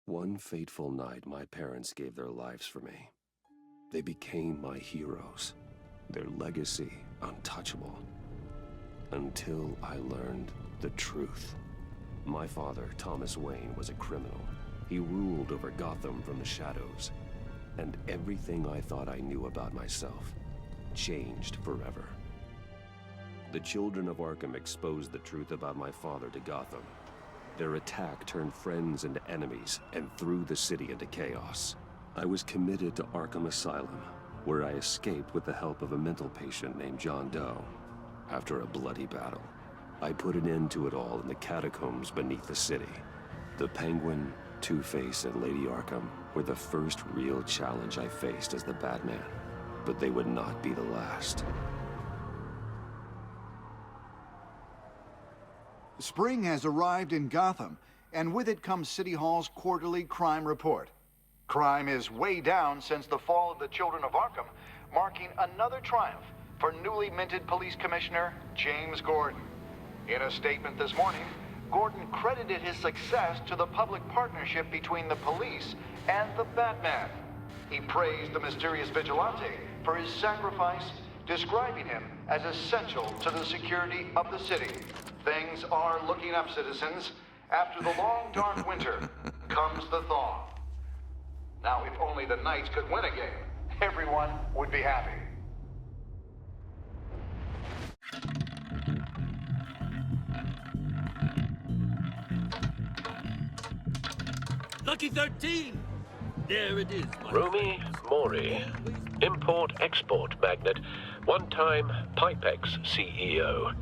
One fateful night, my parents gave their lives for me. They became my heroes, their legacy untouchable. Until I learned the truth. My father, Thomas Wayne, was a criminal. He ruled over Gotham from the shadows. And everything I thought I knew about myself changed forever. The children of Arkham exposed the truth about my father to Gotham. Their attack turned friends into enemies and threw the city into chaos. I was committed to Arkham Asylum, where I escaped with the help of a mental patient named John Doe. After a bloody battle, I put an end to it all in the catacombs beneath the city. The Penguin, Two-Face, and Lady Arkham were the first real challenge I faced as the Batman, but they would not be the last. Spring has arrived in Gotham, and with it comes City Hall's quarterly crime report. Crime is way down since the fall of the Children of Arkham, marking another triumph for newly minted Police Commissioner James Gordon. In a statement this morning, Gordon credited his success to the public partnership between the police and the Batman. He praised the mysterious vigilante for his sacrifice, describing him as essential to the security of the city. Things are looking up, citizens. After the long, dark winter comes the thaw. Now, if only the Knights could win a game, everyone would be happy. Lucky 13! There it is, my Rumi Mori, import-export magnate, one-time Pipex CEO,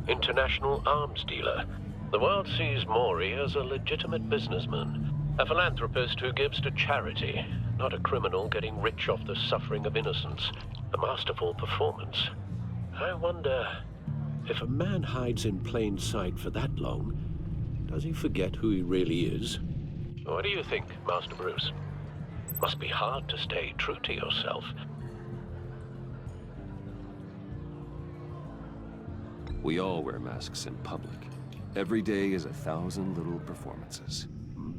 international arms dealer. The world sees Mori as a legitimate businessman, a philanthropist who gives to charity, not a criminal getting rich off the suffering of innocence. A masterful performance. I wonder, if a man hides in plain sight for that long, does he forget who he really is? What do you think, Master Bruce? Must be hard to stay true to yourself. We all wear masks in public. Every day is 1,000 little performances.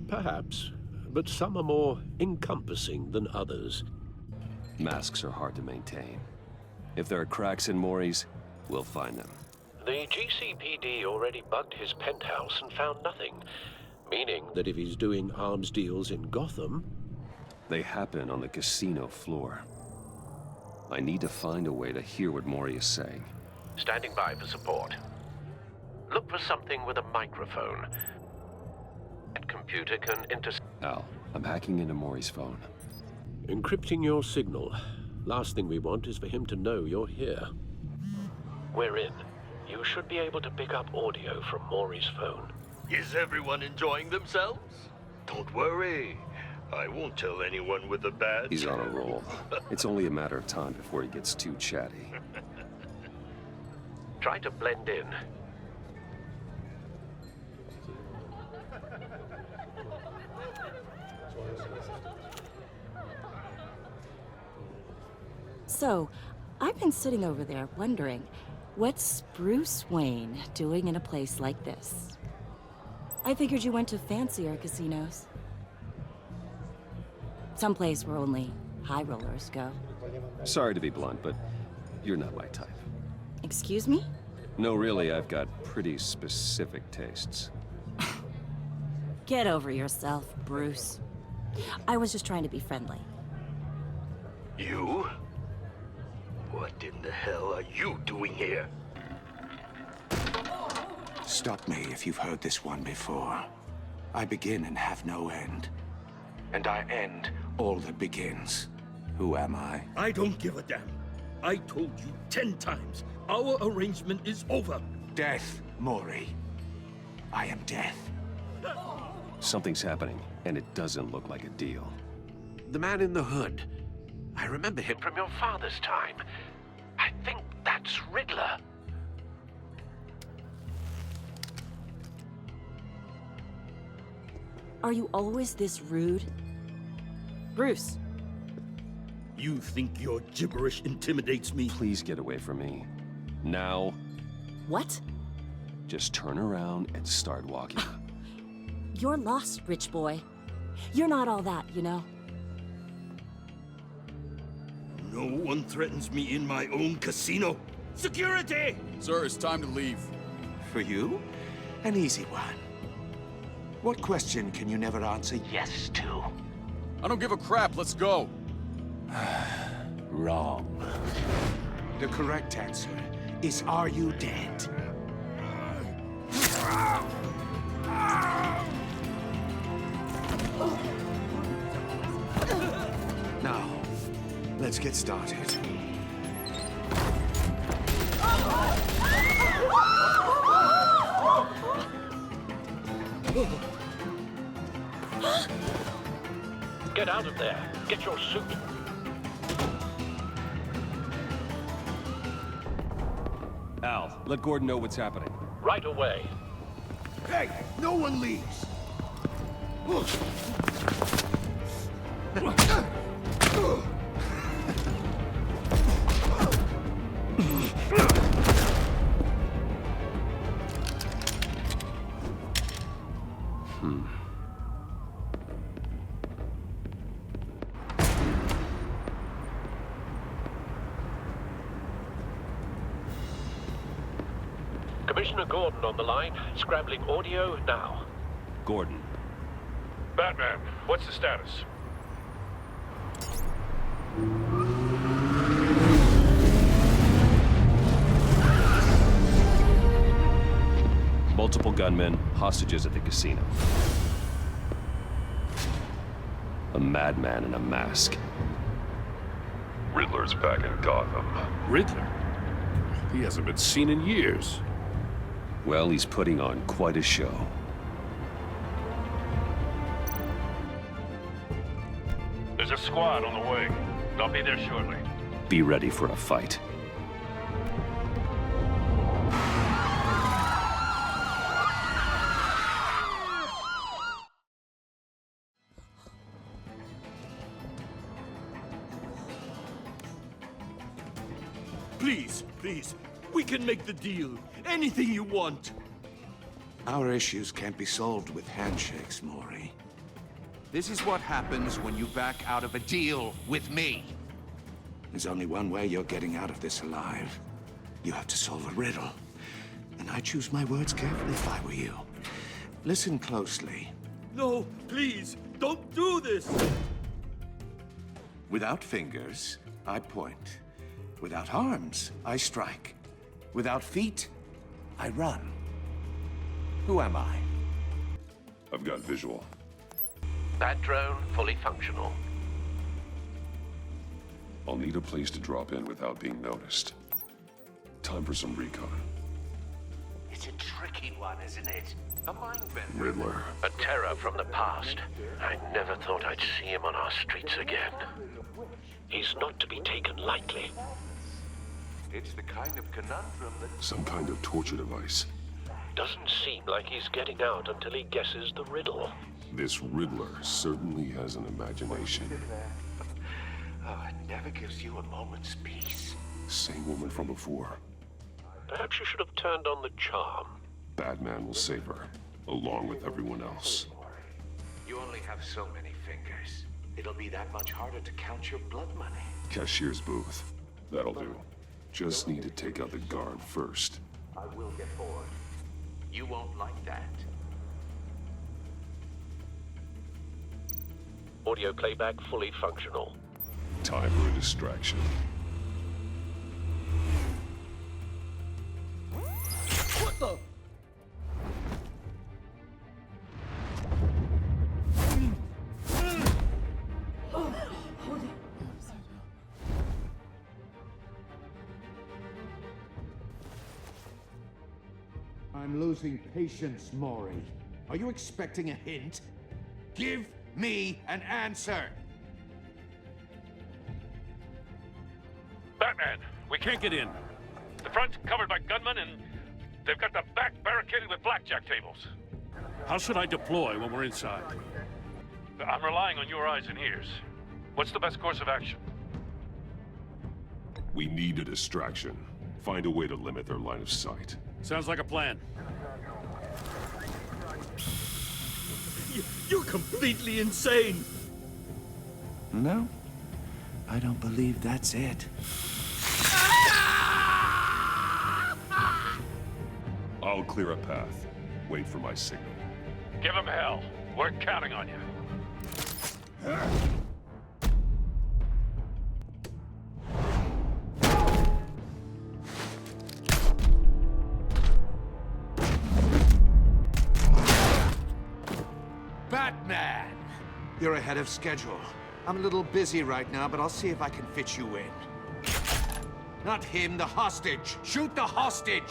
Perhaps, but some are more encompassing than others. Masks are hard to maintain. If there are cracks in Mori's, we'll find them. The GCPD already bugged his penthouse and found nothing, meaning that if he's doing arms deals in Gotham... They happen on the casino floor. I need to find a way to hear what Mori is saying. Standing by for support. Look for something with a microphone. That computer can Al, I'm hacking into Mori's phone. Encrypting your signal. Last thing we want is for him to know you're here. We're in. You should be able to pick up audio from Mori's phone. Is everyone enjoying themselves? Don't worry. I won't tell anyone with a badge. He's on a roll. It's only a matter of time before he gets too chatty. Try to blend in. So, I've been sitting over there wondering, what's Bruce Wayne doing in a place like this? I figured you went to fancier casinos. Someplace where only high rollers go. Sorry to be blunt, but you're not my type. Excuse me? No, really, I've got pretty specific tastes. Get over yourself, Bruce. I was just trying to be friendly. You? What in the hell are you doing here? Stop me if you've heard this one before. I begin and have no end. And I end all that begins. Who am I? I don't give a damn. I told you 10 times. Our arrangement is over. Death, Mori. I am death. Something's happening, and it doesn't look like a deal. The man in the hood. I remember him from your father's time. I think that's Riddler. Are you always this rude? Bruce. You think your gibberish intimidates me? Please get away from me. Now. What? Just turn around and start walking. You're lost, rich boy. You're not all that, you know? No one threatens me in my own casino. Security! Sir, it's time to leave. For you? An easy one. What question can you never answer yes to? I don't give a crap, let's go. Wrong. The correct answer is, are you dead? Now, let's get started. Get out of there. Get your suit. Al, let Gordon know what's happening. Right away. Hey, no one leaves! Commissioner Gordon on the line. Scrambling audio now. Gordon. Batman, what's the status? Multiple gunmen, hostages at the casino. A madman in a mask. Riddler's back in Gotham. Riddler? He hasn't been seen in years. Well, he's putting on quite a show. There's a squad on the way. I'll be there shortly. Be ready for a fight. Please, please. We can make the deal. Anything you want. Our issues can't be solved with handshakes, Maury. This is what happens when you back out of a deal with me. There's only one way you're getting out of this alive. You have to solve a riddle. And I choose my words carefully if I were you. Listen closely. No, please, don't do this! Without fingers, I point. Without arms, I strike. Without feet, I run. Who am I? I've got visual. That drone fully functional. I'll need a place to drop in without being noticed. Time for some recon. It's a tricky one, isn't it? A mind bender. Riddler. A terror from the past. I never thought I'd see him on our streets again. He's not to be taken lightly. It's the kind of conundrum that... Some kind of torture device. Doesn't seem like he's getting out until he guesses the riddle. This Riddler certainly has an imagination. Oh, it never gives you a moment's peace. Same woman from before. Perhaps you should have turned on the charm. Batman will save her, along with everyone else. You only have so many fingers. It'll be that much harder to count your blood money. Cashier's booth. That'll do. Just need to take out the guard first. I will get bored. You won't like that. Audio playback fully functional. Time for a distraction. What the? I'm losing patience, Maury. Are you expecting a hint? Give me an answer! Batman, we can't get in. The front's covered by gunmen and they've got the back barricaded with blackjack tables. How should I deploy when we're inside? I'm relying on your eyes and ears. What's the best course of action? We need a distraction. Find a way to limit their line of sight. Sounds like a plan. You're completely insane! No, I don't believe that's it. I'll clear a path. Wait for my signal. Give him hell. We're counting on you. Batman! You're ahead of schedule. I'm a little busy right now, but I'll see if I can fit you in. Not him, the hostage! Shoot the hostage!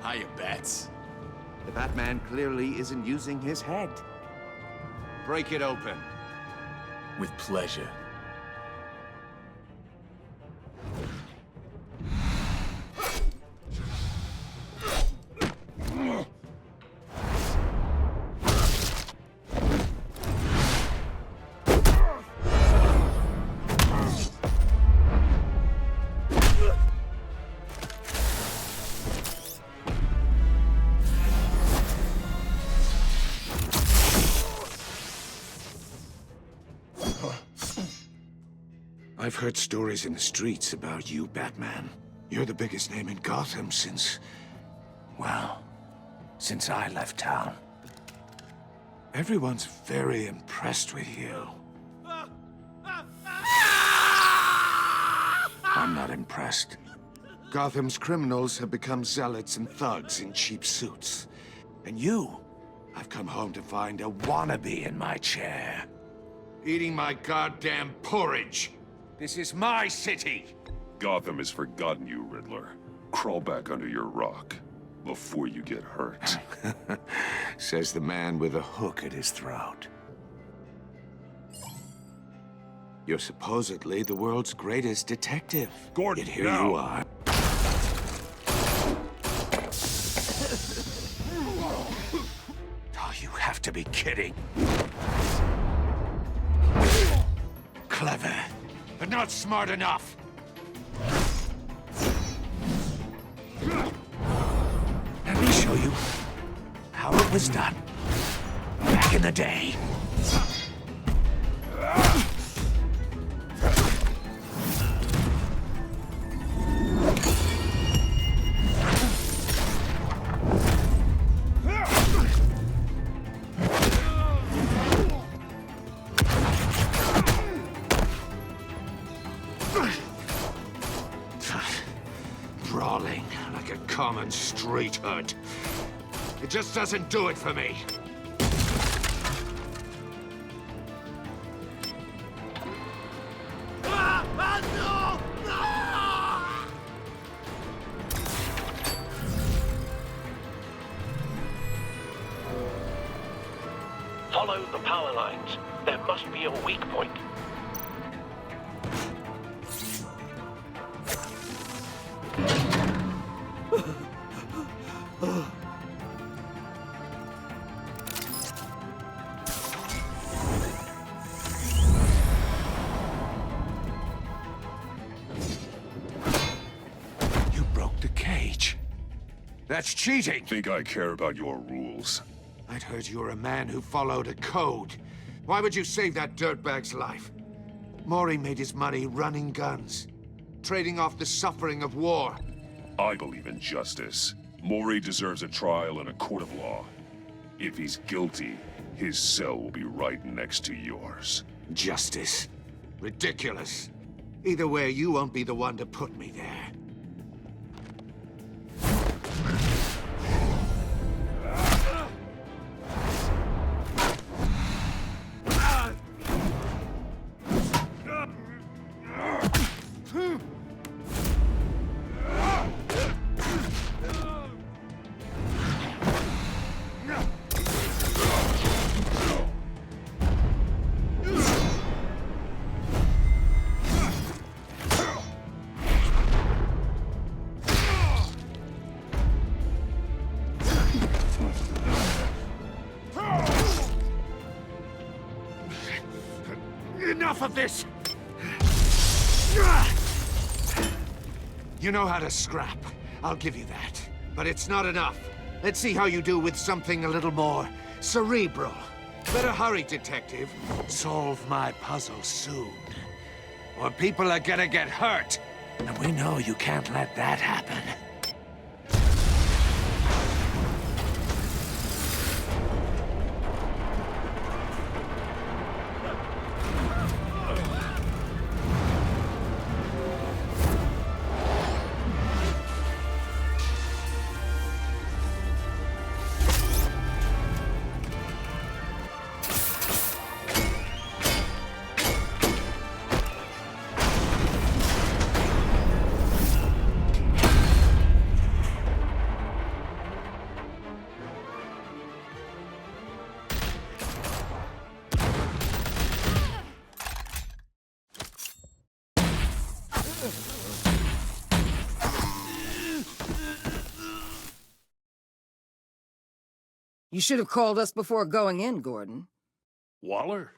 Hiya, Bats. The Batman clearly isn't using his head. Break it open. With pleasure. I've heard stories in the streets about you, Batman. You're the biggest name in Gotham since... well, since I left town. Everyone's very impressed with you. I'm not impressed. Gotham's criminals have become zealots and thugs in cheap suits. And you, I've come home to find a wannabe in my chair. Eating my goddamn porridge! This is my city! Gotham has forgotten you, Riddler. Crawl back under your rock before you get hurt. Says the man with a hook at his throat. You're supposedly the world's greatest detective. Gordon, Yet here now. you are. Oh, you have to be kidding. Clever, but not smart enough. Let me show you how it was done back in the day. Brawling like a common street hood. It just doesn't do it for me. Follow the power lines. There must be a weak point. You broke the cage. That's cheating. Think I care about your rules? I'd heard you were a man who followed a code. Why would you save that dirtbag's life? Mori made his money running guns, trading off the suffering of war. I believe in justice. Mori deserves a trial in a court of law. If he's guilty, his cell will be right next to yours. Justice. Ridiculous. Either way, you won't be the one to put me there. enough of this! You know how to scrap. I'll give you that. But it's not enough. Let's see how you do with something a little more cerebral. Better hurry, detective. Solve my puzzle soon. Or people are gonna get hurt. And we know you can't let that happen. You should have called us before going in, Gordon. Waller?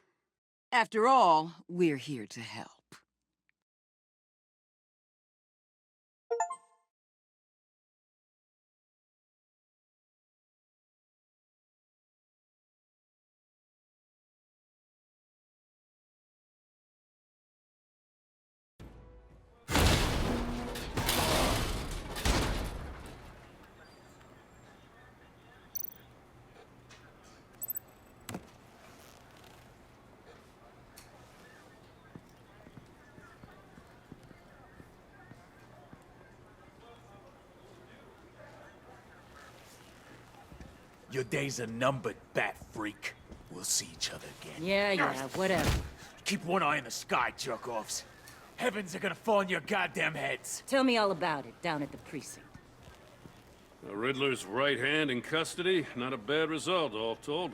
After all, we're here to help. Your days are numbered, bat freak. We'll see each other again. Yeah, whatever. Keep one eye in the sky, jerk-offs. Heavens are gonna fall on your goddamn heads. Tell me all about it down at the precinct. The Riddler's right hand in custody. Not a bad result, all told.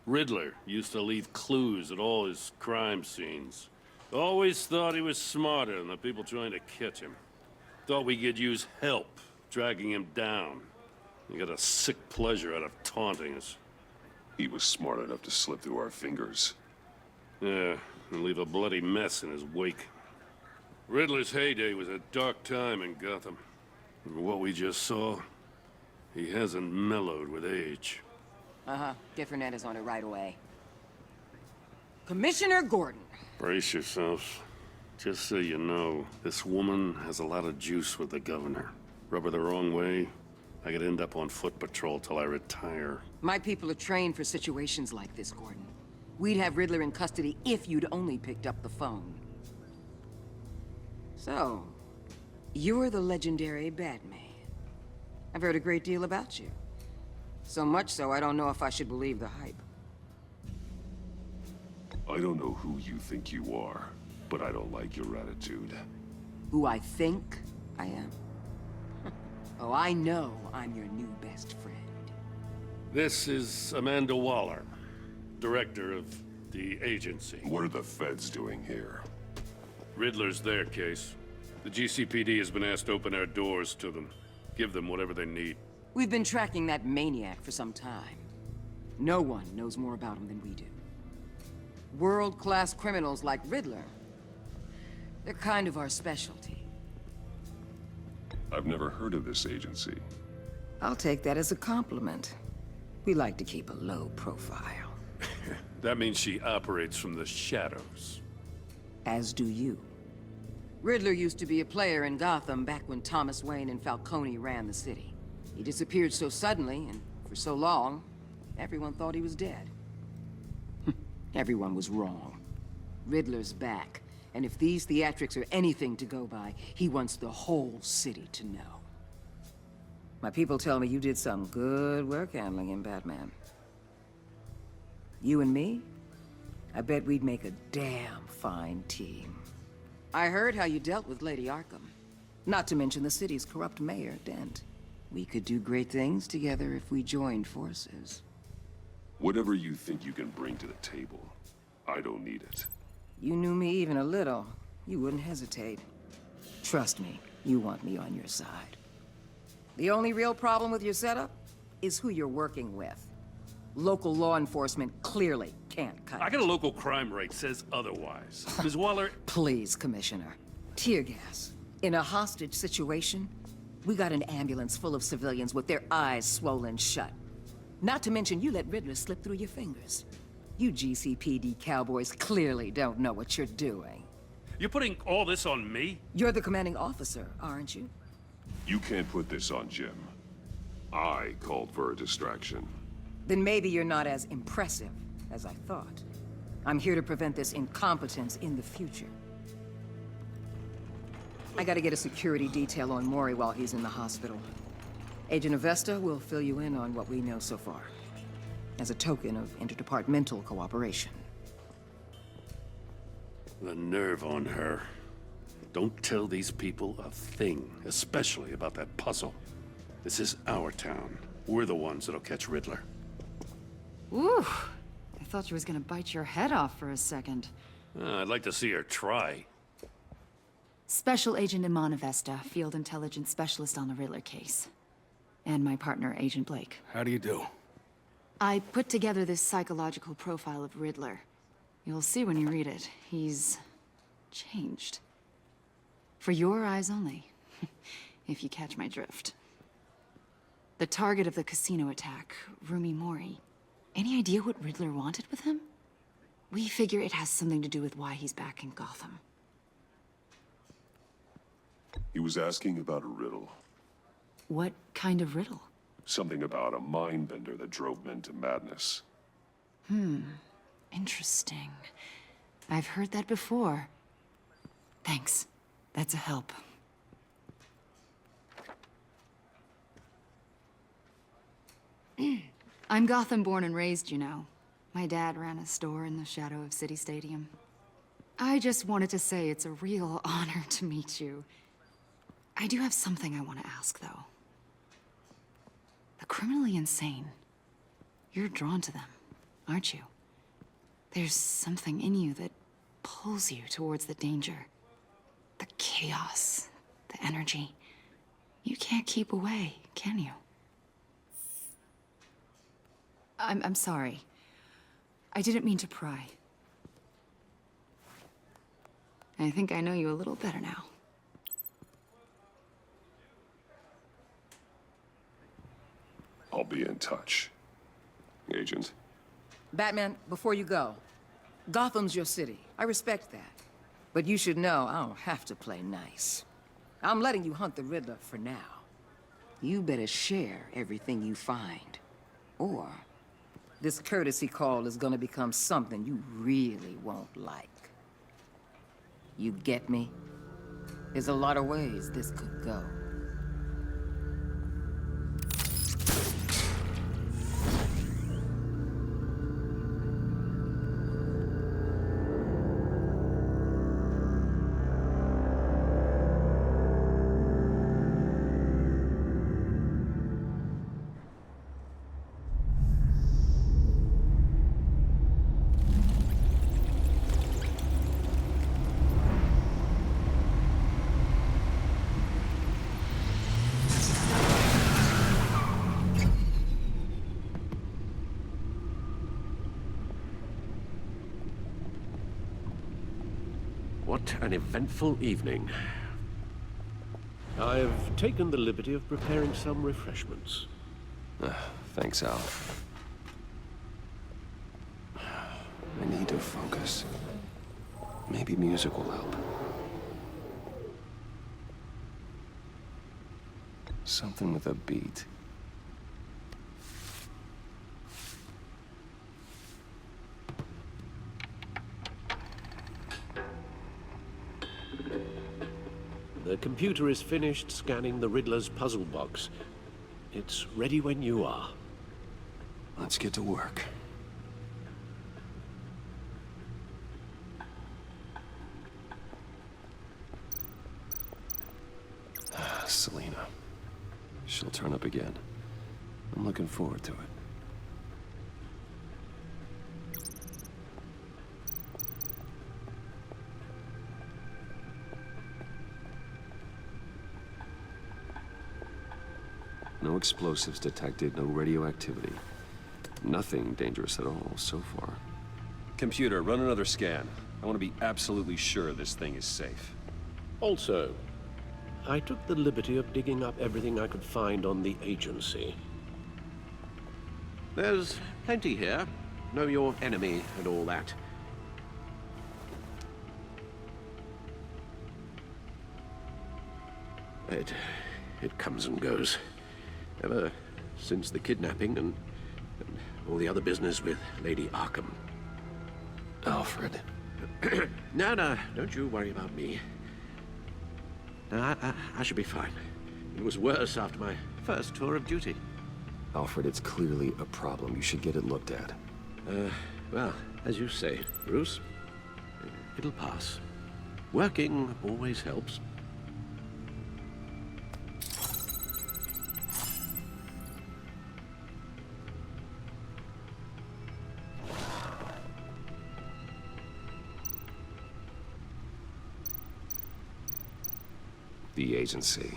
Riddler used to leave clues at all his crime scenes. Always thought he was smarter than the people trying to catch him. Thought we could use help dragging him down. He got a sick pleasure out of taunting us. He was smart enough to slip through our fingers. Yeah, and leave a bloody mess in his wake. Riddler's heyday was a dark time in Gotham. And what we just saw, he hasn't mellowed with age. Uh-huh. Get Fernandez on it right away. Commissioner Gordon. Brace yourselves. Just so you know, this woman has a lot of juice with the governor. Rub her the wrong way, I could end up on foot patrol till I retire. My people are trained for situations like this, Gordon. We'd have Riddler in custody if you'd only picked up the phone. So, you're the legendary Batman. I've heard a great deal about you. So much so, I don't know if I should believe the hype. I don't know who you think you are, but I don't like your attitude. Who I think I am? Oh, I know I'm your new best friend. This is Amanda Waller, director of the agency. What are the feds doing here? Riddler's their case. The GCPD has been asked to open our doors to them. Give them whatever they need. We've been tracking that maniac for some time. No one knows more about him than we do. World-class criminals like Riddler. They're kind of our specialty. I've never heard of this agency. I'll take that as a compliment. We like to keep a low profile. That means she operates from the shadows. As do you. Riddler used to be a player in Gotham back when Thomas Wayne and Falcone ran the city. He disappeared so suddenly, and for so long, everyone thought he was dead. Everyone was wrong. Riddler's back. And if these theatrics are anything to go by, he wants the whole city to know. My people tell me you did some good work handling him, Batman. You and me? I bet we'd make a damn fine team. I heard how you dealt with Lady Arkham. Not to mention the city's corrupt mayor, Dent. We could do great things together if we joined forces. Whatever you think you can bring to the table, I don't need it. You knew me even a little, you wouldn't hesitate. Trust me, you want me on your side. The only real problem with your setup is who you're working with. Local law enforcement clearly can't cut I it. got a local crime rate says otherwise. Ms. Waller, Please, Commissioner. Tear gas. In a hostage situation, we got an ambulance full of civilians with their eyes swollen shut. Not to mention you let Riddler slip through your fingers. You GCPD cowboys clearly don't know what you're doing. you're putting all this on me? You're the commanding officer, aren't you? You can't put this on Jim. I called for a distraction. Then maybe you're not as impressive as I thought. I'm here to prevent this incompetence in the future. I gotta get a security detail on Mori while he's in the hospital. Agent Avesta will fill you in on what we know so far, as a token of interdepartmental cooperation. The nerve on her. Don't tell these people a thing, especially about that puzzle. This is our town. We're the ones that'll catch Riddler. Ooh, I thought you was gonna bite your head off for a second. I'd like to see her try. Special Agent Iman Avesta, Field Intelligence Specialist on the Riddler case. And my partner, Agent Blake. How do you do? I put together this psychological profile of Riddler. You'll see when you read it. He's changed. For your eyes only, if you catch my drift. The target of the casino attack, Rumi Mori. Any idea what Riddler wanted with him? We figure it has something to do with why he's back in Gotham. He was asking about a riddle. What kind of riddle? Something about a mind bender that drove men to madness. Interesting. I've heard that before. Thanks. That's a help. I'm Gotham born and raised, you know. My dad ran a store in the shadow of City Stadium. I just wanted to say it's a real honor to meet you. I do have something I want to ask, though. The criminally insane. You're drawn to them, aren't you? There's something in you that pulls you towards the danger. The chaos, the energy. You can't keep away, can you? I'm sorry. I didn't mean to pry. I think I know you a little better now. I'll be in touch. Agent. Batman, before you go, Gotham's your city. I respect that. But you should know I don't have to play nice. I'm letting you hunt the Riddler for now. You better share everything you find. Or this courtesy call is gonna become something you really won't like. You get me? There's a lot of ways this could go. What an eventful evening. I've taken the liberty of preparing some refreshments. Thanks, Al. I need to focus. Maybe music will help. Something with a beat. The computer is finished scanning the Riddler's puzzle box. It's ready when you are. Let's get to work. Selina. She'll turn up again. I'm looking forward to it. No explosives detected, no radioactivity. Nothing dangerous at all so far. Computer, run another scan. I want to be absolutely sure this thing is safe. Also, I took the liberty of digging up everything I could find on the agency. There's plenty here. Know your enemy and all that. It comes and goes. Ever since the kidnapping and all the other business with Lady Arkham. Alfred. No, don't you worry about me. No, I should be fine. It was worse after my first tour of duty. Alfred, it's clearly a problem. You should get it looked at. Well, as you say, Bruce, it'll pass. Working always helps. The agency.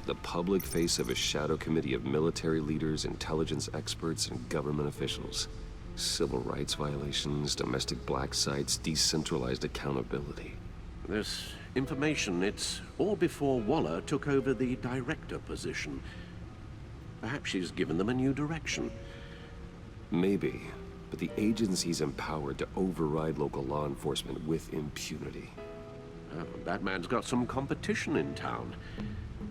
The public face of a shadow committee of military leaders, intelligence experts, and government officials. Civil rights violations, domestic black sites, decentralized accountability. This information, it's all before Waller took over the director position. Perhaps she's given them a new direction. Maybe, but the agency's empowered to override local law enforcement with impunity. Oh, Batman's got some competition in town.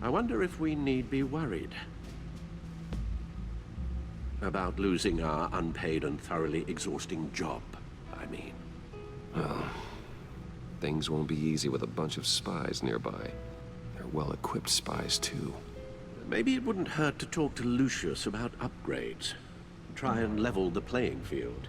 I wonder if we need be worried about losing our unpaid and thoroughly exhausting job, I mean. Well, things won't be easy with a bunch of spies nearby. They're well-equipped spies, too. Maybe it wouldn't hurt to talk to Lucius about upgrades. Try and level the playing field.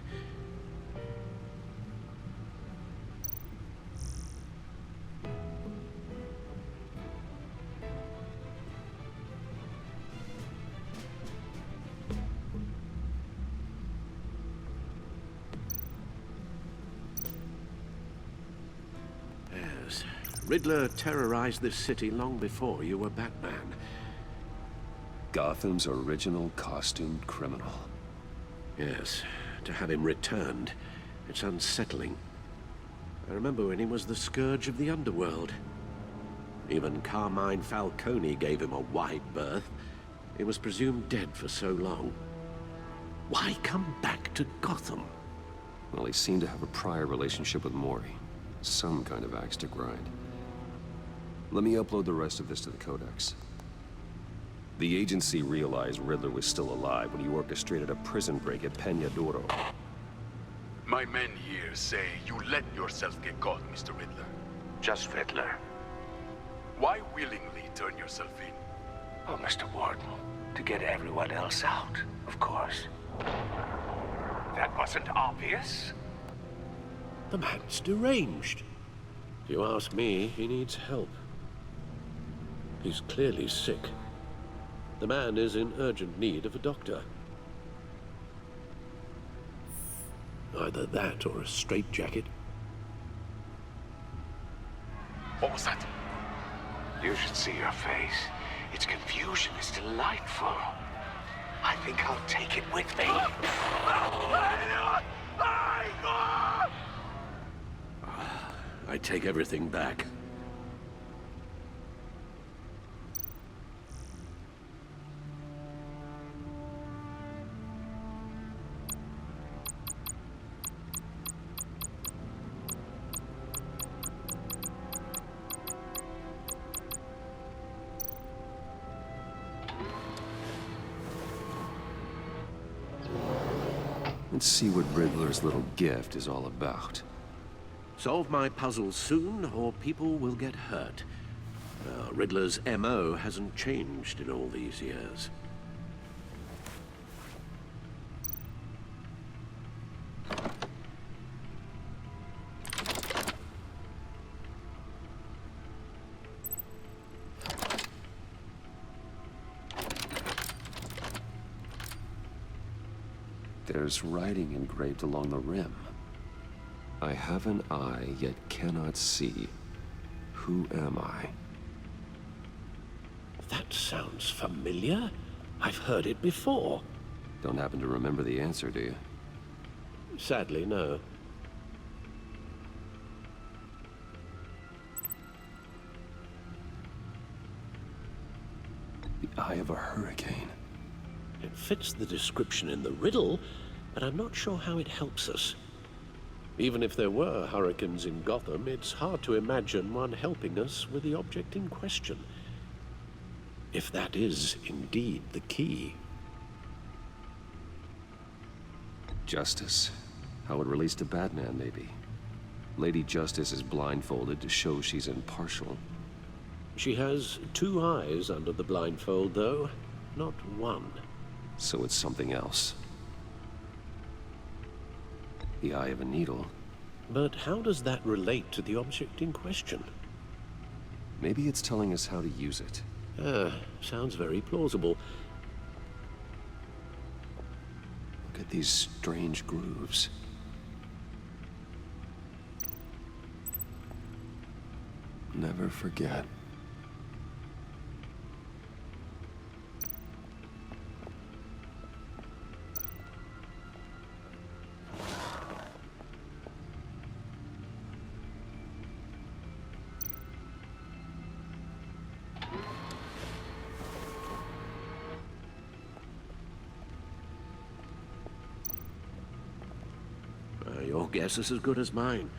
Riddler terrorized this city long before you were Batman. Gotham's original costumed criminal. Yes, to have him returned, it's unsettling. I remember when he was the scourge of the underworld. Even Carmine Falcone gave him a wide berth. He was presumed dead for so long. Why come back to Gotham? Well, he seemed to have a prior relationship with Mori. Some kind of axe to grind. Let me upload the rest of this to the Codex. The agency realized Riddler was still alive when he orchestrated a prison break at Peñadoro. My men here say you let yourself get caught, Mr. Riddler. Just Riddler. Why willingly turn yourself in? Oh, Mr. Warden, to get everyone else out, of course. That wasn't obvious. The man's deranged. If you ask me, he needs help. He's clearly sick. The man is in urgent need of a doctor. Either that or a straitjacket. What was that? You should see your face. Its confusion is delightful. I think I'll take it with me. I take everything back. Let's see what Riddler's little gift is all about. Solve my puzzles soon, or people will get hurt. Riddler's MO hasn't changed in all these years. There's writing engraved along the rim. I have an eye, yet cannot see. Who am I? That sounds familiar. I've heard it before. Don't happen to remember the answer, do you? Sadly, no. The eye of a hurricane. It fits the description in the riddle, but I'm not sure how it helps us. Even if there were hurricanes in Gotham, it's hard to imagine one helping us with the object in question. If that is indeed the key. Justice. How it relates to Batman, maybe. Lady Justice is blindfolded to show she's impartial. She has 2 eyes under the blindfold, though, not 1. So it's something else. The eye of a needle. But how does that relate to the object in question? Maybe it's telling us how to use it. Sounds very plausible. Look at these strange grooves. Never forget. Your guess is as good as mine.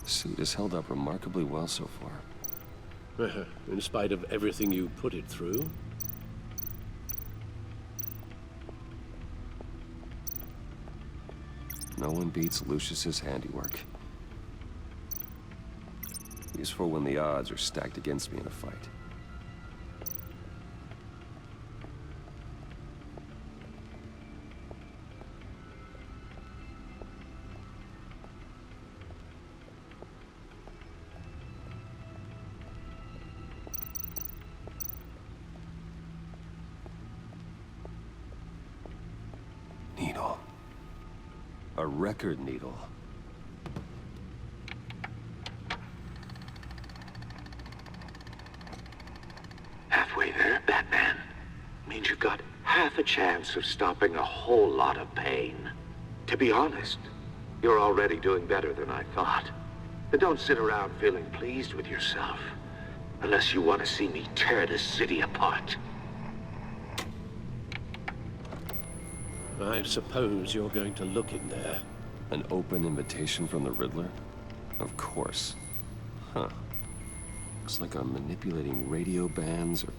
The suit has held up remarkably well so far. In spite of everything you put it through? No one beats Lucius's handiwork. He's for when the odds are stacked against me in a fight. Needle. A record needle. Halfway there, Batman. Means you got half a chance of stopping a whole lot of pain. To be honest, you're already doing better than I thought. But don't sit around feeling pleased with yourself. Unless you want to see me tear this city apart. I suppose you're going to look in there. An open invitation from the Riddler? Of course. Huh. Looks like I'm manipulating radio bands or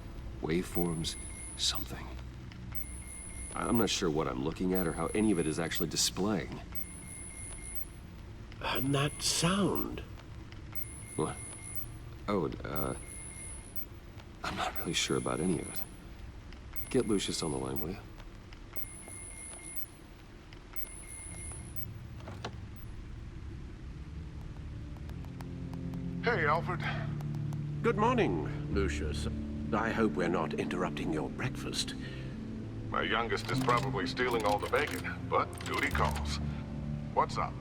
waveforms, something. I'm not sure what I'm looking at or how any of it is actually displaying. And that sound? What? Oh, I'm not really sure about any of it. Get Lucius on the line, will you? Hey, Alfred. Good morning, Lucius. I hope we're not interrupting your breakfast. My youngest is probably stealing all the bacon, but duty calls. What's up?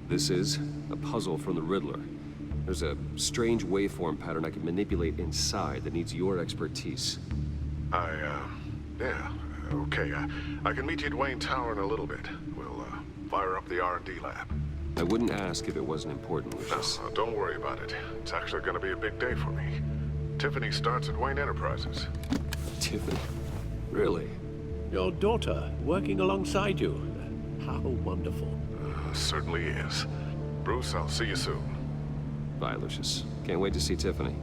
This is a puzzle from the Riddler. There's a strange waveform pattern I can manipulate inside that needs your expertise. Yeah, okay. I can meet you at Wayne Tower in a little bit. We'll, fire up the R&D lab. I wouldn't ask if it wasn't important, Lucius. No, don't worry about it. It's actually gonna be a big day for me. Tiffany starts at Wayne Enterprises. Tiffany? Really? Your daughter, working alongside you. How wonderful. Certainly is. Bruce, I'll see you soon. Bye, Lucius. Can't wait to see Tiffany.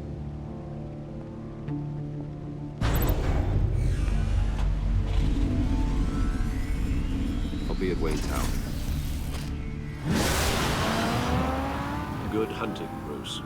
I'll be at Wayne Tower. Good hunting, Bruce.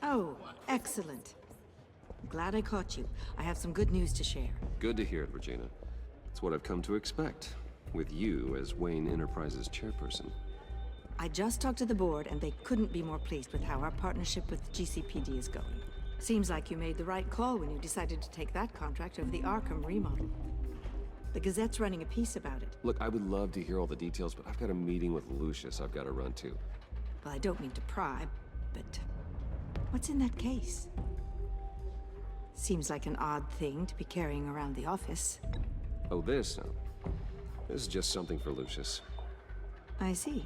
Oh, excellent. I'm glad I caught you. I have some good news to share. Good to hear it, Regina. It's what I've come to expect, with you as Wayne Enterprises chairperson. I just talked to the board, and they couldn't be more pleased with how our partnership with GCPD is going. Seems like you made the right call when you decided to take that contract over the Arkham remodel. The Gazette's running a piece about it. Look, I would love to hear all the details, but I've got a meeting with Lucius I've got to run to. Well, I don't mean to pry, but what's in that case? Seems like an odd thing to be carrying around the office. Oh, this? No. This is just something for Lucius. I see.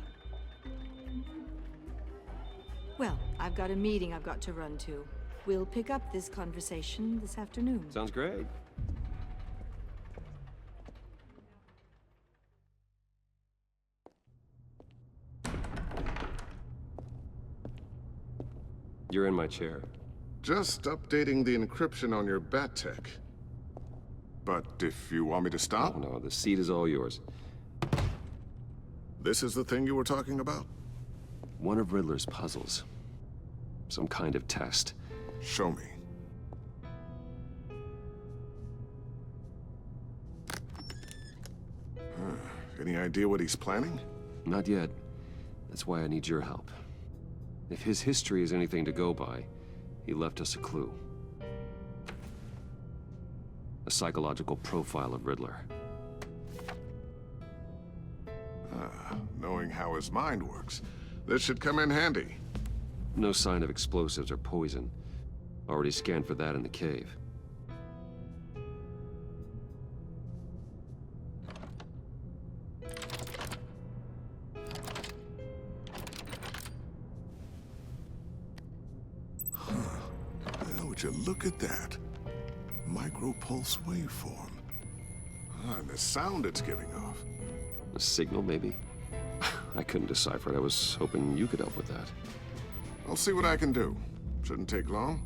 Well, I've got a meeting I've got to run to. We'll pick up this conversation this afternoon. Sounds great. You're in my chair. Just updating the encryption on your Bat-Tech. But if you want me to stop? Oh, no, the seat is all yours. This is the thing you were talking about? One of Riddler's puzzles. Some kind of test. Show me. Any idea what he's planning? Not yet. That's why I need your help. If his history is anything to go by, he left us a clue. A psychological profile of Riddler. Knowing how his mind works, this should come in handy. No sign of explosives or poison. Already scanned for that in the cave. Would you look at that? Micropulse waveform. And the sound it's giving off. A signal, maybe? I couldn't decipher it. I was hoping you could help with that. I'll see what I can do. Shouldn't take long.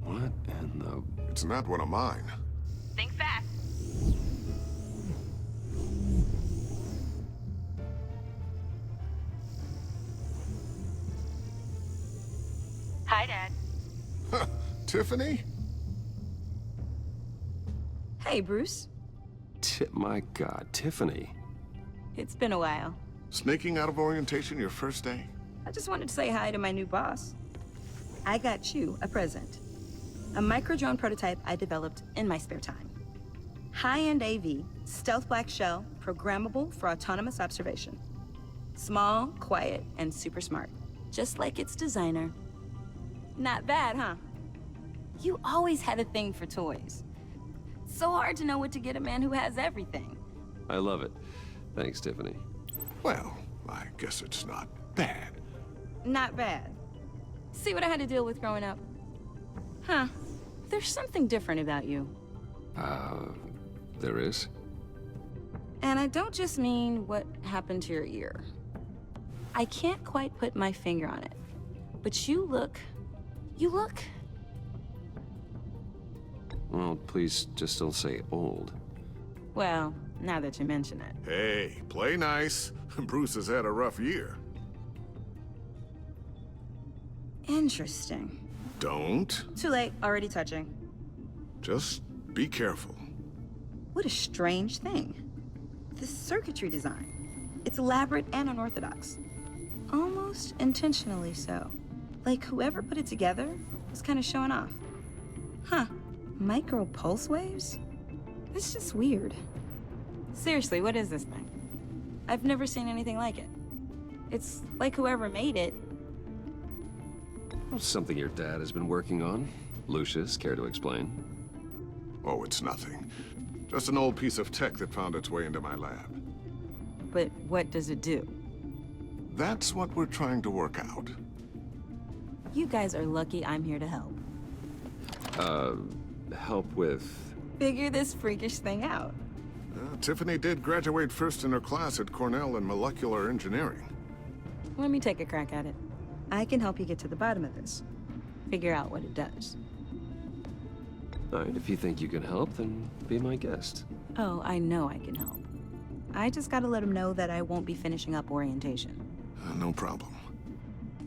What in the... It's not one of mine. Think fast. Hi, Dad. Tiffany? Hey, Bruce. My God, Tiffany. It's been a while. Sneaking out of orientation your first day? I just wanted to say hi to my new boss. I got you a present. A micro-drone prototype I developed in my spare time. High-end AV, stealth black shell, programmable for autonomous observation. Small, quiet, and super smart. Just like its designer. Not bad, huh? You always had a thing for toys. So hard to know what to get a man who has everything. I love it. Thanks, Tiffany. Well, I guess it's not bad. Not bad. See what I had to deal with growing up? Huh. There's something different about you. There is? And I don't just mean what happened to your ear. I can't quite put my finger on it. But you look... Well, please just don't say old. Well, now that you mention it. Hey, play nice. Bruce has had a rough year. Interesting. Don't. Too late, already touching. Just be careful. What a strange thing. The circuitry design. It's elaborate and unorthodox. Almost intentionally so. Like whoever put it together was kind of showing off. Huh. Micro pulse waves? It's just weird. Seriously, what is this thing? I've never seen anything like it. It's like whoever made it. Something your dad has been working on. Lucius, care to explain? Oh, it's nothing. Just an old piece of tech that found its way into my lab. But what does it do? That's what we're trying to work out. You guys are lucky I'm here to help. Help with... Figure this freakish thing out. Tiffany did graduate first in her class at Cornell in molecular engineering. Let me take a crack at it. I can help you get to the bottom of this. Figure out what it does. All right, if you think you can help, then be my guest. Oh, I know I can help. I just gotta let him know that I won't be finishing up orientation. No problem.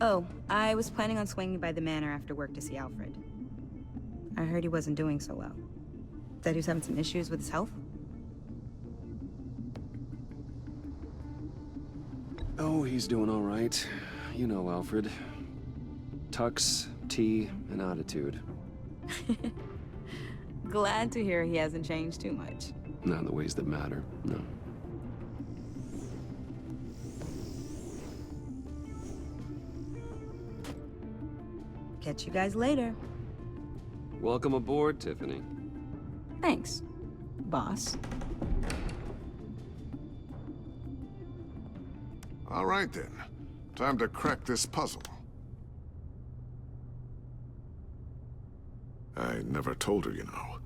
Oh, I was planning on swinging by the manor after work to see Alfred. I heard he wasn't doing so well. That he was having some issues with his health? Oh, he's doing all right. You know Alfred. Tux, tea, and attitude. Glad to hear he hasn't changed too much. Not in the ways that matter, no. Catch you guys later. Welcome aboard, Tiffany. Thanks, boss. All right, then. Time to crack this puzzle. I never told her, you know.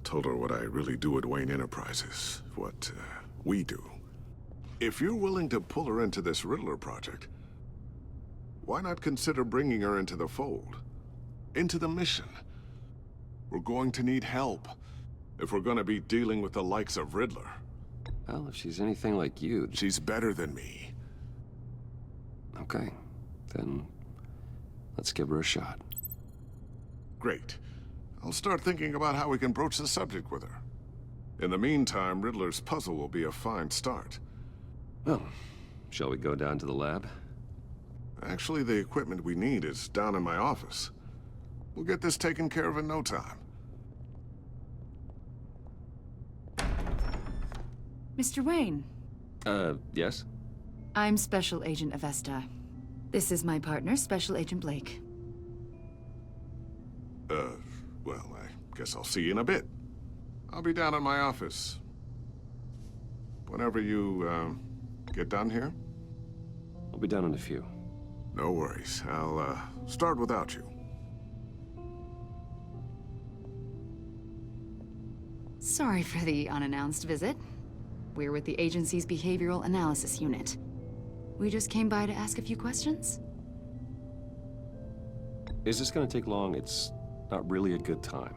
Told her what I really do at Wayne Enterprises. What, we do. If you're willing to pull her into this Riddler project, why not consider bringing her into the fold? Into the mission? We're going to need help if we're going to be dealing with the likes of Riddler. Well, if she's anything like you... She's better than me. Okay, then let's give her a shot. Great. I'll start thinking about how we can broach the subject with her. In the meantime, Riddler's puzzle will be a fine start. Well, shall we go down to the lab? Actually, the equipment we need is down in my office. We'll get this taken care of in no time. Mr. Wayne. Yes? I'm Special Agent Avesta. This is my partner, Special Agent Blake. Well, I guess I'll see you in a bit. I'll be down in my office. Whenever you, get done here? I'll be down in a few. No worries. I'll, start without you. Sorry for the unannounced visit. We're with the agency's Behavioral Analysis Unit. We just came by to ask a few questions. Is this gonna take long? It's not really a good time.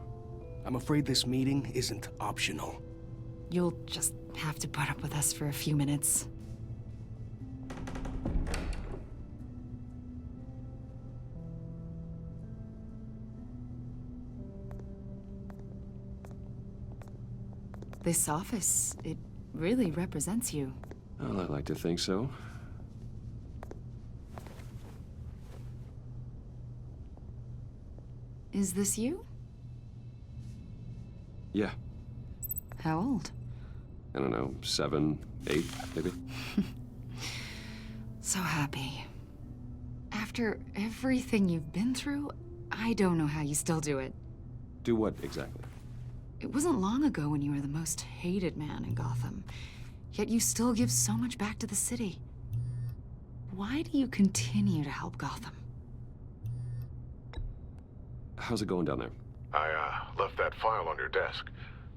I'm afraid this meeting isn't optional. You'll just have to put up with us for a few minutes. This office, it really represents you. Well, I like to think so. Is this you? Yeah. How old? I don't know, 7, 8, maybe? So happy. After everything you've been through, I don't know how you still do it. Do what, exactly? It wasn't long ago when you were the most hated man in Gotham, yet you still give so much back to the city. Why do you continue to help Gotham? How's it going down there? I, left that file on your desk.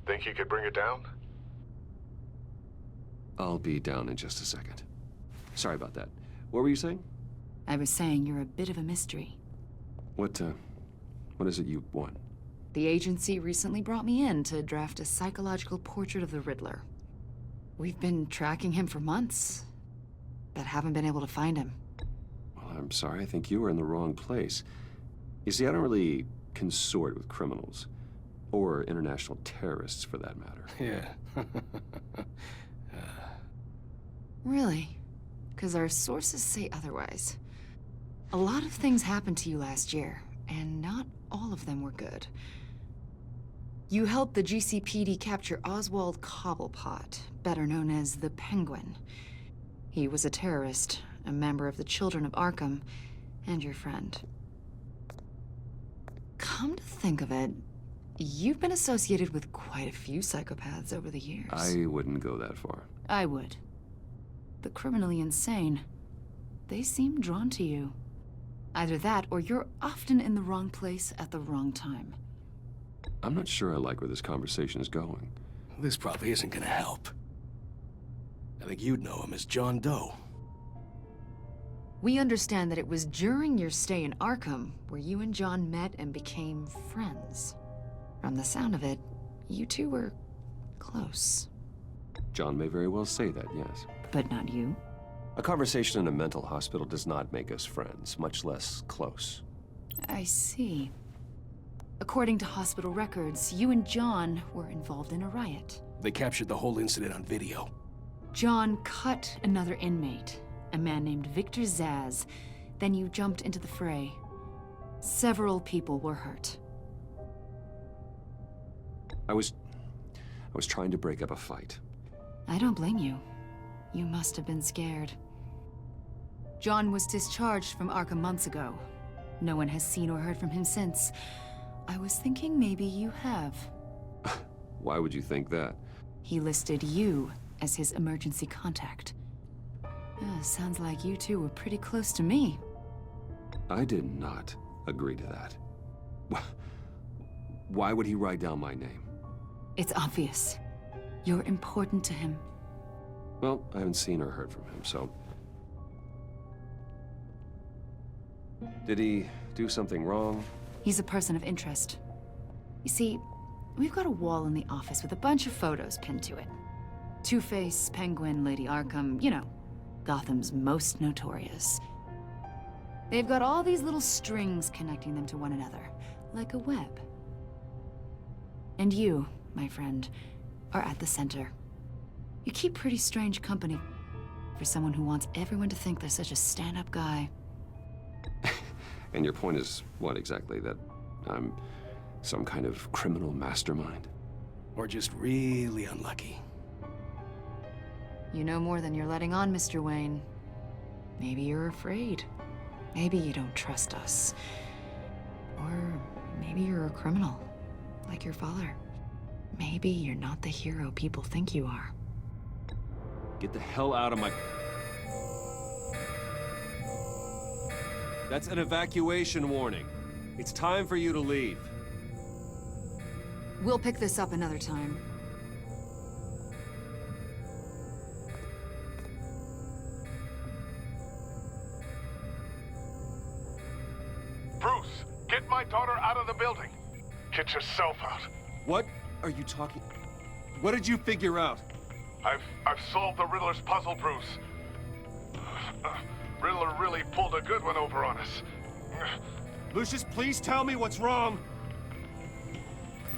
Think you could bring it down? I'll be down in just a second. Sorry about that. What were you saying? I was saying you're a bit of a mystery. What is it you want? The agency recently brought me in to draft a psychological portrait of the Riddler. We've been tracking him for months, but haven't been able to find him. Well, I'm sorry. I think you were in the wrong place. You see, I don't really consort with criminals. Or international terrorists, for that matter. Yeah. Really? Because our sources say otherwise. A lot of things happened to you last year, and not all of them were good. You helped the GCPD capture Oswald Cobblepot, better known as the Penguin. He was a terrorist, a member of the Children of Arkham, and your friend. Come to think of it, you've been associated with quite a few psychopaths over the years. I wouldn't go that far. I would. The criminally insane. They seem drawn to you. Either that, or you're often in the wrong place at the wrong time. I'm not sure I like where this conversation is going. This probably isn't gonna help. I think you'd know him as John Doe. We understand that it was during your stay in Arkham where you and John met and became friends. From the sound of it, you two were close. John may very well say that, yes. But not you. A conversation in a mental hospital does not make us friends, much less close. I see. According to hospital records, you and John were involved in a riot. They captured the whole incident on video. John cut another inmate, a man named Victor Zsasz. Then you jumped into the fray. Several people were hurt. I was trying to break up a fight. I don't blame you. You must have been scared. John was discharged from Arkham months ago. No one has seen or heard from him since. I was thinking maybe you have. Why would you think that? He listed you as his emergency contact. Sounds like you two were pretty close to me. I did not agree to that. Why would he write down my name? It's obvious. You're important to him. Well, I haven't seen or heard from him, so... Did he do something wrong? He's a person of interest. You see, we've got a wall in the office with a bunch of photos pinned to it. Two-Face, Penguin, Lady Arkham, you know, Gotham's most notorious. They've got all these little strings connecting them to one another, like a web. And you, my friend, are at the center. You keep pretty strange company for someone who wants everyone to think they're such a stand-up guy. And your point is what exactly? That I'm some kind of criminal mastermind? Or just really unlucky. You know more than you're letting on, Mr. Wayne. Maybe you're afraid. Maybe you don't trust us. Or maybe you're a criminal, like your father. Maybe you're not the hero people think you are. Get the hell out of my... That's an evacuation warning. It's time for you to leave. We'll pick this up another time. Bruce, get my daughter out of the building. Get yourself out. What are you talking... What did you figure out? I've solved the Riddler's puzzle, Bruce. Riddler really pulled a good one over on us. Lucius, please tell me what's wrong.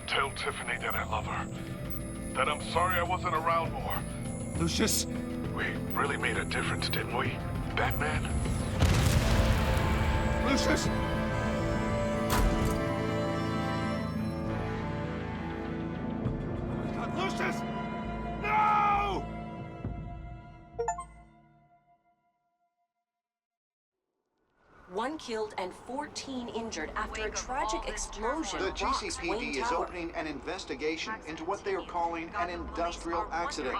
Tell Tiffany that I love her. That I'm sorry I wasn't around more. Lucius! We really made a difference, didn't we, Batman? Lucius! Lucius! No! One killed and 14 injured after a tragic explosion The rocks Wayne GCPD is Tower. opening an investigation into what they are calling an industrial accident.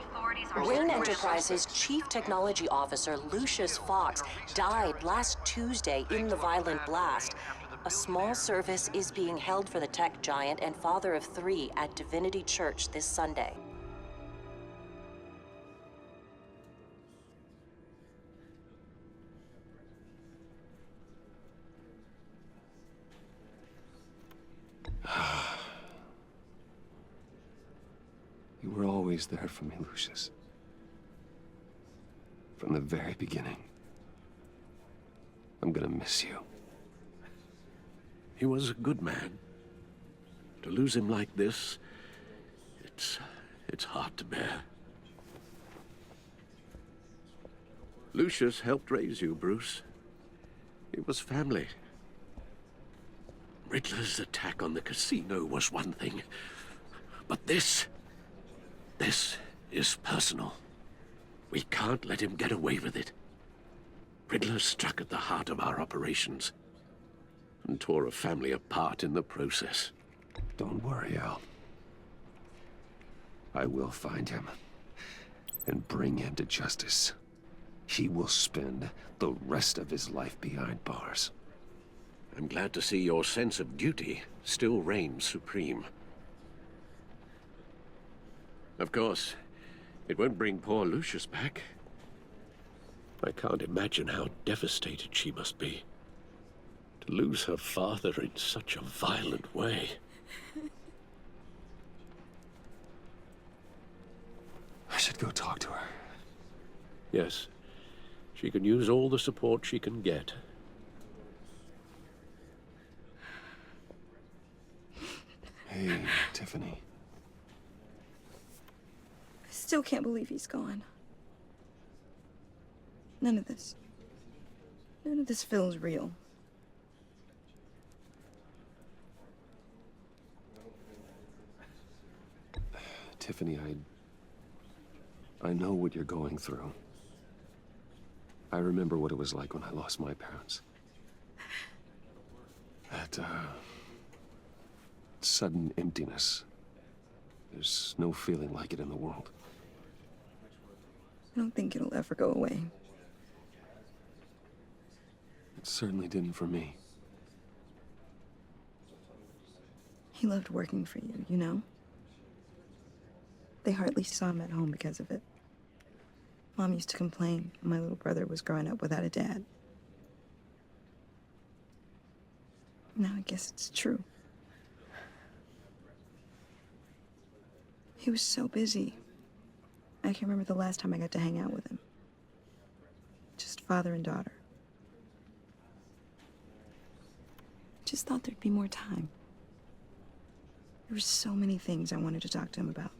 Wayne Enterprises' Chief Technology Officer Lucius Fox died last Tuesday in the violent blast. A small service is being held for the tech giant and father of 3 at Divinity Church this Sunday. You were always there for me, Lucius. From the very beginning. I'm gonna miss you. He was a good man. To lose him like this, it's hard to bear. Lucius helped raise you, Bruce. It was family. Riddler's attack on the casino was one thing, but this is personal. We can't let him get away with it. Riddler struck at the heart of our operations and tore a family apart in the process. Don't worry, Al. I will find him and bring him to justice. He will spend the rest of his life behind bars. I'm glad to see your sense of duty still reigns supreme. Of course, it won't bring poor Lucius back. I can't imagine how devastated she must be. To lose her father in such a violent way. I should go talk to her. Yes. She can use all the support she can get. Hey, Tiffany. I still can't believe he's gone. None of this feels real. Tiffany, I know what you're going through. I remember what it was like when I lost my parents. That, sudden emptiness. There's no feeling like it in the world. I don't think it'll ever go away. It certainly didn't for me. He loved working for you, you know? They hardly saw him at home because of it. Mom used to complain my little brother was growing up without a dad. Now I guess it's true. He was so busy. I can't remember the last time I got to hang out with him. Just father and daughter. Just thought there'd be more time. There were so many things I wanted to talk to him about.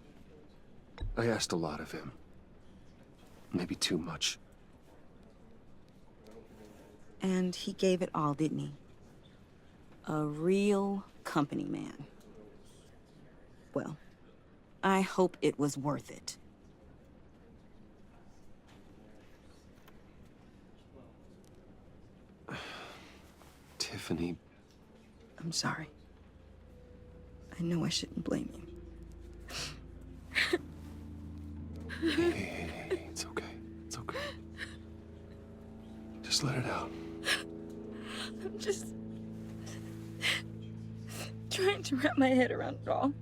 I asked a lot of him. Maybe too much. And he gave it all, didn't he? A real company man. Well, I hope it was worth it. Tiffany. I'm sorry. I know I shouldn't blame you. Hey, it's okay. It's okay. Just let it out. I'm just trying to wrap my head around it all.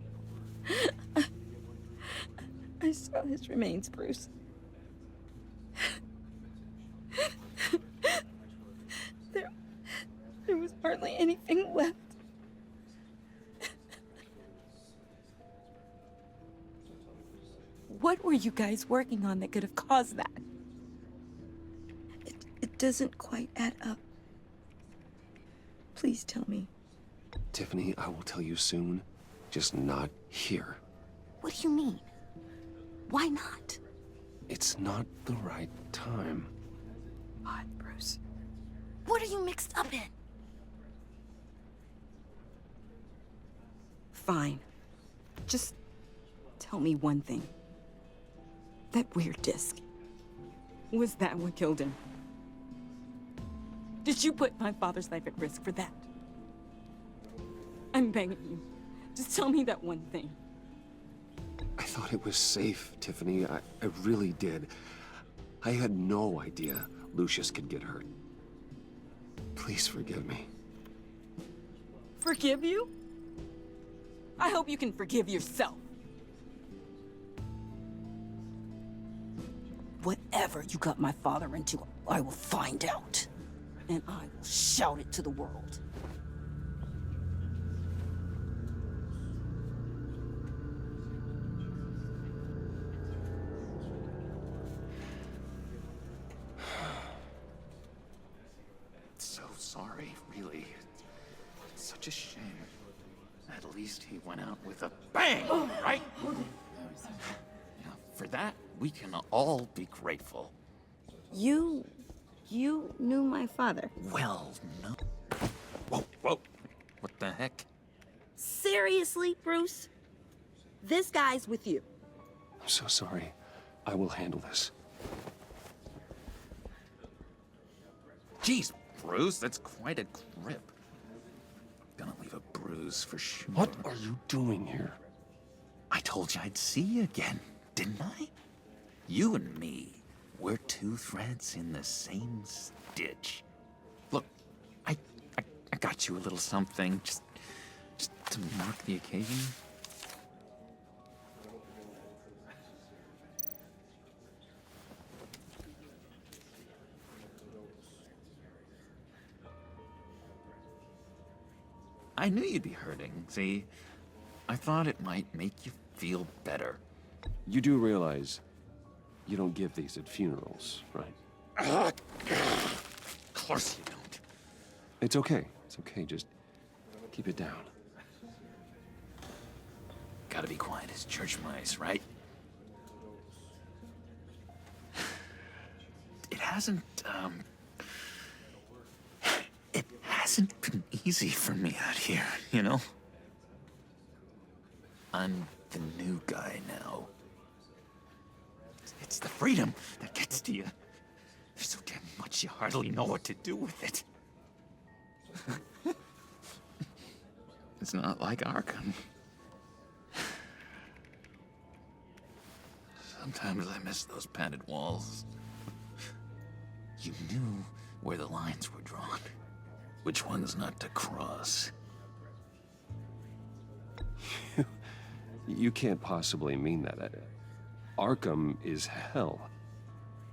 I saw his remains, Bruce. There was hardly anything left. What were you guys working on that could have caused that? It doesn't quite add up. Please tell me. Tiffany, I will tell you soon. Just not here. What do you mean? Why not? It's not the right time. What, Bruce? What are you mixed up in? Fine. Just tell me one thing. That weird disc. Was that what killed him? Did you put my father's life at risk for that? I'm begging you. Just tell me that one thing. I thought it was safe, Tiffany. I really did. I had no idea Lucius could get hurt. Please forgive me. Forgive you? I hope you can forgive yourself. Whatever you got my father into, I will find out. And I will shout it to the world. So sorry, really. It's such a shame. At least he went out with a bang, right? Now, for that, we can all be grateful. You knew my father. Well, no. Whoa, whoa. What the heck? Seriously, Bruce? This guy's with you. I'm so sorry. I will handle this. Jeez, Bruce, that's quite a grip. Gonna leave a bruise for sure. What are you doing here? I told you I'd see you again, didn't I? You and me, we're two threads in the same stitch. Look, I got you a little something, just to mark the occasion. I knew you'd be hurting, see? I thought it might make you feel better. You do realize you don't give these at funerals, right? course you don't. It's okay. It's okay. Just keep it down. Gotta be quiet as church mice, right? It hasn't been easy for me out here, you know? I'm the new guy now. It's the freedom that gets to you. There's so damn much you hardly know what to do with it. It's not like Arkham. Sometimes I miss those padded walls. You knew where the lines were drawn. Which ones not to cross. You can't possibly mean that. Arkham is hell.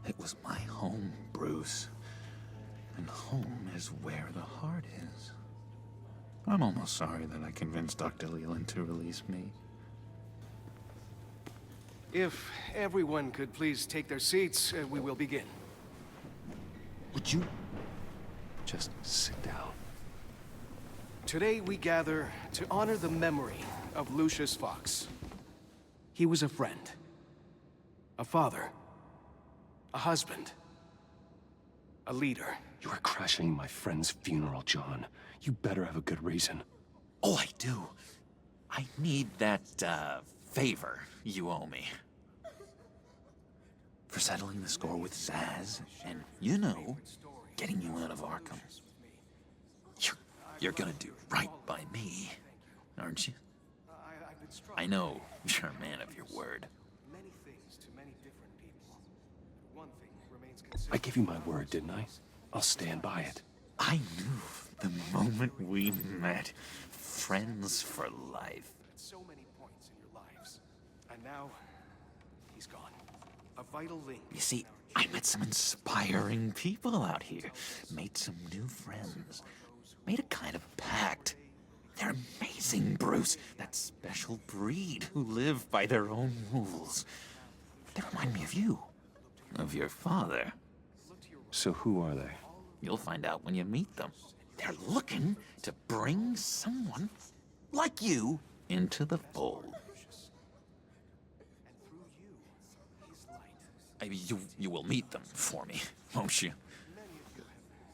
It was my home, Bruce. And home is where the heart is. I'm almost sorry that I convinced Dr. Leland to release me. If everyone could please take their seats, we will begin. Would you just sit down? Today we gather to honor the memory of Lucius Fox. He was a friend, a father, a husband, a leader. You are crashing my friend's funeral, John. You better have a good reason. Oh, I do. I need that, favor you owe me. For settling the score with Zsasz, and, you know, getting you out of Arkham. You're gonna do right by me, aren't you? I know you're a man of your word. I gave you my word, didn't I? I'll stand by it. I knew the moment we met. Friends for life. So many points in your lives. And now, he's gone. A vital link. You see, I met some inspiring people out here. Made some new friends. Made a kind of pact. They're amazing, Bruce. That special breed who live by their own rules. They remind me of you. Of your father. So who are they? You'll find out when you meet them. They're looking to bring someone like you into the fold. You will meet them for me, won't you?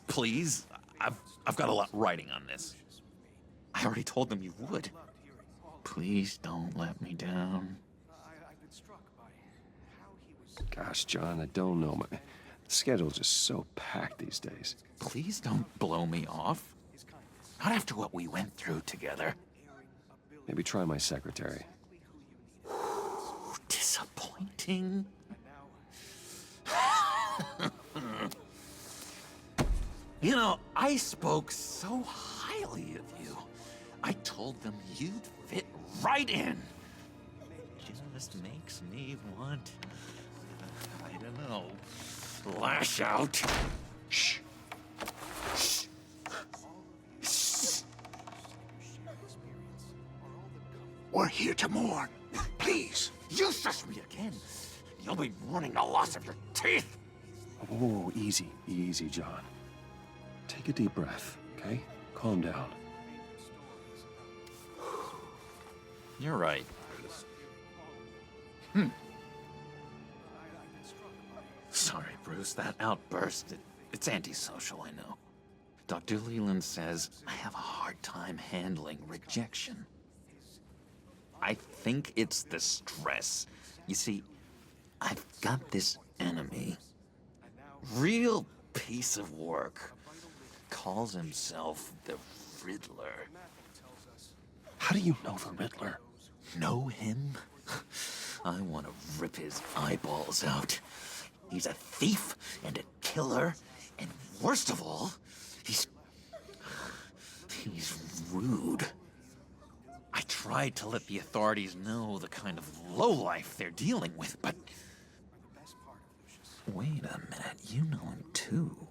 Please? I've got a lot writing on this. I already told them you would. Please don't let me down. Gosh, John, I don't know. My schedule's just so packed these days. Please don't blow me off. Not after what we went through together. Maybe try my secretary. Disappointing. You know, I spoke so highly of you. I told them you'd fit right in. Just makes me want, I don't know, lash out. Shh. Shh. Shh. We're here to mourn. Please, you shush me again. You'll be mourning the loss of your teeth. Whoa, easy, easy, John. Take a deep breath, okay? Calm down. You're right. Sorry, Bruce, that outburst, it's antisocial, I know. Dr. Leland says I have a hard time handling rejection. I think it's the stress. You see, I've got this enemy. Real piece of work. Calls himself the Riddler. How do you know the Riddler? Know him? I want to rip his eyeballs out. He's a thief and a killer, and worst of all, he's rude. I tried to let the authorities know the kind of lowlife they're dealing with, but... Wait a minute, you know him too.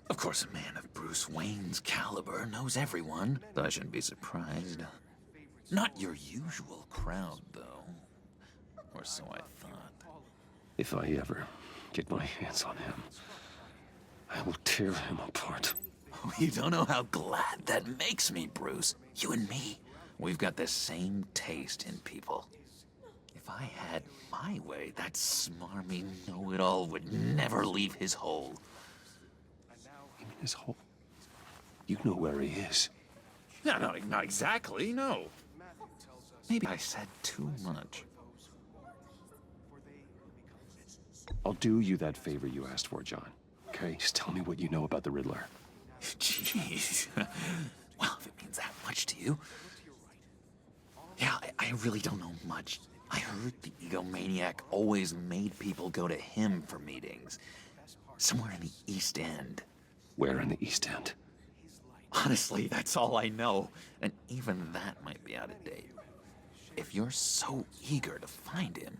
Of course, a man of Bruce Wayne's caliber knows everyone, so I shouldn't be surprised. Not your usual crowd, though. Or so I thought. If I ever get my hands on him. I will tear him apart. You don't know how glad that makes me, Bruce. You and me, we've got the same taste in people. If I had my way, that smarmy know-it-all would never leave his hole. You mean his hole? You know where he is. No, not exactly, no. Maybe I said too much. I'll do you that favor you asked for, John. Okay? Just tell me what you know about the Riddler. Jeez. Well, if it means that much to you. Yeah, I really don't know much. I heard the egomaniac always made people go to him for meetings. Somewhere in the East End. Where in the East End? Honestly, that's all I know. And even that might be out of date. If you're so eager to find him,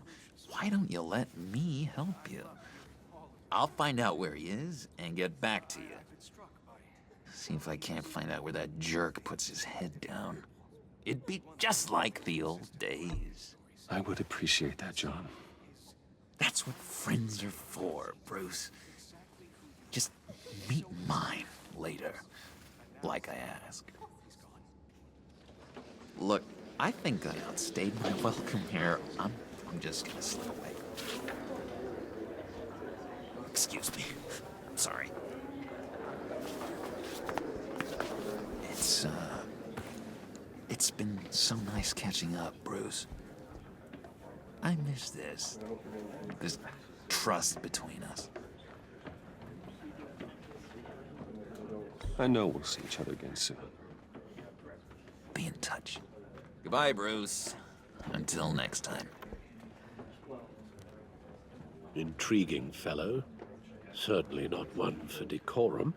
why don't you let me help you? I'll find out where he is and get back to you. See if I can't find out where that jerk puts his head down. It'd be just like the old days. I would appreciate that, John. That's what friends are for, Bruce. Just meet mine later, like I asked. Look, I think I outstayed my welcome here. I'm just gonna slip away. Excuse me. I'm sorry. It's been so nice catching up, Bruce. I miss this trust between us. I know we'll see each other again soon. Be in touch. Goodbye, Bruce. Until next time. Intriguing fellow. Certainly not one for decorum.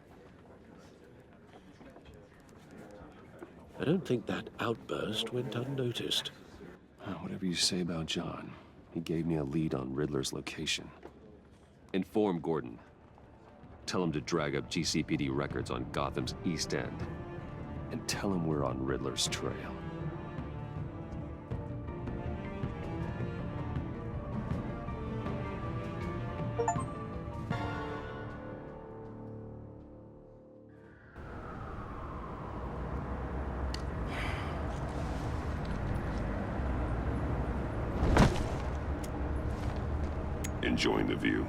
I don't think that outburst went unnoticed. Whatever you say about John, he gave me a lead on Riddler's location. Inform Gordon. Tell him to drag up GCPD records on Gotham's East End. And tell him we're on Riddler's trail. Enjoying the view?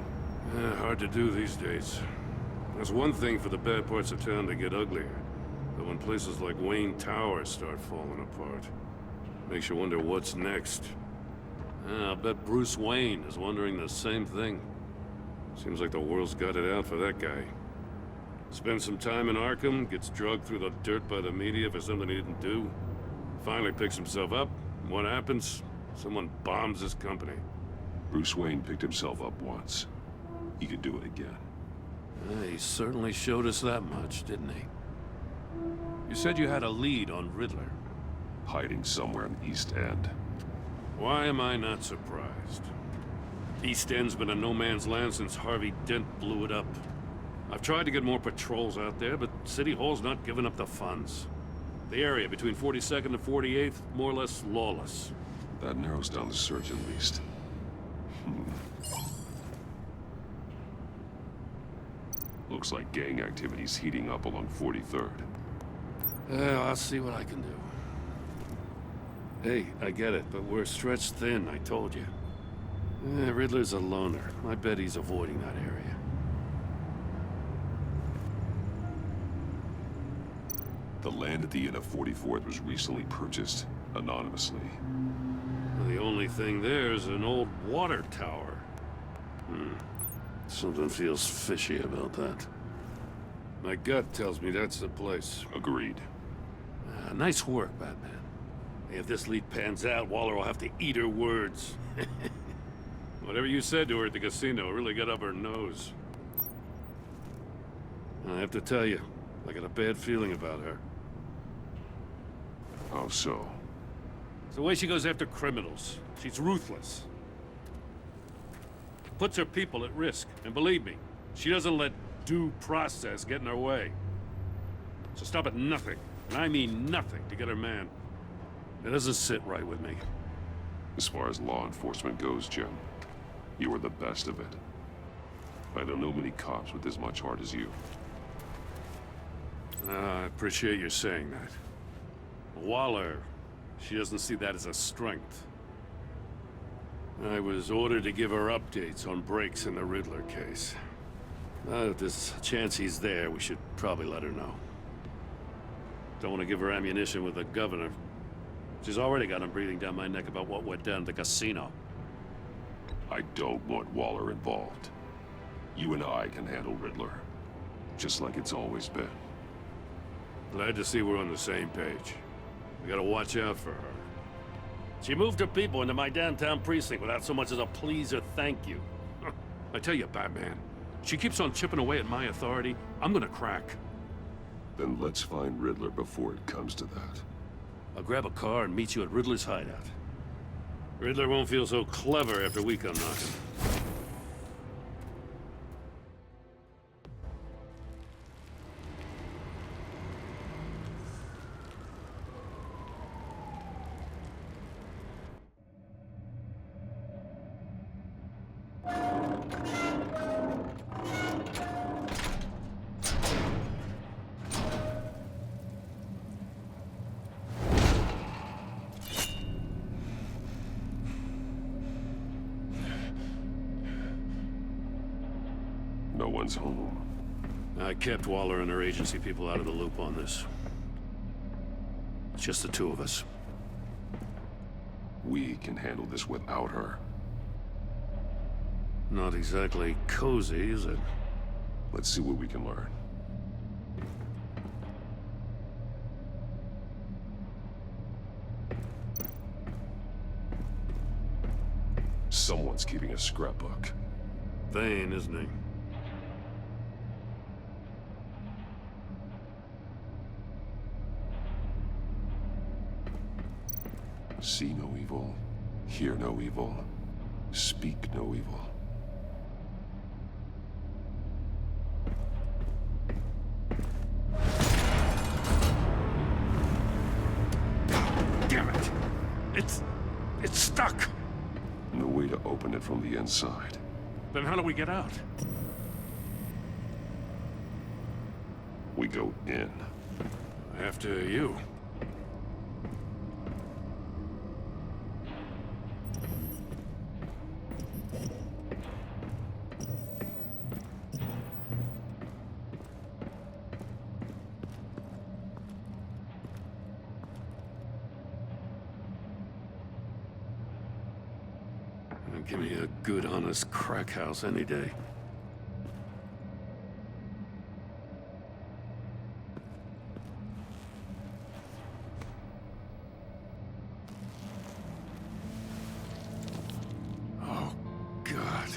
Hard to do these days. There's one thing for the bad parts of town to get uglier. But when places like Wayne Tower start falling apart, makes you wonder what's next. I'll bet Bruce Wayne is wondering the same thing. Seems like the world's got it out for that guy. Spends some time in Arkham, gets drugged through the dirt by the media for something he didn't do. Finally picks himself up. What happens? Someone bombs his company. Bruce Wayne picked himself up once. He could do it again. He certainly showed us that much, didn't he? You said you had a lead on Riddler. Hiding somewhere in the East End. Why am I not surprised? East End's been a no-man's land since Harvey Dent blew it up. I've tried to get more patrols out there, but City Hall's not giving up the funds. The area between 42nd and 48th, more or less lawless. That narrows down the search at least. Looks like gang activity's heating up along 43rd. I'll see what I can do. Hey, I get it, but we're stretched thin, I told you. Riddler's a loner. I bet he's avoiding that area. The land at the end of 44th was recently purchased anonymously. The only thing there is an old water tower. Something feels fishy about that. My gut tells me that's the place. Agreed. Nice work, Batman. If this lead pans out, Waller will have to eat her words. Whatever you said to her at the casino really got up her nose. I have to tell you, I got a bad feeling about her. How so? It's the way she goes after criminals. She's ruthless. Puts her people at risk. And believe me, she doesn't let due process get in her way. So stop at nothing, and I mean nothing, to get her man. It doesn't sit right with me. As far as law enforcement goes, Jim, you were the best of it. I don't know many cops with as much heart as you. I appreciate you saying that. Waller, she doesn't see that as a strength. I was ordered to give her updates on breaks in the Riddler case. If there's a chance he's there, we should probably let her know. Don't want to give her ammunition with the governor. She's already got him breathing down my neck about what went down at the casino. I don't want Waller involved. You and I can handle Riddler, just like it's always been. Glad to see we're on the same page. We gotta watch out for her. She moved her people into my downtown precinct without so much as a please or thank you. I tell you, Batman, she keeps on chipping away at my authority, I'm gonna crack. Then let's find Riddler before it comes to that. I'll grab a car and meet you at Riddler's hideout. Riddler won't feel so clever after we come knocking. No one's home. I kept Waller and her agency people out of the loop on this. It's just the two of us. We can handle this without her. Not exactly cozy, is it? Let's see what we can learn. Someone's keeping a scrapbook. Vane, isn't he? See no evil, hear no evil, speak no evil. Damn it! It's stuck! No way to open it from the inside. Then how do we get out? We go in. After you. Give me a good, honest crack house any day. Oh, God.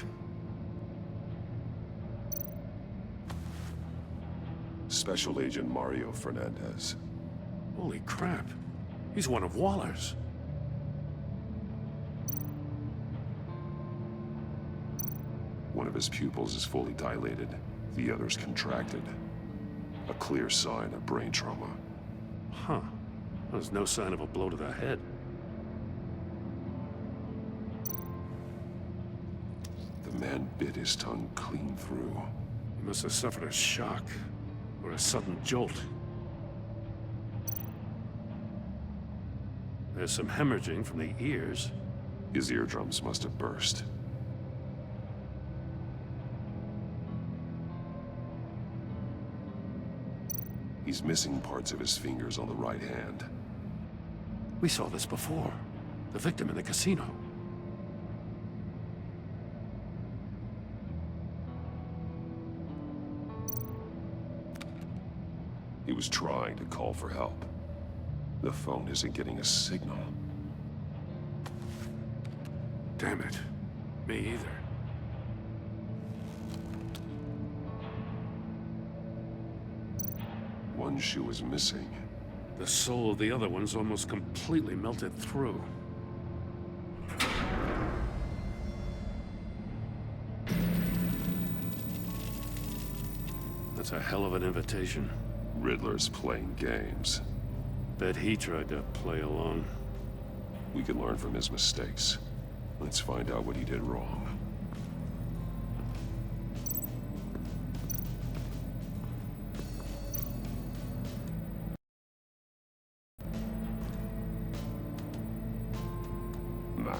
Special Agent Mario Fernandez. Holy crap. He's one of Waller's. One of his pupils is fully dilated, the other's contracted. A clear sign of brain trauma. Huh. There's no sign of a blow to the head. The man bit his tongue clean through. He must have suffered a shock, or a sudden jolt. There's some hemorrhaging from the ears. His eardrums must have burst. He's missing parts of his fingers on the right hand. We saw this before. The victim in the casino. He was trying to call for help. The phone isn't getting a signal. Damn it. Me either. One shoe is missing. The sole of the other one's almost completely melted through. That's a hell of an invitation. Riddler's playing games. Bet he tried to play along. We can learn from his mistakes. Let's find out what he did wrong.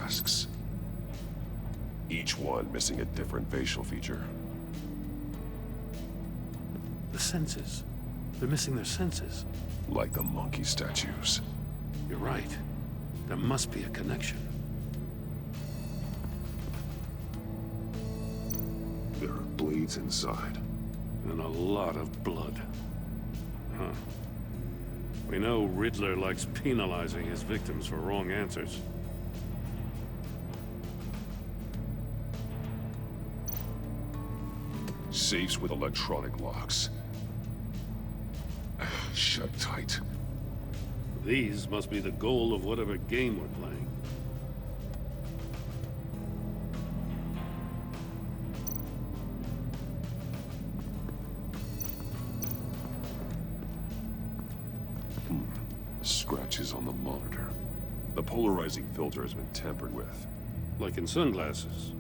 masks. Each one missing a different facial feature. The senses. They're missing their senses. Like the monkey statues. You're right. There must be a connection. There are blades inside. And a lot of blood. Huh. We know Riddler likes penalizing his victims for wrong answers. Safes with electronic locks. Shut tight. These must be the goal of whatever game we're playing. Scratches on the monitor. The polarizing filter has been tampered with. Like in sunglasses.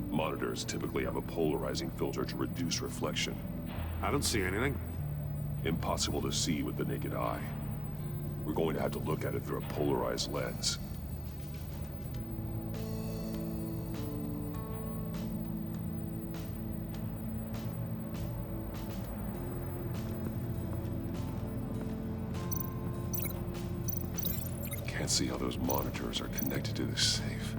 Monitors typically have a polarizing filter to reduce reflection. I don't see anything. Impossible to see with the naked eye. We're going to have to look at it through a polarized lens. Can't see how those monitors are connected to this safe.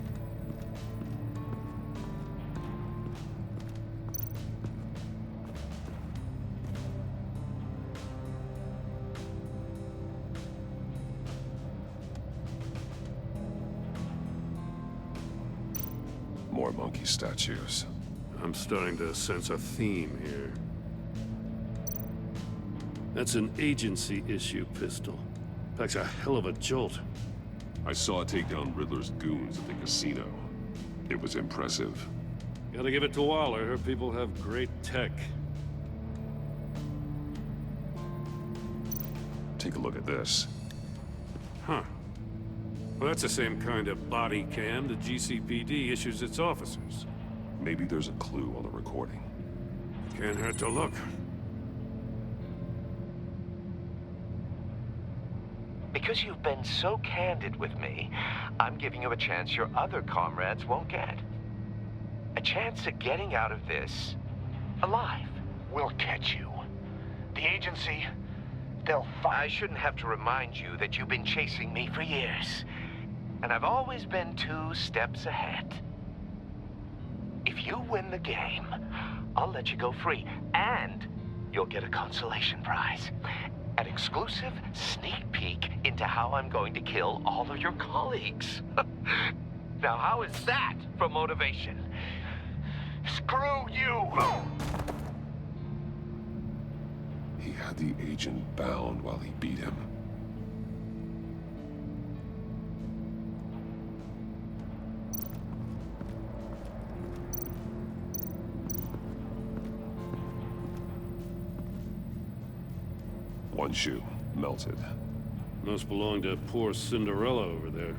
More monkey statues. I'm starting to sense a theme here. That's an agency issue pistol. Packs a hell of a jolt. I saw it take down Riddler's goons at the casino. It was impressive. Gotta give it to Waller. Her people have great tech. Take a look at this. Huh. Well, that's the same kind of body cam the GCPD issues its officers. Maybe there's a clue on the recording. Can't hurt to look. Because you've been so candid with me, I'm giving you a chance your other comrades won't get. A chance at getting out of this alive. We'll catch you. The agency, they'll find... I shouldn't have to remind you that you've been chasing me for years. And I've always been 2 steps ahead. If you win the game, I'll let you go free. And you'll get a consolation prize. An exclusive sneak peek into how I'm going to kill all of your colleagues. Now, how is that for motivation? Screw you! He had the agent bound while he beat him. One shoe, melted. Must belong to poor Cinderella over there.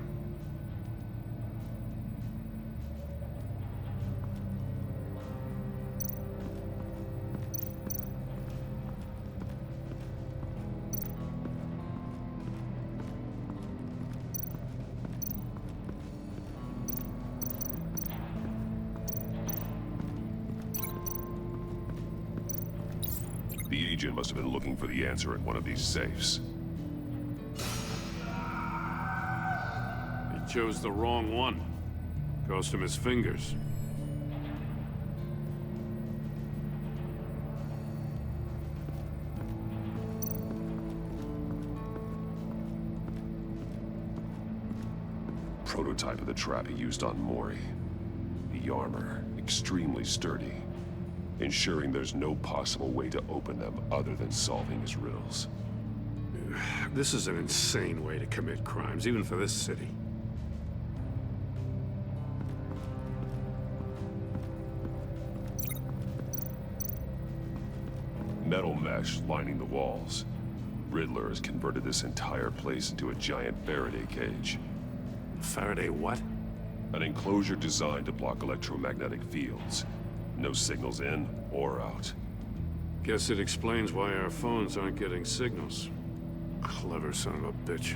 The agent must have been looking for the answer in one of these safes. He chose the wrong one. Cost him his fingers. Prototype of the trap he used on Mori. The armor, extremely sturdy, ensuring there's no possible way to open them other than solving his riddles. This is an insane way to commit crimes, even for this city. Metal mesh lining the walls. Riddler has converted this entire place into a giant Faraday cage. Faraday what? An enclosure designed to block electromagnetic fields. No signals in or out. Guess it explains why our phones aren't getting signals. Clever son of a bitch.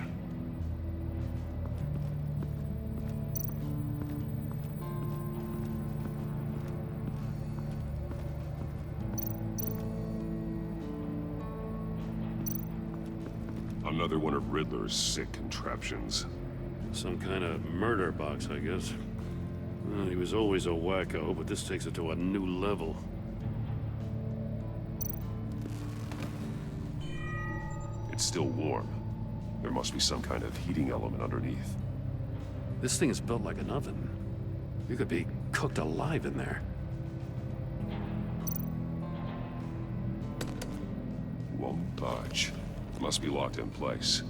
Another one of Riddler's sick contraptions. Some kind of murder box, I guess. Well, he was always a wacko, but this takes it to a new level. It's still warm. There must be some kind of heating element underneath. This thing is built like an oven. You could be cooked alive in there. Won't budge. Must be locked in place.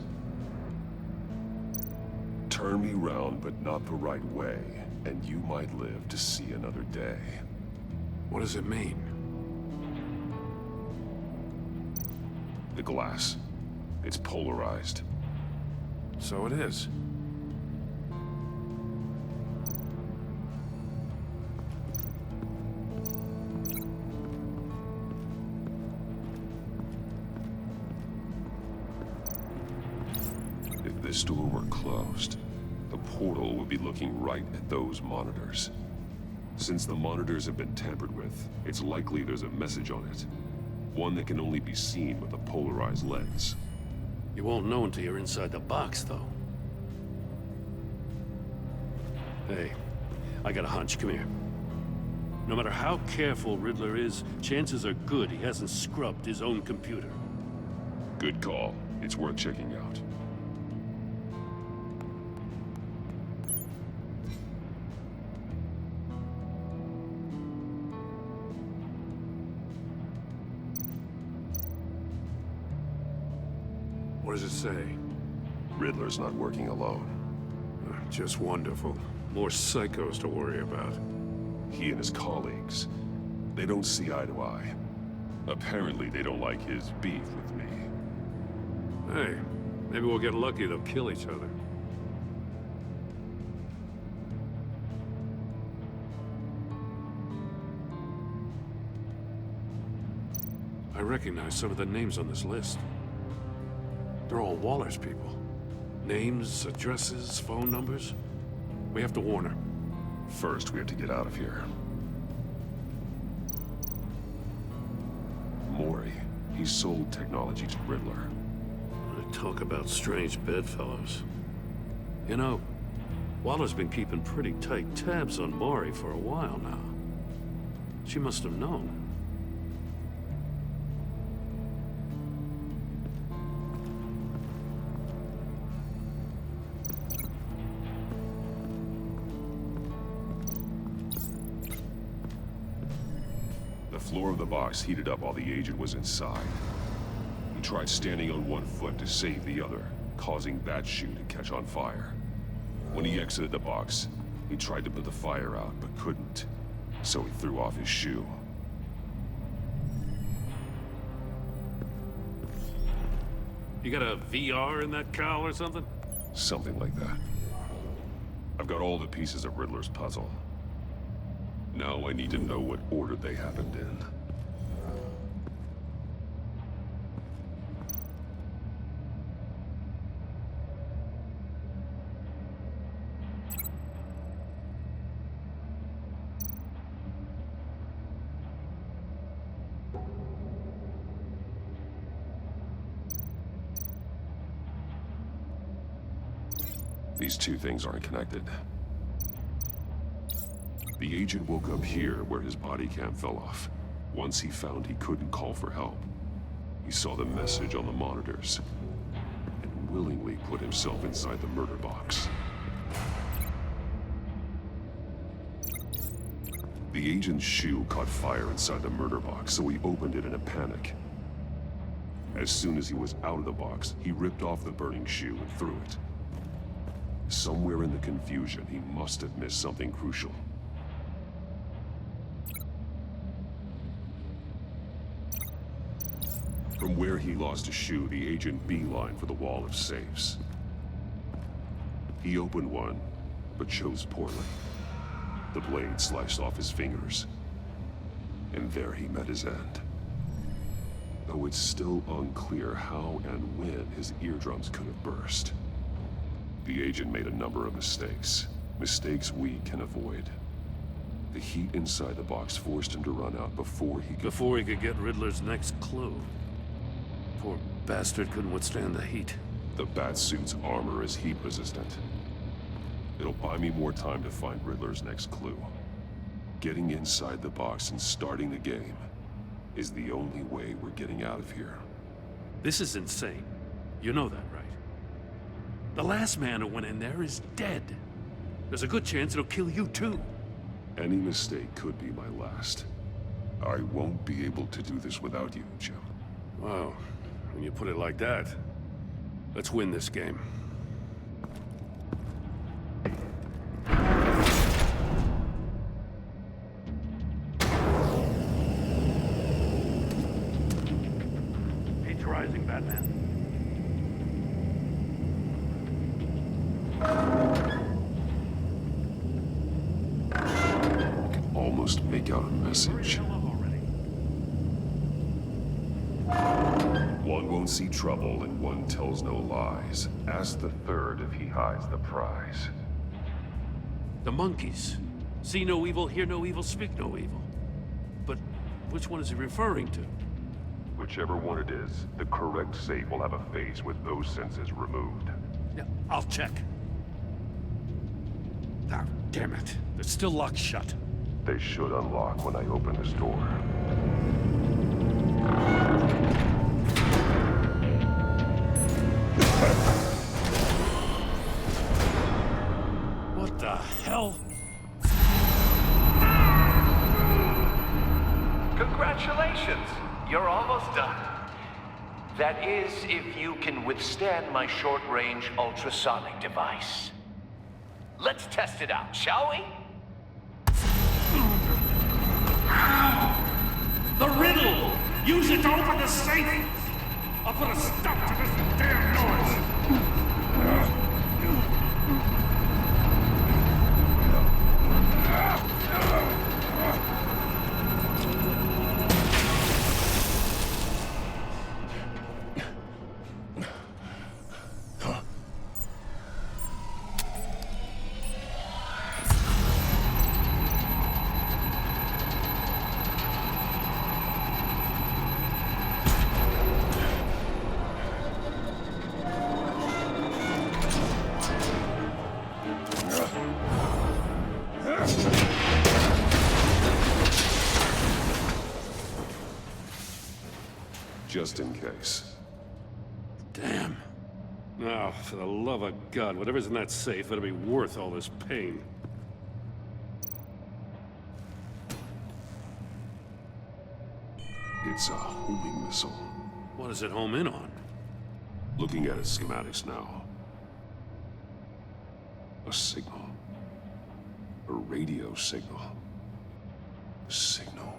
Turn me round, but not the right way, and you might live to see another day. What does it mean? The glass. It's polarized. So it is. If this door were closed, the portal would be looking right at those monitors. Since the monitors have been tampered with, it's likely there's a message on it. One that can only be seen with a polarized lens. You won't know until you're inside the box, though. Hey, I got a hunch. Come here. No matter how careful Riddler is, chances are good he hasn't scrubbed his own computer. Good call. It's worth checking out. What does it say? Riddler's not working alone. Just wonderful. More psychos to worry about. He and his colleagues, they don't see eye to eye. Apparently, they don't like his beef with me. Hey, maybe we'll get lucky. They'll kill each other. I recognize some of the names on this list. They're all Waller's people. Names, addresses, phone numbers. We have to warn her. First, we have to get out of here. Mori, he sold technology to Riddler. Talk about strange bedfellows. You know, Waller's been keeping pretty tight tabs on Mori for a while now. She must have known. The floor of the box heated up while the agent was inside. He tried standing on one foot to save the other, causing that shoe to catch on fire. When he exited the box, he tried to put the fire out, but couldn't. So he threw off his shoe. You got a VR in that cowl or something? Something like that. I've got all the pieces of Riddler's puzzle. Now I need to know what order they happened in. These two things aren't connected. The agent woke up here where his body cam fell off. Once he found he couldn't call for help, he saw the message on the monitors and willingly put himself inside the murder box. The agent's shoe caught fire inside the murder box, so he opened it in a panic. As soon as he was out of the box, he ripped off the burning shoe and threw it. Somewhere in the confusion, he must have missed something crucial. From where he lost a shoe, the agent beelined for the wall of safes. He opened one, but chose poorly. The blade sliced off his fingers, and there he met his end. Though it's still unclear how and when his eardrums could have burst. The agent made a number of mistakes. Mistakes we can avoid. The heat inside the box forced him to run out before he could... Before he could get Riddler's next clue. Poor bastard couldn't withstand the heat. The Batsuit's armor is heat resistant. It'll buy me more time to find Riddler's next clue. Getting inside the box and starting the game is the only way we're getting out of here. This is insane. You know that, right? The last man who went in there is dead. There's a good chance it'll kill you too. Any mistake could be my last. I won't be able to do this without you, Jim. Wow, when you put it like that, let's win this game. Heat's rising, Batman. I can almost make out a message. One won't see trouble and one tells no lies. Ask the third if he hides the prize. The monkeys. See no evil, hear no evil, speak no evil. But which one is he referring to? Whichever one it is, the correct safe will have a face with those senses removed. Yeah, I'll check. Ah, damn it. They're still locked shut. They should unlock when I open this door. What the hell? Congratulations! You're almost done. That is, if you can withstand my short-range ultrasonic device. Let's test it out, shall we? The riddle! Use it to open the safe! I'll put a stop to this damn noise! Just in case. Damn. Now, for the love of God, whatever's in that safe better be worth all this pain. It's a homing missile. What does it home in on? Looking at its schematics now. A signal. A radio signal. A signal.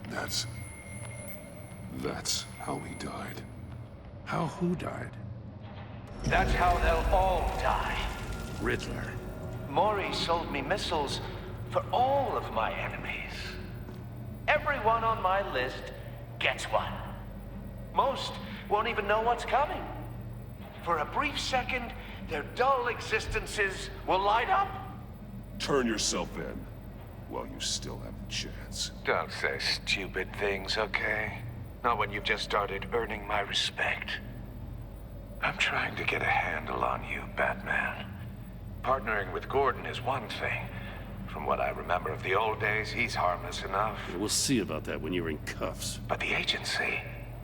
That's how he died. How who died? That's how they'll all die. Riddler. Mori sold me missiles for all of my enemies. Everyone on my list gets one. Most won't even know what's coming. For a brief second, their dull existences will light up. Turn yourself in while you still have a chance. Don't say stupid things, okay? Not when you've just started earning my respect. I'm trying to get a handle on you, Batman. Partnering with Gordon is one thing. From what I remember of the old days, he's harmless enough. We'll see about that when you're in cuffs. But the agency,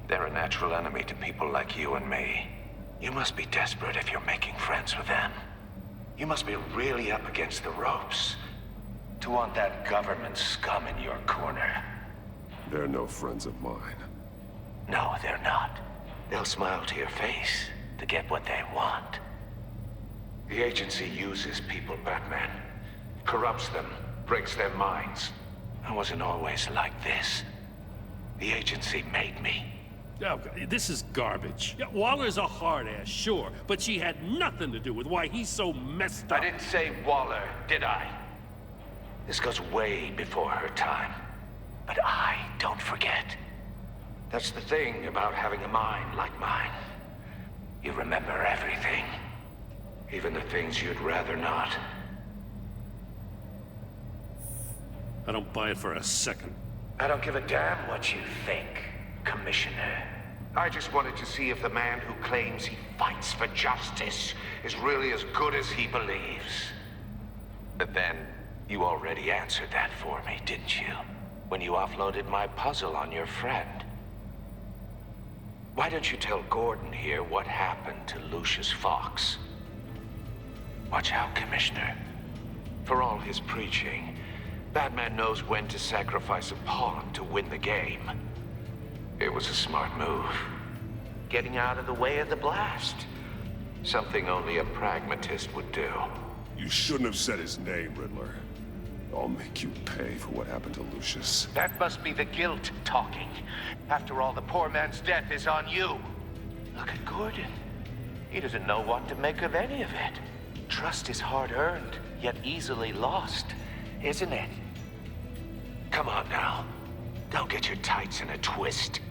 they're a natural enemy to people like you and me. You must be desperate if you're making friends with them. You must be really up against the ropes to want that government scum in your corner. They're no friends of mine. No, they're not. They'll smile to your face to get what they want. The agency uses people, Batman. Corrupts them, breaks their minds. I wasn't always like this. The agency made me. Oh, this is garbage. Yeah, Waller's a hard-ass, sure, but she had nothing to do with why he's so messed up. I didn't say Waller, did I? This goes way before her time. But I don't forget. That's the thing about having a mind like mine. You remember everything. Even the things you'd rather not. I don't buy it for a second. I don't give a damn what you think, Commissioner. I just wanted to see if the man who claims he fights for justice is really as good as he believes. But then, you already answered that for me, didn't you? When you offloaded my puzzle on your friend. Why don't you tell Gordon here what happened to Lucius Fox? Watch out, Commissioner. For all his preaching, Batman knows when to sacrifice a pawn to win the game. It was a smart move. Getting out of the way of the blast. Something only a pragmatist would do. You shouldn't have said his name, Riddler. I'll make you pay for what happened to Lucius. That must be the guilt talking. After all, the poor man's death is on you. Look at Gordon. He doesn't know what to make of any of it. Trust is hard-earned, yet easily lost, isn't it? Come on now. Don't get your tights in a twist.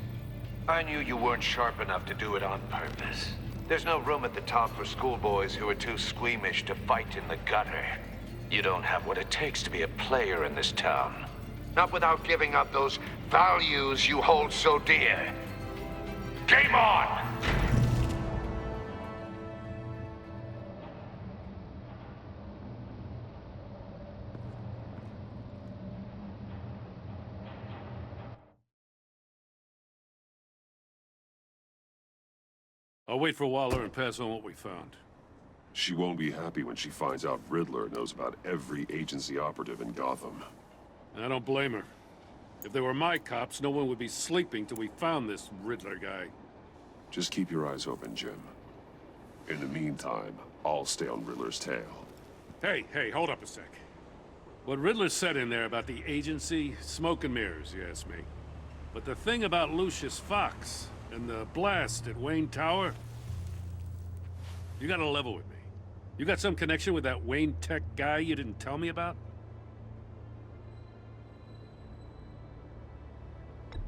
I knew you weren't sharp enough to do it on purpose. There's no room at the top for schoolboys who are too squeamish to fight in the gutter. You don't have what it takes to be a player in this town. Not without giving up those values you hold so dear. Game on! I'll wait for Waller and pass on what we found. She won't be happy when she finds out Riddler knows about every agency operative in Gotham. I don't blame her. If they were my cops, no one would be sleeping till we found this Riddler guy. Just keep your eyes open, Jim. In the meantime, I'll stay on Riddler's tail. Hey, hold up a sec. What Riddler said in there about the agency, smoke and mirrors, you ask me. But the thing about Lucius Fox and the blast at Wayne Tower, you gotta level with me. You got some connection with that Wayne Tech guy you didn't tell me about?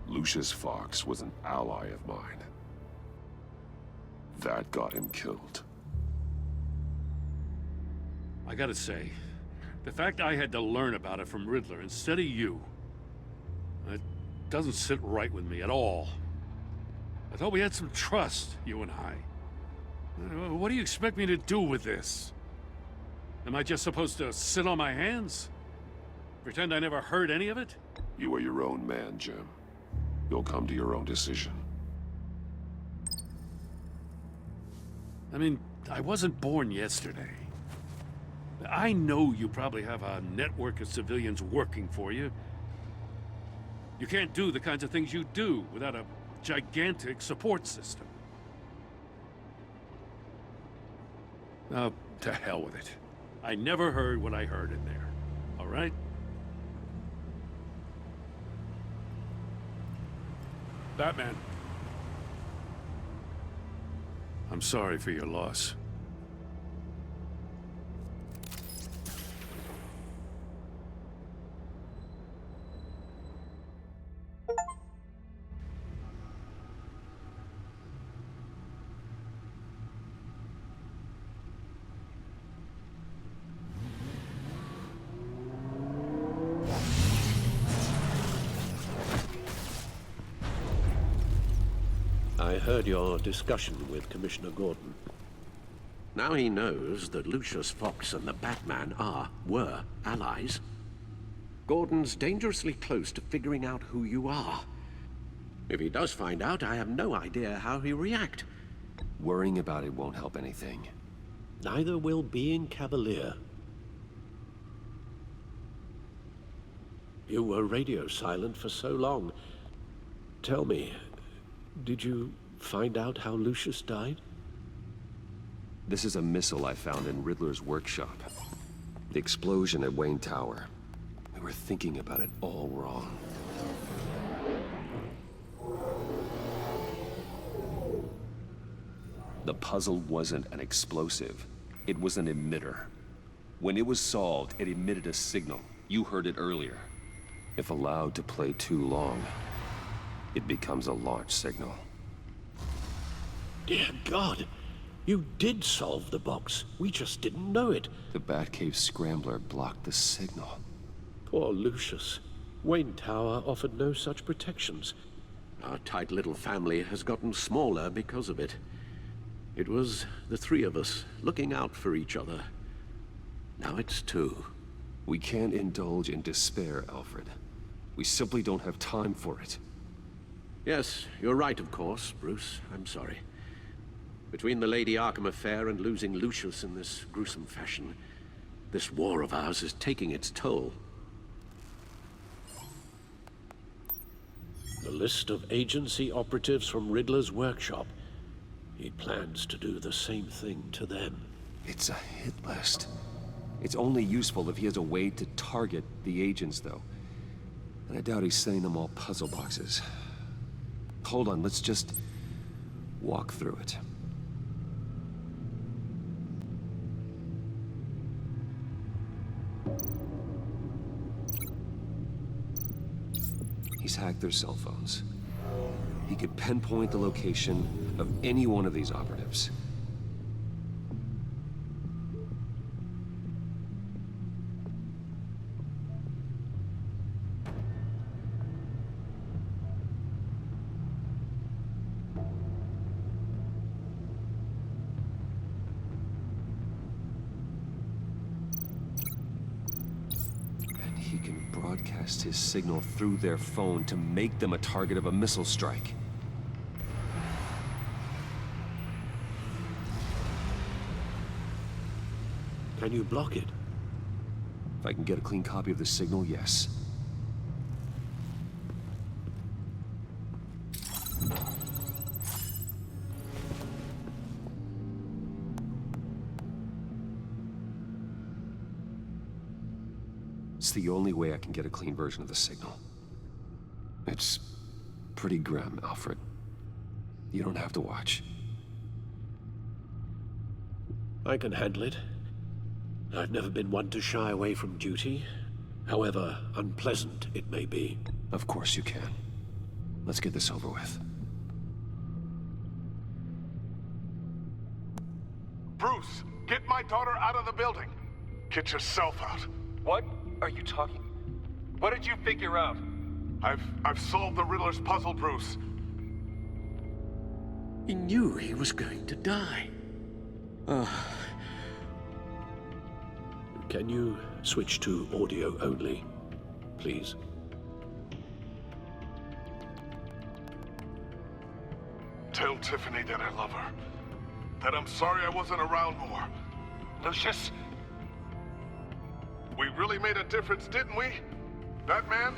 Lucius Fox was an ally of mine. That got him killed. I gotta say, the fact I had to learn about it from Riddler instead of you, it doesn't sit right with me at all. I thought we had some trust, you and I. What do you expect me to do with this? Am I just supposed to sit on my hands? Pretend I never heard any of it? You are your own man, Jim. You'll come to your own decision. I mean, I wasn't born yesterday. I know you probably have a network of civilians working for you. You can't do the kinds of things you do without a gigantic support system. Now, to hell with it. I never heard what I heard in there. All right? Batman. I'm sorry for your loss. I heard your discussion with Commissioner Gordon. Now he knows that Lucius Fox and the Batman were allies. Gordon's dangerously close to figuring out who you are. If he does find out, I have no idea how he'll react. Worrying about it won't help anything. Neither will being cavalier. You were radio silent for so long. Tell me, did you find out how Lucius died? This is a missile I found in Riddler's workshop. The explosion at Wayne Tower. We were thinking about it all wrong. The puzzle wasn't an explosive. It was an emitter. When it was solved, it emitted a signal. You heard it earlier. If allowed to play too long, it becomes a launch signal. Dear God, you did solve the box. We just didn't know it. The Batcave Scrambler blocked the signal. Poor Lucius. Wayne Tower offered no such protections. Our tight little family has gotten smaller because of it. It was the three of us looking out for each other. Now it's two. We can't indulge in despair, Alfred. We simply don't have time for it. Yes, you're right, of course, Bruce. I'm sorry. Between the Lady Arkham affair and losing Lucius in this gruesome fashion, this war of ours is taking its toll. The list of agency operatives from Riddler's workshop. He plans to do the same thing to them. It's a hit list. It's only useful if he has a way to target the agents, though. And I doubt he's sending them all puzzle boxes. Hold on, let's just walk through it. He's hacked their cell phones. He could pinpoint the location of any one of these operatives. Broadcast his signal through their phone to make them a target of a missile strike. Can you block it? If I can get a clean copy of the signal, yes. It's the only way I can get a clean version of the signal. It's pretty grim, Alfred. You don't have to watch. I can handle it. I've never been one to shy away from duty, however unpleasant it may be. Of course you can. Let's get this over with. Bruce, get my daughter out of the building. Get yourself out. What are you talking? What did you figure out? I've solved the Riddler's puzzle, Bruce. He knew he was going to die. Can you switch to audio only, please? Tell Tiffany that I love her. That I'm sorry I wasn't around more. Lucius? We really made a difference, didn't we? Batman?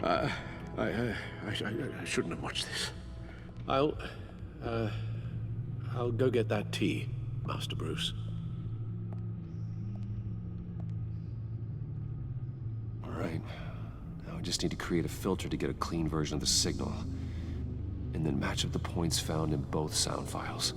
I shouldn't have watched this. I'll go get that tea, Master Bruce. All right. Now I just need to create a filter to get a clean version of the signal. And then match up the points found in both sound files.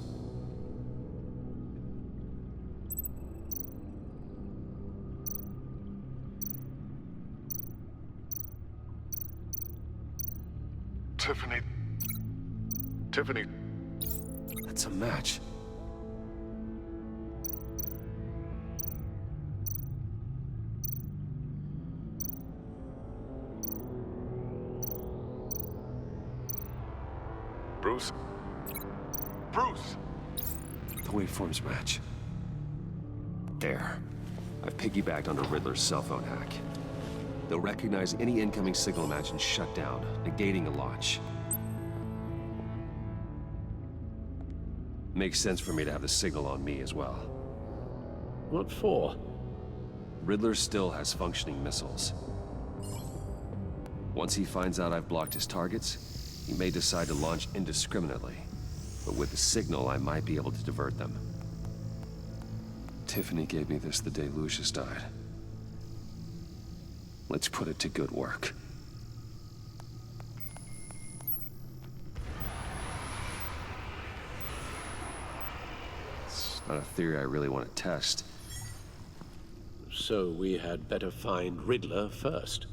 Tiffany. That's a match. Bruce? Bruce! The waveforms match. There. I've piggybacked onto Riddler's cell phone hack. They'll recognize any incoming signal match and shut down, negating a launch. Makes sense for me to have the signal on me as well. What for? Riddler still has functioning missiles. Once he finds out I've blocked his targets, he may decide to launch indiscriminately. But with the signal, I might be able to divert them. Tiffany gave me this the day Lucius died. Let's put it to good work. It's not a theory I really want to test. So we had better find Riddler first.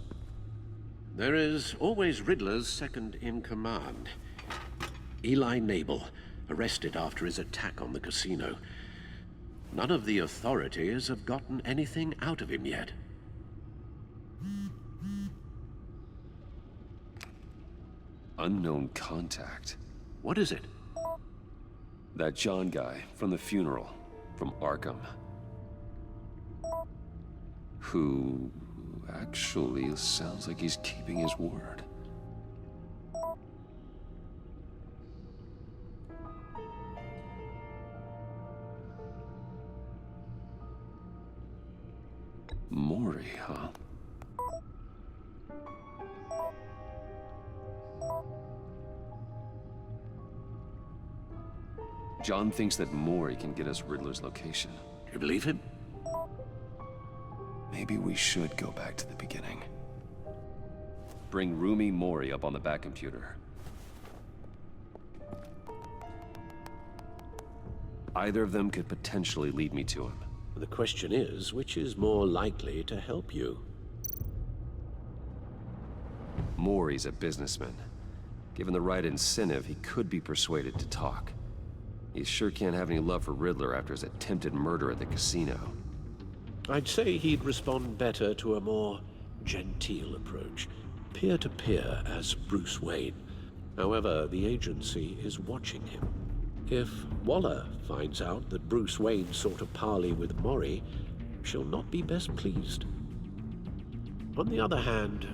There is always Riddler's second-in-command. Eli Nabel, arrested after his attack on the casino. None of the authorities have gotten anything out of him yet. Unknown contact. What is it? That John guy from the funeral, from Arkham. Who actually sounds like he's keeping his word. Mori, huh? John thinks that Mori can get us Riddler's location. You believe him? Maybe we should go back to the beginning. Bring Rumi Mori up on the back computer. Either of them could potentially lead me to him. The question is, which is more likely to help you? Mori's a businessman. Given the right incentive, he could be persuaded to talk. He sure can't have any love for Riddler after his attempted murder at the casino. I'd say he'd respond better to a more genteel approach, peer-to-peer as Bruce Wayne. However, the agency is watching him. If Waller finds out that Bruce Wayne sought a parley with Mori, she'll not be best pleased. On the other hand,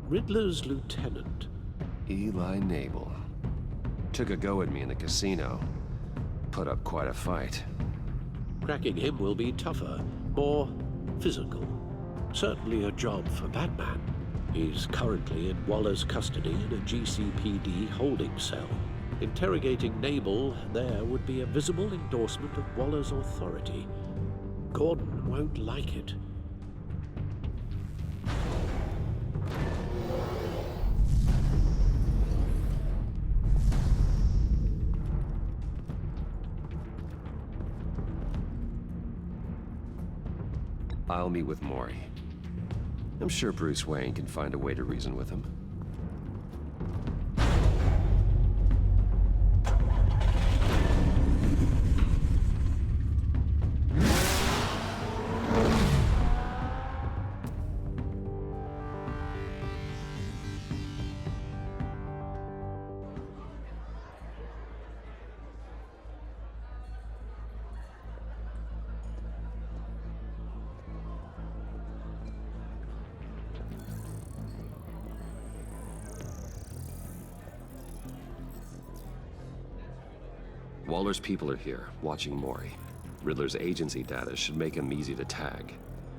Riddler's lieutenant, Eli Nabel, took a go at me in the casino. Put up quite a fight. Cracking him will be tougher, more physical. Certainly a job for Batman. He's currently in Waller's custody in a GCPD holding cell. Interrogating Nabel there would be a visible endorsement of Waller's authority. Gordon won't like it. I'll meet with Mori. I'm sure Bruce Wayne can find a way to reason with him. Waller's people are here, watching Mori. Riddler's agency data should make him easy to tag.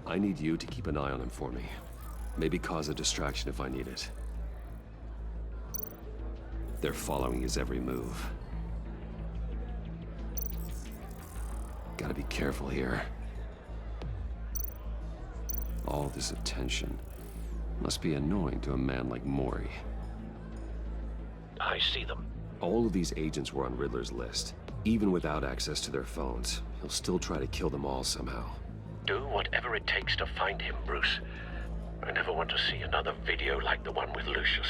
I need you to keep an eye on him for me. Maybe cause a distraction if I need it. They're following his every move. Gotta be careful here. All this attention must be annoying to a man like Mori. I see them. All of these agents were on Riddler's list. Even without access to their phones, he'll still try to kill them all somehow. Do whatever it takes to find him, Bruce. I never want to see another video like the one with Lucius.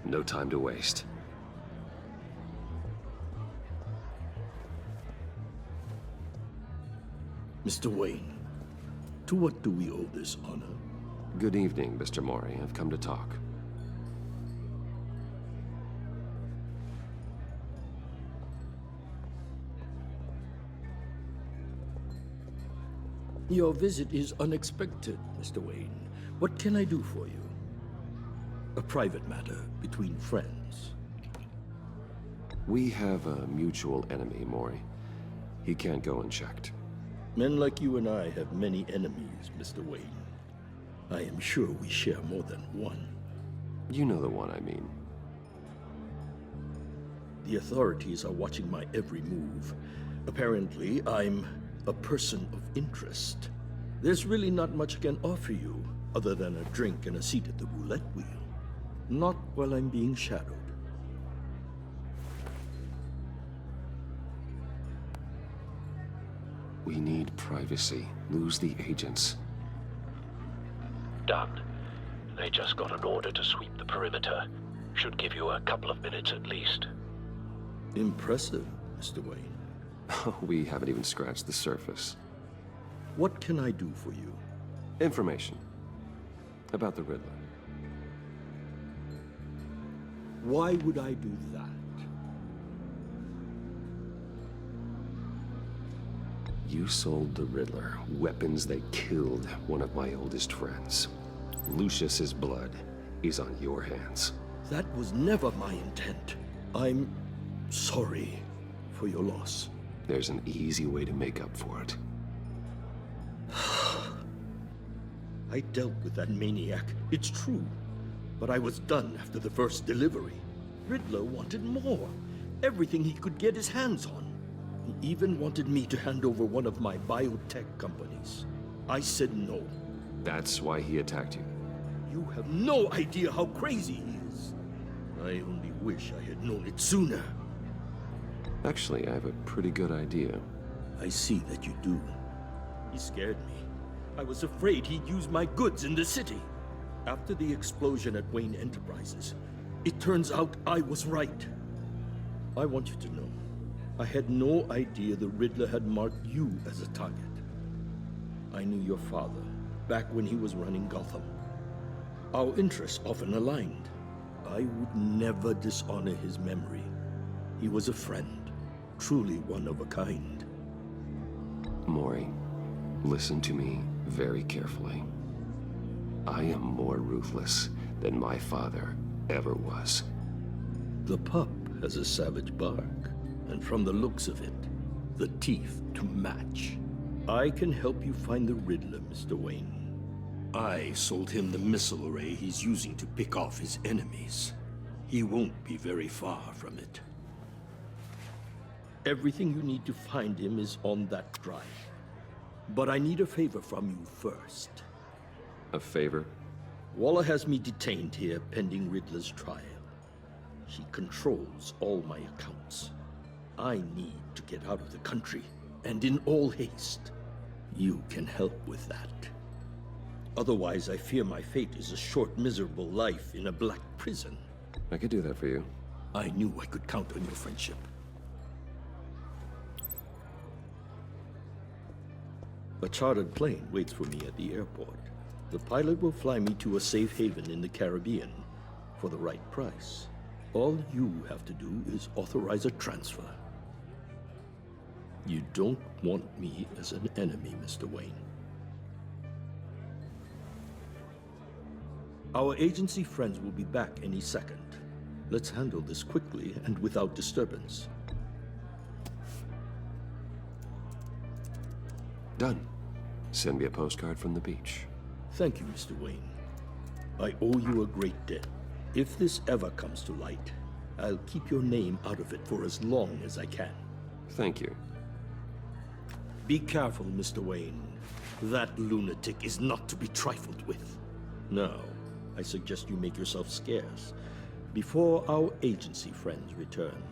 No time to waste. Mr. Wayne, to what do we owe this honor? Good evening, Mr. Mori. I've come to talk. Your visit is unexpected, Mr. Wayne. What can I do for you? A private matter between friends. We have a mutual enemy, Mori. He can't go unchecked. Men like you and I have many enemies, Mr. Wayne. I am sure we share more than one. You know the one I mean. The authorities are watching my every move. Apparently, I'm a person of interest. There's really not much I can offer you, other than a drink and a seat at the roulette wheel. Not while I'm being shadowed. We need privacy. Lose the agents. Done. They just got an order to sweep the perimeter. Should give you a couple of minutes at least. Impressive, Mr. Wayne. We haven't even scratched the surface. What can I do for you? Information. About the Riddler. Why would I do that? You sold the Riddler weapons that killed one of my oldest friends. Lucius's blood is on your hands. That was never my intent. I'm sorry for your loss. There's an easy way to make up for it. I dealt with that maniac, it's true. But I was done after the first delivery. Riddler wanted more. Everything he could get his hands on. He even wanted me to hand over one of my biotech companies. I said no. That's why he attacked you. You have no idea how crazy he is. I only wish I had known it sooner. Actually, I have a pretty good idea. I see that you do. He scared me. I was afraid he'd use my goods in the city. After the explosion at Wayne Enterprises, it turns out I was right. I want you to know, I had no idea the Riddler had marked you as a target. I knew your father, back when he was running Gotham. Our interests often aligned. I would never dishonor his memory. He was a friend, truly one of a kind. Maury, listen to me very carefully. I am more ruthless than my father ever was. The pup has a savage bark, and from the looks of it, the teeth to match. I can help you find the Riddler, Mr. Wayne. I sold him the missile array he's using to pick off his enemies. He won't be very far from it. Everything you need to find him is on that drive. But I need a favor from you first. A favor? Waller has me detained here pending Riddler's trial. She controls all my accounts. I need to get out of the country, and in all haste. You can help with that. Otherwise, I fear my fate is a short, miserable life in a black prison. I could do that for you. I knew I could count on your friendship. A chartered plane waits for me at the airport. The pilot will fly me to a safe haven in the Caribbean for the right price. All you have to do is authorize a transfer. You don't want me as an enemy, Mr. Wayne. Our agency friends will be back any second. Let's handle this quickly and without disturbance. Done. Send me a postcard from the beach. Thank you, Mr. Wayne. I owe you a great debt. If this ever comes to light, I'll keep your name out of it for as long as I can. Thank you. Be careful, Mr. Wayne. That lunatic is not to be trifled with. Now, I suggest you make yourself scarce before our agency friends return.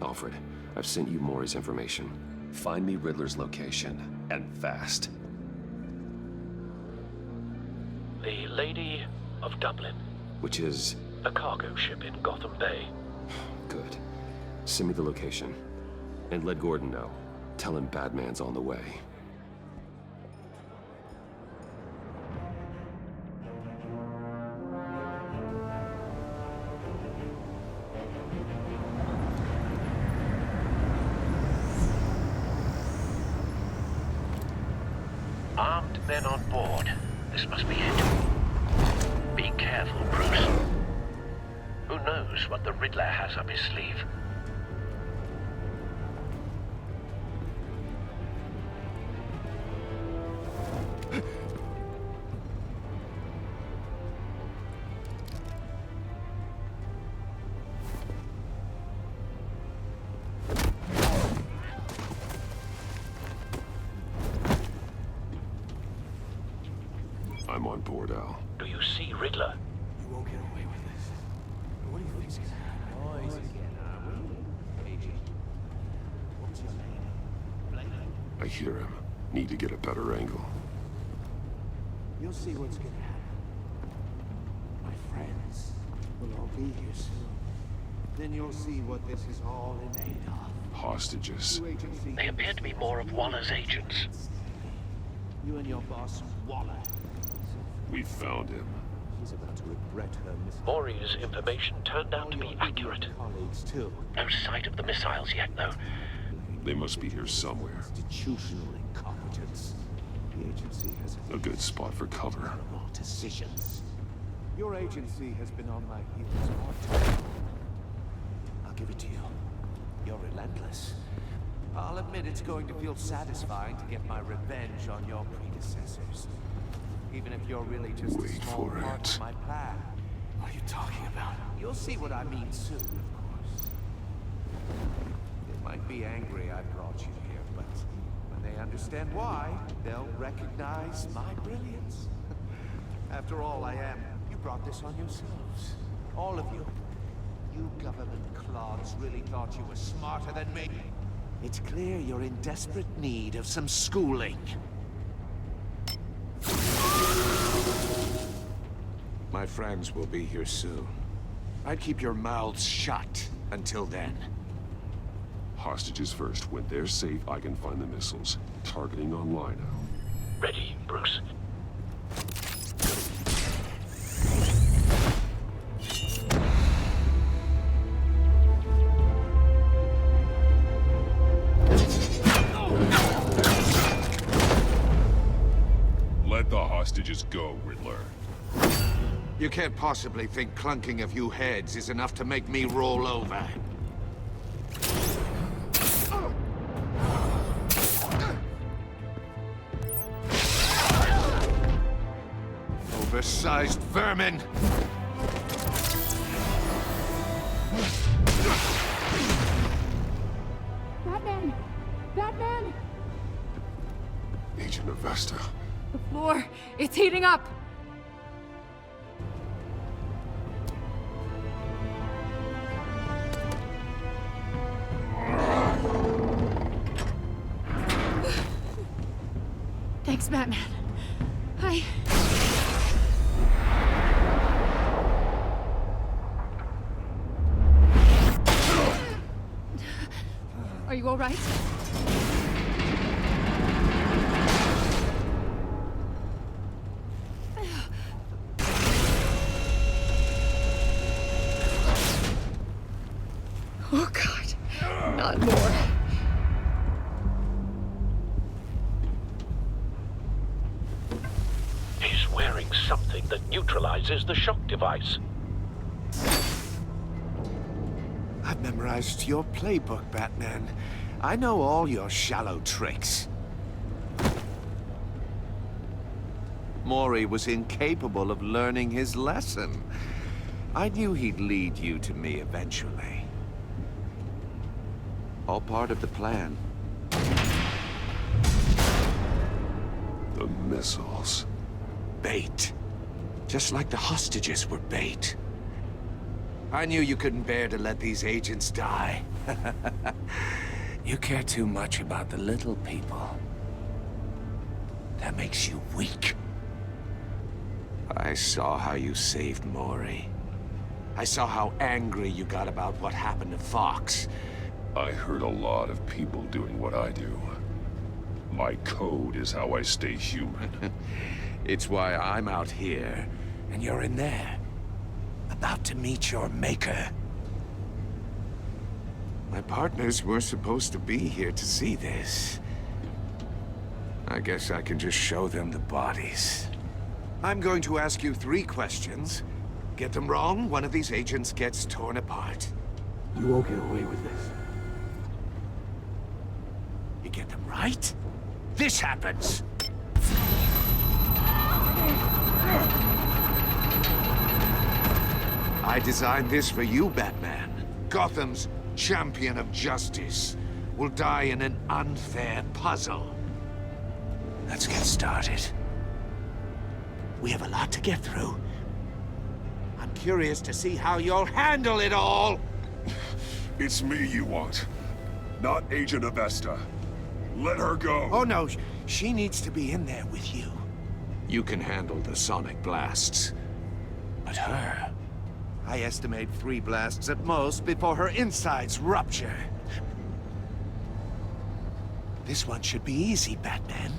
Alfred, I've sent you Maury's information. Find me Riddler's location, and fast. The Lady of Dublin. Which is? A cargo ship in Gotham Bay. Good. Send me the location. And let Gordon know. Tell him Batman's on the way. Armed men on board. This must be it. Be careful, Bruce. Who knows what the Riddler has up his sleeve? I'm on board, Al. Do you see Riddler? You won't get away with this. What do you think's gonna happen? Noise again, What's your name? I hear him. Need to get a better angle. You'll see what's gonna happen. My friends will all be here soon. Then you'll see what this is all in aid of. Hostages. They appear to be more of Waller's agents. You and your boss, Waller. We found him. She's about to regret her Maury's information turned out to be accurate. colleagues too. No sight of the missiles yet, though. They must be here somewhere. Institutional incompetence. The agency has A good spot for cover. terrible decisions. Your agency has been on my heels all the time. I'll give it to you. You're relentless. I'll admit it's going to feel satisfying to get my revenge on your predecessors. Even if you're really just a small part of my plan. What are you talking about? You'll see what I mean soon, of course. They might be angry I brought you here, but when they understand why, they'll recognize my brilliance. After all, you brought this on yourselves. All of you. You government clods really thought you were smarter than me. It's clear you're in desperate need of some schooling. My friends will be here soon. I'd keep your mouths shut until then. Hostages first. When they're safe, I can find the missiles. Targeting on Lino. Ready, Bruce? Let the hostages go, Riddler. You can't possibly think clunking a few heads is enough to make me roll over. Oversized vermin! Batman! Batman! Agent Avesta. The floor, it's heating up! Thanks, Batman. Are you all right? Oh, God. Not more. He's wearing something that neutralizes the shock device. I've memorized your playbook, Batman. I know all your shallow tricks. Maury was incapable of learning his lesson. I knew he'd lead you to me eventually. All part of the plan. The missiles. Bait. Just like the hostages were bait. I knew you couldn't bear to let these agents die. You care too much about the little people. That makes you weak. I saw how you saved Maury. I saw how angry you got about what happened to Fox. I heard a lot of people doing what I do. My code is how I stay human. It's why I'm out here, and you're in there. About to meet your maker. My partners were supposed to be here to see this. I guess I can just show them the bodies. I'm going to ask you 3 questions. Get them wrong, one of these agents gets torn apart. You won't get away with this. You get them right, this happens! I designed this for you, Batman. Gotham's champion of justice will die in an unfair puzzle. Let's get started. We have a lot to get through. I'm curious to see how you'll handle it all! It's me you want, not Agent Avesta. Let her go! Oh no, she needs to be in there with you. You can handle the sonic blasts. But her, I estimate 3 blasts at most before her insides rupture. This one should be easy, Batman.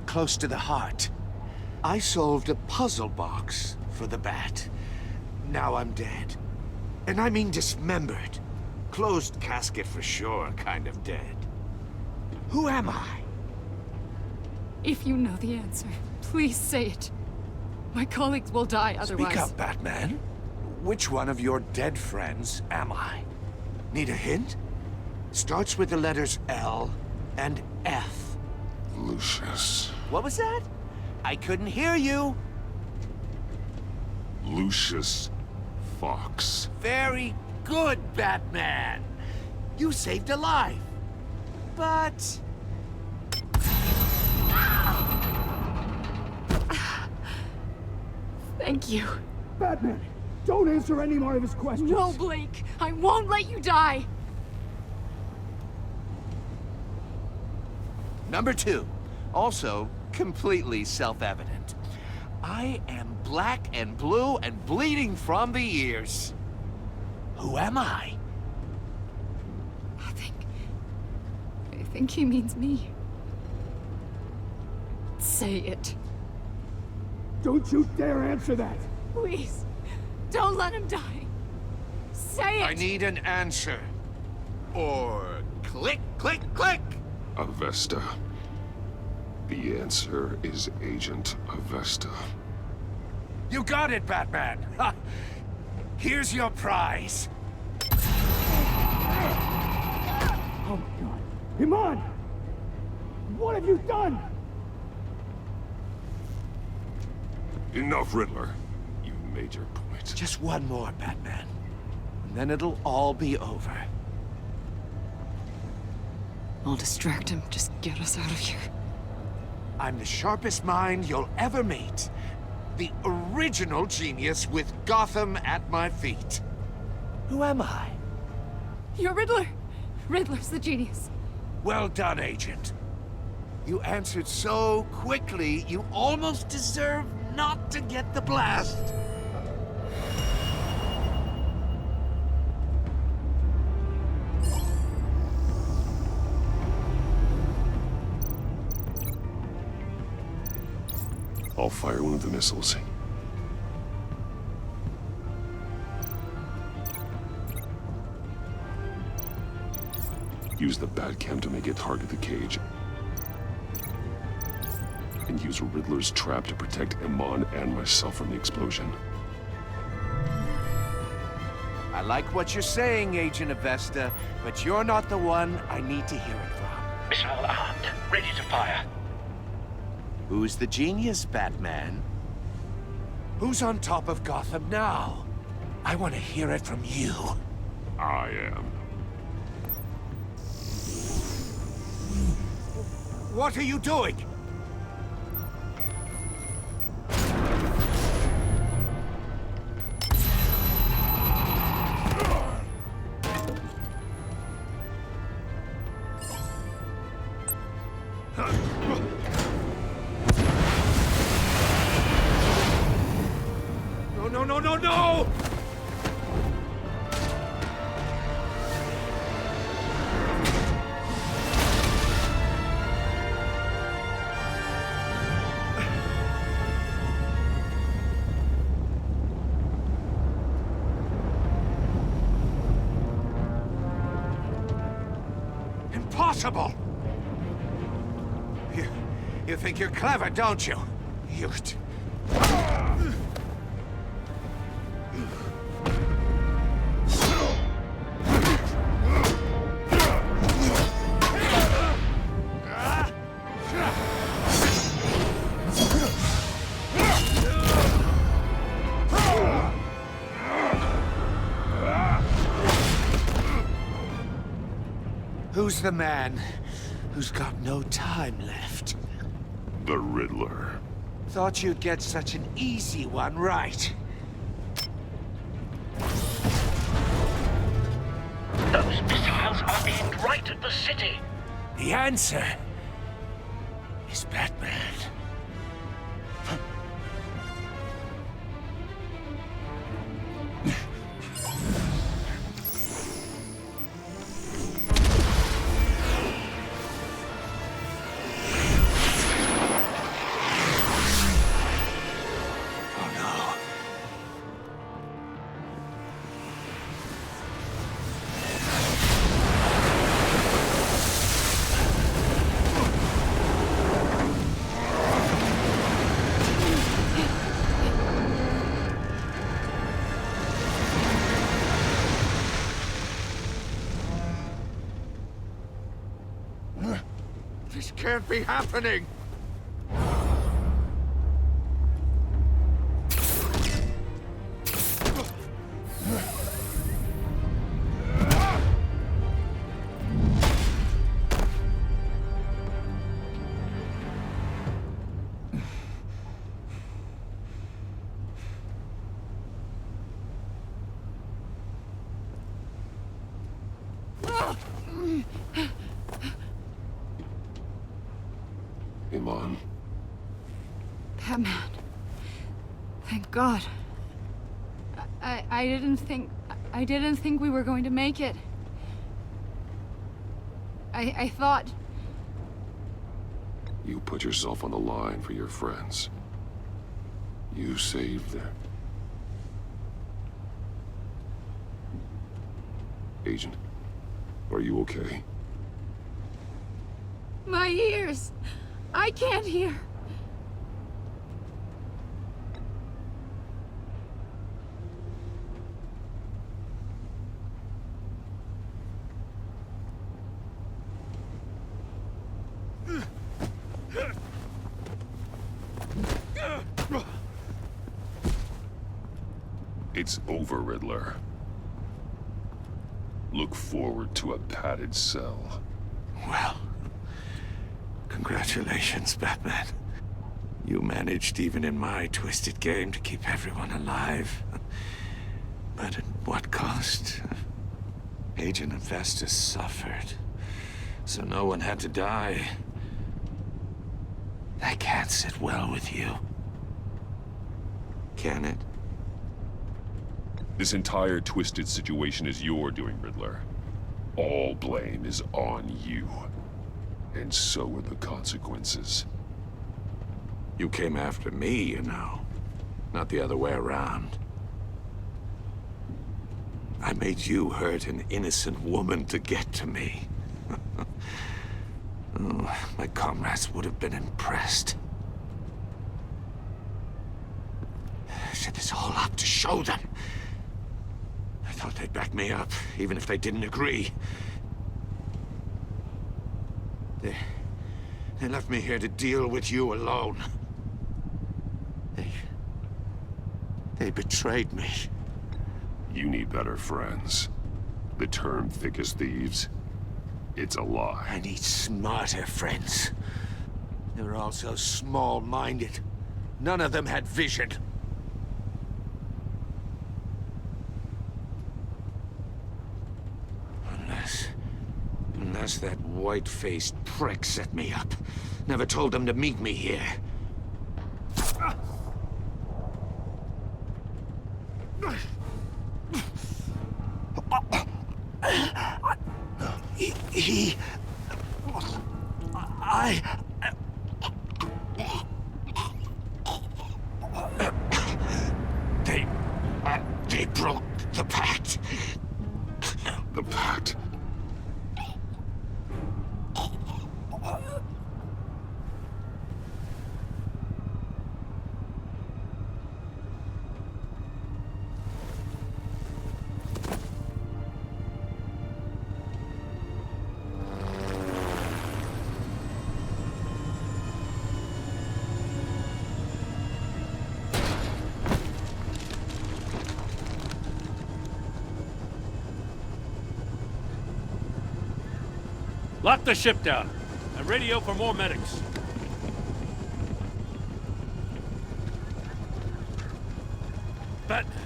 Close to the heart. I solved a puzzle box for the Bat. Now I'm dead. And I mean dismembered. Closed casket for sure, kind of dead. Who am I? If you know the answer, please say it. My colleagues will die otherwise. Speak up, Batman. Which one of your dead friends am I? Need a hint? Starts with the letters L and F. Lucius. What was that? I couldn't hear you. Lucius Fox. Very good, Batman. You saved a life. But... Thank you. Batman, don't answer any more of his questions. No, Blake. I won't let you die. Number 2. Also, completely self-evident. I am black and blue and bleeding from the ears. Who am I? I think he means me. Say it. Don't you dare answer that! Please, don't let him die. Say it! I need an answer. Or click, click, click! Avesta. The answer is Agent Avesta. You got it, Batman! Ha. Here's your prize. Oh my God. Iman! What have you done? Enough, Riddler. You made your point. Just one more, Batman. And then it'll all be over. I'll distract him. Just get us out of here. I'm the sharpest mind you'll ever meet. The original genius with Gotham at my feet. Who am I? You're Riddler. Riddler's the genius. Well done, Agent. You answered so quickly, you almost deserve not to get the blast. I'll fire one of the missiles. Use the Batcam to make it target the cage. And use Riddler's trap to protect Iman and myself from the explosion. I like what you're saying, Agent Avesta, but you're not the one I need to hear it from. Missile armed, ready to fire. Who's the genius, Batman? Who's on top of Gotham now? I want to hear it from you. I am. What are you doing? No! Impossible! You think you're clever, don't you? You... Who's the man who's got no time left? The Riddler. Thought you'd get such an easy one right. Those missiles are aimed right at the city. The answer is Batman. This can't be happening! Iman. Batman. Thank God. I didn't think we were going to make it. I thought... You put yourself on the line for your friends. You saved them. Agent, are you okay? My ears! I can't hear. It's over, Riddler. Look forward to a padded cell. Well, congratulations, Batman. You managed, even in my twisted game, to keep everyone alive. But at what cost? Agent Hephaestus suffered, so no one had to die. That can't sit well with you. Can it? This entire twisted situation is your doing, Riddler. All blame is on you. And so are the consequences. You came after me, you know. Not the other way around. I made you hurt an innocent woman to get to me. Oh, my comrades would have been impressed. I set this all up to show them. I thought they'd back me up, even if they didn't agree. They left me here to deal with you alone. They betrayed me. You need better friends. The term thick as thieves, it's a lie. I need smarter friends. They were all so small-minded. None of them had vision. Unless that white-faced prick set me up. Never told them to meet me here. They broke the pact. The pact? Lock the ship down, and radio for more medics. Batman.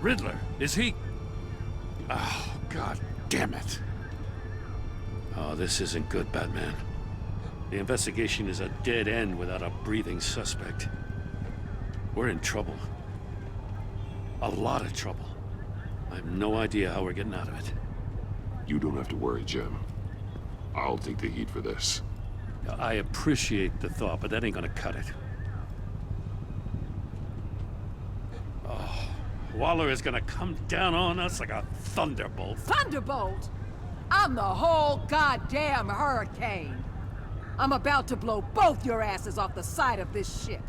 Riddler, is he? Oh, God damn it. Oh, this isn't good, Batman. The investigation is a dead end without a breathing suspect. We're in trouble. A lot of trouble. I have no idea how we're getting out of it. You don't have to worry, Jim. I'll take the heat for this. I appreciate the thought, but that ain't gonna cut it. Oh, Waller is gonna come down on us like a thunderbolt. Thunderbolt? I'm the whole goddamn hurricane. I'm about to blow both your asses off the side of this ship.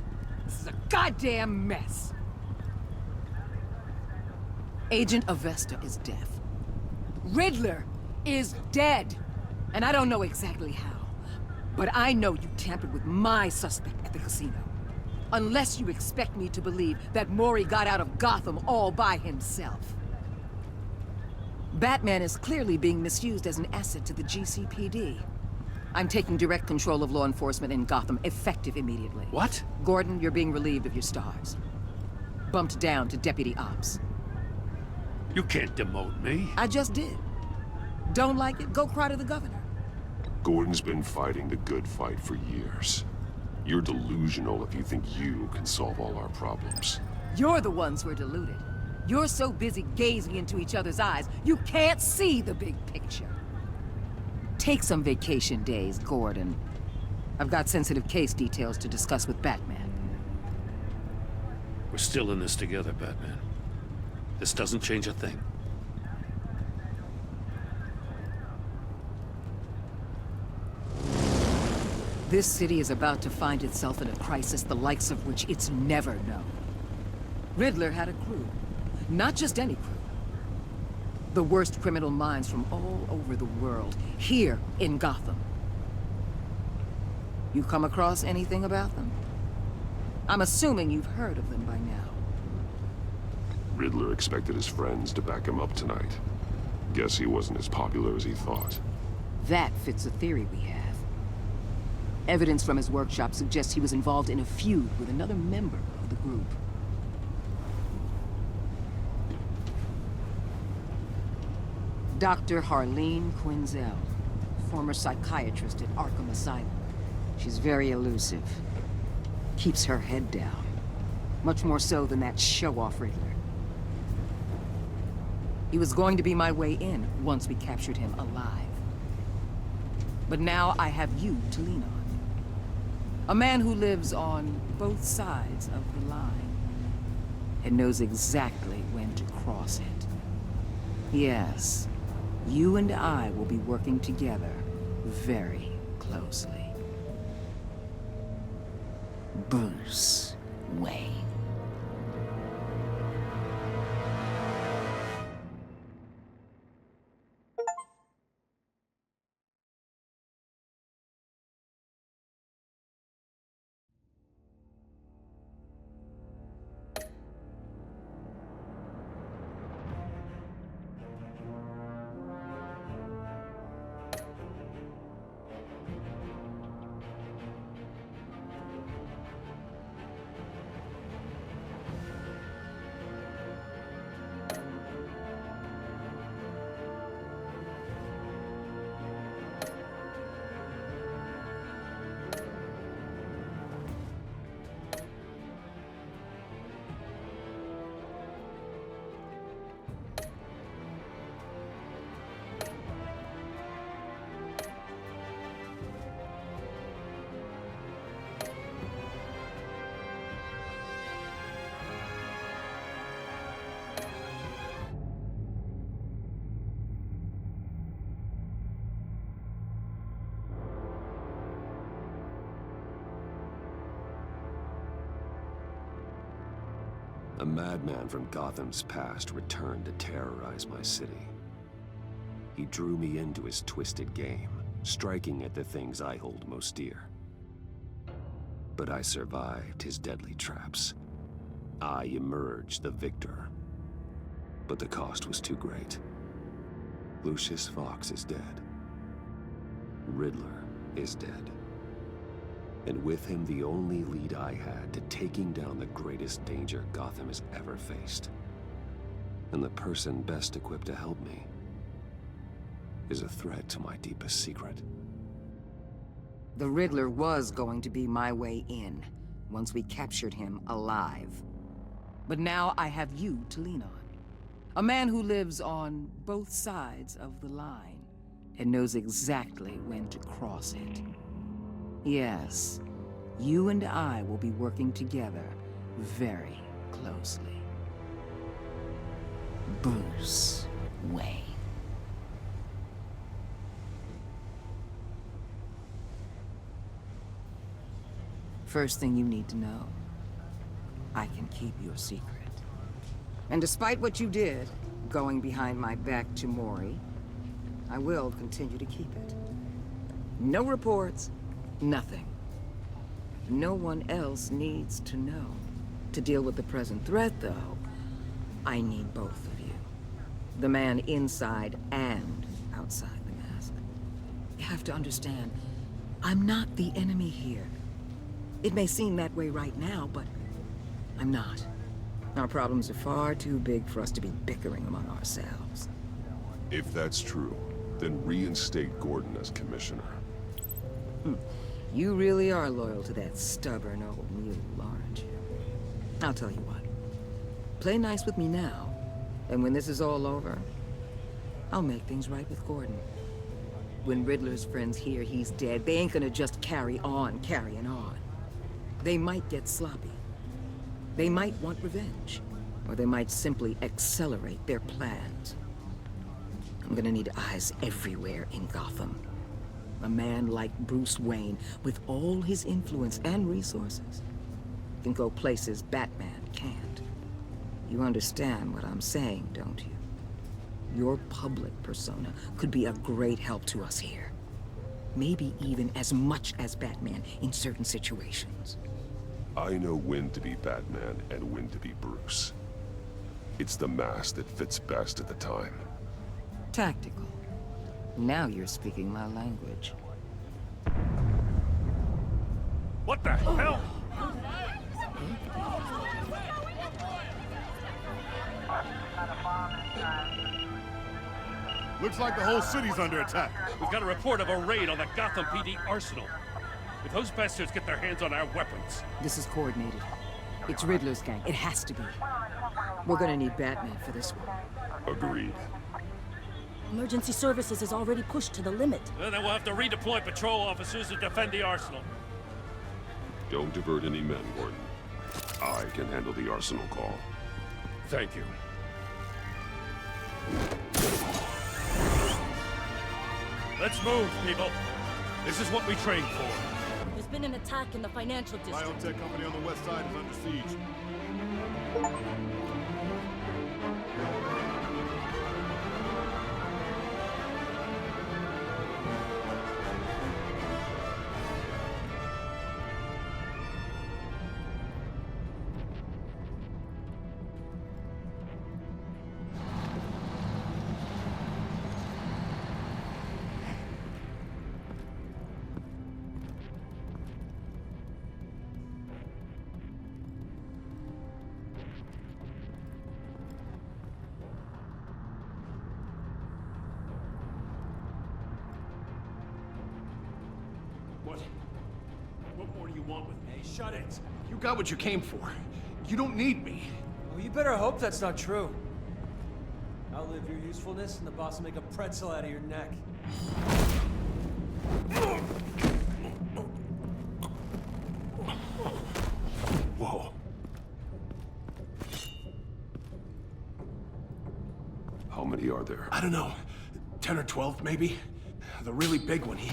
This is a goddamn mess. Agent Avesta is deaf. Riddler is dead. And I don't know exactly how, but I know you tampered with my suspect at the casino. Unless you expect me to believe that Mori got out of Gotham all by himself. Batman is clearly being misused as an asset to the GCPD. I'm taking direct control of law enforcement in Gotham, effective immediately. What? Gordon, you're being relieved of your stars. Bumped down to Deputy Ops. You can't demote me. I just did. Don't like it? Go cry to the governor. Gordon's been fighting the good fight for years. You're delusional if you think you can solve all our problems. You're the ones who are deluded. You're so busy gazing into each other's eyes, you can't see the big picture. Take some vacation days, Gordon. I've got sensitive case details to discuss with Batman. We're still in this together, Batman. This doesn't change a thing. This city is about to find itself in a crisis the likes of which it's never known. Riddler had a crew. Not just any crew. The worst criminal minds from all over the world, here in Gotham. You come across anything about them? I'm assuming you've heard of them by now. Riddler expected his friends to back him up tonight. Guess he wasn't as popular as he thought. That fits a theory we have. Evidence from his workshop suggests he was involved in a feud with another member of the group. Dr. Harleen Quinzel, former psychiatrist at Arkham Asylum. She's very elusive. Keeps her head down. Much more so than that show-off Riddler. He was going to be my way in once we captured him alive. But now I have you to lean on. A man who lives on both sides of the line and knows exactly when to cross it. Yes, you and I will be working together very closely. Bruce Wayne. A madman from Gotham's past returned to terrorize my city. He drew me into his twisted game, striking at the things I hold most dear. But I survived his deadly traps. I emerged the victor. But the cost was too great. Lucius Fox is dead. Riddler is dead. And with him, the only lead I had to taking down the greatest danger Gotham has ever faced. And the person best equipped to help me is a threat to my deepest secret. The Riddler was going to be my way in, once we captured him alive. But now I have you to lean on. A man who lives on both sides of the line, and knows exactly when to cross it. Yes, you and I will be working together very closely. Bruce Wayne. First thing you need to know, I can keep your secret. And despite what you did, going behind my back to Mori, I will continue to keep it. No reports, nothing. No one else needs to know. To deal with the present threat, though, I need both of you. The man inside and outside the mask. You have to understand, I'm not the enemy here. It may seem that way right now, but I'm not. Our problems are far too big for us to be bickering among ourselves. If that's true, then reinstate Gordon as commissioner. You really are loyal to that stubborn old mule, aren't you? I'll tell you what. Play nice with me now, and when this is all over, I'll make things right with Gordon. When Riddler's friends hear he's dead, they ain't gonna just carry on carrying on. They might get sloppy. They might want revenge, or they might simply accelerate their plans. I'm gonna need eyes everywhere in Gotham. A man like Bruce Wayne, with all his influence and resources, can go places Batman can't. You understand what I'm saying, don't you? Your public persona could be a great help to us here. Maybe even as much as Batman in certain situations. I know when to be Batman and when to be Bruce. It's the mask that fits best at the time. Tactical. Now you're speaking my language. What the hell? Looks like the whole city's under attack. We've got a report of a raid on the Gotham PD arsenal. If those bastards get their hands on our weapons... This is coordinated. It's Riddler's gang. It has to be. We're gonna need Batman for this one. Agreed. Emergency services is already pushed to the limit. Then we'll have to redeploy patrol officers to defend the arsenal. Don't divert any men, Gordon. I can handle the arsenal call. Thank you. Let's move, people. This is what we trained for. There's been an attack in the financial district. Biotech company on the west side is under siege. What more do you want with me? Hey, shut it! You got what you came for. You don't need me. Well, you better hope that's not true. Outlive your usefulness, and the boss will make a pretzel out of your neck. Whoa. How many are there? I don't know. 10 or 12, maybe? The really big one, he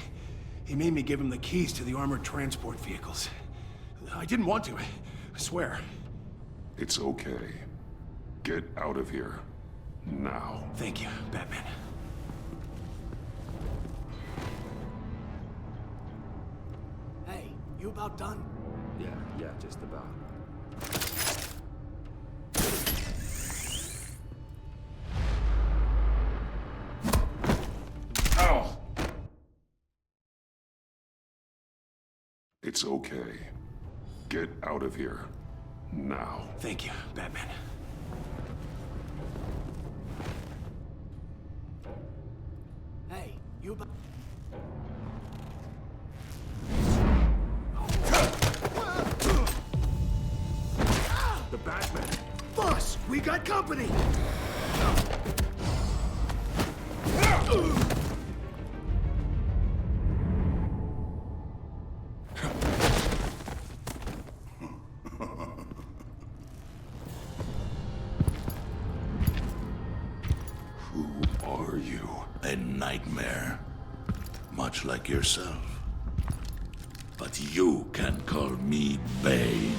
made me give him the keys to the armored transport vehicles. I didn't want to, I swear. It's okay. Get out of here. Now. Thank you, Batman. Hey, you about done? Yeah, just about. Ow! It's okay. Get out of here. Now. Thank you, Batman. Hey, you about... The Batman! Boss, we got company! Who are you? A nightmare. Much like yourself. But you can call me Bane.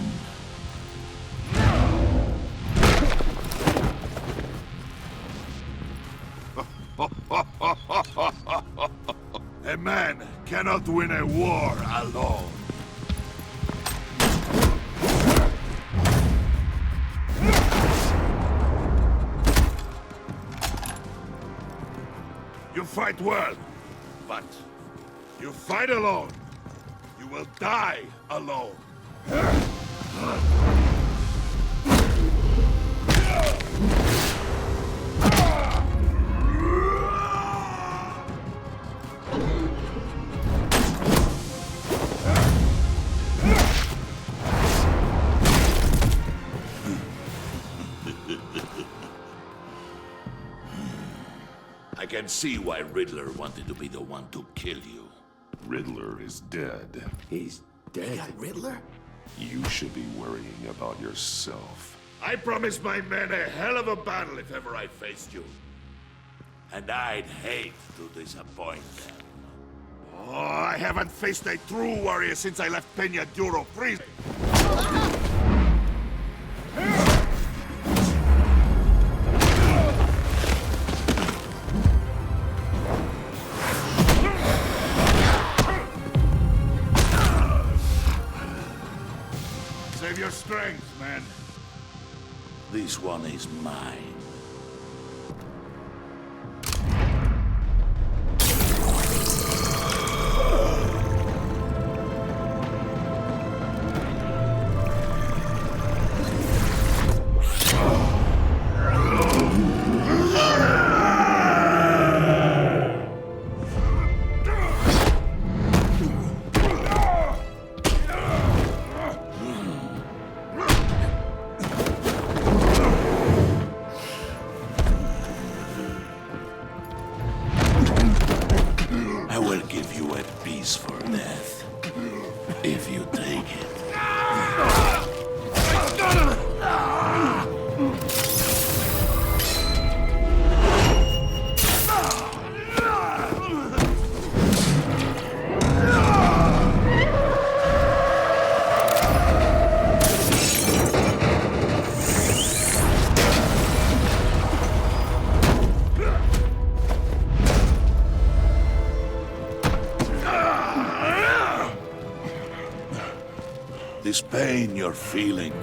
A man cannot win a war alone. You fight well, but you fight alone. You will die alone. I can see why Riddler wanted to be the one to kill you. Riddler is dead. He's dead? You got Riddler? You should be worrying about yourself. I promised my men a hell of a battle if ever I faced you. And I'd hate to disappoint them. Oh, I haven't faced a true warrior since I left Peña Duro prison. Save your strength, man. This one is mine. I will give you a peaceful death, if you take it. This pain you're feeling.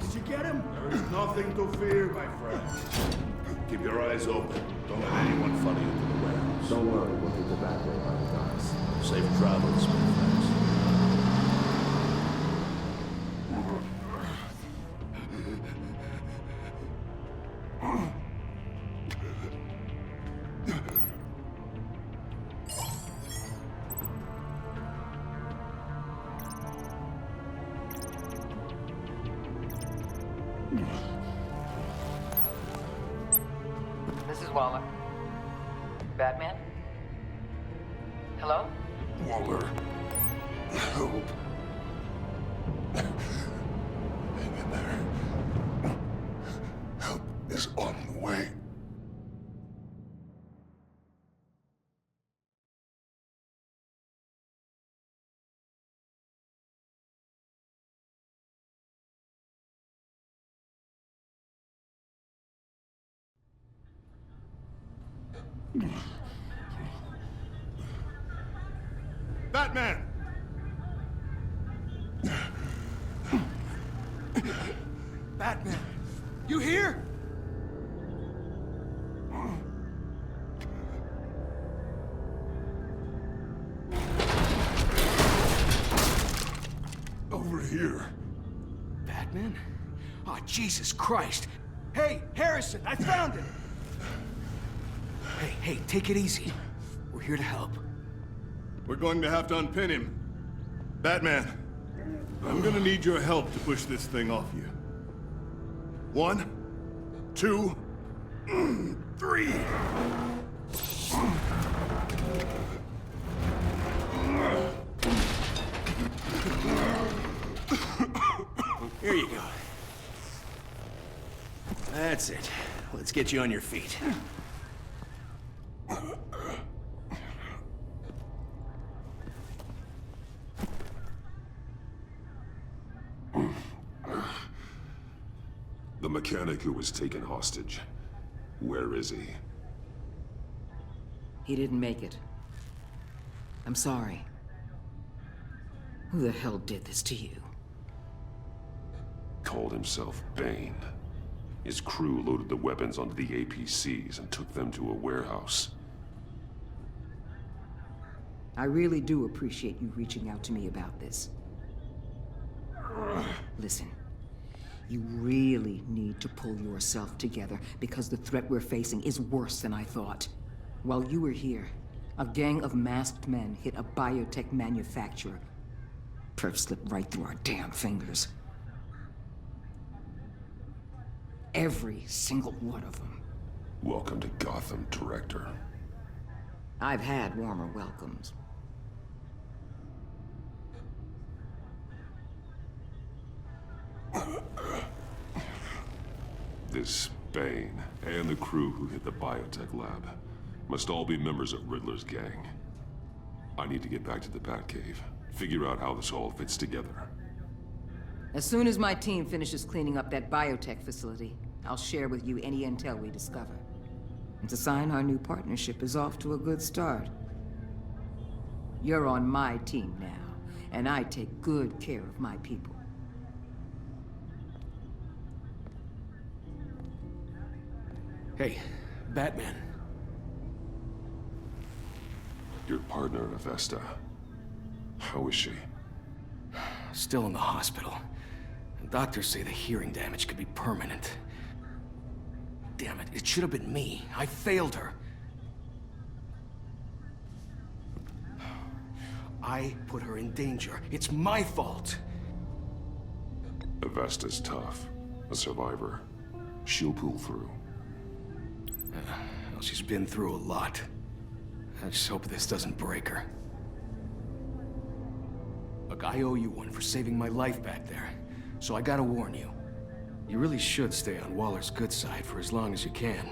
Did you get him? There is nothing to fear, my friend. Keep your eyes open. Don't let anyone follow you to the warehouse. Don't worry, we'll get the back way by the docks. Safe travels, my friends. This is Waller. Batman? Hello? Waller. Help. Hang in there. Help is on the way. Batman! Batman, you here? Over here. Batman? Oh, Jesus Christ. Hey, Harrison, I found him! Hey, take it easy. We're here to help. We're going to have to unpin him. Batman, I'm gonna need your help to push this thing off you. 1, 2, 3. Here you go. That's it. Let's get you on your feet. The mechanic who was taken hostage. Where is he? He didn't make it. I'm sorry. Who the hell did this to you? Called himself Bane. His crew loaded the weapons onto the APCs and took them to a warehouse. I really do appreciate you reaching out to me about this. Listen, you really need to pull yourself together because the threat we're facing is worse than I thought. While you were here, a gang of masked men hit a biotech manufacturer. Perp slipped right through our damn fingers. Every single one of them. Welcome to Gotham, Director. I've had warmer welcomes. This Bane and the crew who hit the biotech lab must all be members of Riddler's gang. I need to get back to the Batcave, figure out how this all fits together. As soon as my team finishes cleaning up that biotech facility, I'll share with you any intel we discover. And to sign our new partnership is off to a good start. You're on my team now, and I take good care of my people. Hey, Batman. Your partner, Avesta. How is she? Still in the hospital. Doctors say the hearing damage could be permanent. Damn it, it should have been me. I failed her. I put her in danger. It's my fault. Avesta's tough. A survivor. She'll pull through. Well, she's been through a lot. I just hope this doesn't break her. Look, I owe you one for saving my life back there. So I gotta warn you. You really should stay on Waller's good side for as long as you can.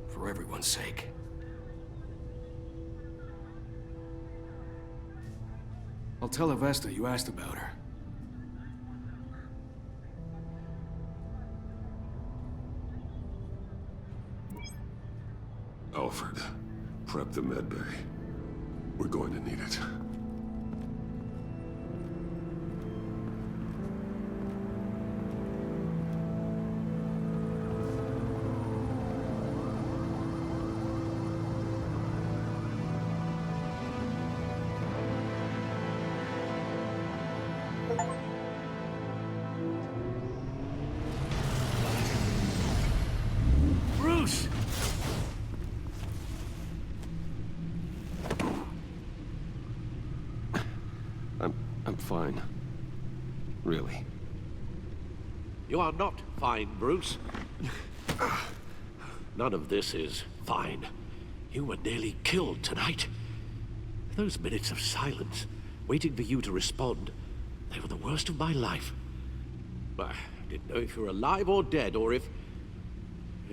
For everyone's sake. I'll tell Avesta you asked about her. Alfred, prep the med bay. We're going to need it. Bruce! I'm fine. Really. You are not fine, Bruce. None of this is fine. You were nearly killed tonight. Those minutes of silence, waiting for you to respond, they were the worst of my life. I didn't know if you were alive or dead, or if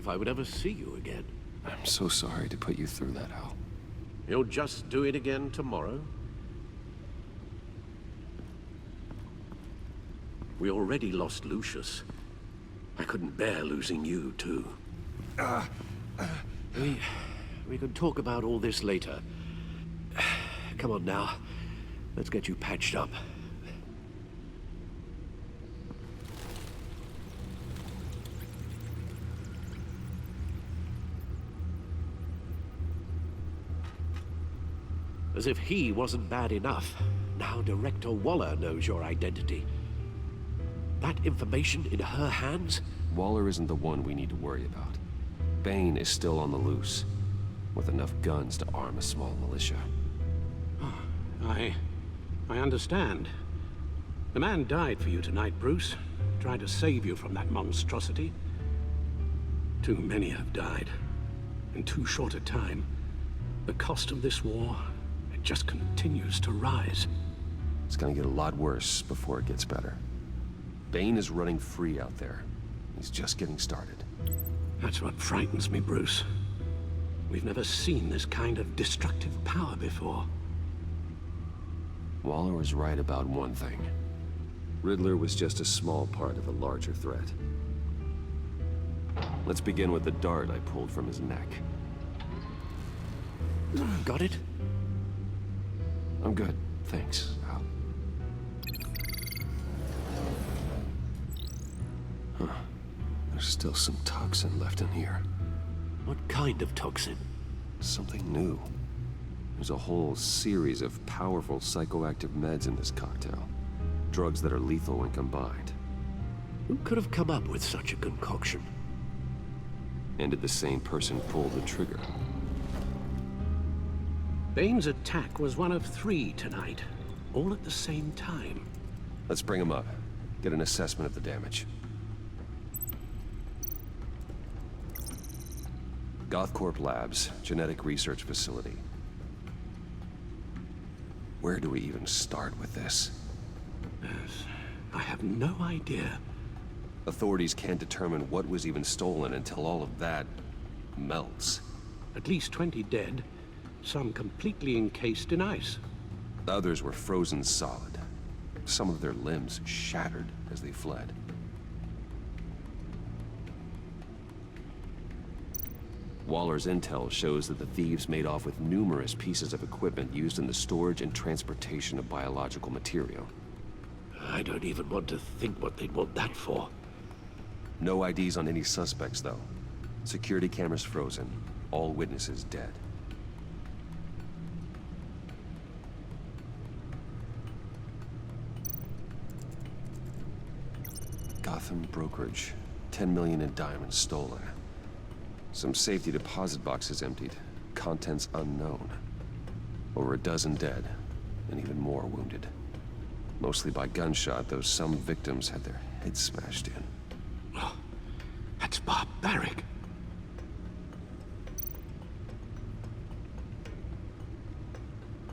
I would ever see you again. I'm so sorry to put you through that, Al. You'll just do it again tomorrow? We already lost Lucius. I couldn't bear losing you, too. We can talk about all this later. Come on now. Let's get you patched up. As if he wasn't bad enough, now Director Waller knows your identity. That information in her hands? Waller isn't the one we need to worry about. Bane is still on the loose, with enough guns to arm a small militia. I understand. The man died for you tonight, Bruce. Tried to save you from that monstrosity. Too many have died. In too short a time. The cost of this war, it just continues to rise. It's gonna get a lot worse before it gets better. Bane is running free out there. He's just getting started. That's what frightens me, Bruce. We've never seen this kind of destructive power before. Waller was right about one thing. Riddler was just a small part of a larger threat. Let's begin with the dart I pulled from his neck. Got it? I'm good, thanks, Al. Huh. There's still some toxin left in here. What kind of toxin? Something new. There's a whole series of powerful psychoactive meds in this cocktail. Drugs that are lethal when combined. Who could have come up with such a concoction? And did the same person pull the trigger? Bane's attack was one of 3 tonight, all at the same time. Let's bring him up. Get an assessment of the damage. Gothcorp Labs, genetic research facility. Where do we even start with this? Yes, I have no idea. Authorities can't determine what was even stolen until all of that melts. At least 20 dead, some completely encased in ice. Others were frozen solid. Some of their limbs shattered as they fled. Waller's intel shows that the thieves made off with numerous pieces of equipment used in the storage and transportation of biological material. I don't even want to think what they'd want that for. No IDs on any suspects, though. Security cameras frozen. All witnesses dead. Gotham brokerage. 10 million in diamonds stolen. Some safety deposit boxes emptied. Contents unknown. Over a dozen dead, and even more wounded. Mostly by gunshot, though some victims had their heads smashed in. Oh, that's barbaric.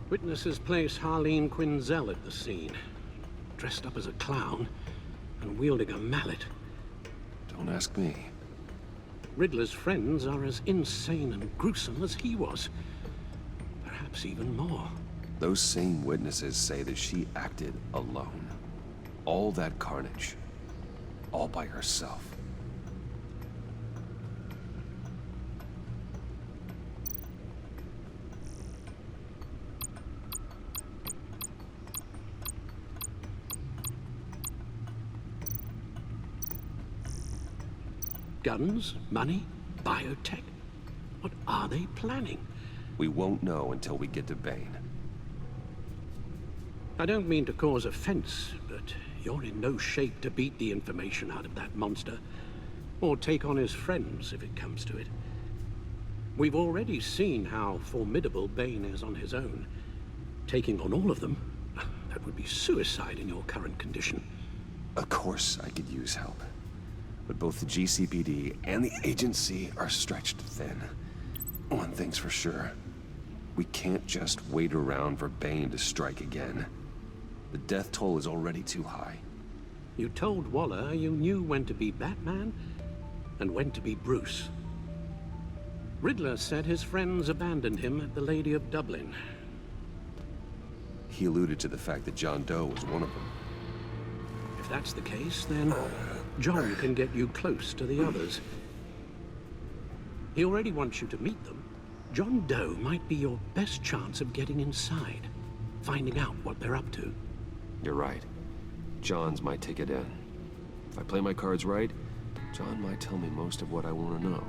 Witnesses place Harleen Quinzel at the scene, dressed up as a clown and wielding a mallet. Don't ask me. Riddler's friends are as insane and gruesome as he was. Perhaps even more. Those same witnesses say that she acted alone. All that carnage. All by herself. Guns, money, biotech. What are they planning? We won't know until we get to Bane. I don't mean to cause offense, but you're in no shape to beat the information out of that monster. Or take on his friends, if it comes to it. We've already seen how formidable Bane is on his own. Taking on all of them, that would be suicide in your current condition. Of course I could use help. But both the GCPD and the agency are stretched thin. One thing's for sure. We can't just wait around for Bane to strike again. The death toll is already too high. You told Waller you knew when to be Batman and when to be Bruce. Riddler said his friends abandoned him at the Lady of Dublin. He alluded to the fact that John Doe was one of them. If that's the case, then John can get you close to the others. He already wants you to meet them. John Doe might be your best chance of getting inside, finding out what they're up to. You're right. John's my ticket in. If I play my cards right, John might tell me most of what I want to know.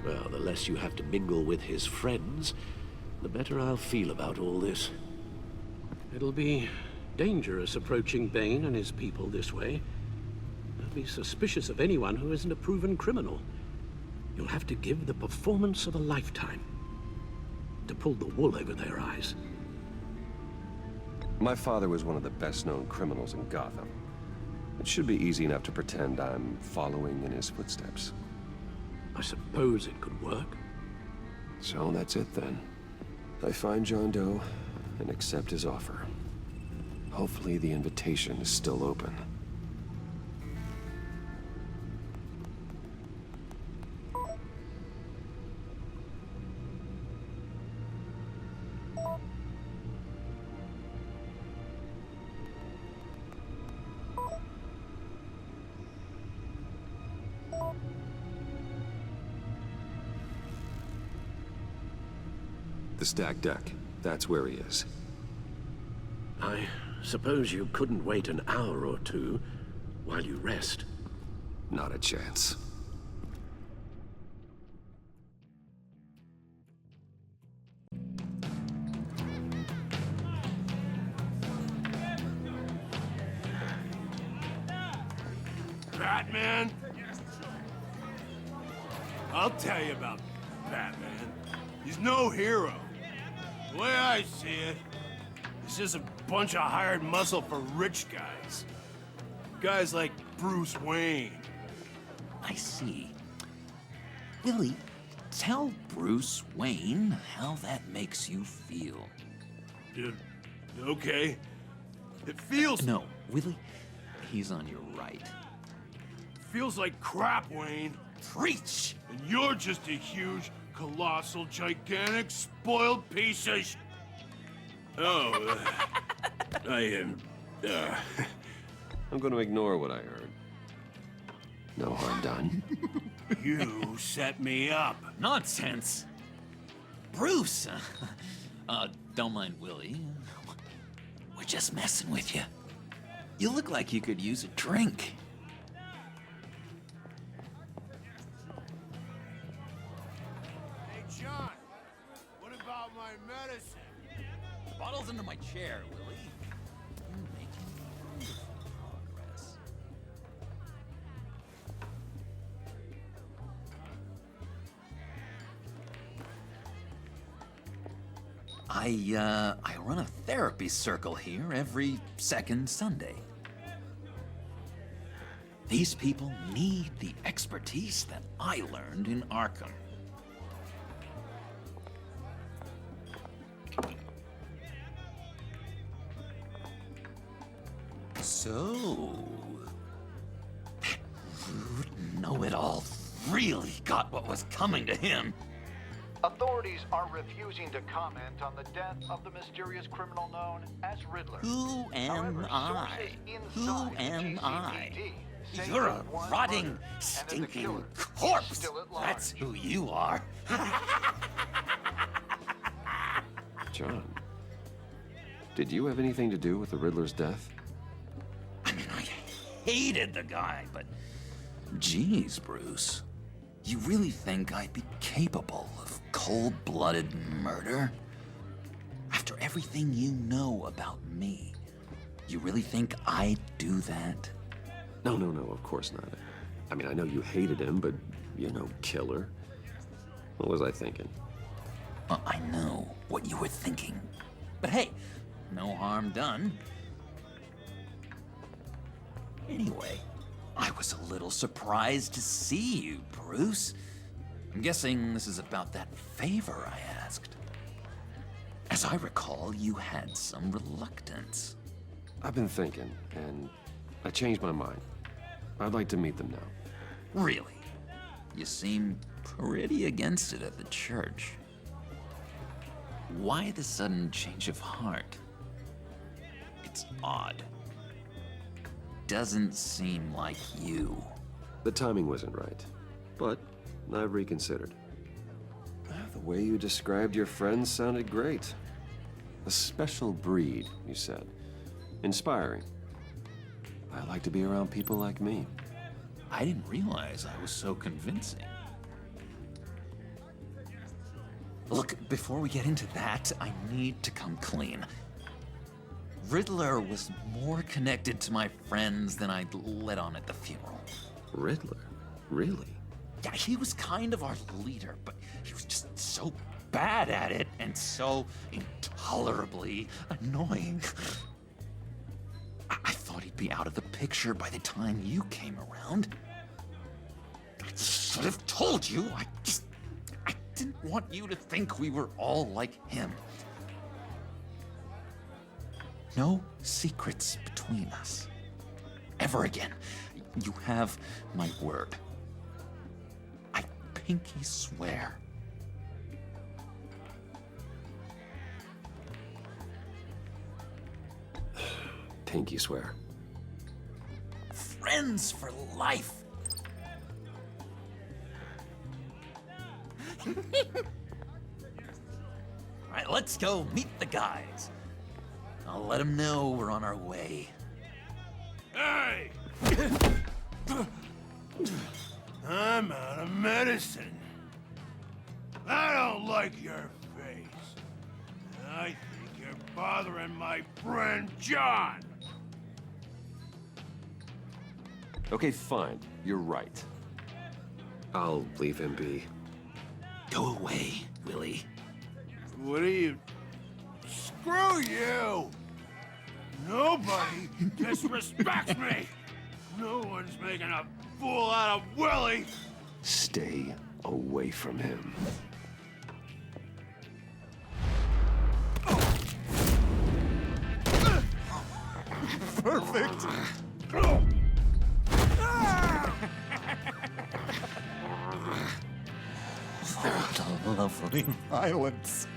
Well, the less you have to mingle with his friends, the better I'll feel about all this. It'll be dangerous approaching Bane and his people this way. They'll be suspicious of anyone who isn't a proven criminal. You'll have to give the performance of a lifetime to pull the wool over their eyes. My father was one of the best-known criminals in Gotham. It should be easy enough to pretend I'm following in his footsteps. I suppose it could work. So that's it then. I find John Doe and accept his offer. Hopefully the invitation is still open. The stacked deck. That's where he is. I suppose you couldn't wait an hour or two while you rest. Not a chance. Batman? I'll tell you about Batman. He's no hero. The way I see it, he's just a bunch of hired muscle for rich guys. Guys like Bruce Wayne. I see. Willie, tell Bruce Wayne how that makes you feel. Dude, okay. It feels... No, Willie, he's on your right. Feels like crap, Wayne. Preach! And you're just a huge, colossal, gigantic, spoiled piece of sh... Oh, I am... I'm going to ignore what I heard. No harm done. You set me up. Nonsense! Bruce! Don't mind Willie. We're just messing with you. You look like you could use a drink. Hey, John, what about my medicine? The bottle's under my chair, Willie. You're making wonderful progress. I run a therapy circle here every second Sunday. These people need the expertise that I learned in Arkham. So, know-it-all really got what was coming to him. Authorities are refusing to comment on the death of the mysterious criminal known as Riddler. Who am However, I? sources Who inside the am I? GCPD say You're a that one rotting, murder, and that the stinking killer is corpse. still at large. That's who you are. John, did you have anything to do with the Riddler's death? Hated the guy, but geez, Bruce. You really think I'd be capable of cold-blooded murder? After everything you know about me, you really think I'd do that? No, of course not. I mean, I know you hated him, but you're no killer. What was I thinking? I know what you were thinking. But hey, no harm done. Anyway, I was a little surprised to see you, Bruce. I'm guessing this is about that favor I asked. As I recall, you had some reluctance. I've been thinking, and I changed my mind. I'd like to meet them now. Really? You seem pretty against it at the church. Why the sudden change of heart? It's odd. Doesn't seem like you. The timing wasn't right, but I've reconsidered. The way you described your friends sounded great. A special breed, you said. Inspiring. I like to be around people like me. I didn't realize I was so convincing. Look, before we get into that, I need to come clean. Riddler was more connected to my friends than I'd let on at the funeral. Riddler? Really? Yeah, he was kind of our leader, but he was just so bad at it and so intolerably annoying. I thought he'd be out of the picture by the time you came around. I should have told you. I didn't want you to think we were all like him. No secrets between us. Ever again. You have my word. I pinky swear. Pinky swear. Friends for life. All right, let's go meet the guys. I'll let them know we're on our way. Hey! I'm out of medicine. I don't like your face. I think you're bothering my friend John. Okay, fine. You're right. I'll leave him be. Go away, Willie. What are you... Screw you! Nobody disrespects me! No one's making a fool out of Willie! Stay away from him. Perfect! What a lovely violence.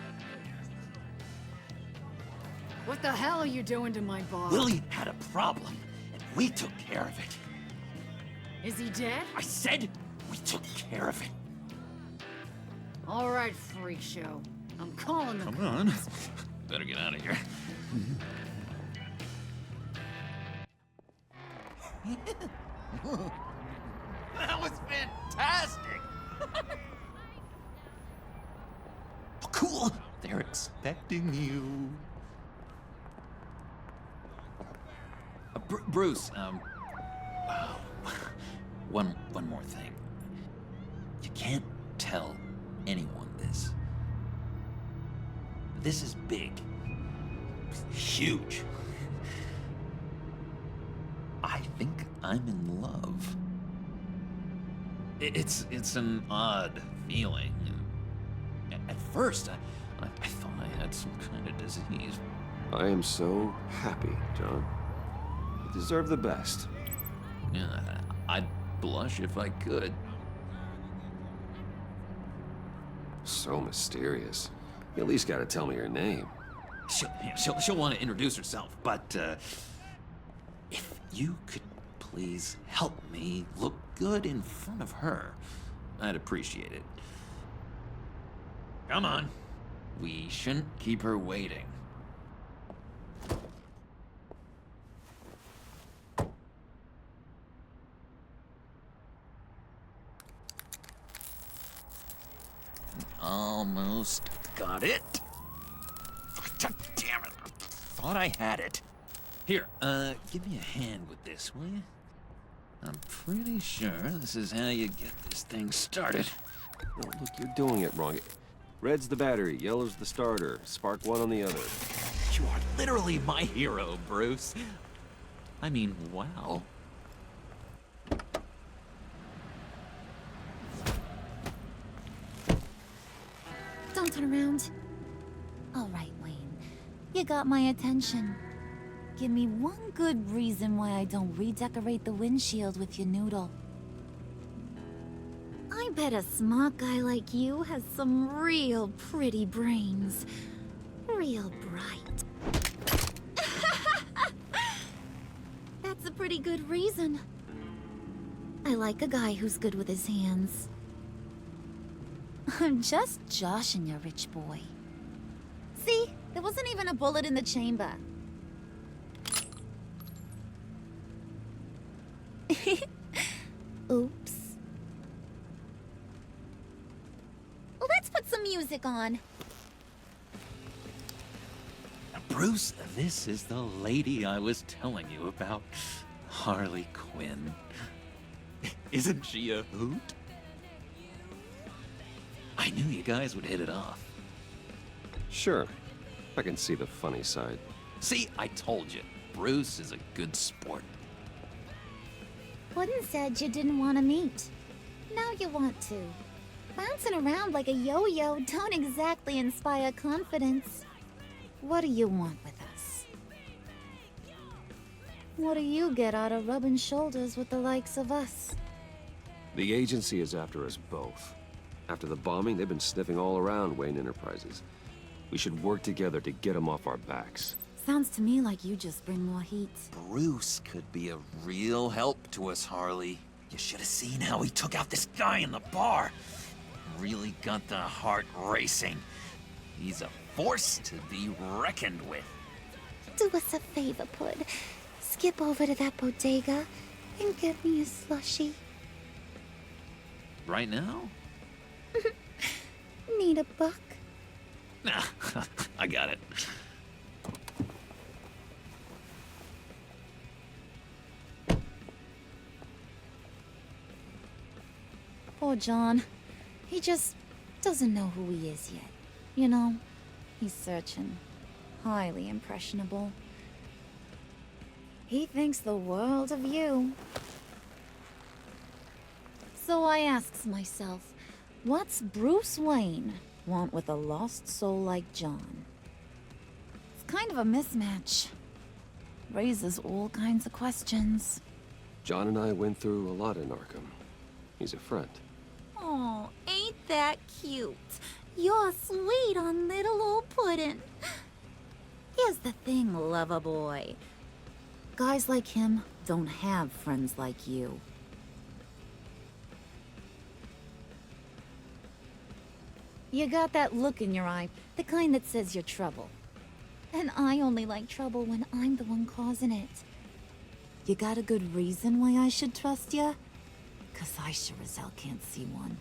What the hell are you doing to my bar? Willie had a problem, and we took care of it. Is he dead? I said we took care of it. All right, freak show. I'm calling the Come on. Better get out of here. That was fantastic! Oh, cool! They're expecting you. Bruce, one more thing. You can't tell anyone this. This is big. Huge. I think I'm in love. It's an odd feeling. At first, I thought I had some kind of disease. I am so happy, John. You deserve the best. Yeah, I'd blush if I could. So mysterious. You at least gotta tell me your name. She'll want to introduce herself, but if you could please help me look good in front of her, I'd appreciate it. Come on. We shouldn't keep her waiting. Almost got it. Damn it. Thought I had it. Here, give me a hand with this, will you? I'm pretty sure this is how you get this thing started. Oh, look, you're doing it wrong. Red's the battery, yellow's the starter. Spark one on the other. You are literally my hero, Bruce. I mean, wow. Don't turn around. All right, Wayne. You got my attention. Give me one good reason why I don't redecorate the windshield with your noodle. I bet a smart guy like you has some real pretty brains. Real bright. That's a pretty good reason. I like a guy who's good with his hands. I'm just joshing you, rich boy. See? There wasn't even a bullet in the chamber. Oops. Let's put some music on. Bruce, this is the lady I was telling you about. Harley Quinn. Isn't she a hoot? I knew you guys would hit it off. Sure. I can see the funny side. See, I told you. Bruce is a good sport. Puddin' said you didn't want to meet. Now you want to. Bouncing around like a yo-yo don't exactly inspire confidence. What do you want with us? What do you get out of rubbing shoulders with the likes of us? The agency is after us both. After the bombing, they've been sniffing all around Wayne Enterprises. We should work together to get them off our backs. Sounds to me like you just bring more heat. Bruce could be a real help to us, Harley. You should have seen how he took out this guy in the bar. Really got the heart racing. He's a force to be reckoned with. Do us a favor, Pud. Skip over to that bodega and get me a slushie. Right now? Need a buck? Nah, I got it. Poor John. He just doesn't know who he is yet. You know, he's searching. Highly impressionable. He thinks the world of you. So I asks myself, what's Bruce Wayne want with a lost soul like John? It's kind of a mismatch. Raises all kinds of questions. John and I went through a lot in Arkham. He's a friend. Oh, ain't that cute? You're sweet on little old Puddin'. Here's the thing, lover boy. Guys like him don't have friends like you. You got that look in your eye, the kind that says you're trouble. And I only like trouble when I'm the one causing it. You got a good reason why I should trust you? 'Cause I sure as hell can't see one.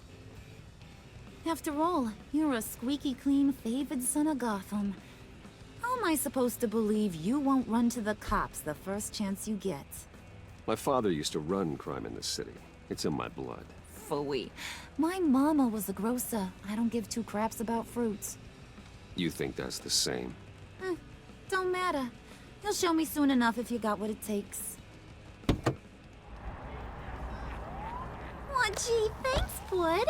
After all, you're a squeaky clean favored son of Gotham. How am I supposed to believe you won't run to the cops the first chance you get? My father used to run crime in this city. It's in my blood. Phooey. My mama was a grocer. I don't give two craps about fruits. You think that's the same? Don't matter. You'll show me soon enough if you got what it takes. Aw, gee, thanks, Bud.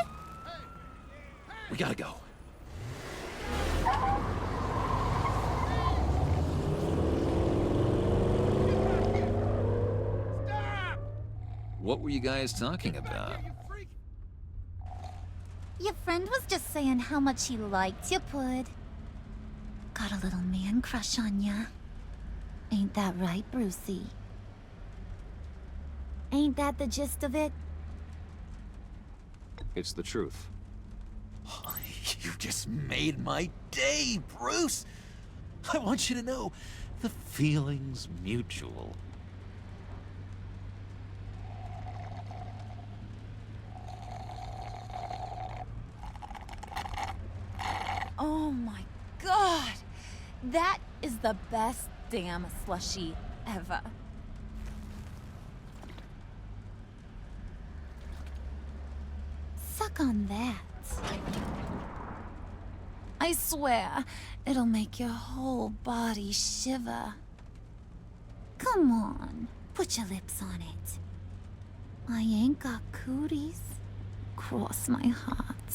We gotta go. What were you guys talking about? Your friend was just saying how much he liked you, Pud. Got a little man crush on ya. Ain't that right, Brucey? Ain't that the gist of it? It's the truth. You just made my day, Bruce! I want you to know, the feeling's mutual. Oh my god! That is the best damn slushie ever. Suck on that. I swear, it'll make your whole body shiver. Come on, put your lips on it. I ain't got cooties. Cross my heart.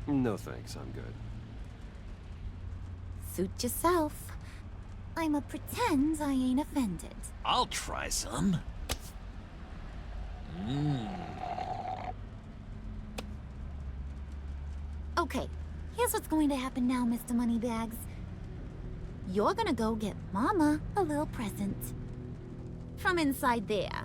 No thanks, I'm good. Suit yourself. I'ma pretend I ain't offended. I'll try some. Okay, here's what's going to happen now, Mr. Moneybags. You're gonna go get Mama a little present. From inside there.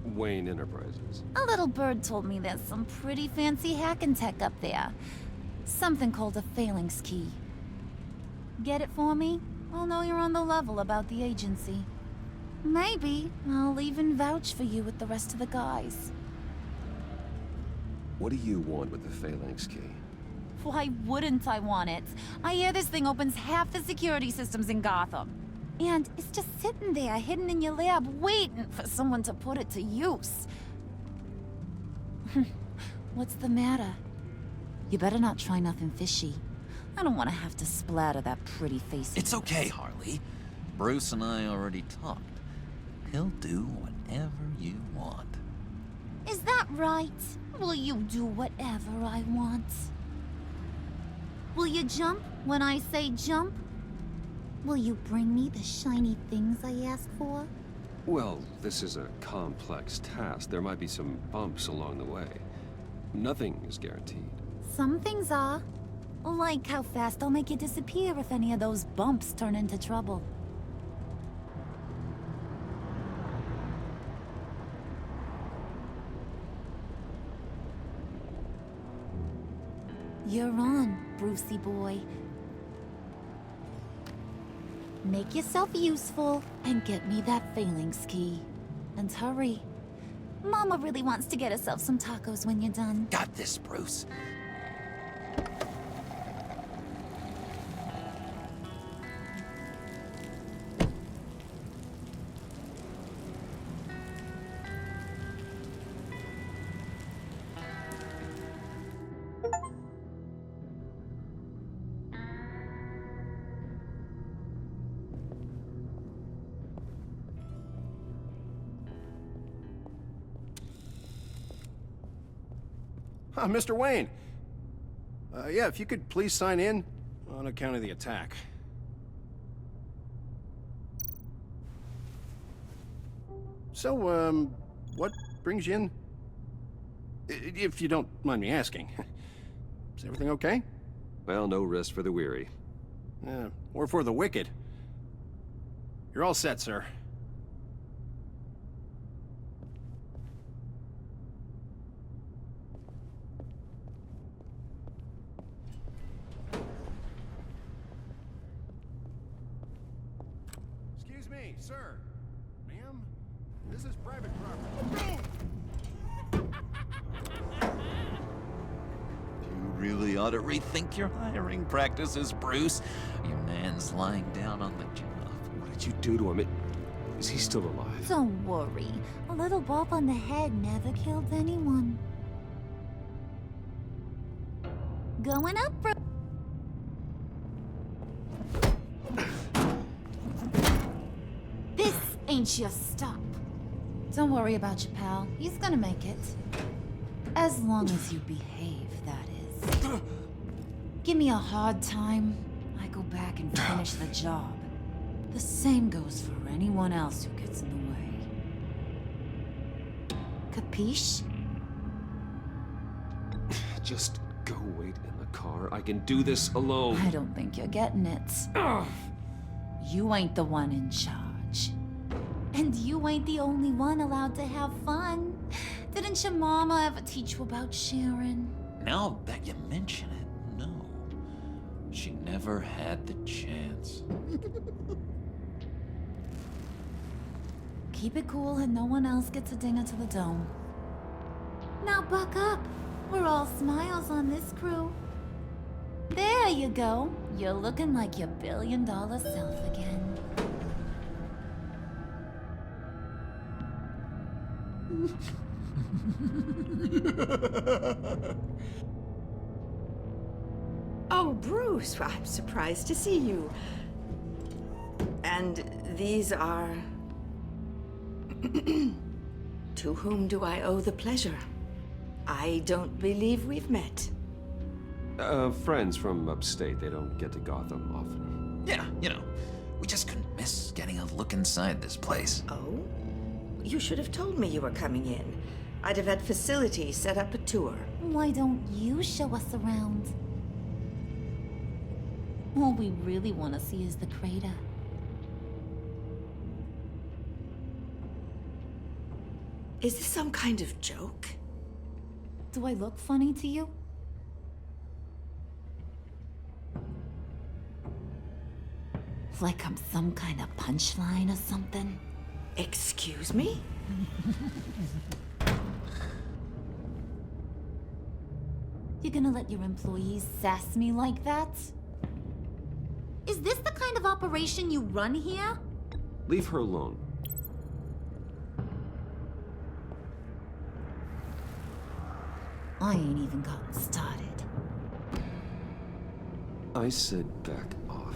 Wayne Enterprises. A little bird told me there's some pretty fancy hacking tech up there. Something called a phalanx key. Get it for me? I'll know you're on the level about the agency. Maybe I'll even vouch for you with the rest of the guys. What do you want with the phalanx key? Why wouldn't I want it? I hear this thing opens half the security systems in Gotham. And it's just sitting there, hidden in your lab, waiting for someone to put it to use. What's the matter? You better not try nothing fishy. I don't want to have to splatter that pretty face. It's okay, Harley. Bruce and I already talked. He'll do whatever you want. Is that right? Will you do whatever I want? Will you jump when I say jump? Will you bring me the shiny things I ask for? Well, this is a complex task. There might be some bumps along the way. Nothing is guaranteed. Some things are. Like how fast I'll make you disappear if any of those bumps turn into trouble. You're on, Brucey boy. Make yourself useful and get me that Phalanx key. And hurry. Mama really wants to get herself some tacos when you're done. Got this, Bruce. Mr. Wayne. Yeah, if you could please sign in on account of the attack. So, what brings you in? If you don't mind me asking. Is everything okay? Well, no rest for the weary. Or for the wicked. You're all set, sir. Excuse me, sir. Ma'am, this is private property. You really ought to rethink your hiring practices, Bruce. Your man's lying down on the job. What did you do to him? Is he still alive? Don't worry. A little bump on the head never killed anyone. Going up, bro. This ain't your stop. Don't worry about your pal. He's gonna make it. As long as you behave, that is. Give me a hard time, I go back and finish the job. The same goes for anyone else who gets in the way. Capiche? Just go wait in the car. I can do this alone. I don't think you're getting it. Ugh. You ain't the one in charge. And you ain't the only one allowed to have fun. Didn't your mama ever teach you about sharing? Now that you mention it, no. She never had the chance. Keep it cool and no one else gets a dinger to the dome. Now buck up. We're all smiles on this crew. There you go. You're looking like your billion-dollar self again. Oh, Bruce, I'm surprised to see you. And these are... To whom do I owe the pleasure? I don't believe we've met. Friends from upstate. They don't get to Gotham often. Yeah, you know, we just couldn't miss getting a look inside this place. Oh? You should have told me you were coming in. I'd have had facilities set up a tour. Why don't you show us around? All we really want to see is the crater. Is this some kind of joke? Do I look funny to you? Like I'm some kind of punchline or something? Excuse me? You're gonna let your employees sass me like that? Is this the kind of operation you run here? Leave her alone. I ain't even gotten started. I said back off.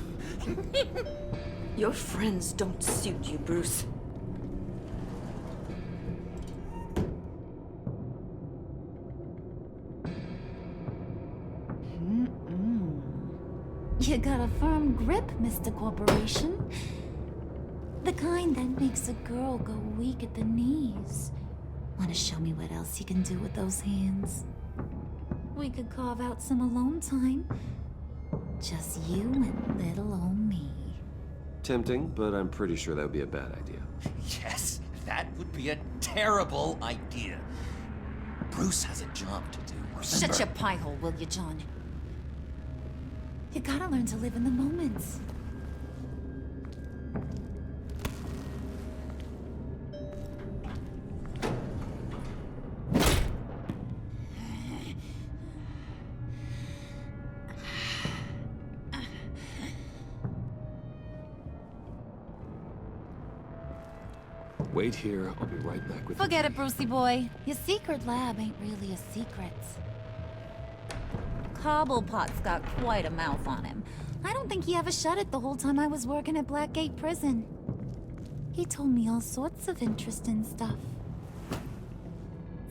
Your friends don't suit you, Bruce. You got a firm grip, Mr. Corporation. The kind that makes a girl go weak at the knees. Want to show me what else you can do with those hands? We could carve out some alone time. Just you and little old me. Tempting, but I'm pretty sure that would be a bad idea. Yes, that would be a terrible idea. Bruce has a job to do, remember? Shut your pie hole, will you, John? You gotta learn to live in the moment. Wait here, I'll be right back with Forget it, Brucey boy. Your secret lab ain't really a secret. Cobblepot's got quite a mouth on him. I don't think he ever shut it the whole time I was working at Blackgate Prison. He told me all sorts of interesting stuff.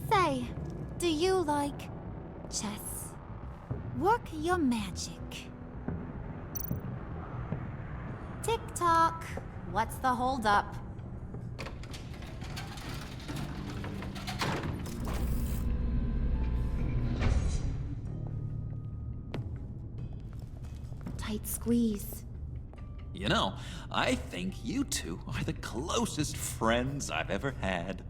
Say, do you like chess? Work your magic. Tick-tock. What's the holdup? Tight squeeze. You know, I think you two are the closest friends I've ever had.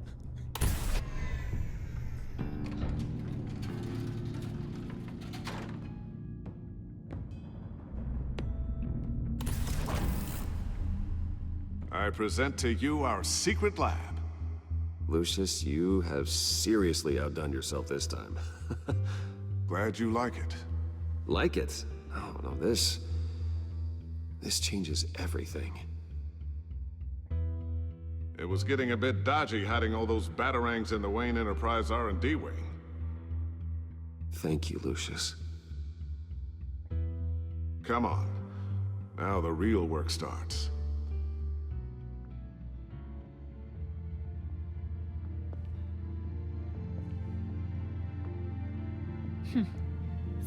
I present to you our secret lab. Lucius, you have seriously outdone yourself this time. Glad you like it. Like it? No, this changes everything. It was getting a bit dodgy hiding all those batarangs in the Wayne Enterprise R&D wing. Thank you, Lucius. Come on. Now the real work starts.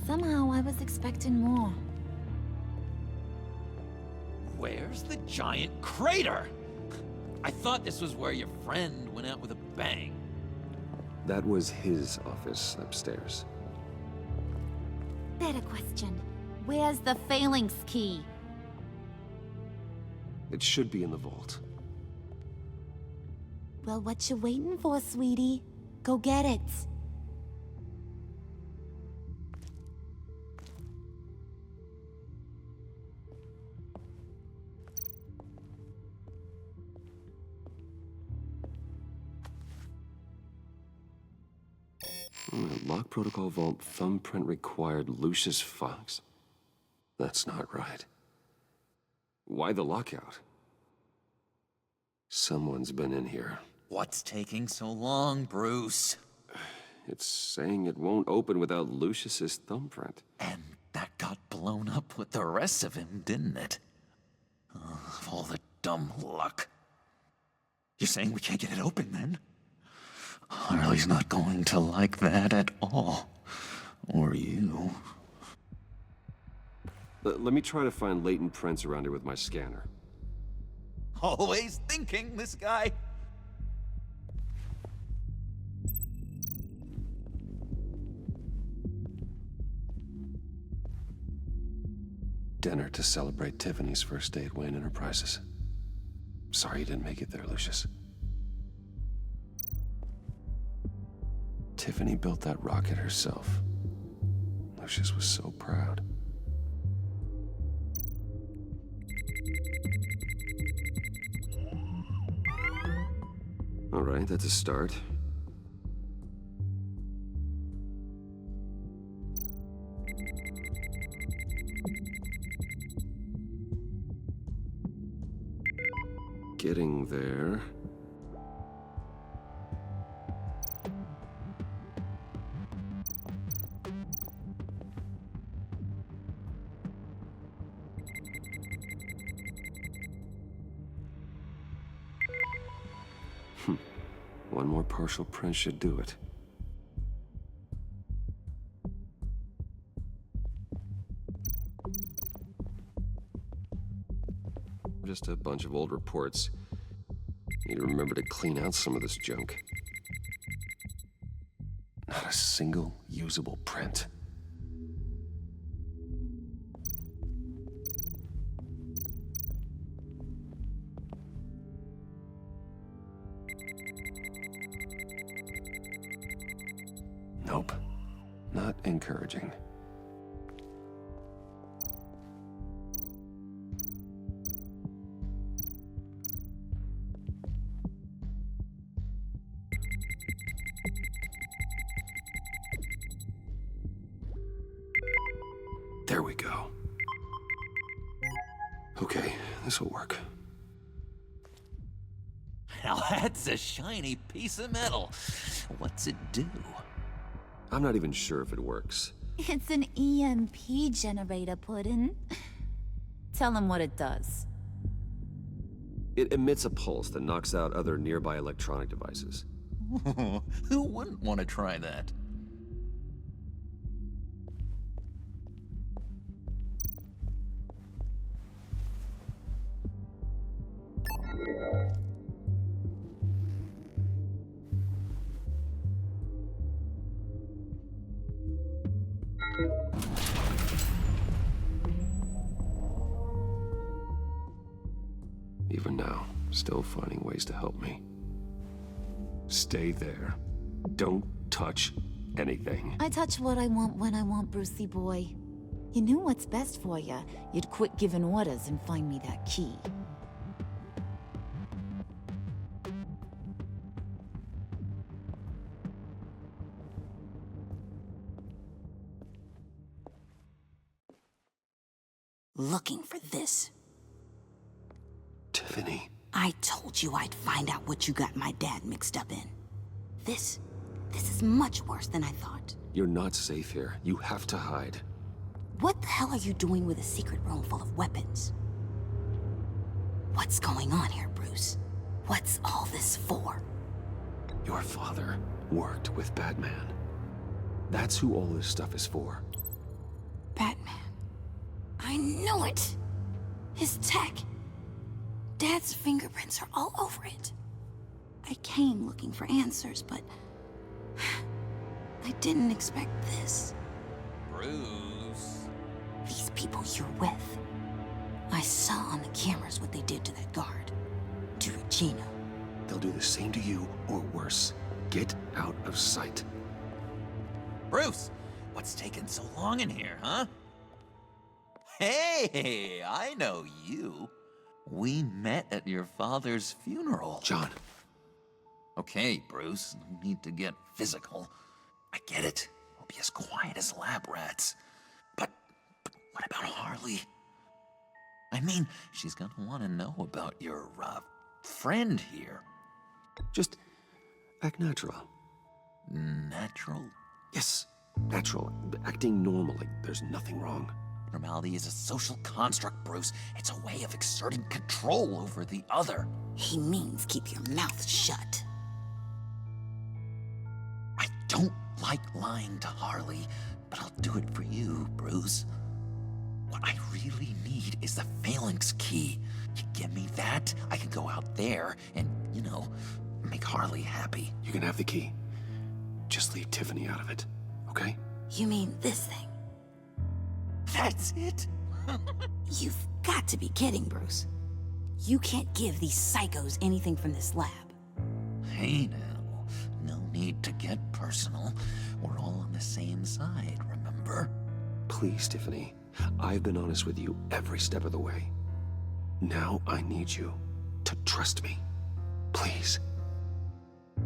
Somehow I was expecting more. Where's the giant crater? I thought this was where your friend went out with a bang. That was his office upstairs. Better question. Where's the phalanx key? It should be in the vault. Well, what you waiting for, sweetie? Go get it. Lock protocol vault thumbprint required Lucius Fox. That's not right. Why the lockout? Someone's been in here. What's taking so long, Bruce? It's saying it won't open without Lucius's thumbprint. And that got blown up with the rest of him, didn't it? Oh, all the dumb luck. You're saying we can't get it open, then? Harley's not going to like that at all. Or you. Let me try to find latent prints around here with my scanner. Always thinking, this guy. Dinner to celebrate Tiffany's first day at Wayne Enterprises. Sorry you didn't make it there, Lucius. Tiffany built that rocket herself. Lucius was so proud. All right, that's a start. Getting there. One more partial print should do it. Just a bunch of old reports. Need to remember to clean out some of this junk. Not a single usable print. Nope. Not encouraging. There we go. Okay, this'll work. Now that's a shiny piece of metal. What's it do? I'm not even sure if it works. It's an EMP generator, Puddin'. Tell him what it does. It emits a pulse that knocks out other nearby electronic devices. Who wouldn't want to try that? Even now, still finding ways to help me. Stay there. Don't touch anything. I touch what I want when I want, Brucey boy. You knew what's best for you. You'd quit giving orders and find me that key. Looking for this. Tiffany. I told you I'd find out what you got my dad mixed up in. This is much worse than I thought. You're not safe here. You have to hide. What the hell are you doing with a secret room full of weapons? What's going on here, Bruce? What's all this for? Your father worked with Batman. That's who all this stuff is for. Batman. I knew it! His tech. Dad's fingerprints are all over it. I came looking for answers, but I didn't expect this. Bruce. These people you're with. I saw on the cameras what they did to that guard. To Regina. They'll do the same to you, or worse. Get out of sight. Bruce, what's taking so long in here, huh? Hey, I know you. We met at your father's funeral. John. Okay, Bruce, no need to get physical. I get it. We'll be as quiet as lab rats. But what about Harley? I mean, she's gonna want to know about your, friend here. Just act natural. Natural? Yes, natural. Acting normal, like there's nothing wrong. Normality is a social construct, Bruce. It's a way of exerting control over the other. He means keep your mouth shut. I don't like lying to Harley, but I'll do it for you, Bruce. What I really need is the phalanx key. You give me that, I can go out there and, you know, make Harley happy. You can have the key. Just leave Tiffany out of it, okay? You mean this thing? That's it? You've got to be kidding, Bruce. You can't give these psychos anything from this lab. Hey now, no need to get personal. We're all on the same side, remember? Please, Tiffany. I've been honest with you every step of the way. Now I need you to trust me. Please.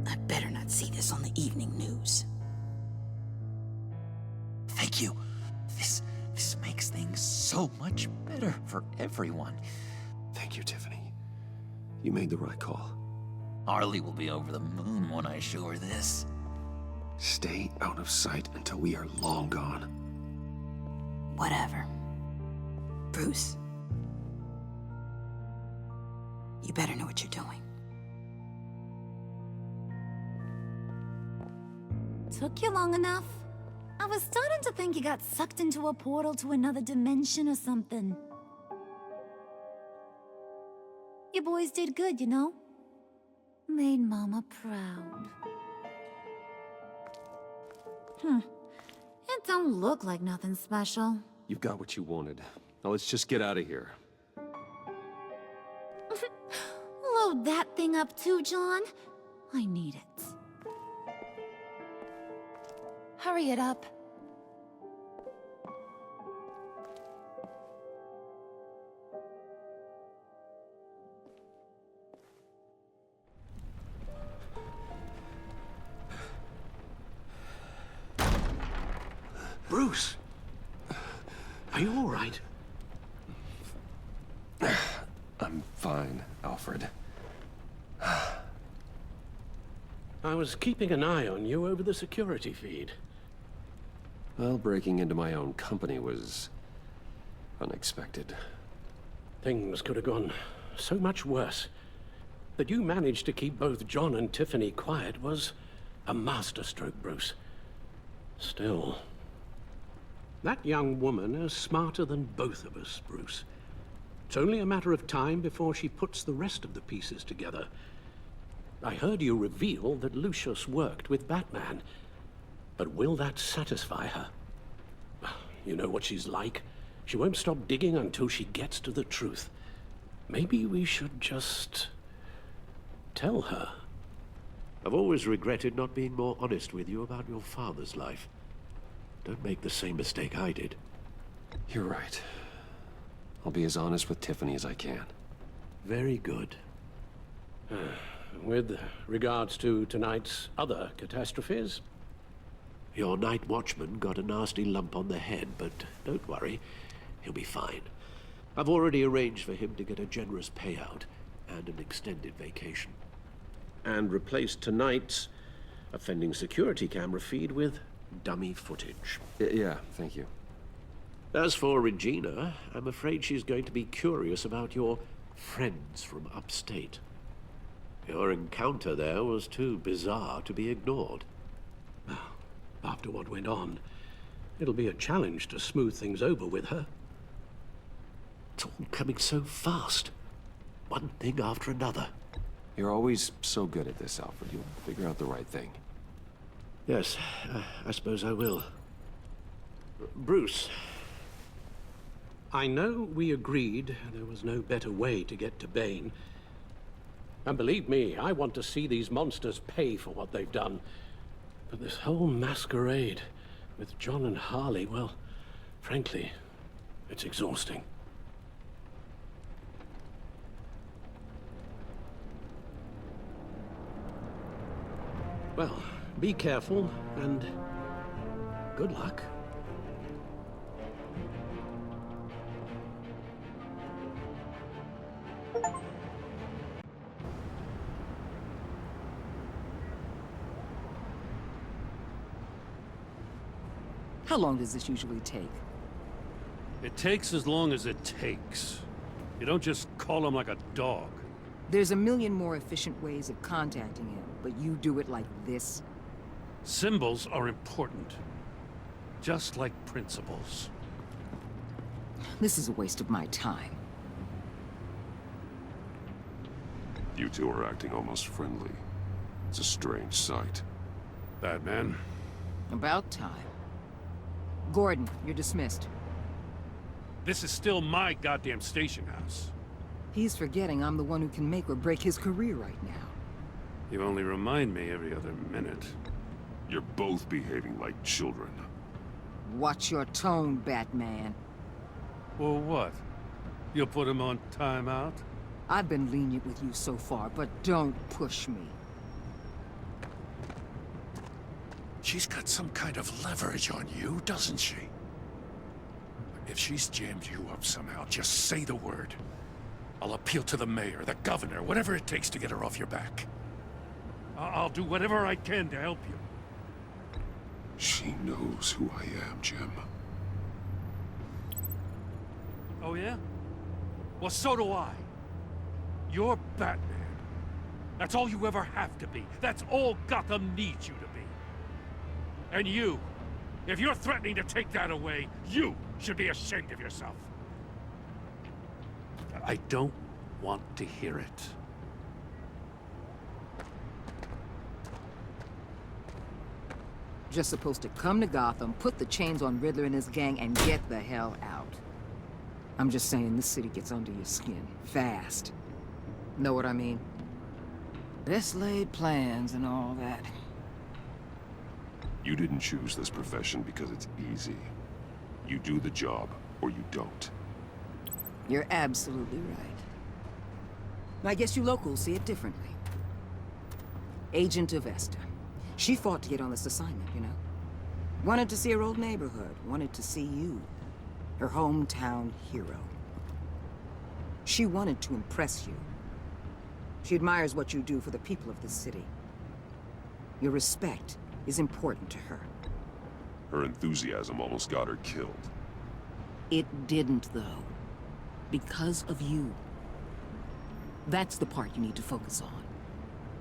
I better not see this on the evening news. Thank you. This makes things so much better for everyone. Thank you, Tiffany. You made the right call. Harley will be over the moon when I show her this. Stay out of sight until we are long gone. Whatever. Bruce. You better know what you're doing. Took you long enough. I was starting to think you got sucked into a portal to another dimension or something. You boys did good, you know? Made Mama proud. It don't look like nothing special. You've got what you wanted. Now let's just get out of here. Load that thing up too, John. I need it. Hurry it up. Bruce! Are you all right? I'm fine, Alfred. I was keeping an eye on you over the security feed. Well, breaking into my own company was unexpected. Things could have gone so much worse. That you managed to keep both John and Tiffany quiet was a masterstroke, Bruce. Still, that young woman is smarter than both of us, Bruce. It's only a matter of time before she puts the rest of the pieces together. I heard you reveal that Lucius worked with Batman. But will that satisfy her? You know what she's like. She won't stop digging until she gets to the truth. Maybe we should just tell her. I've always regretted not being more honest with you about your father's life. Don't make the same mistake I did. You're right. I'll be as honest with Tiffany as I can. Very good. With regards to tonight's other catastrophes, your night watchman got a nasty lump on the head, but don't worry, he'll be fine. I've already arranged for him to get a generous payout and an extended vacation. And replaced tonight's offending security camera feed with dummy footage. Yeah, thank you. As for Regina, I'm afraid she's going to be curious about your friends from upstate. Your encounter there was too bizarre to be ignored. Well, after what went on, it'll be a challenge to smooth things over with her. It's all coming so fast. One thing after another. You're always so good at this, Alfred. You'll figure out the right thing. Yes, I suppose I will. Bruce, I know we agreed there was no better way to get to Bane. And believe me, I want to see these monsters pay for what they've done. But this whole masquerade with John and Harley, well, frankly, it's exhausting. Well, be careful, and good luck. How long does this usually take? It takes as long as it takes. You don't just call him like a dog. There's a million more efficient ways of contacting him, but you do it like this? Symbols are important. Just like principles. This is a waste of my time. You two are acting almost friendly. It's a strange sight. Batman? About time. Gordon, you're dismissed. This is still my goddamn station house. He's forgetting I'm the one who can make or break his career right now. You only remind me every other minute. You're both behaving like children. Watch your tone, Batman. Well, what? You'll put him on timeout? I've been lenient with you so far, but don't push me. She's got some kind of leverage on you, doesn't she? If she's jammed you up somehow, just say the word. I'll appeal to the mayor, the governor, whatever it takes to get her off your back. I'll do whatever I can to help you. She knows who I am, Jim. Oh, yeah? Well, so do I. You're Batman. That's all you ever have to be. That's all Gotham needs you to be. And you, if you're threatening to take that away, you should be ashamed of yourself. I don't want to hear it. Just supposed to come to Gotham, put the chains on Riddler and his gang, and get the hell out. I'm just saying, this city gets under your skin. Fast. Know what I mean? Best laid plans and all that. You didn't choose this profession because it's easy. You do the job, or you don't. You're absolutely right. I guess you locals see it differently. Agent Avesta. She fought to get on this assignment, you know? Wanted to see her old neighborhood. Wanted to see you. Her hometown hero. She wanted to impress you. She admires what you do for the people of this city. Your respect is important to her. Her enthusiasm almost got her killed. It didn't, though. Because of you. That's the part you need to focus on.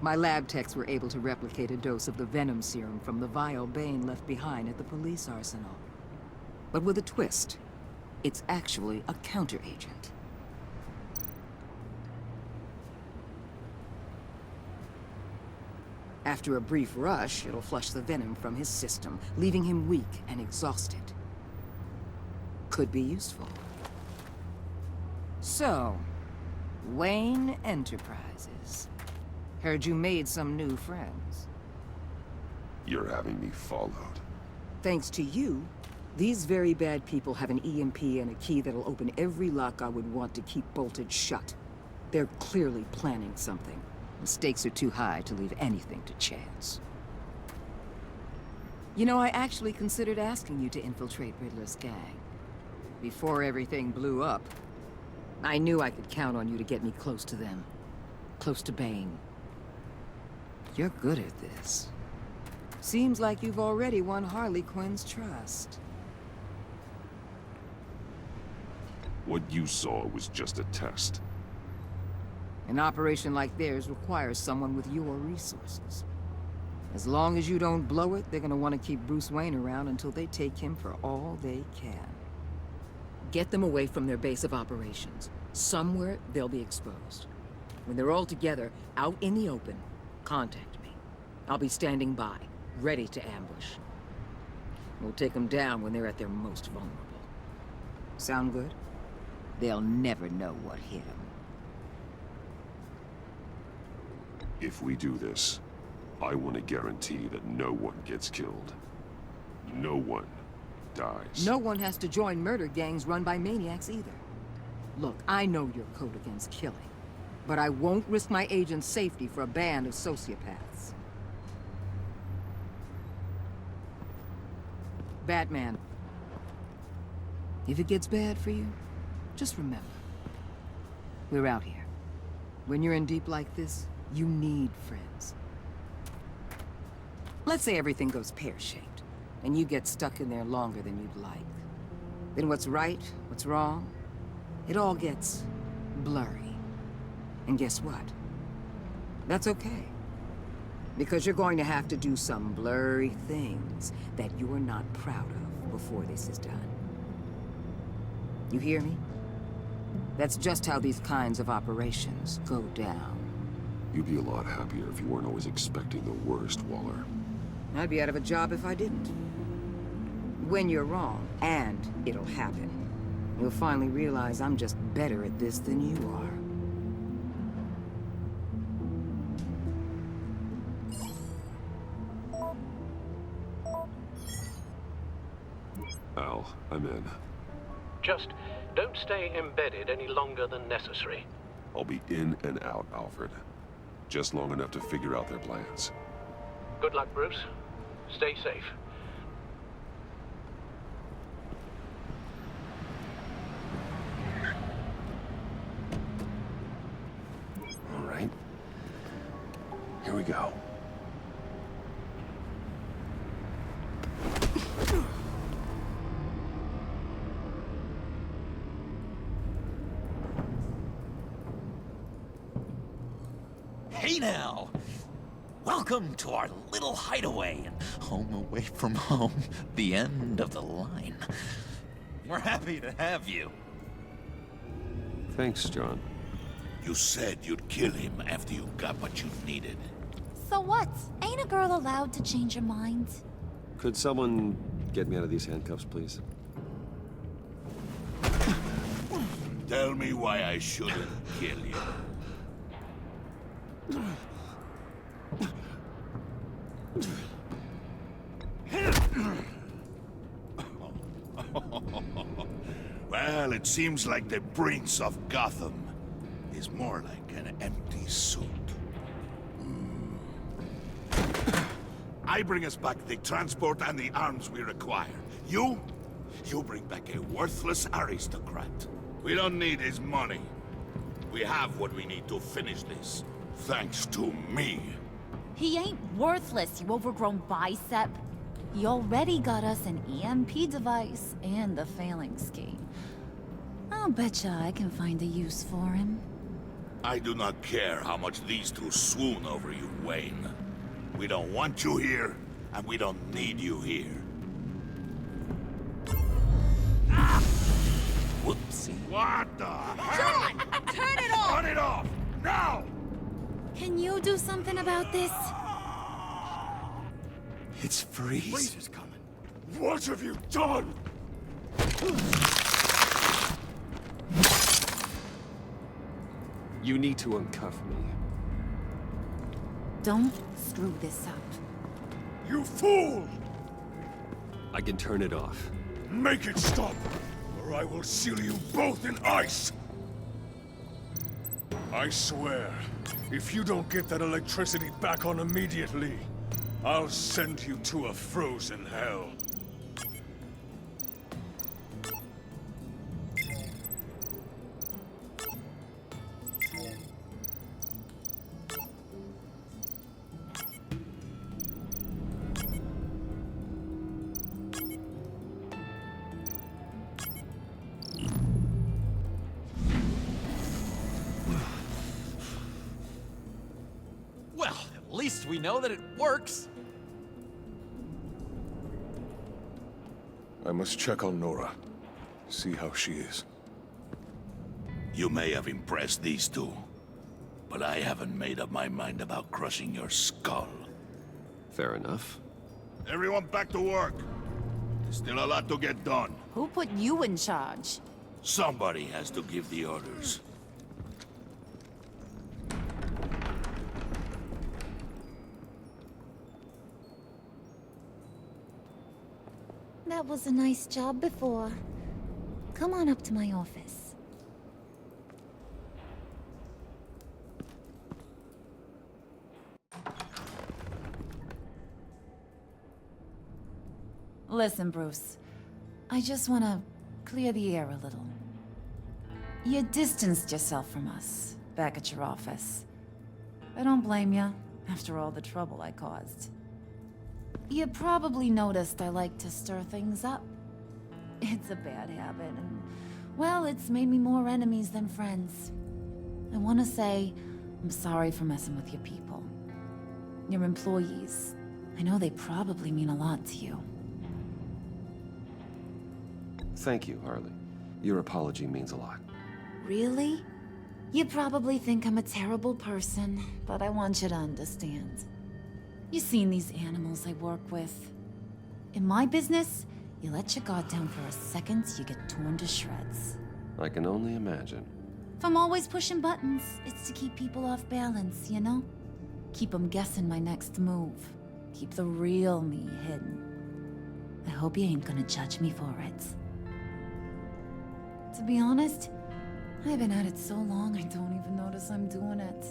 My lab techs were able to replicate a dose of the venom serum from the vial Bane left behind at the police arsenal. But with a twist. It's actually a counter-agent. After a brief rush, it'll flush the venom from his system, leaving him weak and exhausted. Could be useful. So, Wayne Enterprises. Heard you made some new friends. You're having me followed. Thanks to you, these very bad people have an EMP and a key that'll open every lock I would want to keep bolted shut. They're clearly planning something. The stakes are too high to leave anything to chance. You know, I actually considered asking you to infiltrate Riddler's gang. Before everything blew up, I knew I could count on you to get me close to them. Close to Bane. You're good at this. Seems like you've already won Harley Quinn's trust. What you saw was just a test. An operation like theirs requires someone with your resources. As long as you don't blow it, they're gonna want to keep Bruce Wayne around until they take him for all they can. Get them away from their base of operations. Somewhere they'll be exposed. When they're all together, out in the open, contact me. I'll be standing by, ready to ambush. We'll take them down when they're at their most vulnerable. Sound good? They'll never know what hit them. If we do this, I want to guarantee that no one gets killed. No one dies. No one has to join murder gangs run by maniacs either. Look, I know your code against killing, but I won't risk my agent's safety for a band of sociopaths. Batman. If it gets bad for you, just remember, we're out here. When you're in deep like this, you need friends. Let's say everything goes pear-shaped, and you get stuck in there longer than you'd like. Then what's right, what's wrong, it all gets blurry. And guess what? That's okay. Because you're going to have to do some blurry things that you're not proud of before this is done. You hear me? That's just how these kinds of operations go down. You'd be a lot happier if you weren't always expecting the worst, Waller. I'd be out of a job if I didn't. When you're wrong, and it'll happen, you'll finally realize I'm just better at this than you are. Al, I'm in. Just don't stay embedded any longer than necessary. I'll be in and out, Alfred. Just long enough to figure out their plans. Good luck, Bruce. Stay safe. All right. Here we go. Hey now! Welcome to our little hideaway and home away from home, the end of the line. We're happy to have you. Thanks, John. You said you'd kill him after you got what you needed. So what? Ain't a girl allowed to change her mind? Could someone get me out of these handcuffs, please? Tell me why I shouldn't kill you. Well, it seems like the Prince of Gotham is more like an empty suit. I bring us back the transport and the arms we require. You bring back a worthless aristocrat. We don't need his money. We have what we need to finish this. Thanks to me. He ain't worthless, you overgrown bicep. He already got us an EMP device and the failing scheme. I'll betcha I can find a use for him. I do not care how much these two swoon over you, Wayne. We don't want you here, and we don't need you here. Whoopsie. What the hell? John! Turn it off! Turn it off! Now! Can you do something about this? It's Freeze. Freeze is coming. What have you done? You need to uncuff me. Don't screw this up. You fool! I can turn it off. Make it stop, or I will seal you both in ice! I swear, if you don't get that electricity back on immediately, I'll send you to a frozen hell. Well, at least we know that it works. I must check on Nora. See how she is. You may have impressed these two, but I haven't made up my mind about crushing your skull. Fair enough. Everyone back to work. There's still a lot to get done. Who put you in charge? Somebody has to give the orders. That was a nice job before. Come on up to my office. Listen, Bruce. I just want to clear the air a little. You distanced yourself from us, back at your office. I don't blame you, after all the trouble I caused. You probably noticed I like to stir things up. It's a bad habit, and, well, it's made me more enemies than friends. I want to say I'm sorry for messing with your people. Your employees. I know they probably mean a lot to you. Thank you, Harley. Your apology means a lot. Really? You probably think I'm a terrible person, but I want you to understand. You've seen these animals I work with. In my business, you let your guard down for a second, you get torn to shreds. I can only imagine. If I'm always pushing buttons, it's to keep people off balance, you know? Keep them guessing my next move. Keep the real me hidden. I hope you ain't gonna judge me for it. To be honest, I've been at it so long I don't even notice I'm doing it.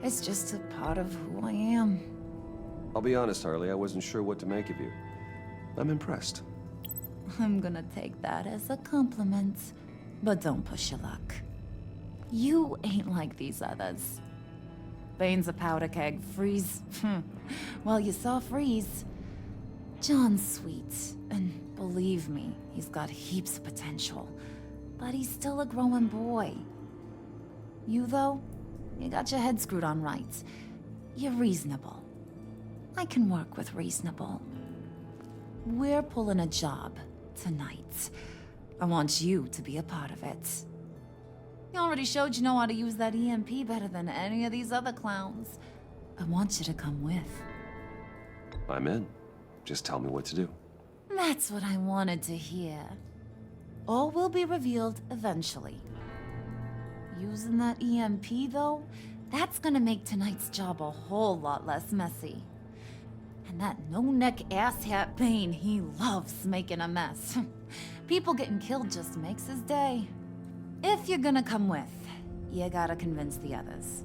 It's just a part of who I am. I'll be honest, Harley, I wasn't sure what to make of you. I'm impressed. I'm gonna take that as a compliment, but don't push your luck. You ain't like these others. Bane's a powder keg, Freeze. Well, you saw Freeze. John's sweet, and believe me, he's got heaps of potential. But he's still a growing boy. You, though, you got your head screwed on right. You're reasonable, I can work with reasonable. We're pulling a job tonight. I want you to be a part of it. You already showed you know how to use that EMP better than any of these other clowns. I want you to come with. I'm in. Just tell me what to do. That's what I wanted to hear. All will be revealed eventually. Using that EMP, though, that's gonna make tonight's job a whole lot less messy. And that no-neck asshat Bane, he loves making a mess. People getting killed just makes his day. If you're gonna come with, you gotta convince the others.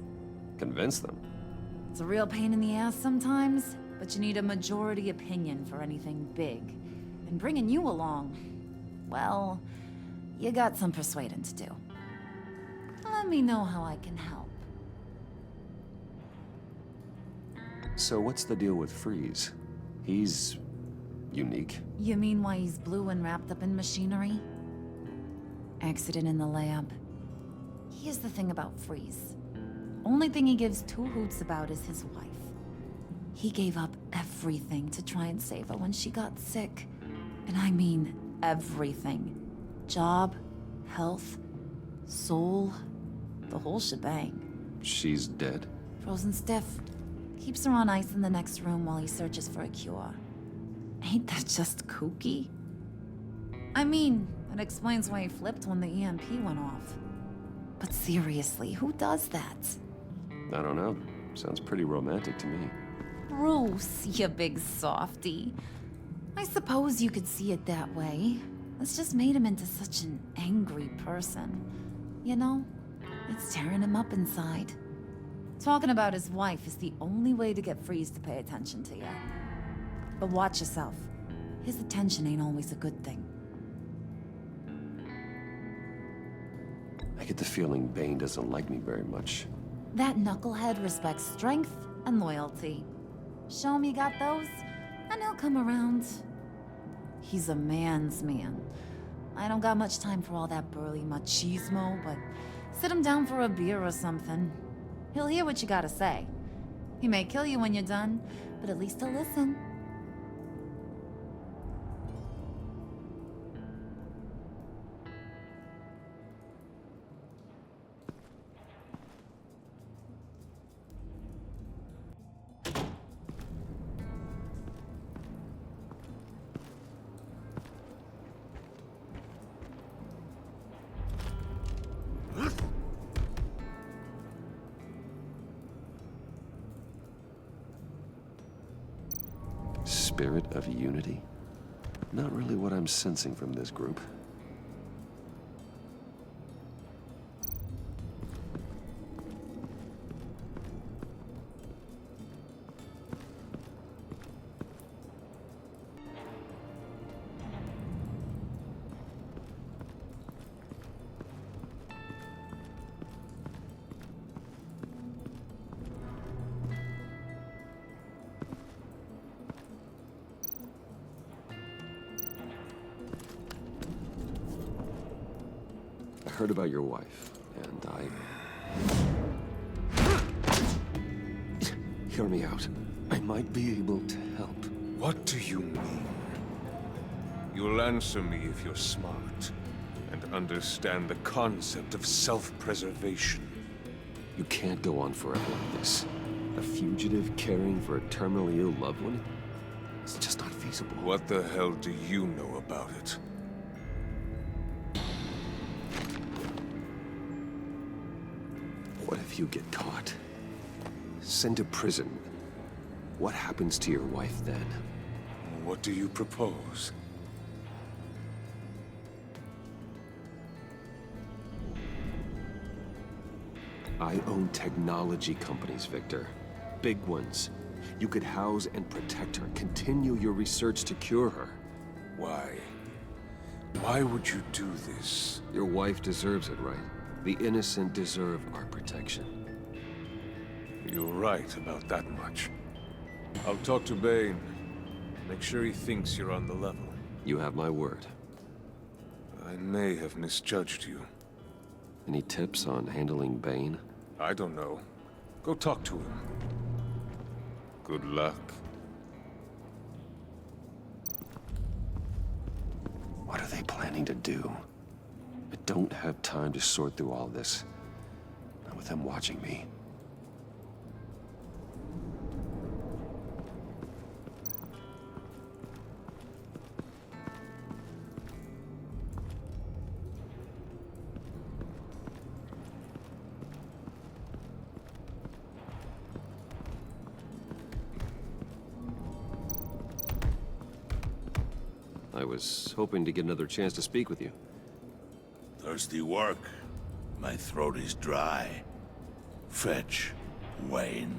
Convince them? It's a real pain in the ass sometimes, but you need a majority opinion for anything big. And bringing you along, well, you got some persuading to do. Let me know how I can help. So what's the deal with Freeze? He's... unique. You mean why he's blue and wrapped up in machinery? Accident in the lab. Here's the thing about Freeze. Only thing he gives two hoots about is his wife. He gave up everything to try and save her when she got sick. And I mean everything. Job, health, soul, the whole shebang. She's dead? Frozen stiff. Keeps her on ice in the next room while he searches for a cure. Ain't that just kooky? I mean, that explains why he flipped when the EMP went off. But seriously, who does that? I don't know. Sounds pretty romantic to me. Bruce, you big softy. I suppose you could see it that way. It's just made him into such an angry person. You know, it's tearing him up inside. Talking about his wife is the only way to get Freeze to pay attention to you. But watch yourself. His attention ain't always a good thing. I get the feeling Bane doesn't like me very much. That knucklehead respects strength and loyalty. Show him you got those, and he'll come around. He's a man's man. I don't got much time for all that burly machismo, but sit him down for a beer or something. He'll hear what you gotta say. He may kill you when you're done, but at least he'll listen. Spirit of unity? Not really what I'm sensing from this group. I heard about your wife, and Hear me out. I might be able to help. What do you mean? You'll answer me if you're smart, and understand the concept of self-preservation. You can't go on forever like this. A fugitive caring for a terminally ill loved one? It's just not feasible. What the hell do you know about it? What if you get caught? Sent to prison. What happens to your wife then? What do you propose? I own technology companies, Victor. Big ones. You could house and protect her, continue your research to cure her. Why? Why would you do this? Your wife deserves it, right? The innocent deserve our protection. You're right about that much. I'll talk to Bane. Make sure he thinks you're on the level. You have my word. I may have misjudged you. Any tips on handling Bane? I don't know. Go talk to him. Good luck. planning to do. I don't have time to sort through all this. Not with him watching me. I was hoping to get another chance to speak with you. Thirsty work. My throat is dry. Fetch, Wayne.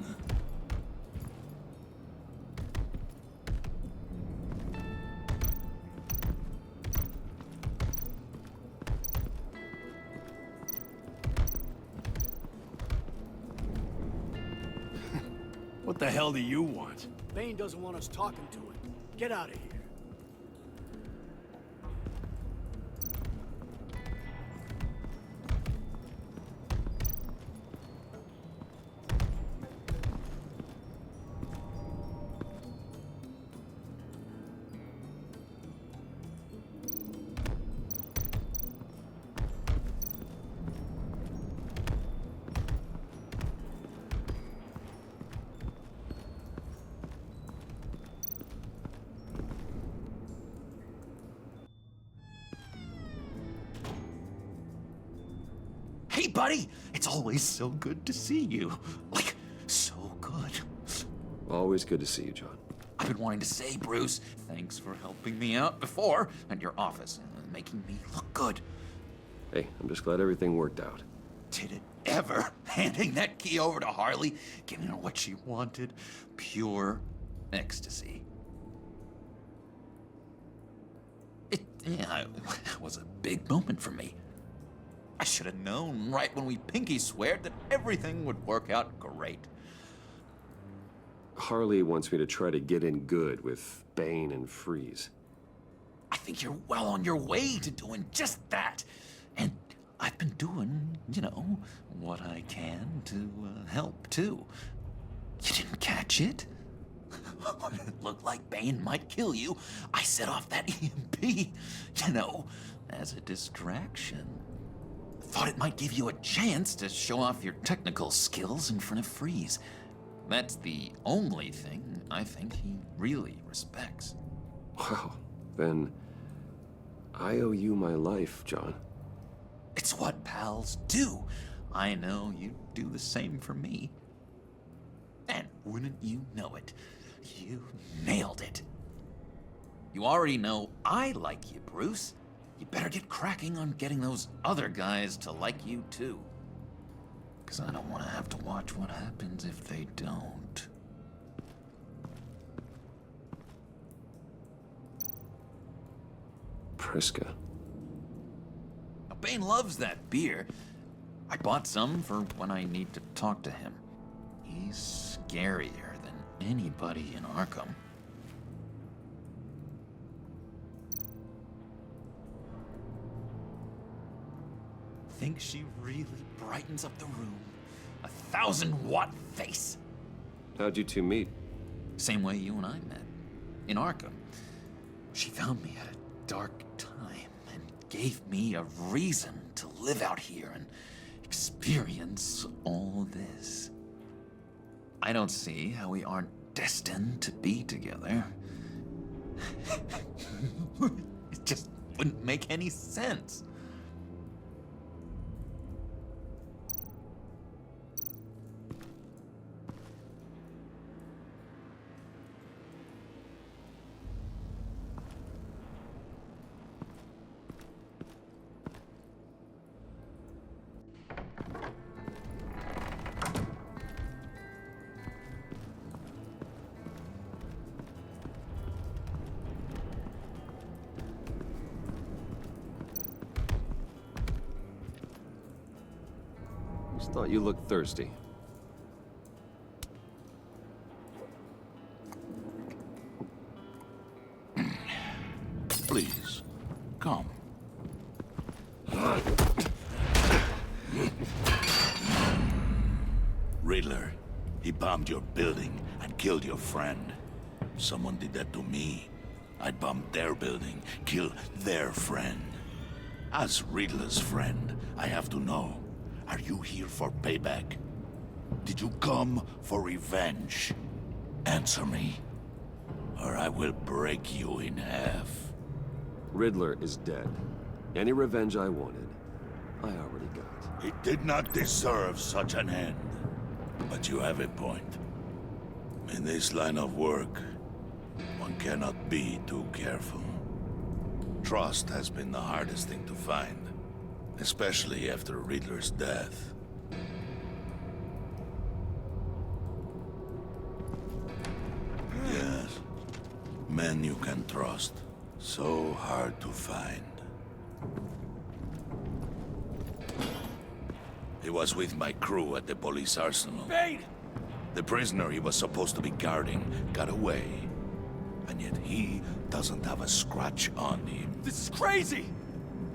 What the hell do you want? Bane doesn't want us talking to him. Get out of here. Hey, buddy! It's always so good to see you. Like, so good. Always good to see you, John. I've been wanting to say, Bruce, thanks for helping me out before at your office and making me look good. Hey, I'm just glad everything worked out. Did it ever? Handing that key over to Harley, giving her what she wanted. Pure ecstasy. It was a big moment for me. I should have known right when we pinky sweared that everything would work out great. Harley wants me to try to get in good with Bane and Freeze. I think you're well on your way to doing just that. And I've been doing, what I can to help, too. You didn't catch it? When it looked like Bane might kill you, I set off that EMP, as a distraction. Thought it might give you a chance to show off your technical skills in front of Freeze. That's the only thing I think he really respects. Wow, then I owe you my life, John. It's what pals do. I know you do the same for me. And wouldn't you know it, you nailed it. You already know I like you, Bruce. You better get cracking on getting those other guys to like you too. 'Cause I don't want to have to watch what happens if they don't. Priska. Now, Bane loves that beer. I bought some for when I need to talk to him. He's scarier than anybody in Arkham. Think she really brightens up the room. 1,000-watt face. How'd you two meet? Same way you and I met. In Arkham. She found me at a dark time and gave me a reason to live out here and experience all this. I don't see how we aren't destined to be together. It just wouldn't make any sense. Just thought you looked thirsty. Please, come. Riddler, he bombed your building and killed your friend. Someone did that to me. I'd bomb their building, kill their friend. As Riddler's friend, I have to know. Are you here for payback? Did you come for revenge? Answer me, or I will break you in half. Riddler is dead. Any revenge I wanted, I already got. He did not deserve such an end. But you have a point. In this line of work, one cannot be too careful. Trust has been the hardest thing to find, especially after Riddler's death. Yes, men you can trust. So hard to find. He was with my crew at the police arsenal. Bane! The prisoner he was supposed to be guarding got away. And yet he doesn't have a scratch on him. This is crazy!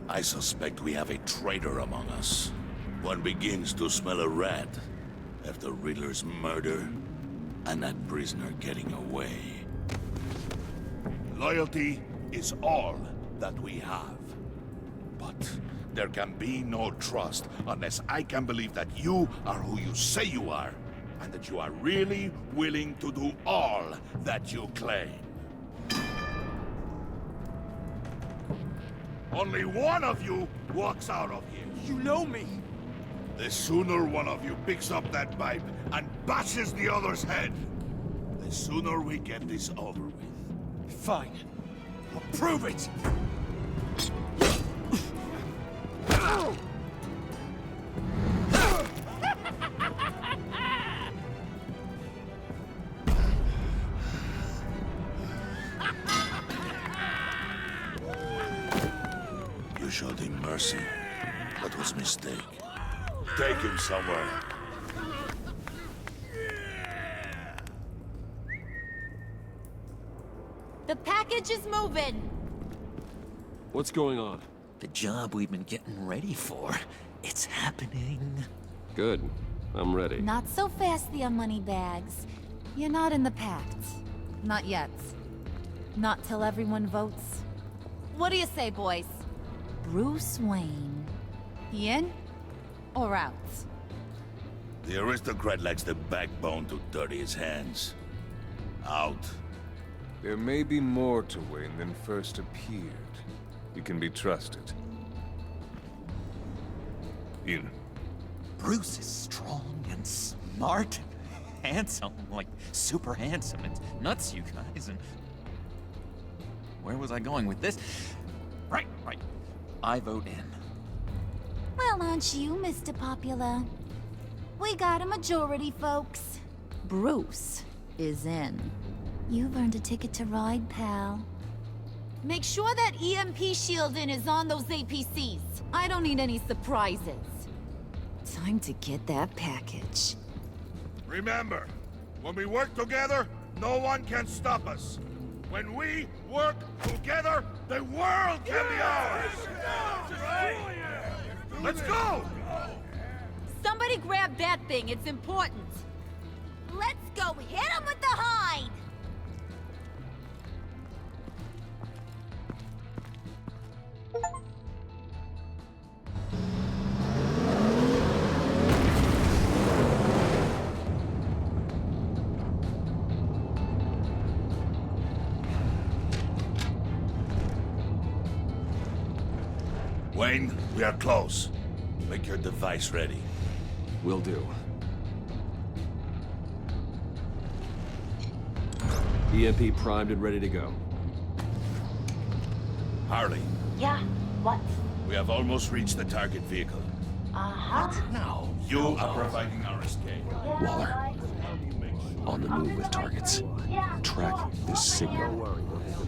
I suspect we have a traitor among us. One begins to smell a rat after Riddler's murder and that prisoner getting away. Loyalty is all that we have. But there can be no trust unless I can believe that you are who you say you are, and that you are really willing to do all that you claim. Only one of you walks out of here. You know me! The sooner one of you picks up that pipe and bashes the other's head, the sooner we get this over with. Fine. I'll prove it! You showed him mercy. That was a mistake. Take him somewhere. The package is moving! What's going on? The job we've been getting ready for. It's happening. Good. I'm ready. Not so fast, the Moneybags. You're not in the pact. Not yet. Not till everyone votes. What do you say, boys? Bruce Wayne. He in? Or out? The aristocrat lacks the backbone to dirty his hands. Out. There may be more to Wayne than first appeared. He can be trusted. In. Bruce is strong and smart and handsome, like super handsome. It's nuts, you guys. And where was I going with this? Right. I vote in. Well, aren't you, Mr. Popular? We got a majority, folks. Bruce is in. You've earned a ticket to ride, pal. Make sure that EMP shielding is on those APCs. I don't need any surprises. Time to get that package. Remember, when we work together, no one can stop us. When we work together, the world can be ours! Let's go! Somebody grab that thing, it's important. Let's go hit him with the hide! Wayne, we are close. Make your device ready. Will do. EMP primed and ready to go. Harley, Yeah, what? we have almost reached the target vehicle. Uh-huh. Now, you are providing our escape. Waller. On the move with targets. Track this signal.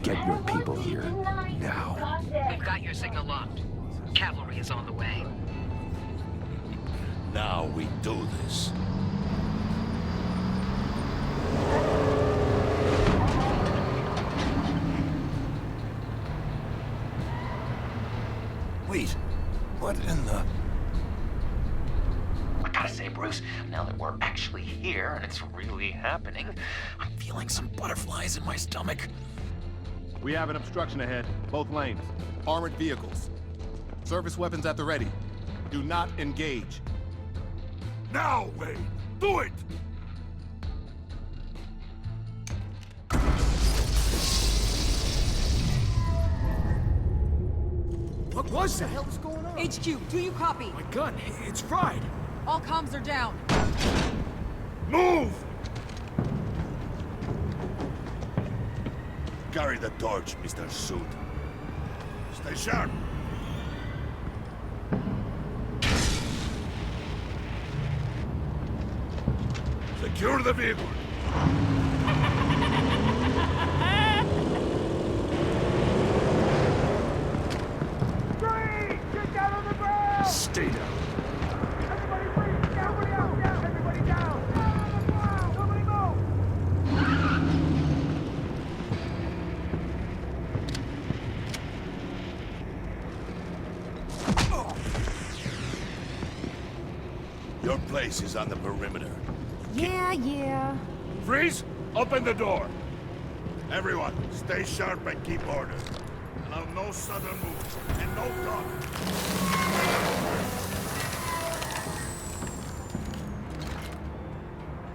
Get your people here. Now. We've got your signal locked. Cavalry is on the way. Now we do this. Wait, what in the... I gotta say, Bruce, now that we're actually here and it's really happening, I'm feeling some butterflies in my stomach. We have an obstruction ahead, both lanes. Armored vehicles. Service weapons at the ready. Do not engage. Now, Wayne! Do it! What was that? What the hell is going on? HQ, do you copy? My gun, it's fried. All comms are down. Move! Carry the torch, Mr. Suit. Stay sharp. Secure the vehicle. Get down on the ground! Stay down. Everybody breathe! Everybody out! Down! Everybody down! Down on the ground! Nobody move! Your place is on the perimeter. Yeah. Freeze! Open the door! Everyone, stay sharp and keep order. Allow no sudden moves, and no talk.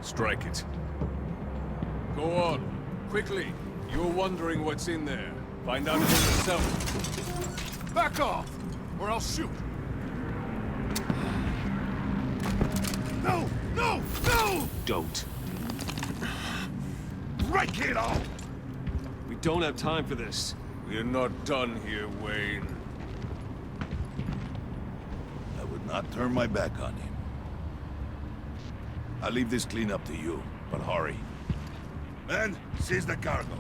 Strike it. Go on. Quickly. You're wondering what's in there. Find out it yourself. Back off, or I'll shoot. No! No! No! Don't. Break it off! We don't have time for this. We're not done here, Wayne. I would not turn my back on him. I'll leave this clean up to you, but hurry. Men, seize the cargo.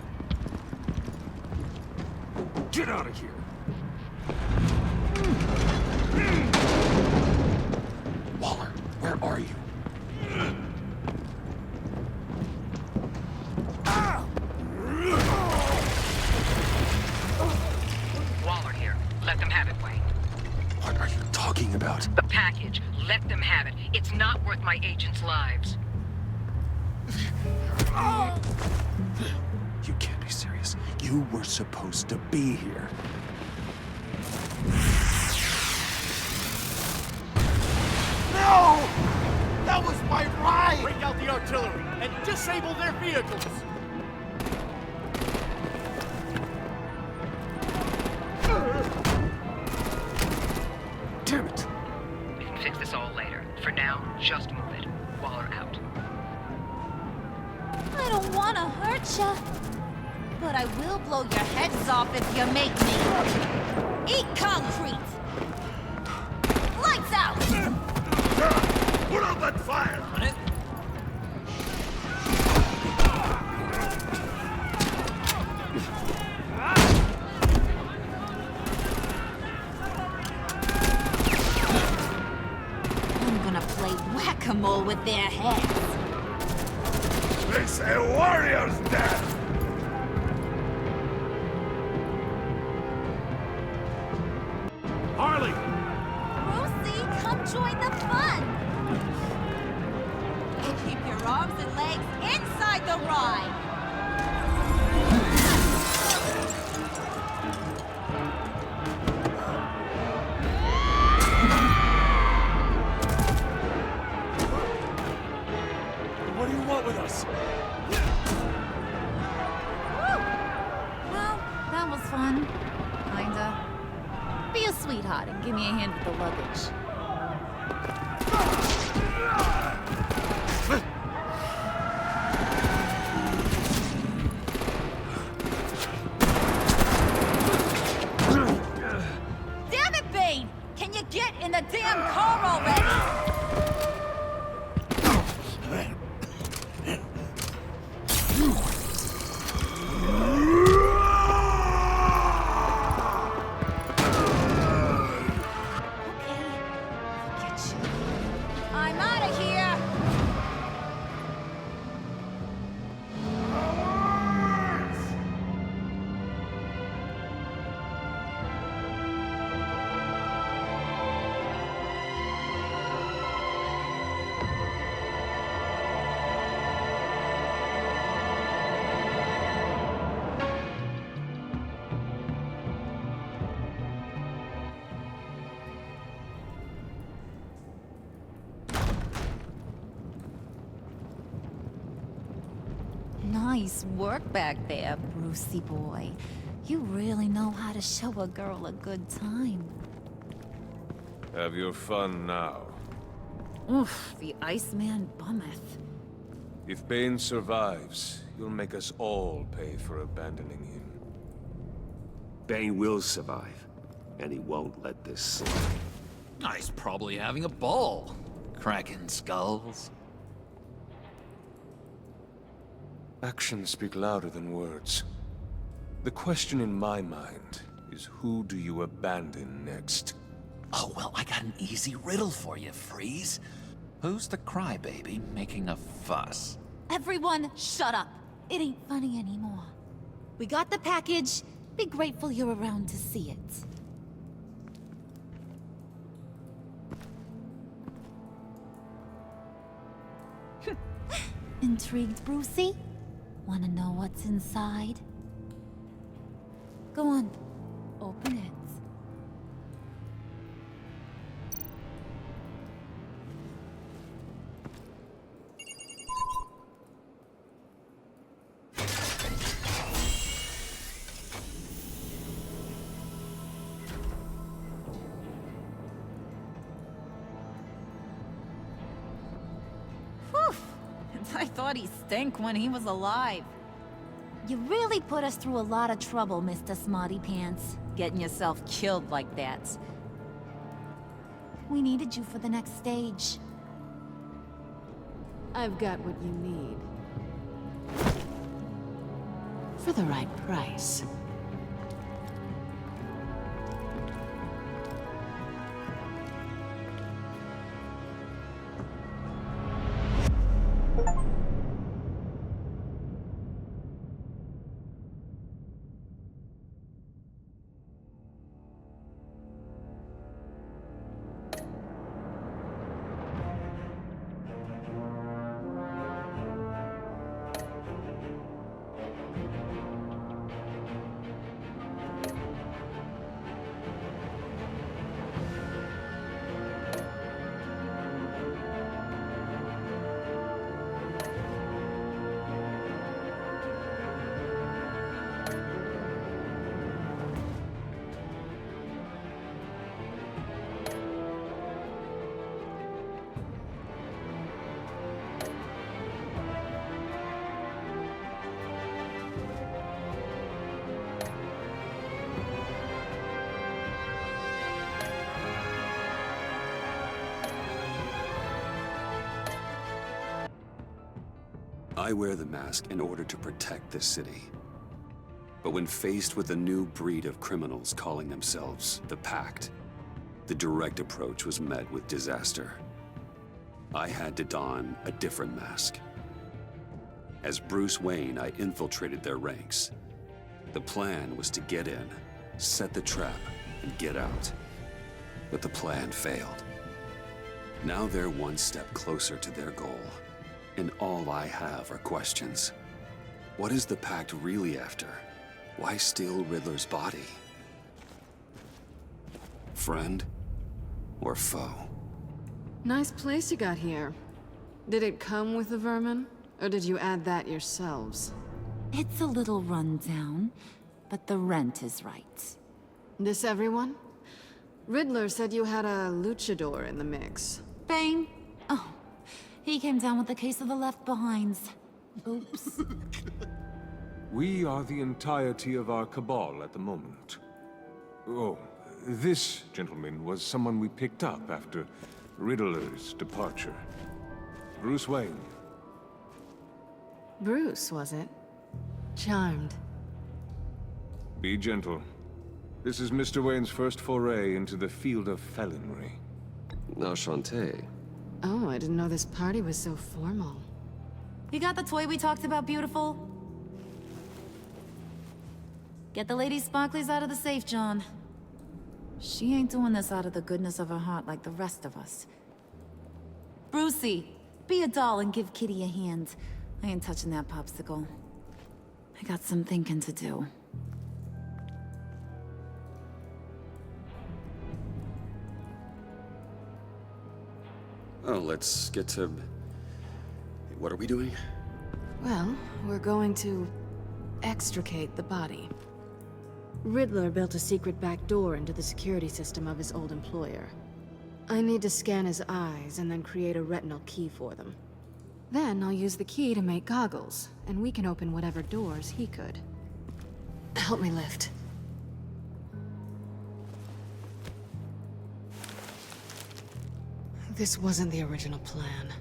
Get out of here. Waller, where are you? Waller here. Let them have it, Wayne. What are you talking about? The package. Let them have it. It's not worth my agents' lives. You can't be serious. You were supposed to be here. No! That was my ride! Bring out the artillery and disable their vehicles! Damn it! We can fix this all later. For now, just move it. Waller out. I don't want to hurt ya, but I will blow your heads off if you make me. Eat concrete! Lights out! Put out that fire! I'm gonna play whack-a-mole with their heads. They say warrior's death! Harley! Lucy, come join the fun! Keep your arms and legs inside the ride! What do you want with us? Well, that was fun. Kinda. Be a sweetheart and give me a hand with the luggage. Damn it, Bane! Can you get in the damn car already? I'm out of here! Nice work back there, Brucey boy. You really know how to show a girl a good time. Have your fun now. Oof, the Iceman bummeth. If Bane survives, you'll make us all pay for abandoning him. Bane will survive, and he won't let this slide. He's probably having a ball, cracking skulls. Actions speak louder than words. The question in my mind is, who do you abandon next? Oh, well, I got an easy riddle for you, Freeze. Who's the crybaby making a fuss? Everyone, shut up. It ain't funny anymore. We got the package. Be grateful you're around to see it. Intrigued, Brucey? Wanna know what's inside? Go on, open it. I thought he stank when he was alive. You really put us through a lot of trouble, Mr. Smarty Pants. Getting yourself killed like that. We needed you for the next stage. I've got what you need. For the right price. I wear the mask in order to protect this city. But when faced with a new breed of criminals calling themselves the Pact, the direct approach was met with disaster. I had to don a different mask. As Bruce Wayne, I infiltrated their ranks. The plan was to get in, set the trap, and get out. But the plan failed. Now they're one step closer to their goal. And all I have are questions. What is the Pact really after? Why steal Riddler's body? Friend or foe? Nice place you got here. Did it come with the vermin? Or did you add that yourselves? It's a little rundown, but the rent is right. This everyone? Riddler said you had a luchador in the mix. Bane? Oh, he came down with a case of the Left Behinds. Oops. We are the entirety of our cabal at the moment. Oh, this gentleman was someone we picked up after Riddler's departure. Bruce Wayne. Bruce, was it? Charmed. Be gentle. This is Mr. Wayne's first foray into the field of felonry. Enchanté. Oh, I didn't know this party was so formal. You got the toy we talked about, beautiful? Get the lady sparklies out of the safe, John. She ain't doing this out of the goodness of her heart like the rest of us. Brucey, be a doll and give Kitty a hand. I ain't touching that popsicle. I got some thinking to do. Oh, let's get to... What are we doing? Well, we're going to extricate the body. Riddler built a secret back door into the security system of his old employer. I need to scan his eyes and then create a retinal key for them. Then I'll use the key to make goggles, and we can open whatever doors he could. Help me lift. This wasn't the original plan.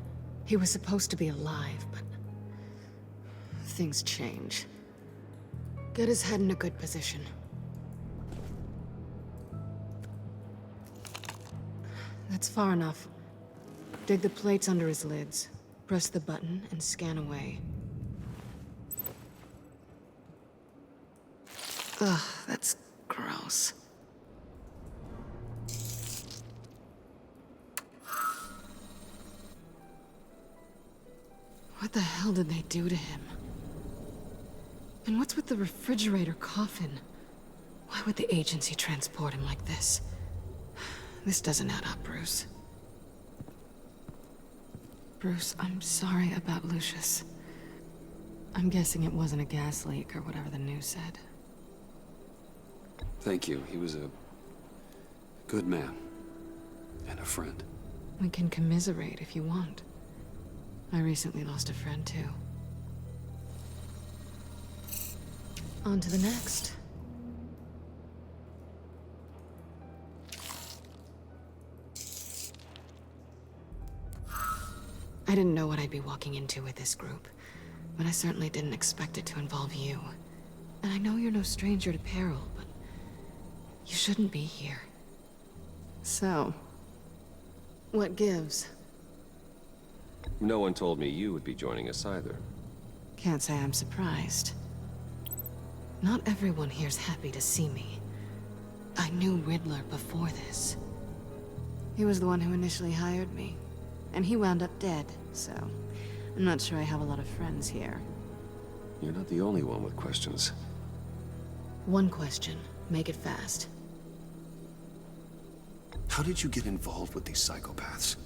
He was supposed to be alive, but things change. Get his head in a good position. That's far enough. Dig the plates under his lids. Press the button and scan away. Ugh, that's gross. What the hell did they do to him? And what's with the refrigerator coffin? Why would the agency transport him like this? This doesn't add up, Bruce. Bruce, I'm sorry about Lucius. I'm guessing it wasn't a gas leak or whatever the news said. Thank you. He was a good man. And a friend. We can commiserate if you want. I recently lost a friend, too. On to the next. I didn't know what I'd be walking into with this group, but I certainly didn't expect it to involve you. And I know you're no stranger to peril, but you shouldn't be here. So, what gives? No one told me you would be joining us either. Can't say I'm surprised. Not everyone here's happy to see me. I knew Riddler before this. He was the one who initially hired me. And he wound up dead, so I'm not sure I have a lot of friends here. You're not the only one with questions. One question. Make it fast. How did you get involved with these psychopaths?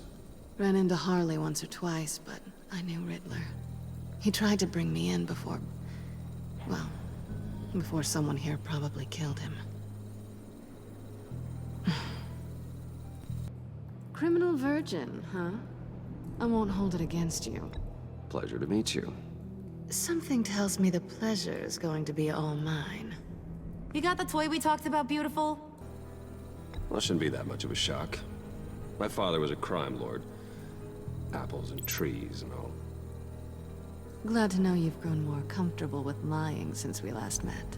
Ran into Harley once or twice, but I knew Riddler. He tried to bring me in before... well, before someone here probably killed him. Criminal virgin, huh? I won't hold it against you. Pleasure to meet you. Something tells me the pleasure's going to be all mine. You got the toy we talked about, beautiful? Well, it shouldn't be that much of a shock. My father was a crime lord. Apples and trees and all. Glad to know you've grown more comfortable with lying since we last met.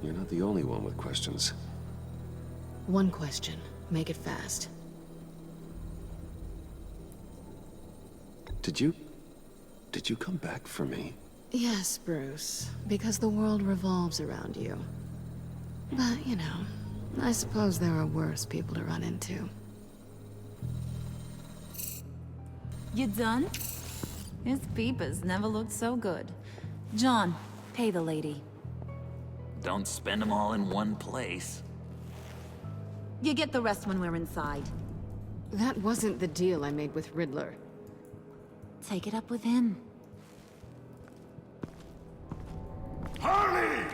You're not the only one with questions. One question. Make it fast. Did you come back for me? Yes, Bruce. Because the world revolves around you. But, you know, I suppose there are worse people to run into. You done? His peepers never looked so good. John, pay the lady. Don't spend them all in one place. You get the rest when we're inside. That wasn't the deal I made with Riddler. Take it up with him. Harley!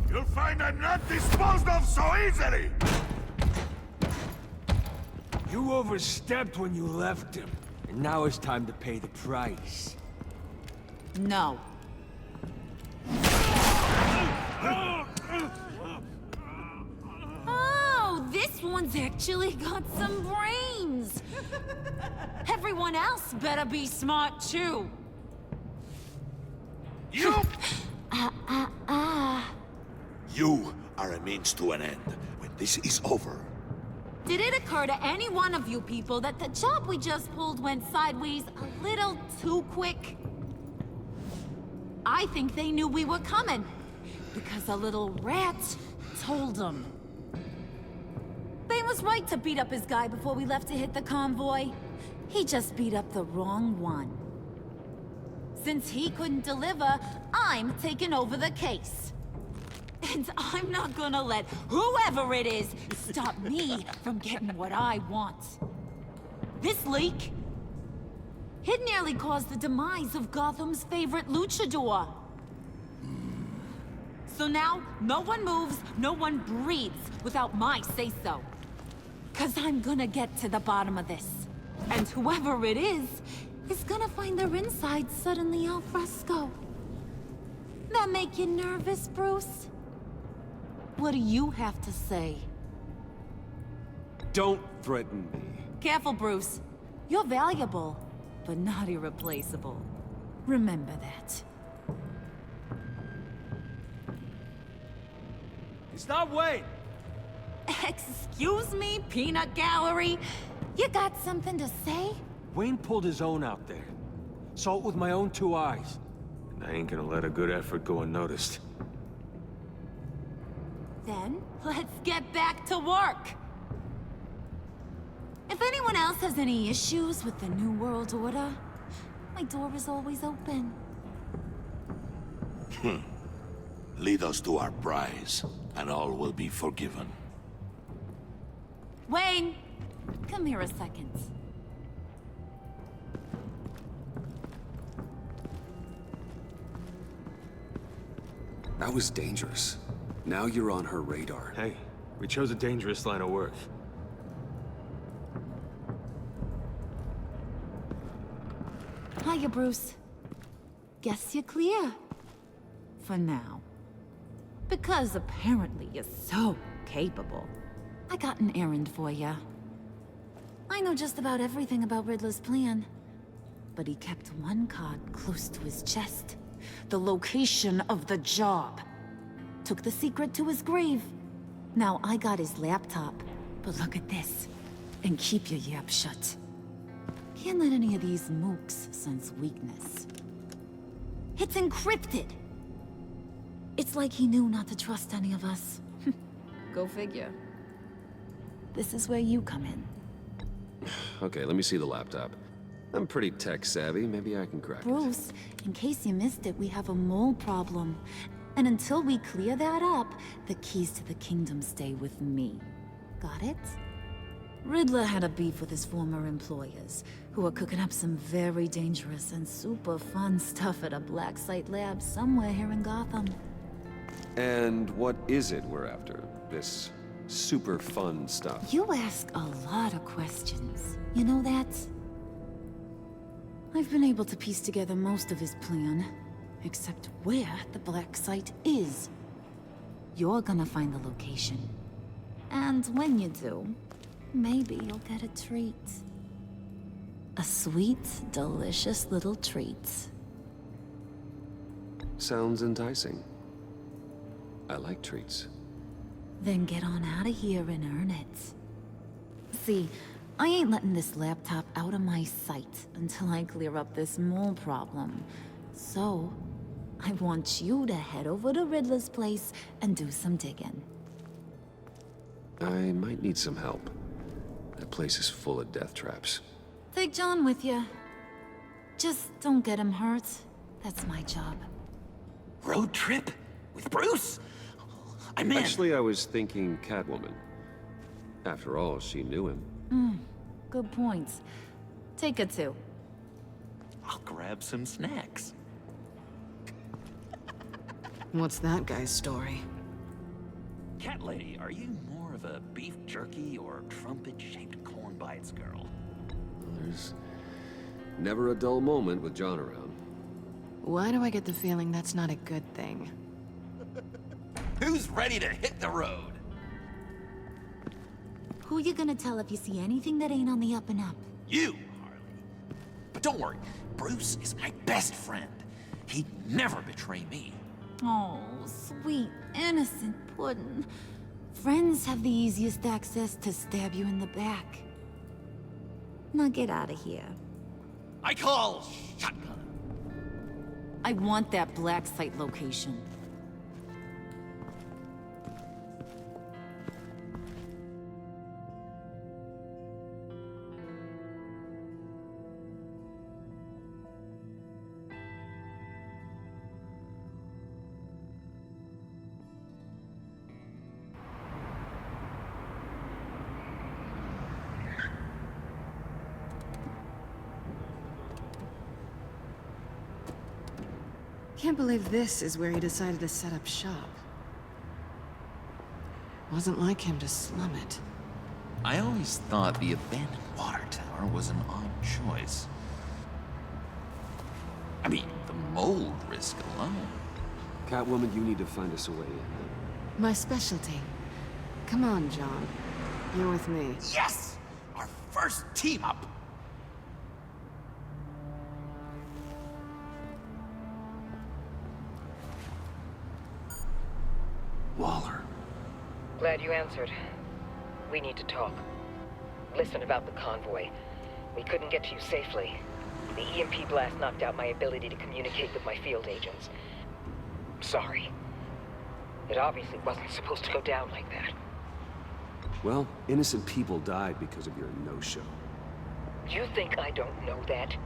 You'll find I'm not disposed of so easily! You overstepped when you left him, and now it's time to pay the price. No. Oh, this one's actually got some brains. Everyone else better be smart too. You! You are a means to an end. When this is over, Did it occur to any one of you people that the job we just pulled went sideways a little too quick? I think they knew we were coming, because a little rat told them. They was right to beat up his guy before we left to hit the convoy. He just beat up the wrong one. Since he couldn't deliver, I'm taking over the case. And I'm not gonna let whoever it is stop me from getting what I want. This leak, It nearly caused the demise of Gotham's favorite luchador. So now, no one moves, no one breathes without my say-so. 'Cause I'm gonna get to the bottom of this. And whoever it is gonna find their insides suddenly al fresco. That make you nervous, Bruce? What do you have to say? Don't threaten me. Careful, Bruce. You're valuable, but not irreplaceable. Remember that. Stop waiting! Excuse me, Peanut Gallery? You got something to say? Wayne pulled his own out there. Saw it with my own 2 eyes. And I ain't gonna let a good effort go unnoticed. Then, let's get back to work! If anyone else has any issues with the New World Order, my door is always open. Lead us to our prize, and all will be forgiven. Wayne, come here a second. That was dangerous. Now you're on her radar. Hey, we chose a dangerous line of work. Hiya, Bruce. Guess you're clear. For now. Because apparently you're so capable. I got an errand for you. I know just about everything about Riddler's plan. But he kept one card close to his chest. The location of the job. Took the secret to his grave. Now I got his laptop. But look at this. And keep your yap shut. Can't let any of these mooks sense weakness. It's encrypted! It's like he knew not to trust any of us. Go figure. This is where you come in. Okay, let me see the laptop. I'm pretty tech savvy. Maybe I can crack it. Bruce, in case you missed it, we have a mole problem. And until we clear that up, the keys to the kingdom stay with me. Got it? Riddler had a beef with his former employers, who were cooking up some very dangerous and super fun stuff at a black site lab somewhere here in Gotham. And what is it we're after? This super fun stuff? You ask a lot of questions. You know that? I've been able to piece together most of his plan, except where the black site is. You're gonna find the location. And when you do, maybe you'll get a treat. A sweet, delicious little treat. Sounds enticing. I like treats. Then get on out of here and earn it. See, I ain't letting this laptop out of my sight until I clear up this mole problem. So, I want you to head over to Riddler's place and do some digging. I might need some help. That place is full of death traps. Take John with you. Just don't get him hurt. That's my job. Road trip? With Bruce? I'm in. Actually, I was thinking Catwoman. After all, she knew him. Good points. Take her too. I'll grab some snacks. What's that guy's story? Cat lady, are you more of a beef jerky or trumpet-shaped corn bites girl? There's never a dull moment with John around. Why do I get the feeling that's not a good thing? Who's ready to hit the road? Who you gonna tell if you see anything that ain't on the up and up? You, Harley. But don't worry, Bruce is my best friend. He'd never betray me. Oh, sweet, innocent Puddin'. Friends have the easiest access to stab you in the back. Now get out of here. I call shotgun. I want that black site location. can't believe this is where he decided to set up shop. Wasn't like him to slum it. I always thought the abandoned water tower was an odd choice. I mean, the mold risk alone. Catwoman, you need to find us a way in. My specialty. Come on, John. You're with me. Yes! Our first team up! Waller. Glad you answered. We need to talk. Listen about the convoy. We couldn't get to you safely. The EMP blast knocked out my ability to communicate with my field agents. Sorry. It obviously wasn't supposed to go down like that. Well, innocent people died because of your no-show. You think I don't know that?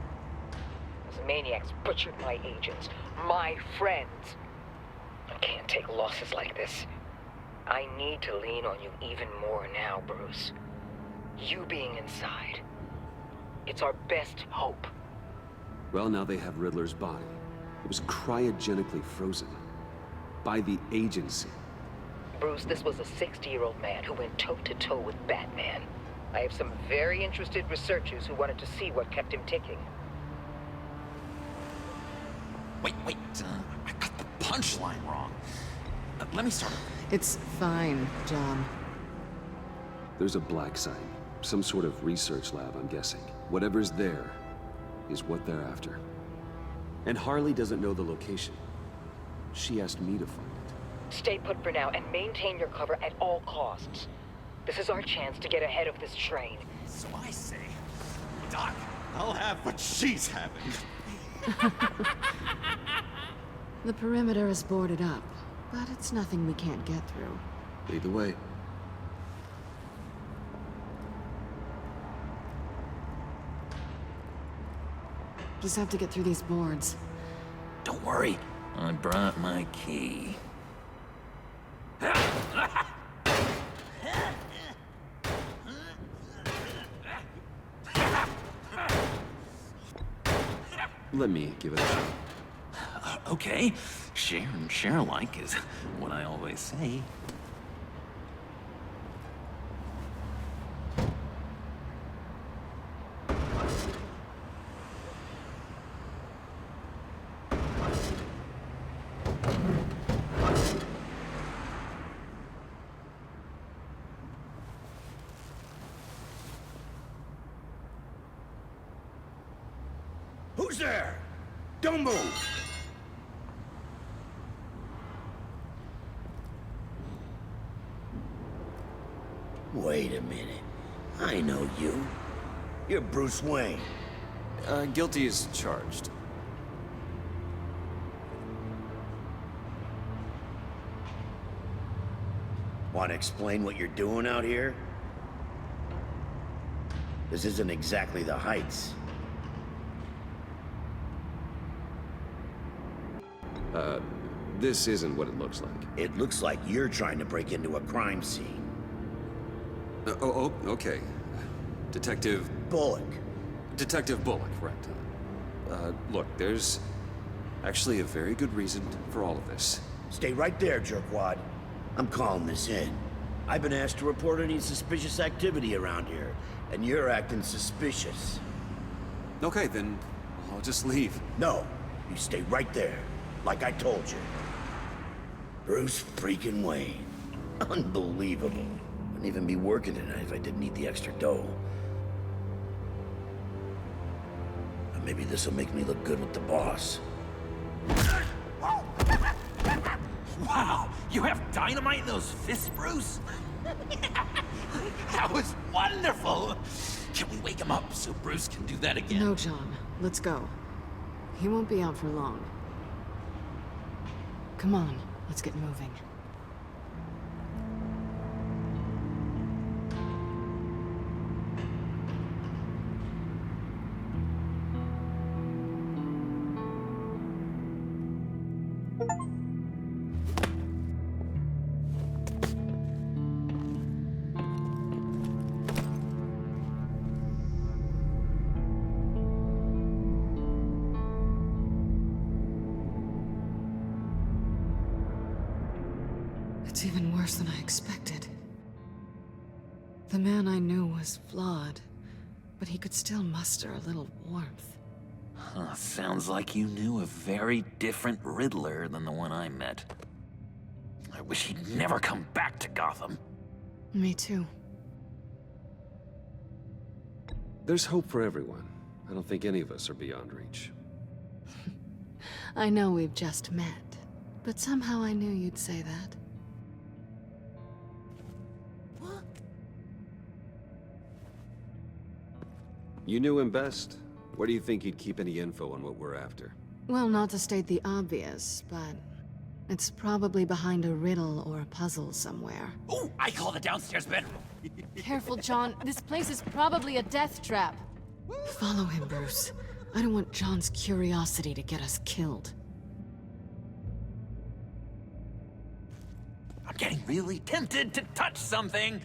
Those maniacs butchered my agents, my friends. I can't take losses like this. I need to lean on you even more now, Bruce. You being inside. It's our best hope. Well, now they have Riddler's body. It was cryogenically frozen. By the agency. Bruce, this was a 60-year-old man who went toe-to-toe with Batman. I have some very interested researchers who wanted to see what kept him ticking. Wait, I got the punchline wrong. Let me start. It's fine, John. There's a black site. Some sort of research lab, I'm guessing. Whatever's there is what they're after. And Harley doesn't know the location. She asked me to find it. Stay put for now and maintain your cover at all costs. This is our chance to get ahead of this train. So I say, Doc, I'll have what she's having. The perimeter is boarded up, but it's nothing we can't get through. Lead the way. Just have to get through these boards. Don't worry, I brought my key. Let me give it a shot. Okay, share and share alike is what I always say. Who's there? Don't move! Wait a minute. I know you. You're Bruce Wayne. Guilty as charged. Want to explain what you're doing out here? This isn't exactly the Heights. This isn't what it looks like. It looks like you're trying to break into a crime scene. Okay. Detective... Bullock. Detective Bullock, right. Look, there's actually a very good reason for all of this. Stay right there, jerkwad. I'm calling this in. I've been asked to report any suspicious activity around here, and you're acting suspicious. Okay, then I'll just leave. No, you stay right there, like I told you. Bruce freaking Wayne. Unbelievable. Wouldn't even be working tonight if I didn't need the extra dough. Or maybe this'll make me look good with the boss. Wow, you have dynamite in those fists, Bruce? That was wonderful! Can we wake him up so Bruce can do that again? No, John. Let's go. He won't be out for long. Come on, let's get moving. It's even worse than I expected. The man I knew was flawed, but he could still muster a little warmth. Huh, sounds like you knew a very different Riddler than the one I met. I wish he'd never come back to Gotham. Me too. There's hope for everyone. I don't think any of us are beyond reach. I know we've just met, but somehow I knew you'd say that. You knew him best. Where do you think he'd keep any info on what we're after? Well, not to state the obvious, but it's probably behind a riddle or a puzzle somewhere. Oh, I call the downstairs bedroom. Careful, John. This place is probably a death trap. Follow him, Bruce. I don't want John's curiosity to get us killed. I'm getting really tempted to touch something.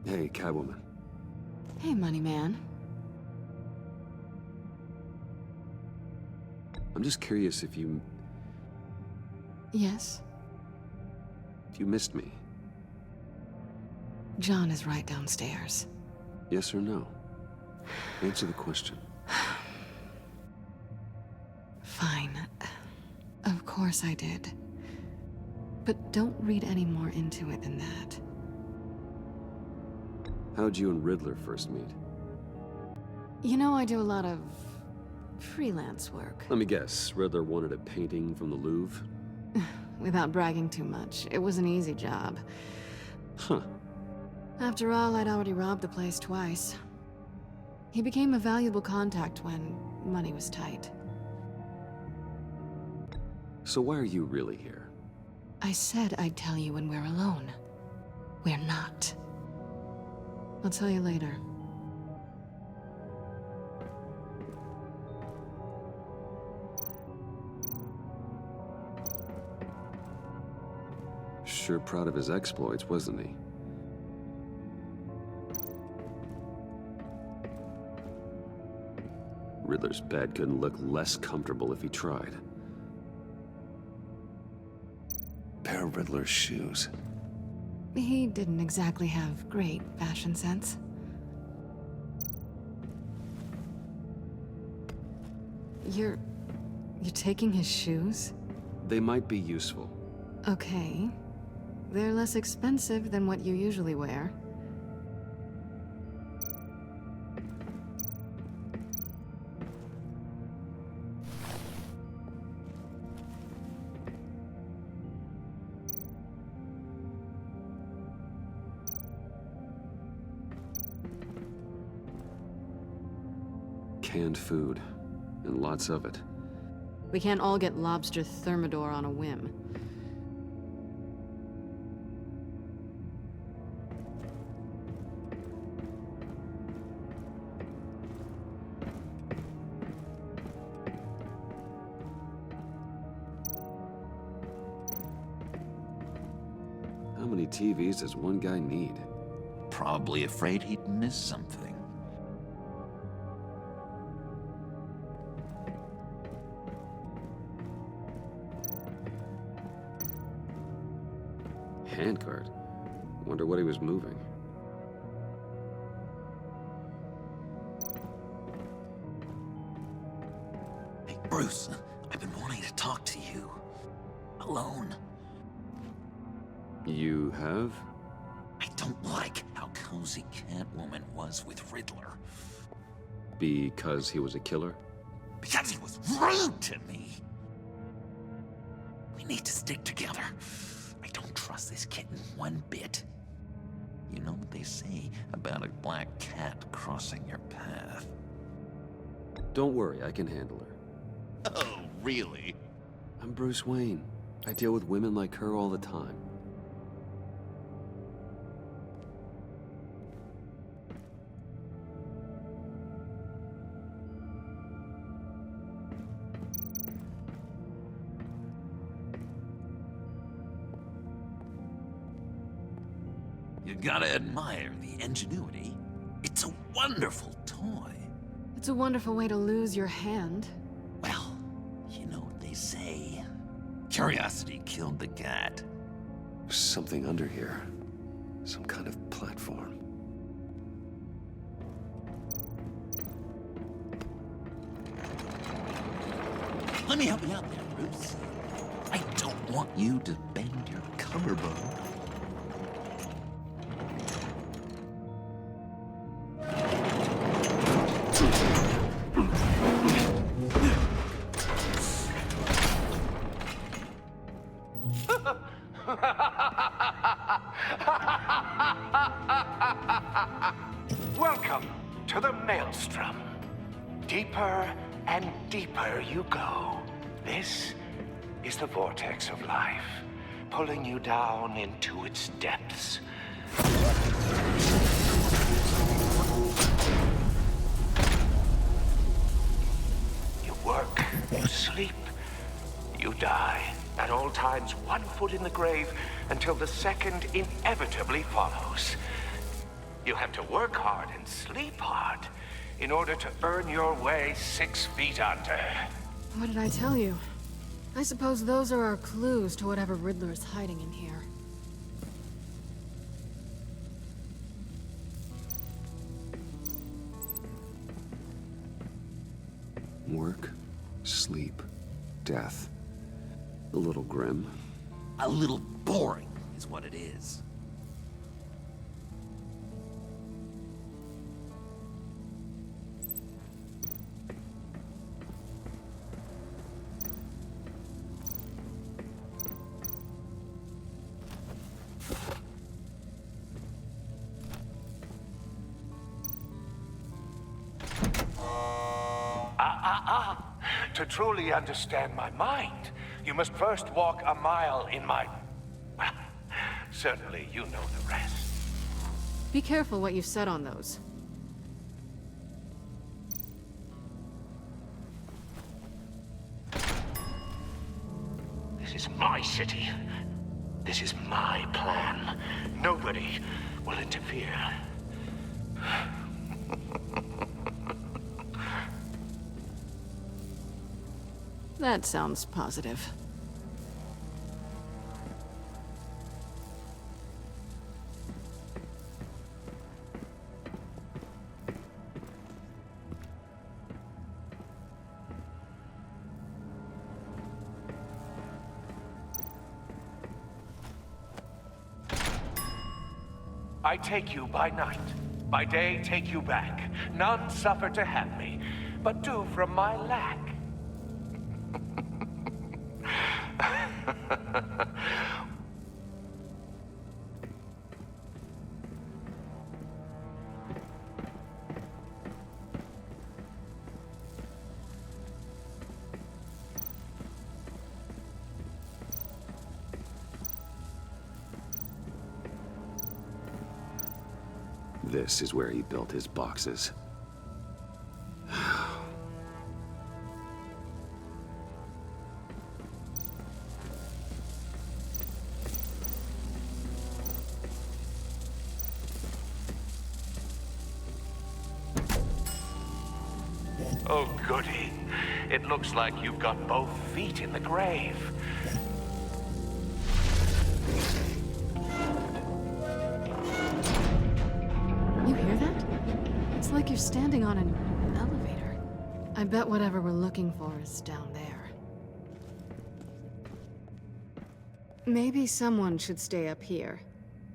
Hey, Catwoman. Hey, Money Man. I'm just curious if you Yes? missed me. John is right downstairs. Yes or no? Answer the question. Fine. Of course I did. But don't read any more into it than that. How'd you and Riddler first meet? You know, I do a lot of freelance work. Let me guess, Riddler wanted a painting from the Louvre? Without bragging too much, it was an easy job. Huh. After all, I'd already robbed the place twice. He became a valuable contact when money was tight. So why are you really here? I said I'd tell you when we're alone. We're not. I'll tell you later. Sure proud of his exploits, wasn't he? Riddler's bed couldn't look less comfortable if he tried. Pair of Riddler's shoes. He didn't exactly have great fashion sense. You're taking his shoes? They might be useful. Okay. They're less expensive than what you usually wear. Canned food, and lots of it. We can't all get lobster thermidor on a whim. How many TVs does one guy need? Probably afraid he'd miss something. Handcart? Wonder what he was moving. Hey, Bruce, I've been wanting to talk to you. Alone. You have? I don't like how cozy Catwoman was with Riddler. Because he was a killer? Because he was rude to me. We need to stick together. I don't trust this kitten one bit. You know what they say about a black cat crossing your path? Don't worry, I can handle her. Oh, really? I'm Bruce Wayne. I deal with women like her all the time. You gotta admire the ingenuity. It's a wonderful toy. It's a wonderful way to lose your hand. Well, you know what they say. Curiosity killed the cat. There's something under here. Some kind of platform. Let me help you out there, Bruce. I don't want you to bend your collarbone. Welcome to the Maelstrom. Deeper and deeper you go. This is the vortex of life, pulling you down into its depths. You work, you sleep, you die. At all times, one foot in the grave until the second inevitably follows. You have to work hard and sleep hard in order to earn your way 6 feet under. What did I tell you? I suppose those are our clues to whatever Riddler is hiding in here. Work, sleep, death. A little grim. A little boring is what it is. To truly understand my mind, you must first walk a mile in my... Well, certainly you know the rest. Be careful what you said on those. This is my city. This is my plan. Nobody will interfere. That sounds positive. I take you by night. By day, take you back. None suffer to have me, but do from my lack. This is where he built his boxes. Oh, goody. It looks like you've got both feet in the grave. You hear that? It's like you're standing on an elevator. I bet whatever we're looking for is down there. Maybe someone should stay up here.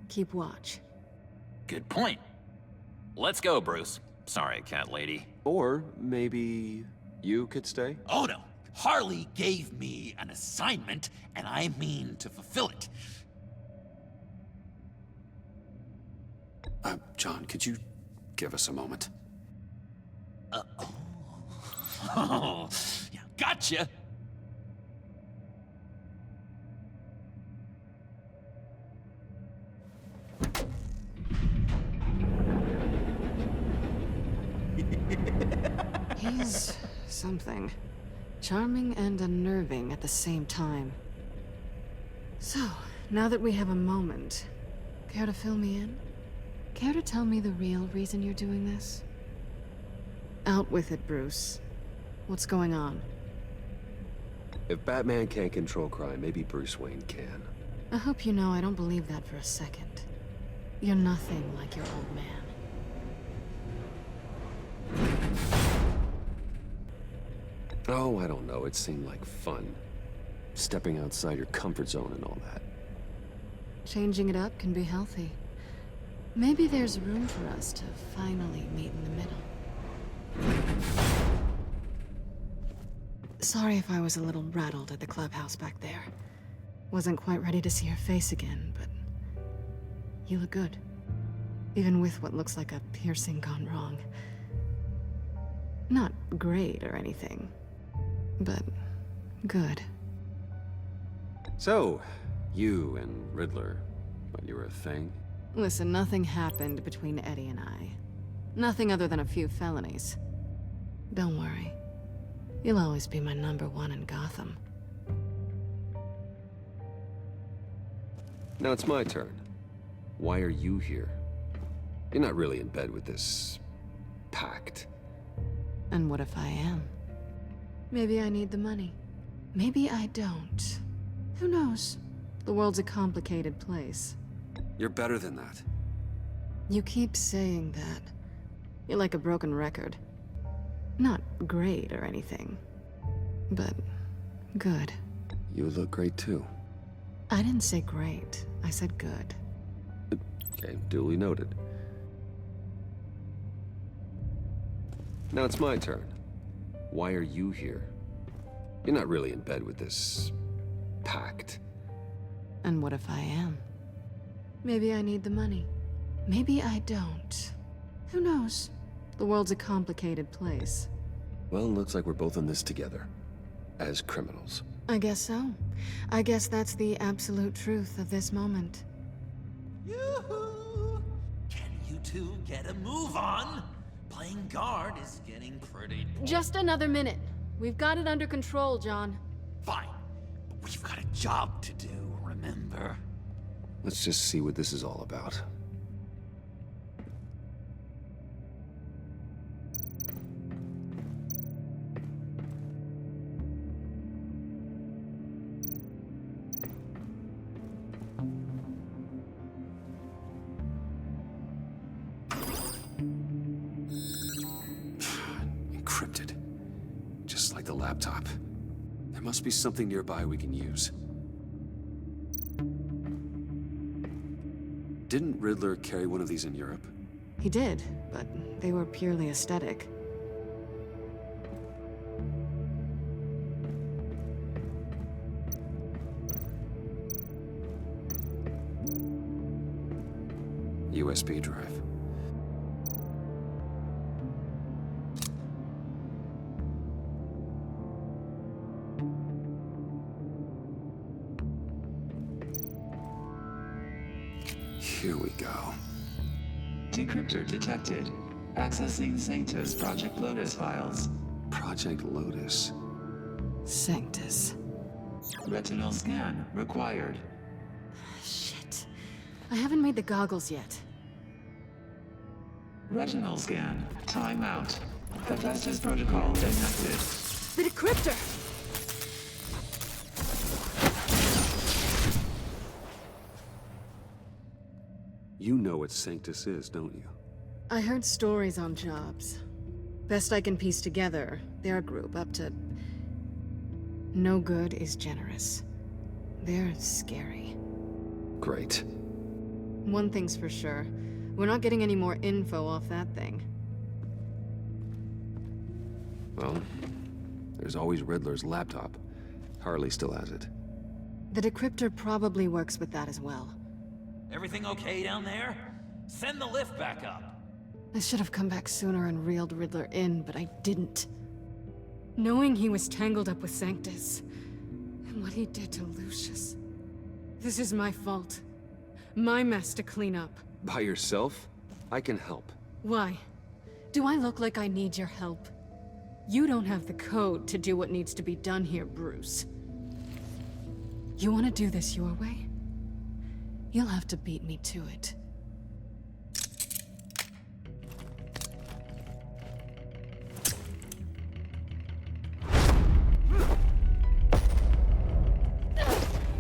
Keep watch. Good point. Let's go, Bruce. Sorry, cat lady. Or maybe you could stay? Oh no. Harley gave me an assignment, and I mean to fulfill it. John, could you give us a moment? Oh, yeah, gotcha. He's something. Charming and unnerving at the same time. So, now that we have a moment, Care to fill me in? Care to tell me the real reason you're doing this? Out with it, Bruce. What's going on? If Batman can't control crime, maybe Bruce Wayne can. I hope you know I don't believe that for a second. You're nothing like your old man. Oh, I don't know. It seemed like fun. Stepping outside your comfort zone and all that. Changing it up can be healthy. Maybe there's room for us to finally meet in the middle. Sorry if I was a little rattled at the clubhouse back there. Wasn't quite ready to see your face again, but you look good. Even with what looks like a piercing gone wrong. Not great or anything, but good. So, you and Riddler, when you were a thing? Listen, nothing happened between Eddie and I. Nothing other than a few felonies. Don't worry. You'll always be my #1 in Gotham. Now it's my turn. Why are you here? You're not really in bed with this... pact. And what if I am? Maybe I need the money. Maybe I don't. Who knows? The world's a complicated place. You're better than that. You keep saying that. You're like a broken record. Not great or anything, but good. You look great too. I didn't say great. I said good. Okay, duly noted. Now it's my turn. Why are you here? You're not really in bed with this... pact. And what if I am? Maybe I need the money. Maybe I don't. Who knows? The world's a complicated place. Well, looks like we're both in this together. As criminals. I guess so. I guess that's the absolute truth of this moment. Yoo-hoo! Can you two get a move on? Playing guard is getting pretty... Just another minute. We've got it under control, John. Fine. But we've got a job to do, remember? Let's just see what this is all about. Encrypted. Just like the laptop. There must be something nearby we can use. Didn't Riddler carry one of these in Europe? He did, but they were purely aesthetic. USB drive. Here we go. Decryptor detected. Accessing Sanctus Project Lotus files. Project Lotus? Sanctus. Retinal scan required. Shit. I haven't made the goggles yet. Retinal scan. Timeout. Hephaestus protocol detected. The decryptor! You know what Sanctus is, don't you? I heard stories on jobs. Best I can piece together, they're a group up to... No good is generous. They're scary. Great. One thing's for sure. We're not getting any more info off that thing. Well, there's always Riddler's laptop. Harley still has it. The decryptor probably works with that as well. Everything okay down there? Send the lift back up. I should have come back sooner and reeled Riddler in, but I didn't. Knowing he was tangled up with Sanctus, and what he did to Lucius. This is my fault. My mess to clean up. By yourself? I can help. Why? Do I look like I need your help? You don't have the code to do what needs to be done here, Bruce. You want to do this your way? You'll have to beat me to it.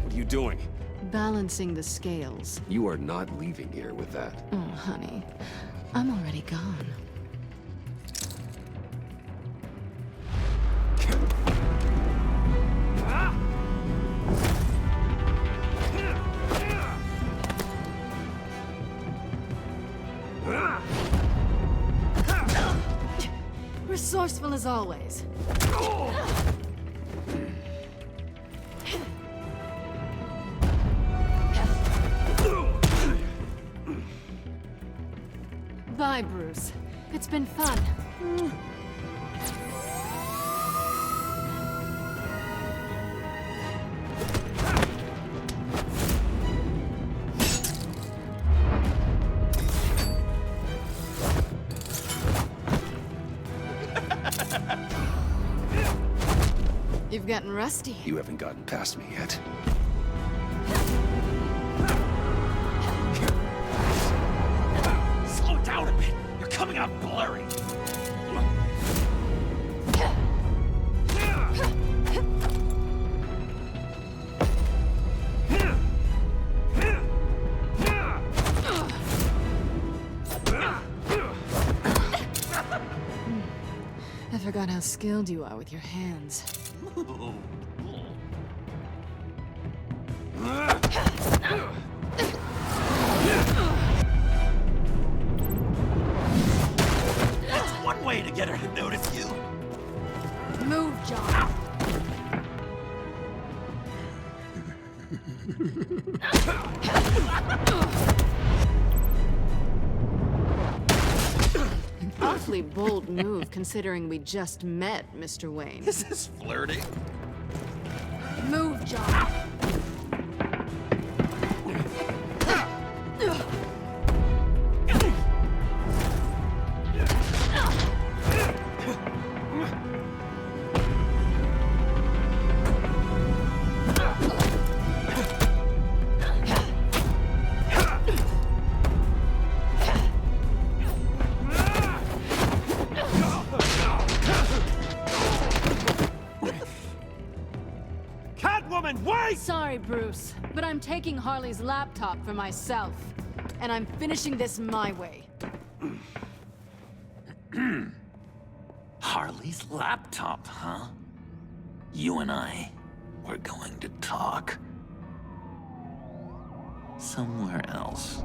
What are you doing? Balancing the scales. You are not leaving here with that. Oh, honey. I'm already gone. Resourceful as always. Bye, Bruce. It's been fun. You've gotten rusty. You haven't gotten past me yet. Slow down a bit. You're coming out blurry. I forgot how skilled you are with your hands. That's one way to get her to notice you. Move, John. Awfully bold move, considering we just met, Mr. Wayne. Is this flirting? Move, John. Sorry, Bruce, but I'm taking Harley's laptop for myself. And I'm finishing this my way. Harley's laptop, huh? You and I, we're going to talk. Somewhere else.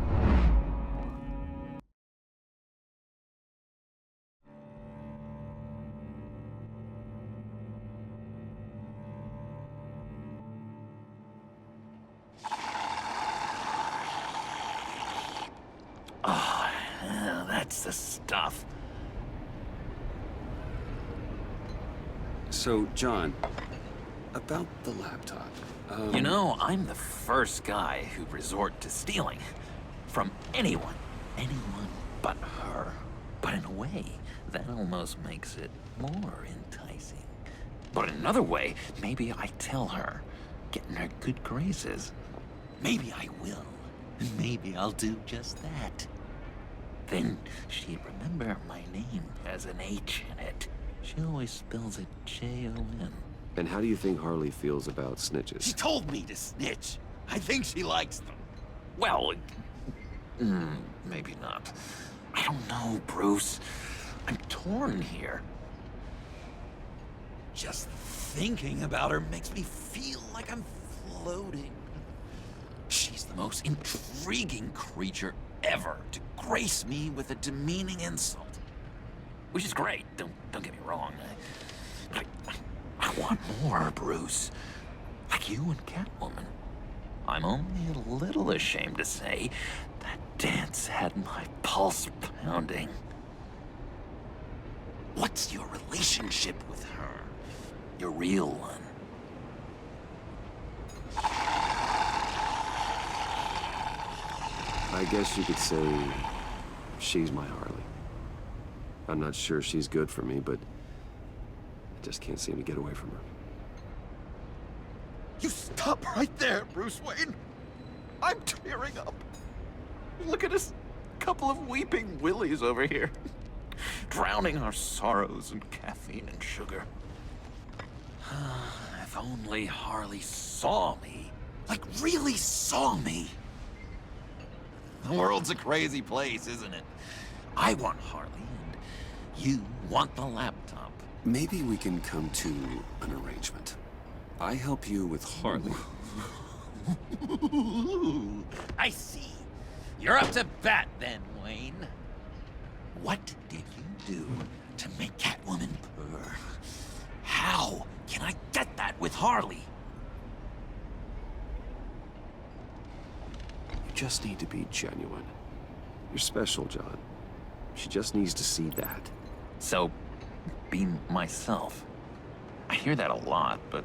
Oh, yeah, that's the stuff. So, John, about the laptop. You know, I'm the first guy who'd resort to stealing. From anyone. Anyone but her. But in a way, that almost makes it more enticing. But in another way, maybe I tell her, get in her good graces. Maybe I will. And maybe I'll do just that. Then she'd remember my name has an H in it. She always spells it J-O-N. And how do you think Harley feels about snitches? She told me to snitch. I think she likes them. Well, maybe not. I don't know, Bruce. I'm torn here. Just thinking about her makes me feel like I'm floating. She's the most intriguing creature ever to grace me with a demeaning insult. Which is great, don't get me wrong. I want more, Bruce. Like you and Catwoman. I'm only a little ashamed to say that dance had my pulse pounding. What's your relationship with her? Your real one? I guess you could say she's my Harley. I'm not sure she's good for me, but I just can't seem to get away from her. You stop right there, Bruce Wayne. I'm tearing up. Look at us, couple of weeping willies over here. Drowning our sorrows in caffeine and sugar. If only Harley saw me. Like, really saw me. The world's a crazy place, isn't it? I want Harley, and you want the laptop. Maybe we can come to an arrangement. I help you with Harley. I see. You're up to bat then, Wayne. What did you do to make Catwoman purr? How can I get that with Harley? You just need to be genuine. You're special, John. She just needs to see that. So, be myself. I hear that a lot, but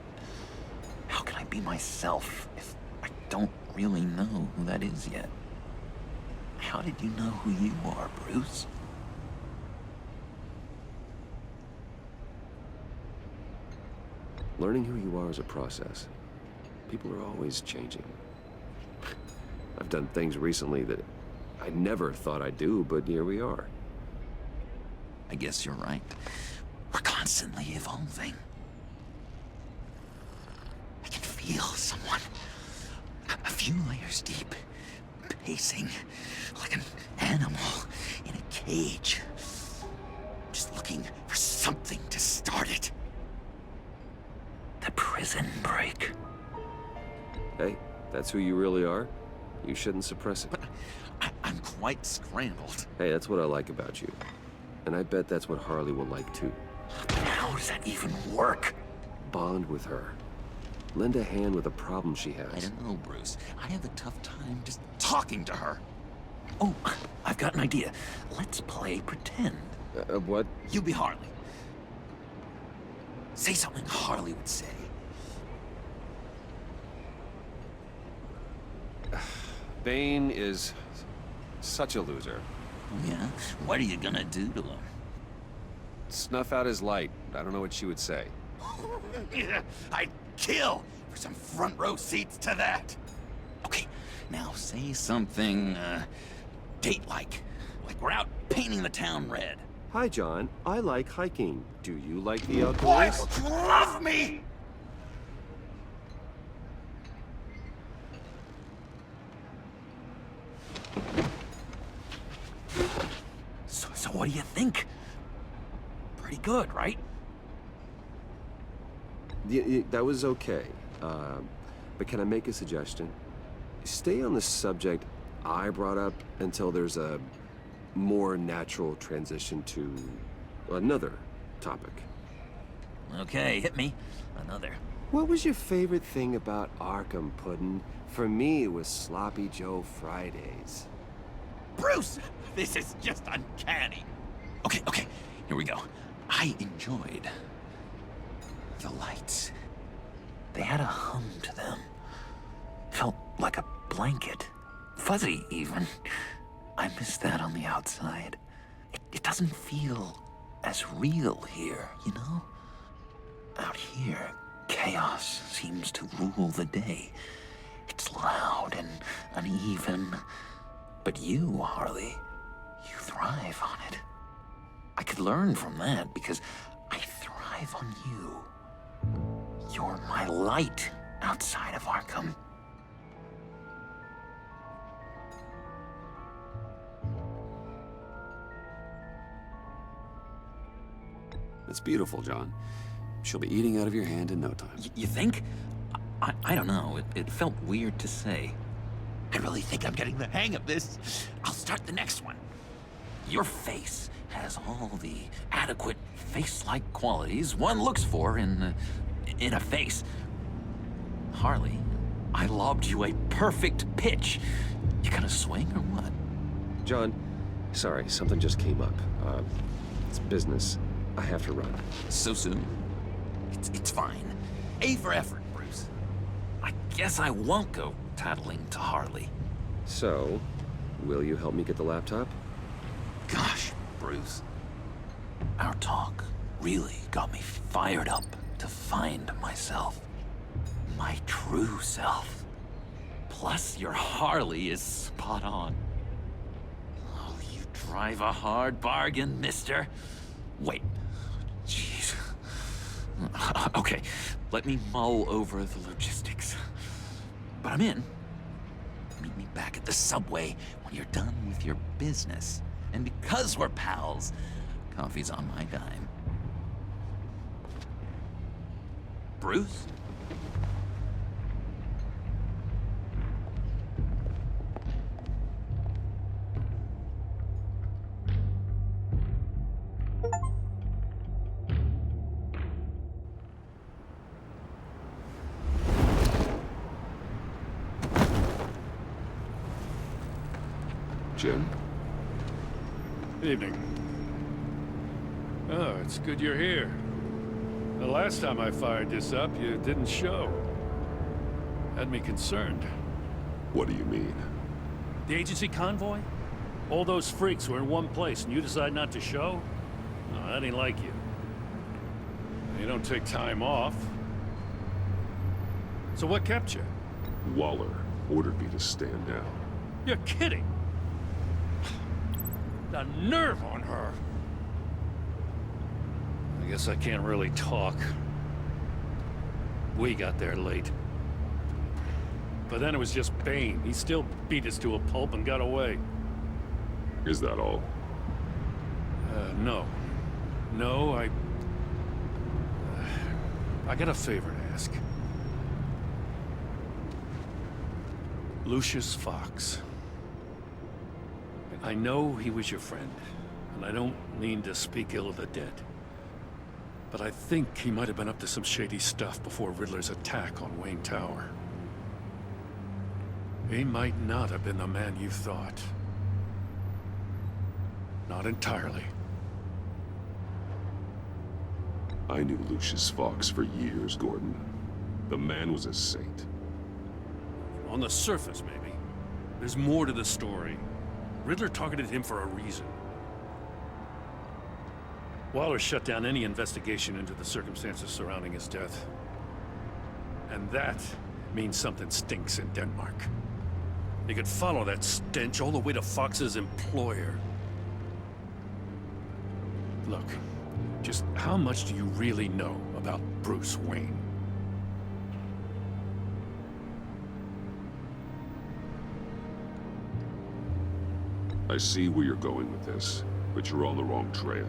how can I be myself if I don't really know who that is yet? How did you know who you are, Bruce? Learning who you are is a process. People are always changing. I've done things recently that I never thought I'd do, but here we are. I guess you're right. We're constantly evolving. I can feel someone a few layers deep, pacing like an animal in a cage. Just looking for something to start it. The prison break. Hey, that's who you really are. You shouldn't suppress it. But I'm quite scrambled. Hey, that's what I like about you. And I bet that's what Harley will like too. How does that even work? Bond with her. Lend a hand with a problem she has. I don't know, Bruce. I have a tough time just talking to her. Oh, I've got an idea. Let's play pretend. What? You be Harley. Say something Harley would say. Bane is such a loser. Yeah? What are you gonna do to him? Snuff out his light. I don't know what she would say. I'd kill for some front row seats to that. Okay, now say something, date-like. Like we're out painting the town red. Hi, John. I like hiking. Do you like the outdoors? Boy, love me! So what do you think? Pretty good, right? Yeah, that was okay. But can I make a suggestion? Stay on the subject I brought up until there's a more natural transition to another topic. Okay, hit me. Another. What was your favorite thing about Arkham Puddin'? For me, it was Sloppy Joe Fridays. Bruce! This is just uncanny. Okay, here we go. I enjoyed the lights. They had a hum to them. Felt like a blanket. Fuzzy, even. I miss that on the outside. It doesn't feel as real here, you know? Out here, chaos seems to rule the day. It's loud and uneven. But you, Harley, you thrive on it. I could learn from that because I thrive on you. You're my light outside of Arkham. It's beautiful, John. She'll be eating out of your hand in no time. You think? I don't know. It felt weird to say. I really think I'm getting the hang of this. I'll start the next one. Your face has all the adequate face-like qualities one looks for in a face. Harley, I lobbed you a perfect pitch. You gonna swing or what? John, sorry, something just came up. It's business. I have to run. So soon? It's fine. A for effort, Bruce. I guess I won't go tattling to Harley. So, will you help me get the laptop? Gosh, Bruce. Our talk really got me fired up to find myself. My true self. Plus, your Harley is spot on. Oh, you drive a hard bargain, mister. Wait. Jeez. Okay, let me mull over the logistics. But I'm in. Meet me back at the subway when you're done with your business. And because we're pals, coffee's on my dime. Bruce? Jim? Evening. Oh, it's good you're here. The last time I fired this up, you didn't show. Had me concerned. What do you mean? The agency convoy? All those freaks were in one place and you decide not to show? No, that ain't like you. You don't take time off. So what kept you? Waller ordered me to stand down. You're kidding! The nerve on her! I guess I can't really talk. We got there late. But then it was just Bane. He still beat us to a pulp and got away. Is that all? No. No, I got a favor to ask. Lucius Fox. I know he was your friend, and I don't mean to speak ill of the dead. But I think he might have been up to some shady stuff before Riddler's attack on Wayne Tower. He might not have been the man you thought. Not entirely. I knew Lucius Fox for years, Gordon. The man was a saint. On the surface, maybe. There's more to the story. Riddler targeted him for a reason. Waller shut down any investigation into the circumstances surrounding his death. And that means something stinks in Denmark. You could follow that stench all the way to Fox's employer. Look, just how much do you really know about Bruce Wayne? I see where you're going with this, but you're on the wrong trail.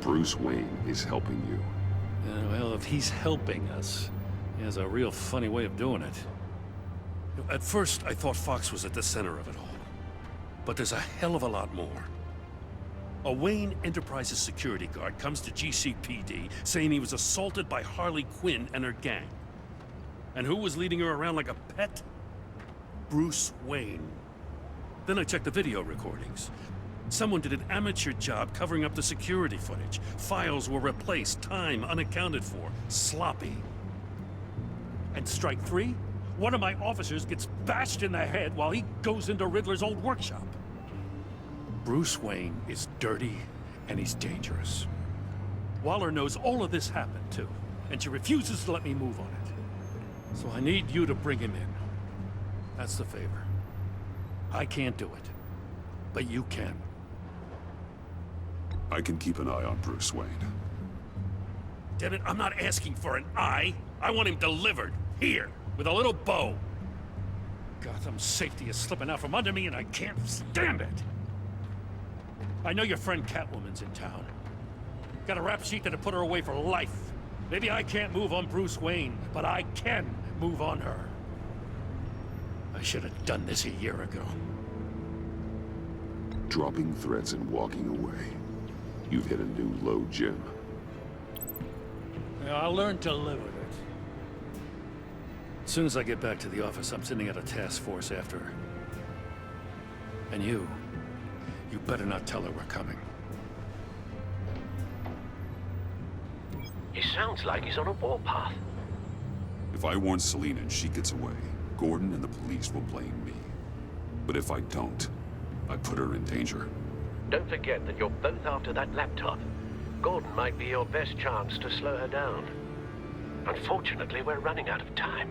Bruce Wayne is helping you. Well, if he's helping us, he has a real funny way of doing it. At first, I thought Fox was at the center of it all. But there's a hell of a lot more. A Wayne Enterprises security guard comes to GCPD saying he was assaulted by Harley Quinn and her gang. And who was leading her around like a pet? Bruce Wayne. Then I checked the video recordings. Someone did an amateur job covering up the security footage. Files were replaced, time unaccounted for, sloppy. And strike three? One of my officers gets bashed in the head while he goes into Riddler's old workshop. Bruce Wayne is dirty and he's dangerous. Waller knows all of this happened too, and she refuses to let me move on it. So I need you to bring him in. That's the favor. I can't do it, but you can. I can keep an eye on Bruce Wayne. Damn it, I'm not asking for an eye. I want him delivered, here, with a little bow. Gotham's safety is slipping out from under me and I can't stand it. I know your friend Catwoman's in town. Got a rap sheet that'll put her away for life. Maybe I can't move on Bruce Wayne, but I can move on her. I should have done this a year ago. Dropping threats and walking away. You've hit a new low, Jim. Yeah, I'll learn to live with it. As soon as I get back to the office, I'm sending out a task force after her. And you better not tell her we're coming. He sounds like he's on a warpath. If I warn Selina and she gets away, Gordon and the police will blame me. But if I don't, I put her in danger. Don't forget that you're both after that laptop. Gordon might be your best chance to slow her down. Unfortunately, we're running out of time.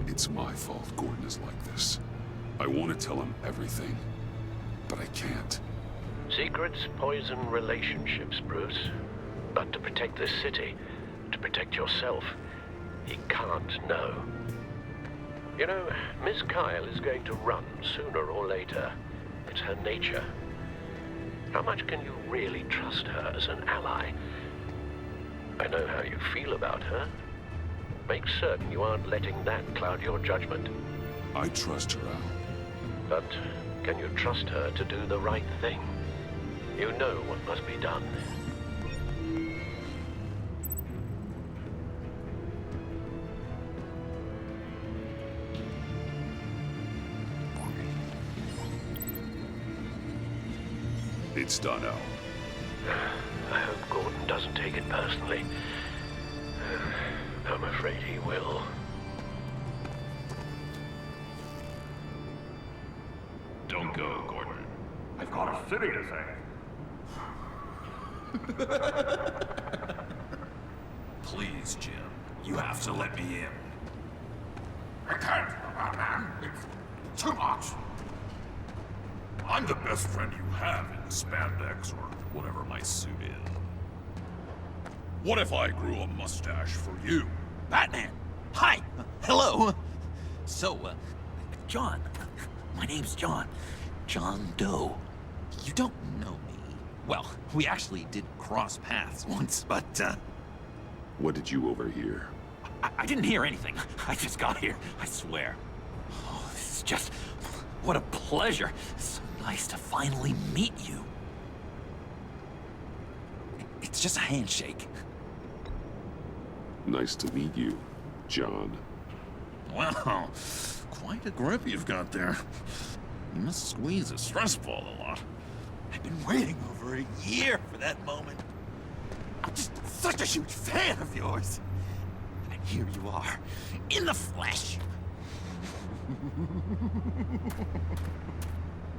It's my fault Gordon is like this. I want to tell him everything, but I can't. Secrets poison relationships, Bruce. But to protect this city, to protect yourself, he can't know. You know, Miss Kyle is going to run sooner or later. It's her nature. How much can you really trust her as an ally? I know how you feel about her. Make certain you aren't letting that cloud your judgment. I trust her, Al. But can you trust her to do the right thing? You know what must be done. It's done, Al. I hope Gordon doesn't take it personally. I'm afraid he will. Don't go, Gordon. I've got a city to save. Please, Jim. You have to let me in. I can't, man. It's too much. I'm the best friend you have in spandex or whatever my suit is. What if I grew a mustache for you? Batman! Hi! Hello! So, John. My name's John. John Doe. You don't know me. Well, we actually did cross paths once, but, What did you overhear? I didn't hear anything. I just got here, I swear. Oh, this is just... what a pleasure. So nice to finally meet you. It's just a handshake. Nice to meet you, John. Wow, quite a grip you've got there. You must squeeze a stress ball a lot. I've been waiting over a year for that moment. I'm just such a huge fan of yours. And here you are, in the flesh.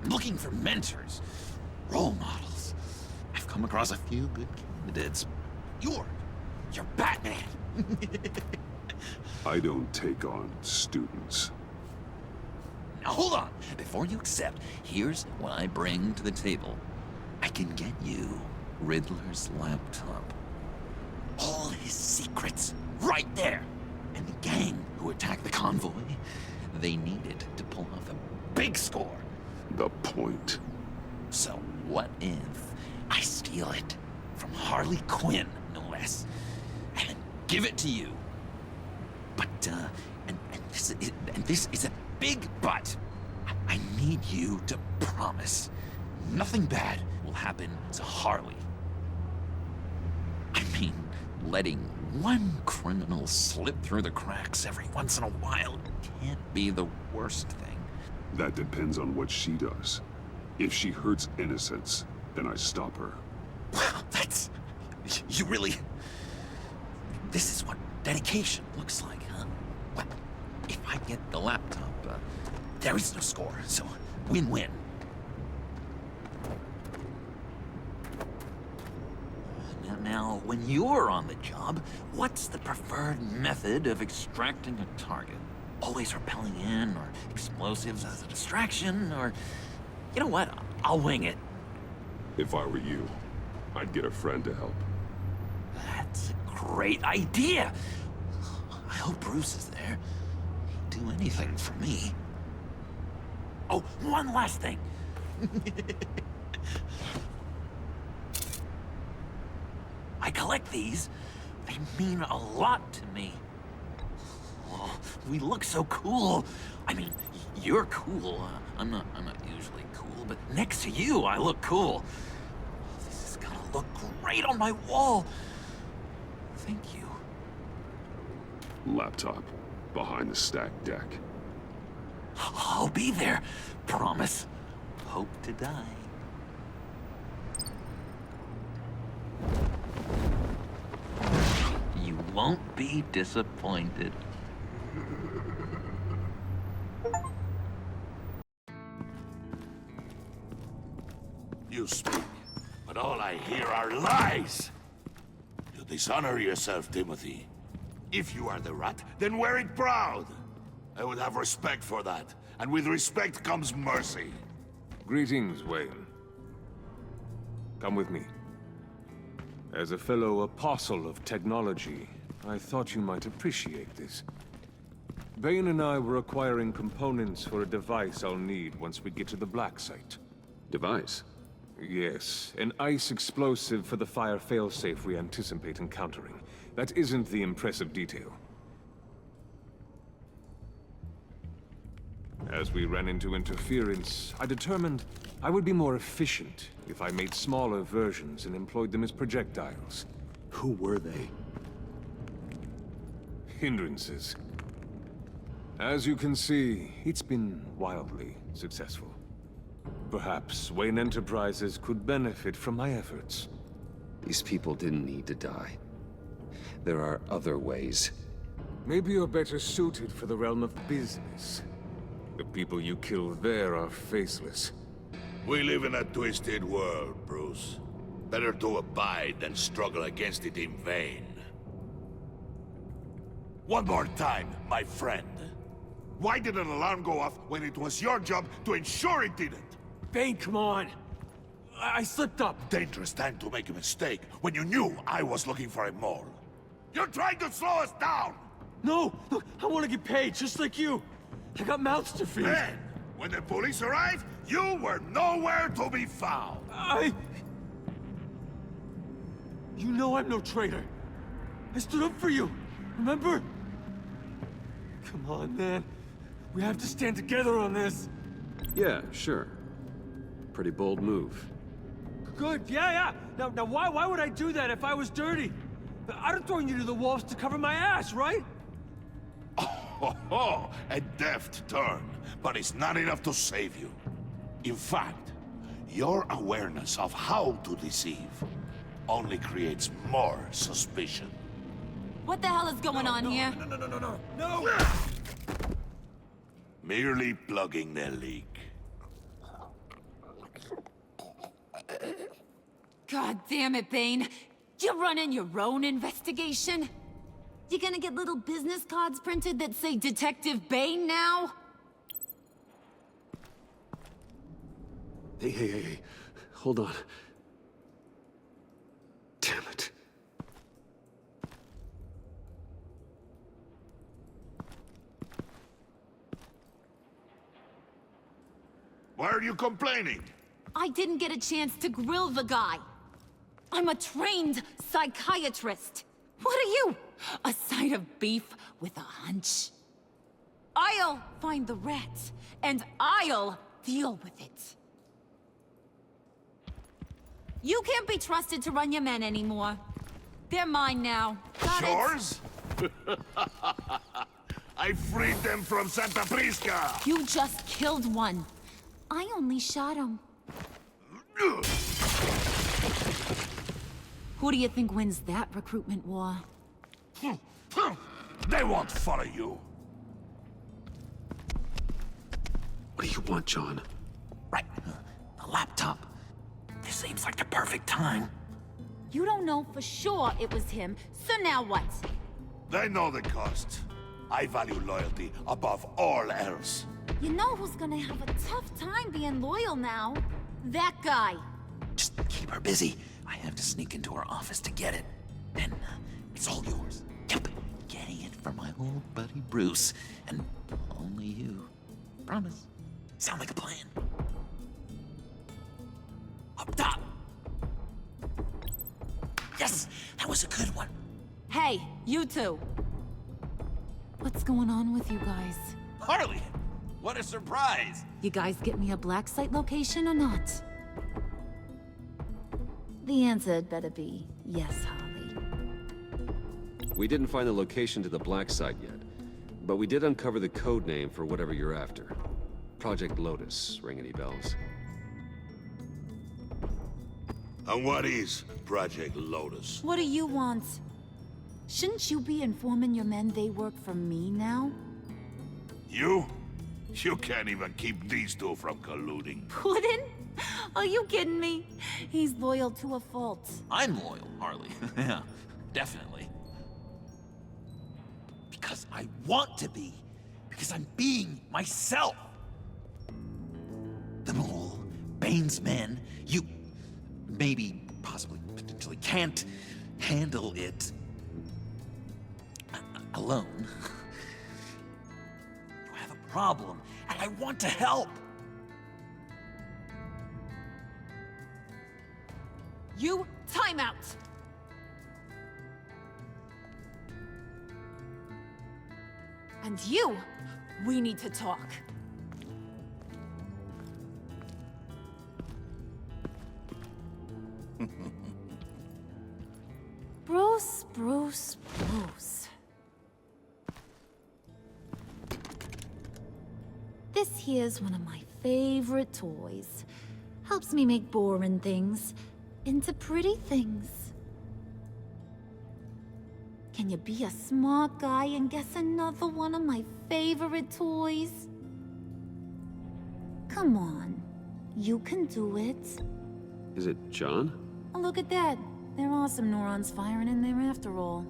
Looking for mentors, role models. I've come across a few good candidates. You're Batman. I don't take on students. Now hold on. Before you accept, here's what I bring to the table. I can get you Riddler's laptop. All his secrets, right there. And the gang who attacked the convoy, they needed to pull off a big score. The point. So what if I steal it from Harley Quinn, no less, and give it to you? But, and this is a big but. I need you to promise nothing bad will happen to Harley. I mean, letting one criminal slip through the cracks every once in a while can't be the worst thing. That depends on what she does. If she hurts innocents, then I stop her. Well, that's... you really... This is what dedication looks like, huh? Well, if I get the laptop, there is no score, so win-win. Now, when you're on the job, what's the preferred method of extracting a target? Always rappelling in, or explosives as a distraction, or... You know what? I'll wing it. If I were you, I'd get a friend to help. That's a great idea! I hope Bruce is there. He'd do anything for me. Oh, one last thing. I collect these. They mean a lot to me. Oh, we look so cool. I mean, you're cool. I'm not usually cool, but next to you, I look cool. This is gonna look great on my wall. Thank you. Laptop, behind the stacked deck. I'll be there. Promise. Hope to die. You won't be disappointed. You speak, but all I hear are lies. You dishonor yourself, Timothy. If you are the rat, then wear it proud. I would have respect for that. And with respect comes mercy. Greetings, Wayne. Come with me. As a fellow apostle of technology, I thought you might appreciate this. Bane and I were acquiring components for a device I'll need once we get to the Black Site. Device? Yes, an ice explosive for the fire failsafe we anticipate encountering. That isn't the impressive detail. As we ran into interference, I determined I would be more efficient if I made smaller versions and employed them as projectiles. Who were they? Hindrances. As you can see, it's been wildly successful. Perhaps Wayne Enterprises could benefit from my efforts. These people didn't need to die. There are other ways. Maybe you're better suited for the realm of business. The people you killed there are faceless. We live in a twisted world, Bruce. Better to abide than struggle against it in vain. One more time, my friend. Why did an alarm go off when it was your job to ensure it didn't? Bane, come on! I slipped up! Dangerous time to make a mistake when you knew I was looking for a mole. You're trying to slow us down! No! Look, I want to get paid, just like you! I got mouths to feed! Then, when the police arrived, you were nowhere to be found! You know I'm no traitor! I stood up for you, remember? Come on, man. We have to stand together on this! Yeah, sure. Pretty bold move. Good, yeah. Now why would I do that if I was dirty? I'd have thrown you to the wolves to cover my ass, right? Oh, a deft turn, but it's not enough to save you. In fact, your awareness of how to deceive only creates more suspicion. What the hell is going on here? No! Merely plugging the leak. God damn it, Bane. You're running your own investigation? You gonna get little business cards printed that say Detective Bane now? Hey. Hold on. Damn it. Why are you complaining? I didn't get a chance to grill the guy. I'm a trained psychiatrist. What are you? A side of beef with a hunch? I'll find the rats, and I'll deal with it. You can't be trusted to run your men anymore. They're mine now. Got Yours? I freed them from Santa Prisca! You just killed one. I only shot him. Who do you think wins that recruitment war? They won't follow you. What do you want, John? Right. A laptop. This seems like the perfect time. You don't know for sure it was him, so now what? They know the cost. I value loyalty above all else. You know who's gonna have a tough time being loyal now? That guy. Just keep her busy. I have to sneak into her office to get it. Then, it's all yours. Yep. Getting it from my old buddy Bruce. And only you. Promise. Sound like a plan. Up top! Yes! That was a good one. Hey, you two. What's going on with you guys? Harley! What a surprise! You guys get me a black site location or not? The answer had better be yes, Harley. We didn't find the location to the black site yet, but we did uncover the code name for whatever you're after. Project Lotus. Ring any bells? And what is Project Lotus? What do you want? Shouldn't you be informing your men they work for me now? You? You can't even keep these two from colluding. Puddin'? Are you kidding me? He's loyal to a fault. I'm loyal, Harley. Yeah, definitely. Because I want to be. Because I'm being myself. The mole, Bane's men, you maybe, possibly, potentially can't handle it alone. You have a problem, and I want to help. You, time out! And you, we need to talk. Bruce, Bruce, Bruce. This here's one of my favorite toys. Helps me make boring things into pretty things. Can you be a smart guy and guess another one of my favorite toys? Come on, you can do it. Is it John? Oh, look at that. There are some neurons firing in there after all.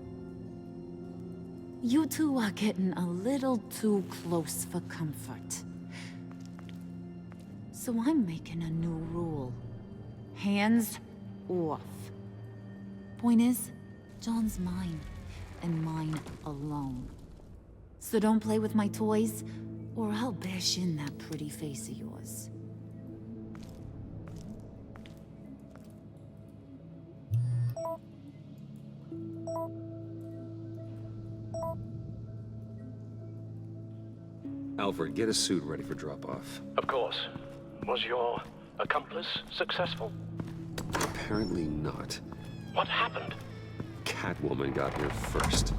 You two are getting a little too close for comfort. So I'm making a new rule. Hands off. Point is, John's mine, and mine alone. So don't play with my toys, or I'll bash in that pretty face of yours. Alfred, get a suit ready for drop-off. Of course. Was your accomplice successful? Apparently not. What happened? Catwoman got here first.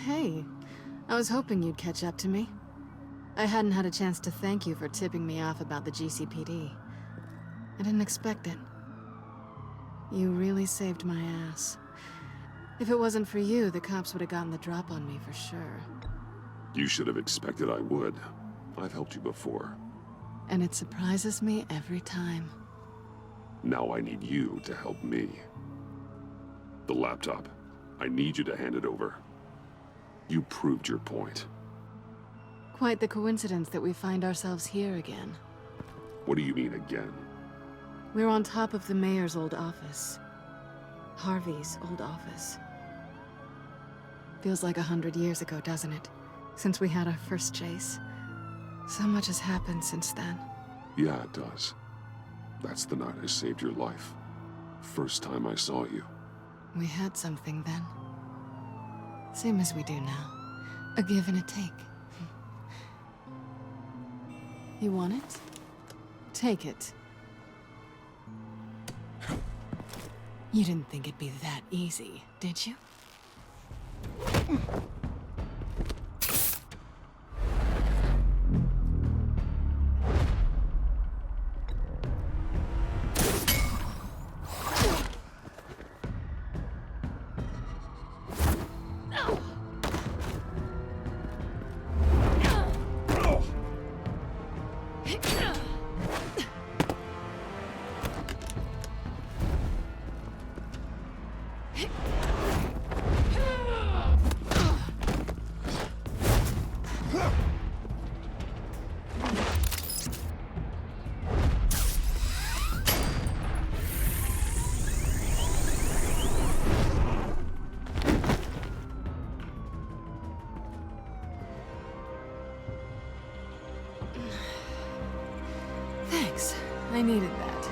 Hey, I was hoping you'd catch up to me. I hadn't had a chance to thank you for tipping me off about the GCPD. I didn't expect it. You really saved my ass. If it wasn't for you, the cops would have gotten the drop on me for sure. You should have expected I would. I've helped you before. And it surprises me every time. Now I need you to help me. The laptop. I need you to hand it over. You proved your point. Quite the coincidence that we find ourselves here again. What do you mean again? We're on top of the mayor's old office. Harvey's old office. Feels like 100 years ago, doesn't it? Since we had our first chase. So much has happened since then. Yeah, it does. That's the night I saved your life. First time I saw you. We had something then. Same as we do now. A give and a take. You want it? Take it. You didn't think it'd be that easy, did you? Thanks. I needed that.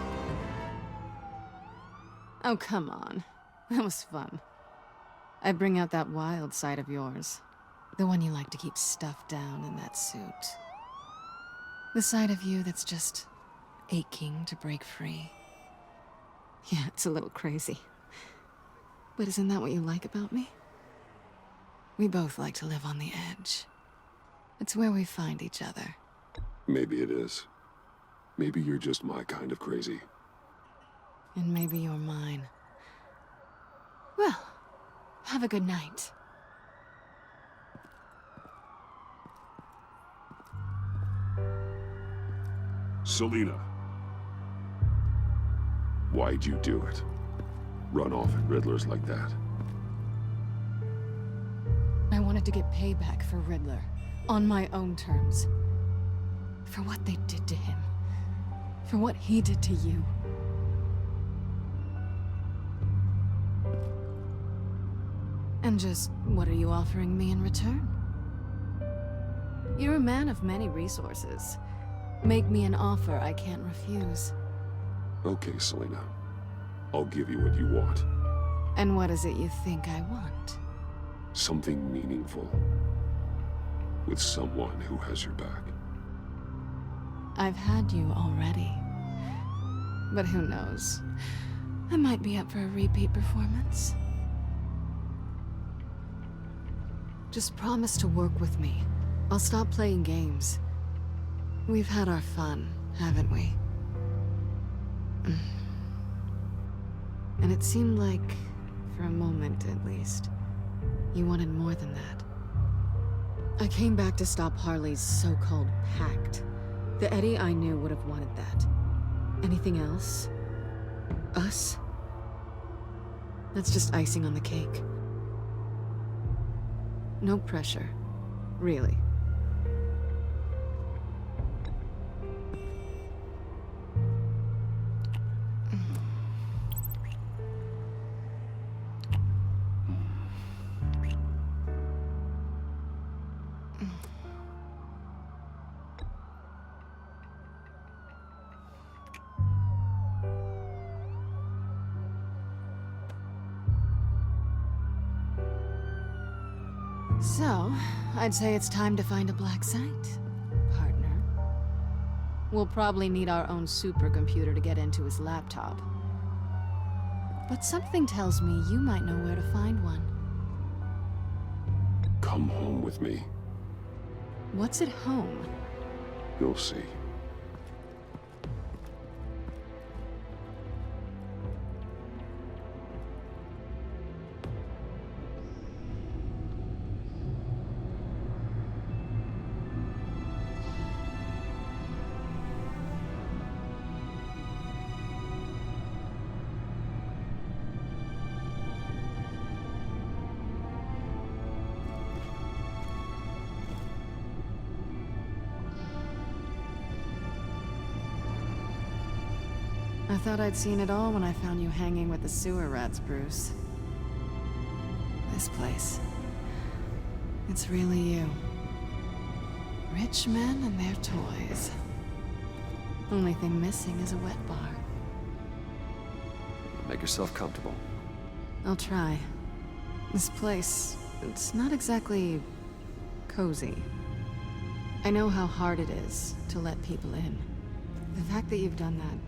Oh, come on. That was fun. I bring out that wild side of yours. The one you like to keep stuffed down in that suit. The side of you that's just aching to break free. Yeah, it's a little crazy. But isn't that what you like about me? We both like to live on the edge. It's where we find each other. Maybe it is. Maybe you're just my kind of crazy. And maybe you're mine. Well, have a good night. Selina. Why'd you do it? Run off at Riddlers like that? I wanted to get payback for Riddler, on my own terms. For what they did to him. For what he did to you. And just, what are you offering me in return? You're a man of many resources. Make me an offer I can't refuse. Okay, Selina. I'll give you what you want. And what is it you think I want? Something meaningful. With someone who has your back. I've had you already. But who knows? I might be up for a repeat performance. Just promise to work with me. I'll stop playing games. We've had our fun, haven't we? And it seemed like, for a moment at least, you wanted more than that. I came back to stop Harley's so-called pact. The Eddie I knew would have wanted that. Anything else? Us? That's just icing on the cake. No pressure. Really. So, I'd say it's time to find a black site, partner. We'll probably need our own supercomputer to get into his laptop. But something tells me you might know where to find one. Come home with me. What's at home? You'll see. I thought I'd seen it all when I found you hanging with the sewer rats, Bruce. This place. It's really you. Rich men and their toys. Only thing missing is a wet bar. Make yourself comfortable. I'll try. This place, it's not exactly cozy. I know how hard it is to let people in. The fact that you've done that,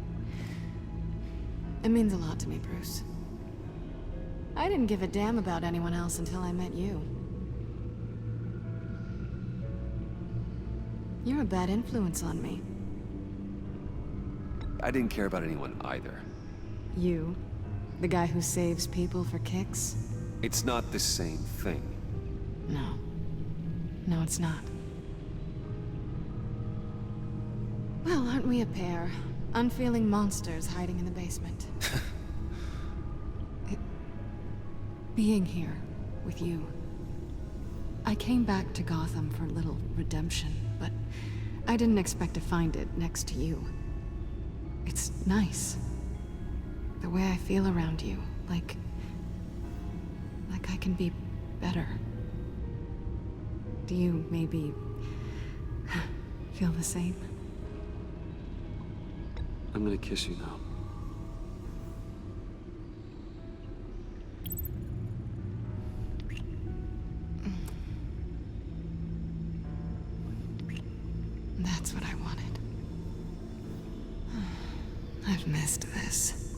it means a lot to me, Bruce. I didn't give a damn about anyone else until I met you. You're a bad influence on me. I didn't care about anyone either. You? The guy who saves people for kicks? It's not the same thing. No. No, it's not. Well, aren't we a pair? Unfeeling monsters hiding in the basement. Being here with you. I came back to Gotham for a little redemption, but I didn't expect to find it next to you. It's nice. The way I feel around you, like I can be better. Do you maybe feel the same? I'm gonna kiss you now. That's what I wanted. I've missed this.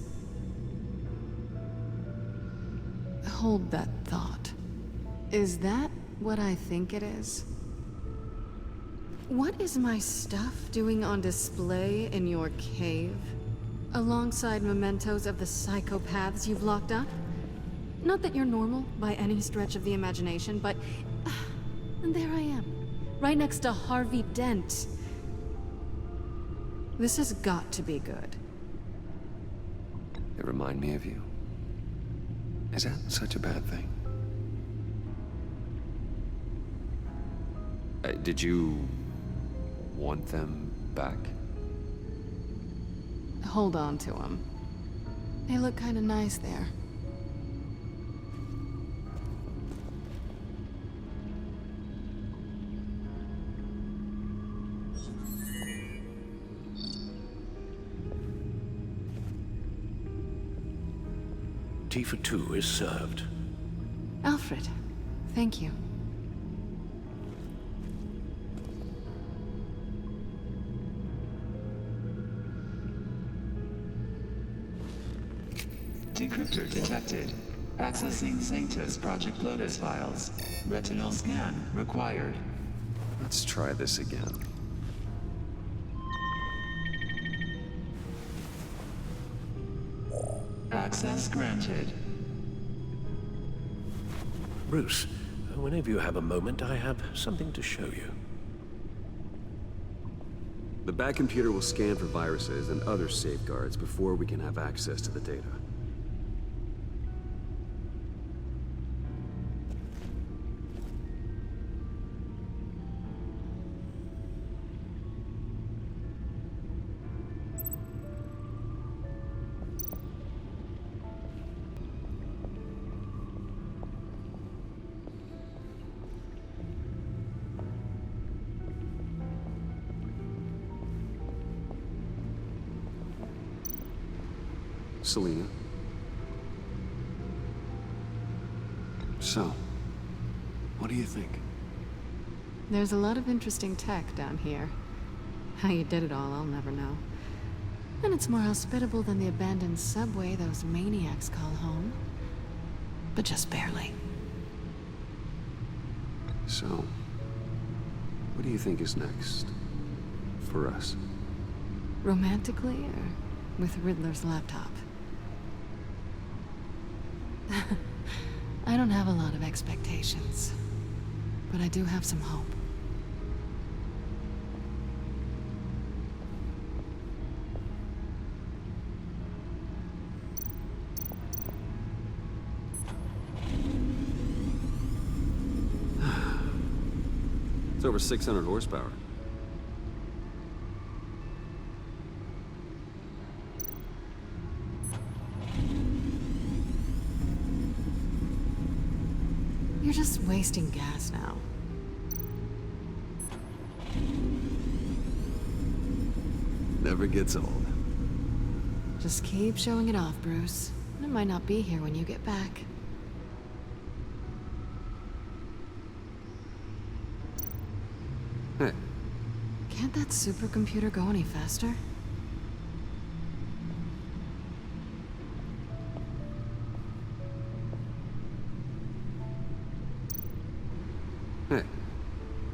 Hold that thought. Is that what I think it is? What is my stuff doing on display in your cave? Alongside mementos of the psychopaths you've locked up? Not that you're normal by any stretch of the imagination, but... and there I am, right next to Harvey Dent. This has got to be good. They remind me of you. Is that such a bad thing? Did you want them back? Hold on to them. They look kind of nice there. Tea for two is served. Alfred, thank you. Decryptor detected. Accessing Sanctus Project Lotus files. Retinal scan required. Let's try this again. Access granted. Bruce, whenever you have a moment, I have something to show you. The back computer will scan for viruses and other safeguards before we can have access to the data. Selina. So, what do you think? There's a lot of interesting tech down here. How you did it all, I'll never know. And it's more hospitable than the abandoned subway those maniacs call home. But just barely. So, what do you think is next? For us? Romantically, or with Riddler's laptop? I don't have a lot of expectations, but I do have some hope. It's over 600 horsepower. You're just wasting gas now. Never gets old. Just keep showing it off, Bruce. It might not be here when you get back. Hey. Can't that supercomputer go any faster? Hey.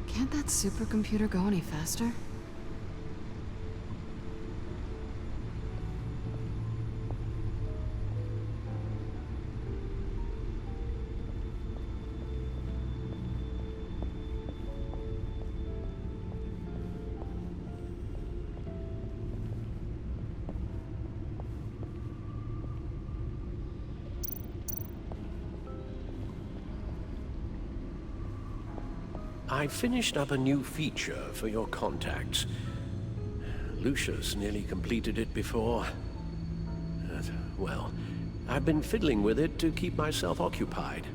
Can't that supercomputer go any faster? I finished up a new feature for your contacts. Lucius nearly completed it before. Well, I've been fiddling with it to keep myself occupied.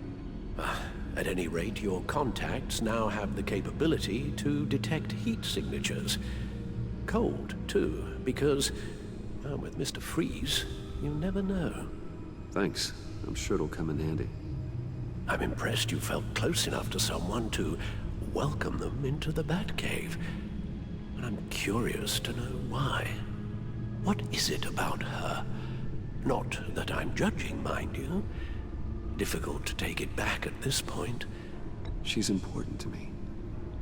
At any rate, your contacts now have the capability to detect heat signatures. Cold, too, because, with Mr. Freeze, you never know. Thanks. I'm sure it'll come in handy. I'm impressed you felt close enough to someone to welcome them into the Batcave. And I'm curious to know why. What is it about her? Not that I'm judging, mind you. Difficult to take it back at this point. She's important to me.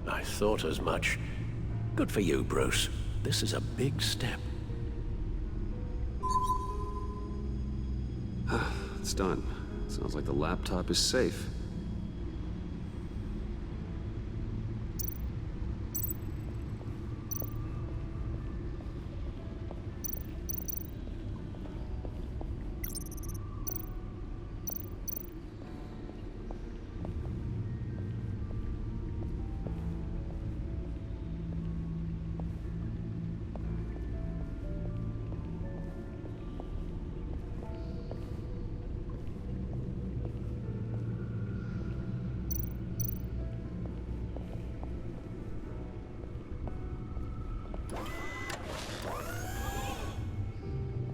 I thought as much. Good for you, Bruce. This is a big step. It's done. Sounds like the laptop is safe.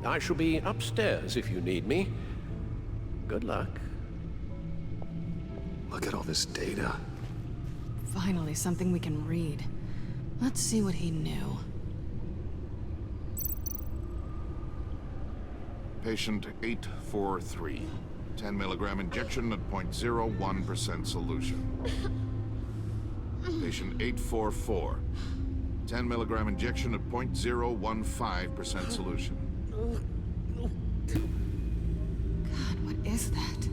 I shall be upstairs if you need me. Good luck. Look at all this data. Finally, something we can read. Let's see what he knew. Patient 843. 10 milligram injection at 0.01% solution. Patient 844. 10 milligram injection at 0.015% solution. God, what is that?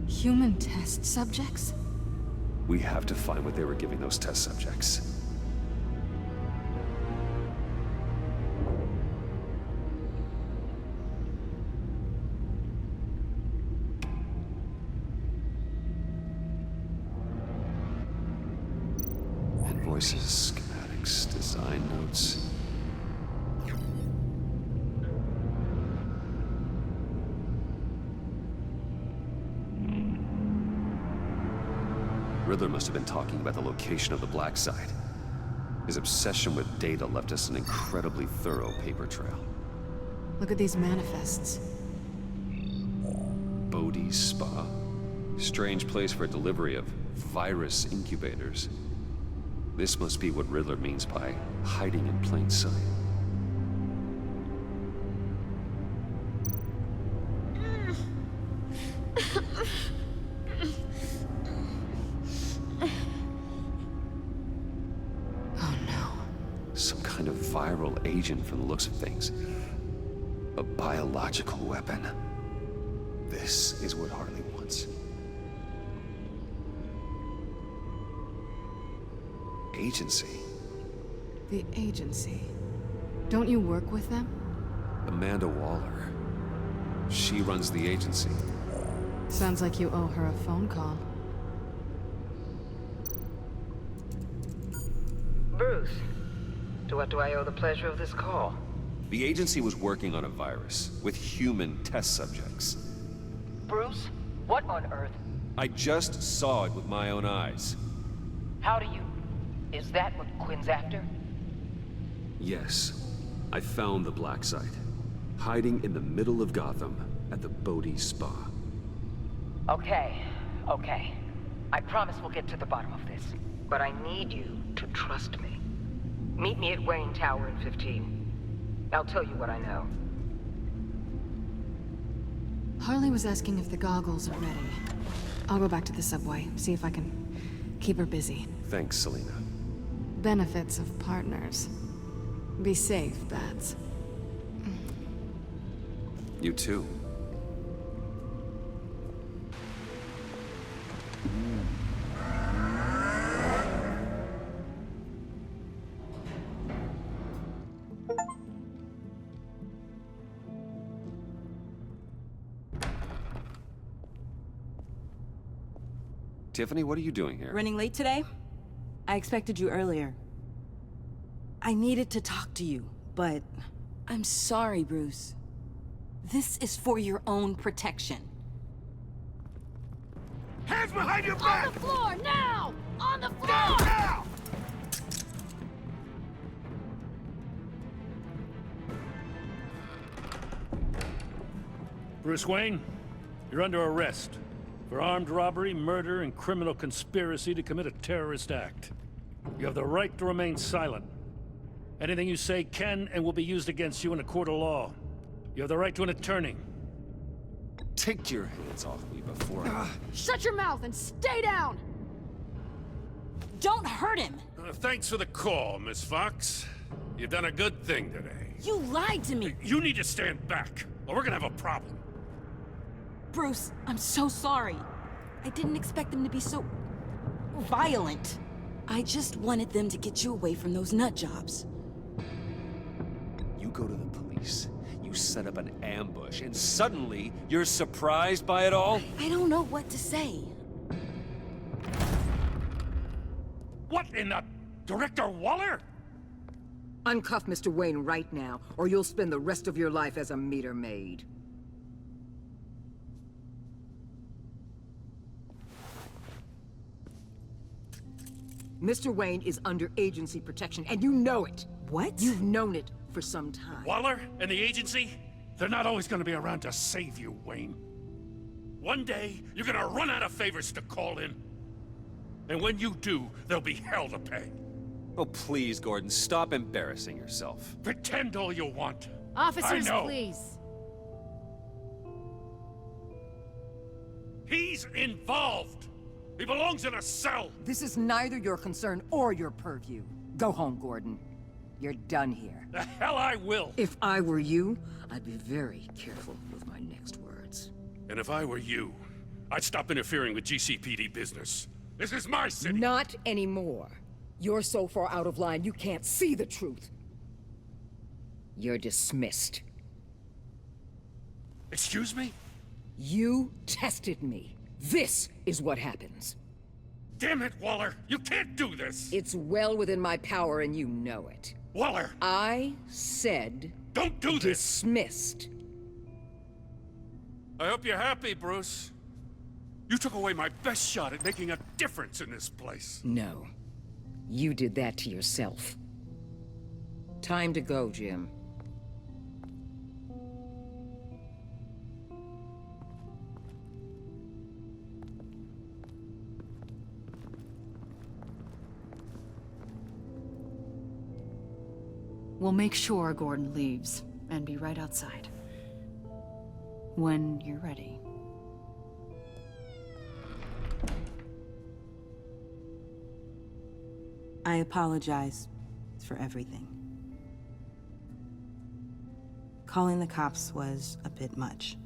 Human test subjects? We have to find what they were giving those test subjects. Invoices, schematics, design notes. Riddler must have been talking about the location of the Black Site. His obsession with data left us an incredibly thorough paper trail. Look at these manifests. Bodhi's Spa. Strange place for delivery of virus incubators. This must be what Riddler means by hiding in plain sight. Some kind of viral agent from the looks of things. A biological weapon. This is what Harley wants. Agency. The agency. Don't you work with them? Amanda Waller. She runs the agency. Sounds like you owe her a phone call. Bruce, to what do I owe the pleasure of this call? The agency was working on a virus with human test subjects. Bruce, what on earth? I just saw it with my own eyes. How do you... Is that what Quinn's after? Yes. I found the Black Site. Hiding in the middle of Gotham at the Bodhi Spa. Okay. I promise we'll get to the bottom of this. But I need you to trust me. Meet me at Wayne Tower in 15. I'll tell you what I know. Harley was asking if the goggles are ready. I'll go back to the subway, see if I can keep her busy. Thanks, Selina. Benefits of partners. Be safe, Bats. You too. Tiffany, what are you doing here? Running late today? I expected you earlier. I needed to talk to you, but I'm sorry, Bruce. This is for your own protection. Hands behind your back! On the floor, now! On the floor! Now! Bruce Wayne, you're under arrest for armed robbery, murder, and criminal conspiracy to commit a terrorist act. You have the right to remain silent. Anything you say can and will be used against you in a court of law. You have the right to an attorney. Take your hands off me before I... Shut your mouth and stay down! Don't hurt him! Thanks for the call, Miss Fox. You've done a good thing today. You lied to me! You need to stand back, or we're gonna have a problem. Bruce, I'm so sorry. I didn't expect them to be so... violent. I just wanted them to get you away from those nut jobs. You go to the police, you set up an ambush, and suddenly you're surprised by it all? I don't know what to say. What in the... Director Waller? Uncuff Mr. Wayne right now, or you'll spend the rest of your life as a meter maid. Mr. Wayne is under agency protection, and you know it. What? You've known it for some time. Waller and the agency? They're not always gonna be around to save you, Wayne. One day, you're gonna run out of favors to call in. And when you do, there'll be hell to pay. Oh, please, Gordon, stop embarrassing yourself. Pretend all you want. Officers, I know. please. He's involved. He belongs in a cell. This is neither your concern or your purview. Go home, Gordon. You're done here. The hell I will. If I were you, I'd be very careful with my next words. And if I were you, I'd stop interfering with GCPD business. This is my city. Not anymore. You're so far out of line, you can't see the truth. You're dismissed. Excuse me? You tested me. This is what happens. Damn it, Waller! You can't do this! It's well within my power and you know it. Waller! I said... Don't do this! Dismissed. I hope you're happy, Bruce. You took away my best shot at making a difference in this place. No. You did that to yourself. Time to go, Jim. We'll make sure Gordon leaves, and be right outside. When you're ready. I apologize for everything. Calling the cops was a bit much.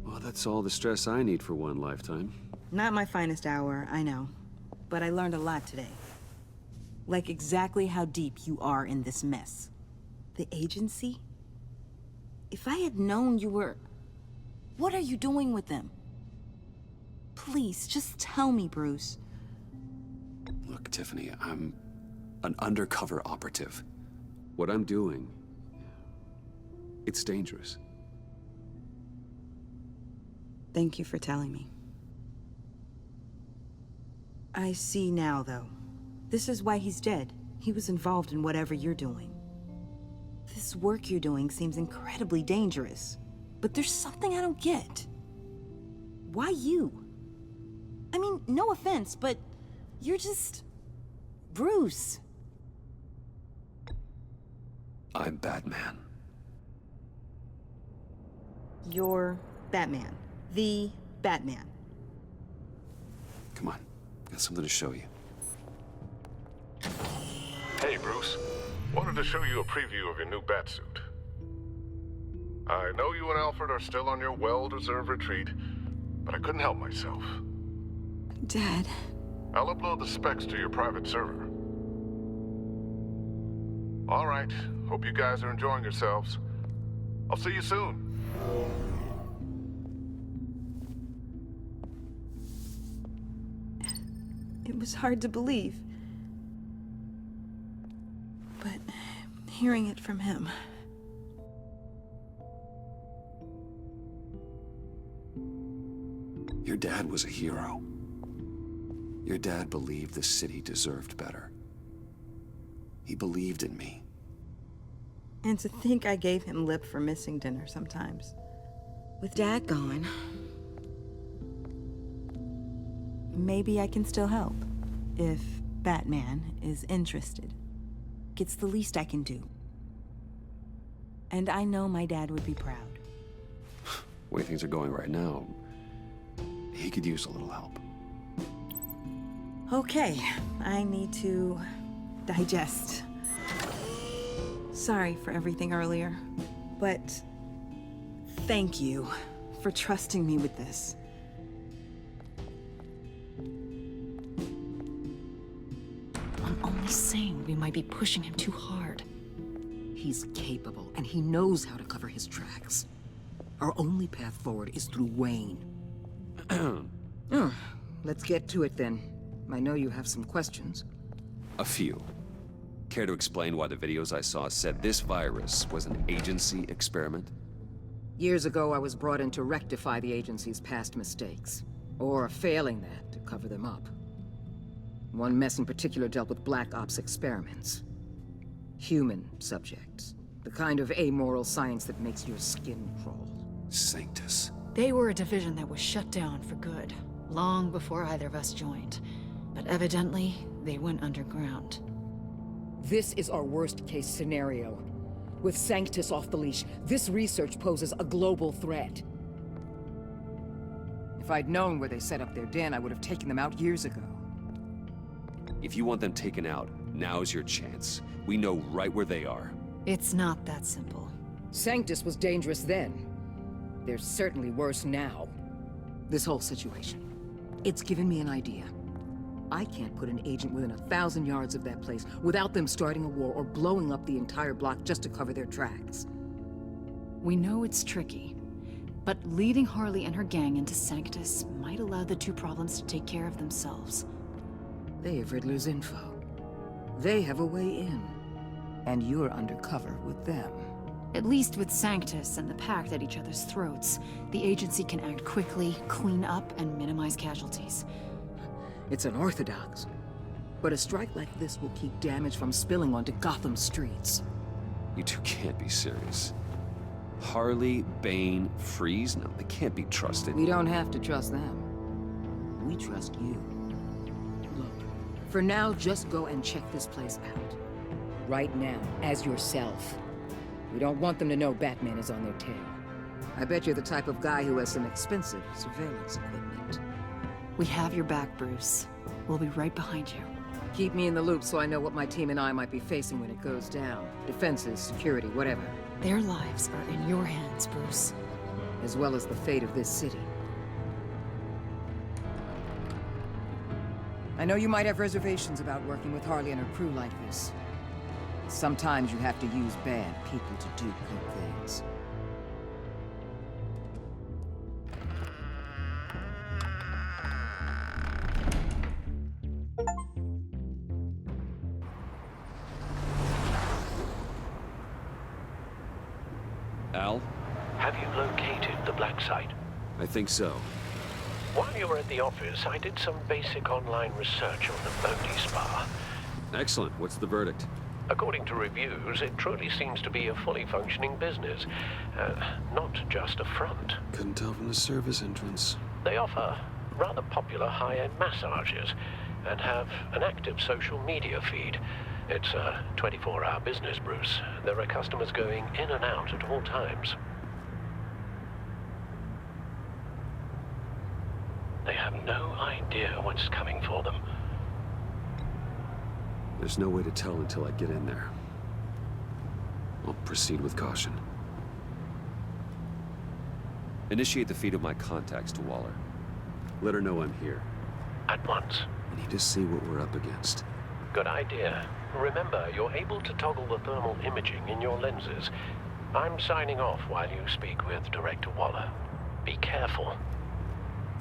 Well, that's all the stress I need for one lifetime. Not my finest hour, I know. But I learned a lot today. Like exactly how deep you are in this mess. The agency? If I had known you were... What are you doing with them? Please, just tell me, Bruce. Look, Tiffany, I'm an undercover operative. What I'm doing, it's dangerous. Thank you for telling me. I see now, though. This is why he's dead. He was involved in whatever you're doing. This work you're doing seems incredibly dangerous. But there's something I don't get. Why you? I mean, no offense, but you're just... Bruce. I'm Batman. You're Batman. The Batman. Come on, got something to show you. Hey, Bruce. Wanted to show you a preview of your new Batsuit. I know you and Alfred are still on your well-deserved retreat, but I couldn't help myself. Dad. I'll upload the specs to your private server. All right. Hope you guys are enjoying yourselves. I'll see you soon. It was hard to believe. But hearing it from him... Your dad was a hero. Your dad believed the city deserved better. He believed in me. And to think I gave him lip for missing dinner sometimes. With Dad gone... maybe I can still help. If Batman is interested. It's the least I can do. And I know my dad would be proud. The way things are going right now, he could use a little help. Okay, I need to digest. Sorry for everything earlier, but thank you for trusting me with this. I'm only saying we might be pushing him too hard. He's capable, and he knows how to cover his tracks. Our only path forward is through Wayne. Let's get to it then. I know you have some questions. A few. Care to explain why the videos I saw said this virus was an agency experiment? Years ago, I was brought in to rectify the agency's past mistakes. Or failing that, to cover them up. One mess in particular dealt with Black Ops experiments. Human subjects. The kind of amoral science that makes your skin crawl. Sanctus. They were a division that was shut down for good, long before either of us joined. But evidently, they went underground. This is our worst-case scenario. With Sanctus off the leash, this research poses a global threat. If I'd known where they set up their den, I would have taken them out years ago. If you want them taken out, now's your chance. We know right where they are. It's not that simple. Sanctus was dangerous then. They're certainly worse now. This whole situation, it's given me an idea. I can't put an agent within 1,000 yards of that place without them starting a war or blowing up the entire block just to cover their tracks. We know it's tricky, but leading Harley and her gang into Sanctus might allow the two problems to take care of themselves. They have Riddler's info. They have a way in. And you're undercover with them. At least with Sanctus and the Pact at each other's throats, the agency can act quickly, clean up, and minimize casualties. It's unorthodox. But a strike like this will keep damage from spilling onto Gotham streets. You two can't be serious. Harley, Bane, Freeze? No, they can't be trusted. We don't have to trust them. We trust you. Look, for now, just go and check this place out. Right now, as yourself. We don't want them to know Batman is on their tail. I bet you're the type of guy who has some expensive surveillance equipment. We have your back, Bruce. We'll be right behind you. Keep me in the loop so I know what my team and I might be facing when it goes down. Defenses, security, whatever. Their lives are in your hands, Bruce. As well as the fate of this city. I know you might have reservations about working with Harley and her crew like this. Sometimes you have to use bad people to do good things. Al? Have you located the black site? I think so. While you were at the office, I did some basic online research on the Bodhi Spa. Excellent. What's the verdict? According to reviews, it truly seems to be a fully functioning business, not just a front. Couldn't tell from the service entrance. They offer rather popular high-end massages and have an active social media feed. It's a 24-hour business, Bruce. There are customers going in and out at all times. They have no idea what's coming for them. There's no way to tell until I get in there. I'll proceed with caution. Initiate the feed of my contacts to Waller. Let her know I'm here. At once. I need to see what we're up against. Good idea. Remember, you're able to toggle the thermal imaging in your lenses. I'm signing off while you speak with Director Waller. Be careful.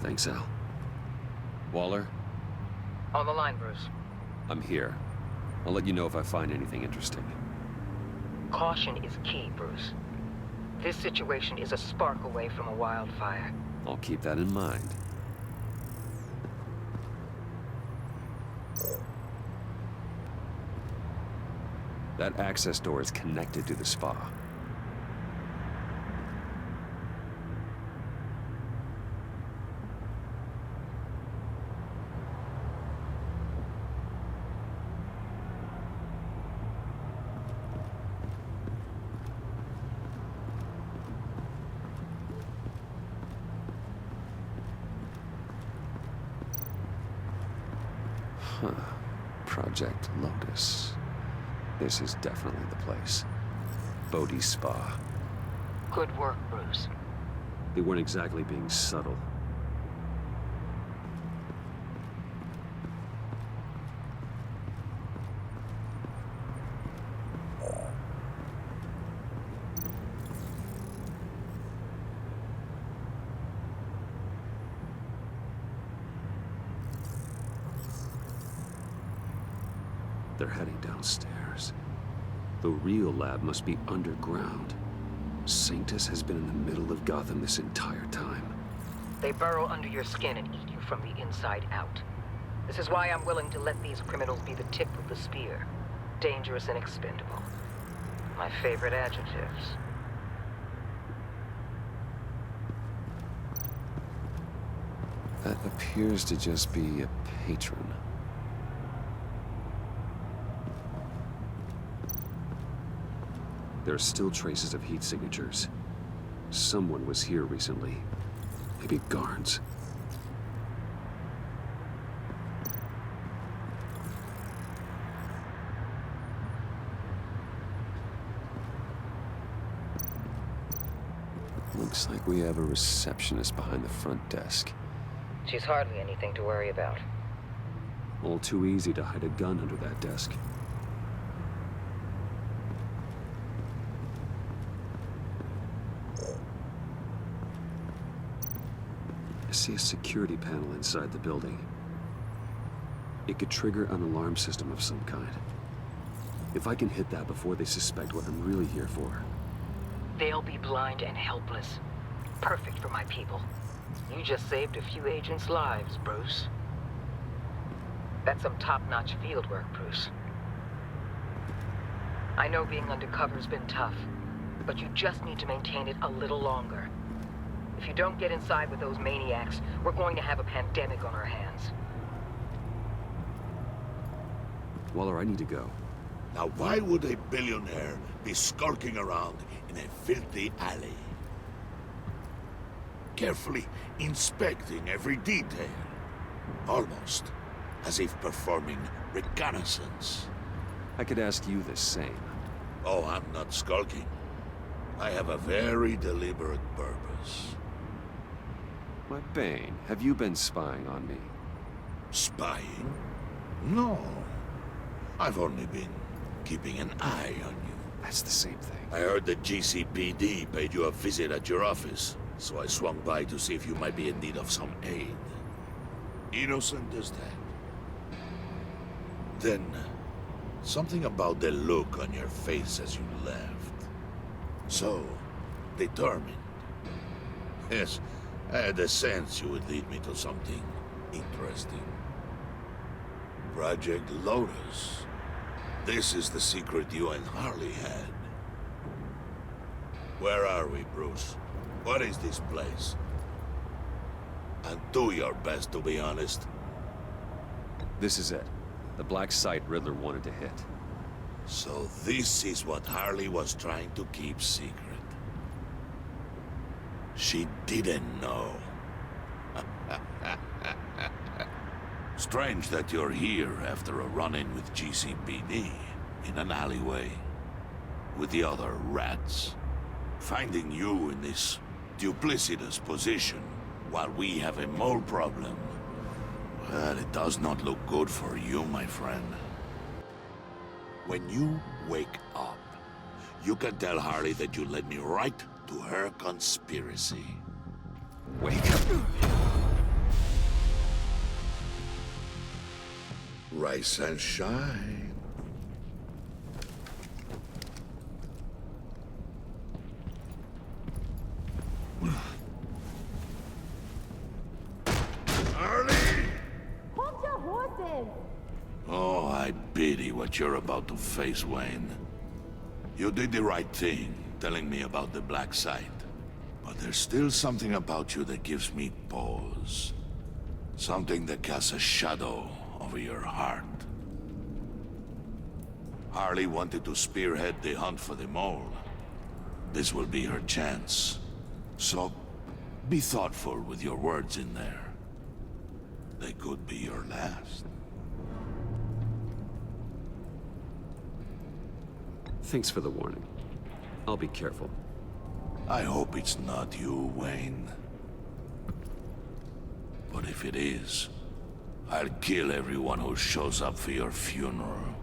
Thanks, Al. Waller? On the line, Bruce. I'm here. I'll let you know if I find anything interesting. Caution is key, Bruce. This situation is a spark away from a wildfire. I'll keep that in mind. That access door is connected to the spa. Huh. Project Lotus. This is definitely the place. Bodhi Spa. Good work, Bruce. They weren't exactly being subtle. They're heading downstairs. The real lab must be underground. Sanctus has been in the middle of Gotham this entire time. They burrow under your skin and eat you from the inside out. This is why I'm willing to let these criminals be the tip of the spear. Dangerous and expendable. my favorite adjectives. That appears to just be a patron. There are still traces of heat signatures. Someone was here recently. Maybe guards. Looks like we have a receptionist behind the front desk. She's hardly anything to worry about. All too easy to hide a gun under that desk. I see a security panel inside the building. It could trigger an alarm system of some kind. If I can hit that before they suspect what I'm really here for. They'll be blind and helpless. Perfect for my people. You just saved a few agents' lives, Bruce. That's some top-notch field work, Bruce. I know being undercover's been tough, but you just need to maintain it a little longer. If you don't get inside with those maniacs, we're going to have a pandemic on our hands. Waller, I need to go. Now why would a billionaire be skulking around in a filthy alley? Carefully inspecting every detail. Almost as if performing reconnaissance. I could ask you the same. Oh, I'm not skulking. I have a very deliberate purpose. My Bane, have you been spying on me? Spying? No. I've only been keeping an eye on you. That's the same thing. I heard the GCPD paid you a visit at your office, so I swung by to see if you might be in need of some aid. Innocent as that. Then, something about the look on your face as you left. So, determined. Yes, I had a sense you would lead me to something interesting. Project Lotus. This is the secret you and Harley had. Where are we, Bruce? What is this place? And do your best to be honest. This is it. The black site Riddler wanted to hit. So this is what Harley was trying to keep secret. She didn't know. Strange that you're here after a run-in with GCPD in an alleyway with the other rats. Finding you in this duplicitous position while we have a mole problem. Well, it does not look good for you, my friend. When you wake up, you can tell Harley that you led me right to her conspiracy. Wake up. Rise and shine. Harley! Hold your horses! Oh, I pity what you're about to face, Wayne. You did the right thing, telling me about the black site. But there's still something about you that gives me pause. Something that casts a shadow over your heart. Harley wanted to spearhead the hunt for the mole. This will be her chance. So, be thoughtful with your words in there. They could be your last. Thanks for the warning. I'll be careful. I hope it's not you, Wayne. But if it is, I'll kill everyone who shows up for your funeral.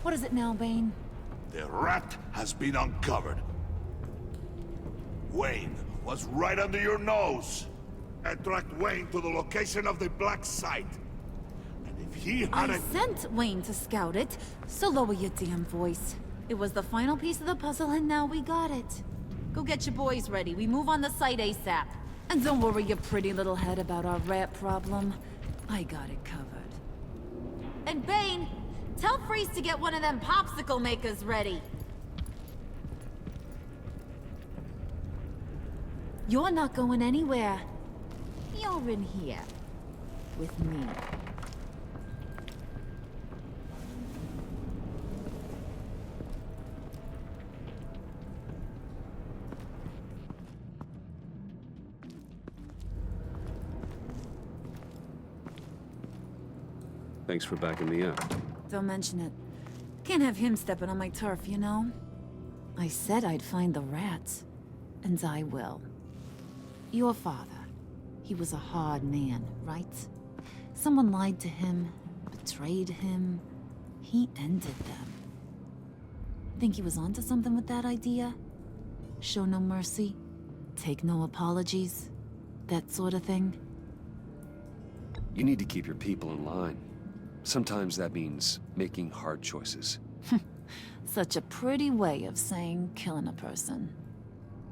What is it now, Bane? The rat has been uncovered. Wayne was right under your nose. I tracked Wayne to the location of the black site. And if he had I sent Wayne to scout it, so lower your damn voice. It was the final piece of the puzzle, and now we got it. Go get your boys ready. We move on the site ASAP. And don't worry your pretty little head about our rat problem. I got it covered. And Bane, Tell Freeze to get one of them popsicle makers ready. You're not going anywhere. You're in here. With me. Thanks for backing me up. Don't mention it. Can't have him stepping on my turf, you know? I said I'd find the rats. And I will. Your father. He was a hard man, right? Someone lied to him, betrayed him. He ended them. Think he was onto something with that idea? Show no mercy? Take no apologies? That sort of thing? You need to keep your people in line. Sometimes that means making hard choices. Such a pretty way of saying killing a person.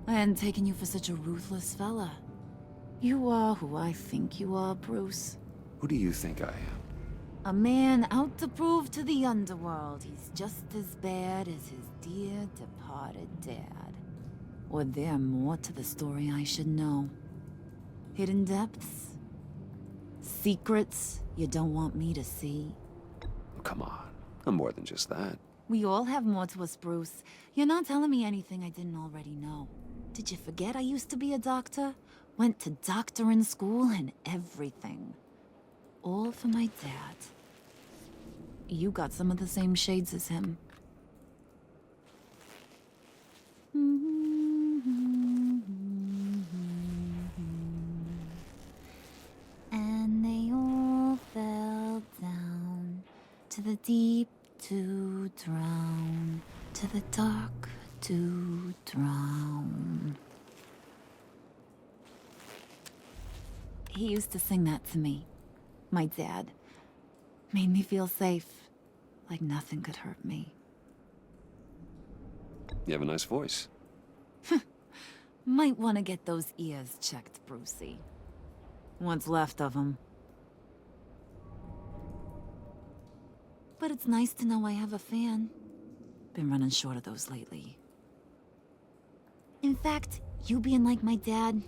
I hadn't taken you for such a ruthless fella. You are who I think you are, Bruce. Who do you think I am? A man out to prove to the underworld he's just as bad as his dear departed dad. Or there more to the story I should know? Hidden depths? Secrets you don't want me to see? Oh, come on. I'm more than just that. We all have more to us, Bruce. You're not telling me anything I didn't already know. Did you forget I used to be a doctor? Went to doctoring school and everything. All for my dad. You got some of the same shades as him. And they all fell down to the deep to drown, to the dark to drown. He used to sing that to me. My dad. Made me feel safe. Like nothing could hurt me. You have a nice voice. Might want to get those ears checked, Brucey. What's left of them. But it's nice to know I have a fan. Been running short of those lately. In fact, you being like my dad,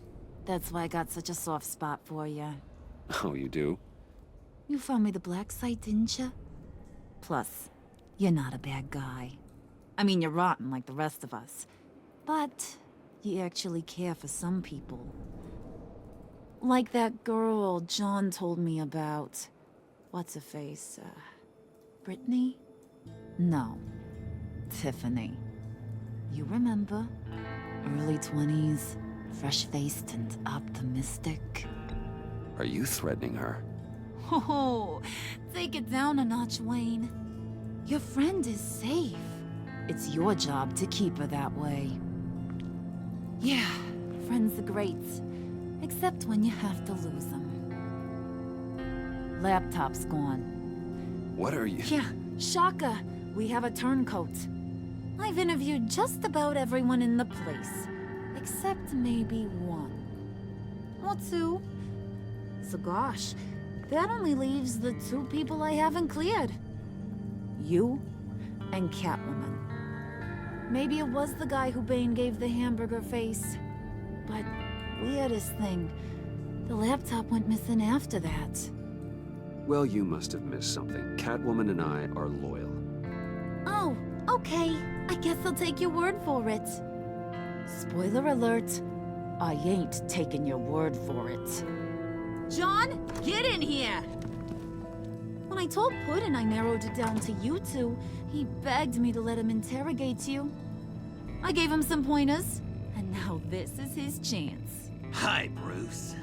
that's why I got such a soft spot for you. Oh, you do? You found me the black site, didn't you? Plus, you're not a bad guy. I mean, you're rotten like the rest of us. But you actually care for some people. Like that girl John told me about. What's her face? Brittany? No. Tiffany. You remember? Early 20s, fresh-faced and optimistic. Are you threatening her? Oh, take it down a notch, Wayne. Your friend is safe. It's your job to keep her that way. Yeah, friends are great. Except when you have to lose them. Laptop's gone. What are you? Yeah, Shaka. We have a turncoat. I've interviewed just about everyone in the place. Except maybe one. Or two. So gosh, that only leaves the two people I haven't cleared. You and Catwoman. Maybe it was the guy who Bane gave the hamburger face. But weirdest thing, the laptop went missing after that. Well, you must have missed something. Catwoman and I are loyal. Oh, okay. I guess I'll take your word for it. Spoiler alert, I ain't taking your word for it. John, get in here! When I told Puddin' I narrowed it down to you two, he begged me to let him interrogate you. I gave him some pointers, and now this is his chance. Hi, Bruce.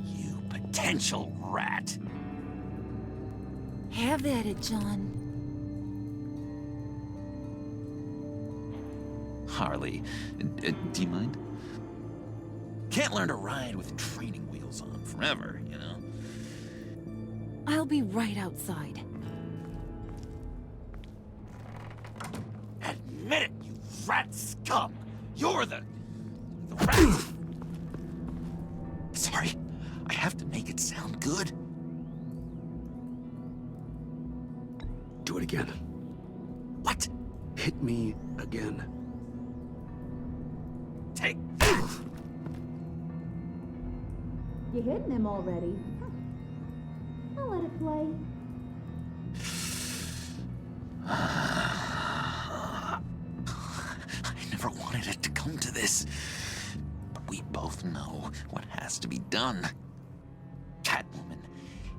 You potential rat. Have at it, John. Harley, do you mind? Can't learn to ride with training wheels on forever, you know? I'll be right outside. Admit it, you rat scum! You're the rat! Sorry, I have to make it sound good. Do it it again. What? Hit me again. Take. You hitting him already? I'll let it play. I never wanted it to come to this. But we both know what has to be done. Catwoman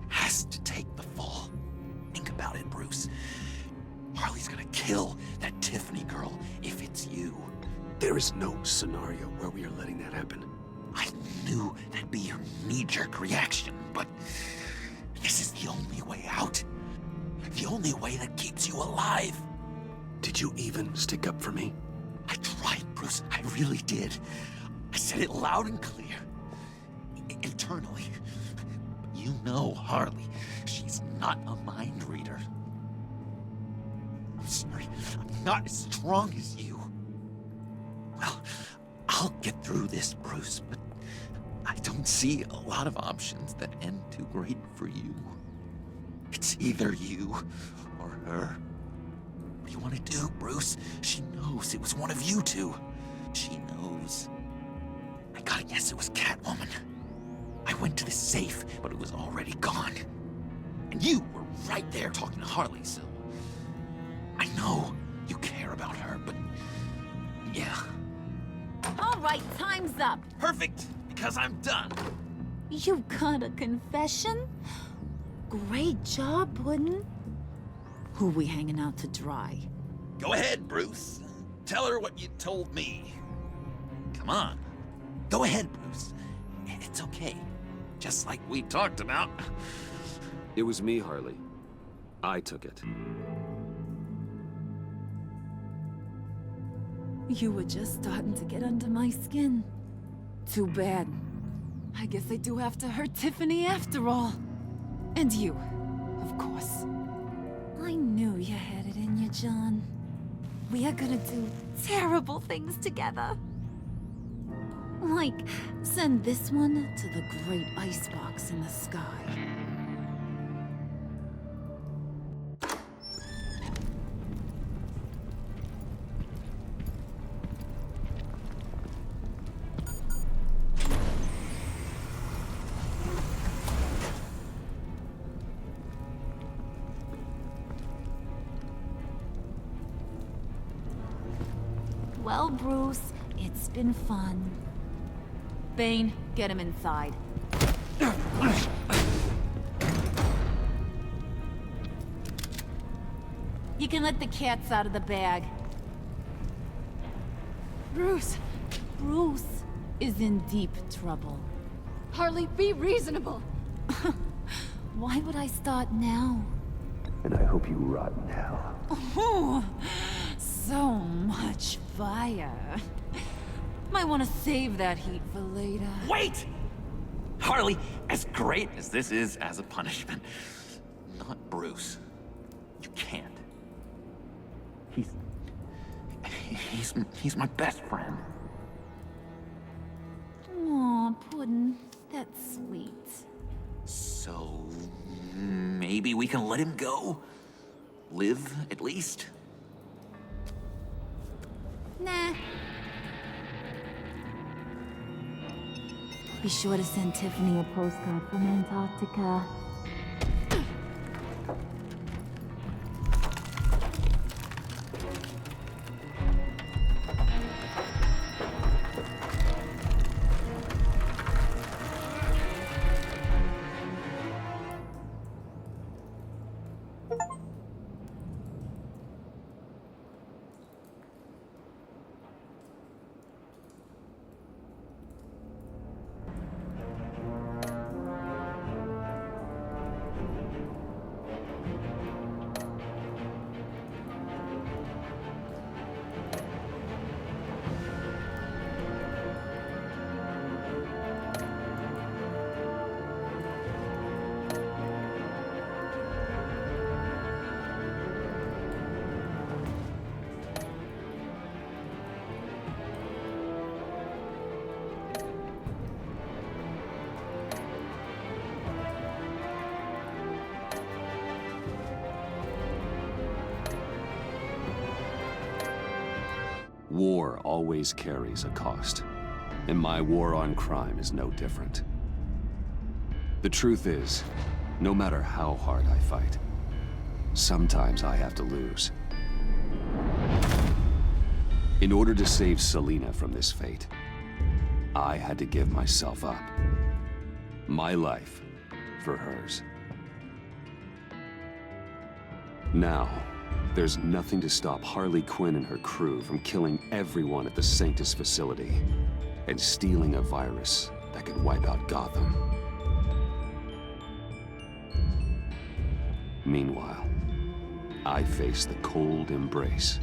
has to take the fall. Think about it, Bruce. Harley's gonna kill that Tiffany girl if it's you. There is no scenario where we are letting that happen. I knew that'd be your knee-jerk reaction, but this is the only way out. The only way that keeps you alive. Did you even stick up for me? I tried, Bruce. I really did. I said it loud and clear. Internally. But you know Harley. She's not a mind reader. I'm sorry. I'm not as strong as you. Well, I'll get through this, Bruce, but I don't see a lot of options that end too great for you. It's either you or her. What do you want to do, Bruce? She knows it was one of you two. She knows. I gotta guess it was Catwoman. I went to the safe, but it was already gone. And you were right there talking to Harley, so... I know you care about her, but... yeah. All right, time's up. Perfect, because I'm done. You got a confession? Great job, Puddin'. Who we hanging out to dry? Go ahead, Bruce. Tell her what you told me. Come on. Go ahead, Bruce. It's okay. Just like we talked about. It was me, Harley. I took it. You were just starting to get under my skin. Too bad. I guess I do have to hurt Tiffany after all. And you, of course. I knew you had it in you, John. We are gonna do terrible things together. Like, send this one to the great icebox in the sky. Well, Bruce, it's been fun. Bane, get him inside. You can let the cats out of the bag. Bruce is in deep trouble. Harley, be reasonable. Why would I start now? And I hope you rot in hell. Oh, so much fire. Might want to save that heat for later. Wait! Harley, as great as this is as a punishment, not Bruce. You can't. He's my best friend. Aw, Puddin', that's sweet. So, maybe we can let him go? Live, at least? Nah. Be sure to send Tiffany a postcard from Antarctica. War always carries a cost, and my war on crime is no different. The truth is, no matter how hard I fight, sometimes I have to lose. In order to save Selina from this fate, I had to give myself up. My life for hers. Now, there's nothing to stop Harley Quinn and her crew from killing everyone at the Sanctus facility and stealing a virus that could wipe out Gotham. Meanwhile, I face the cold embrace.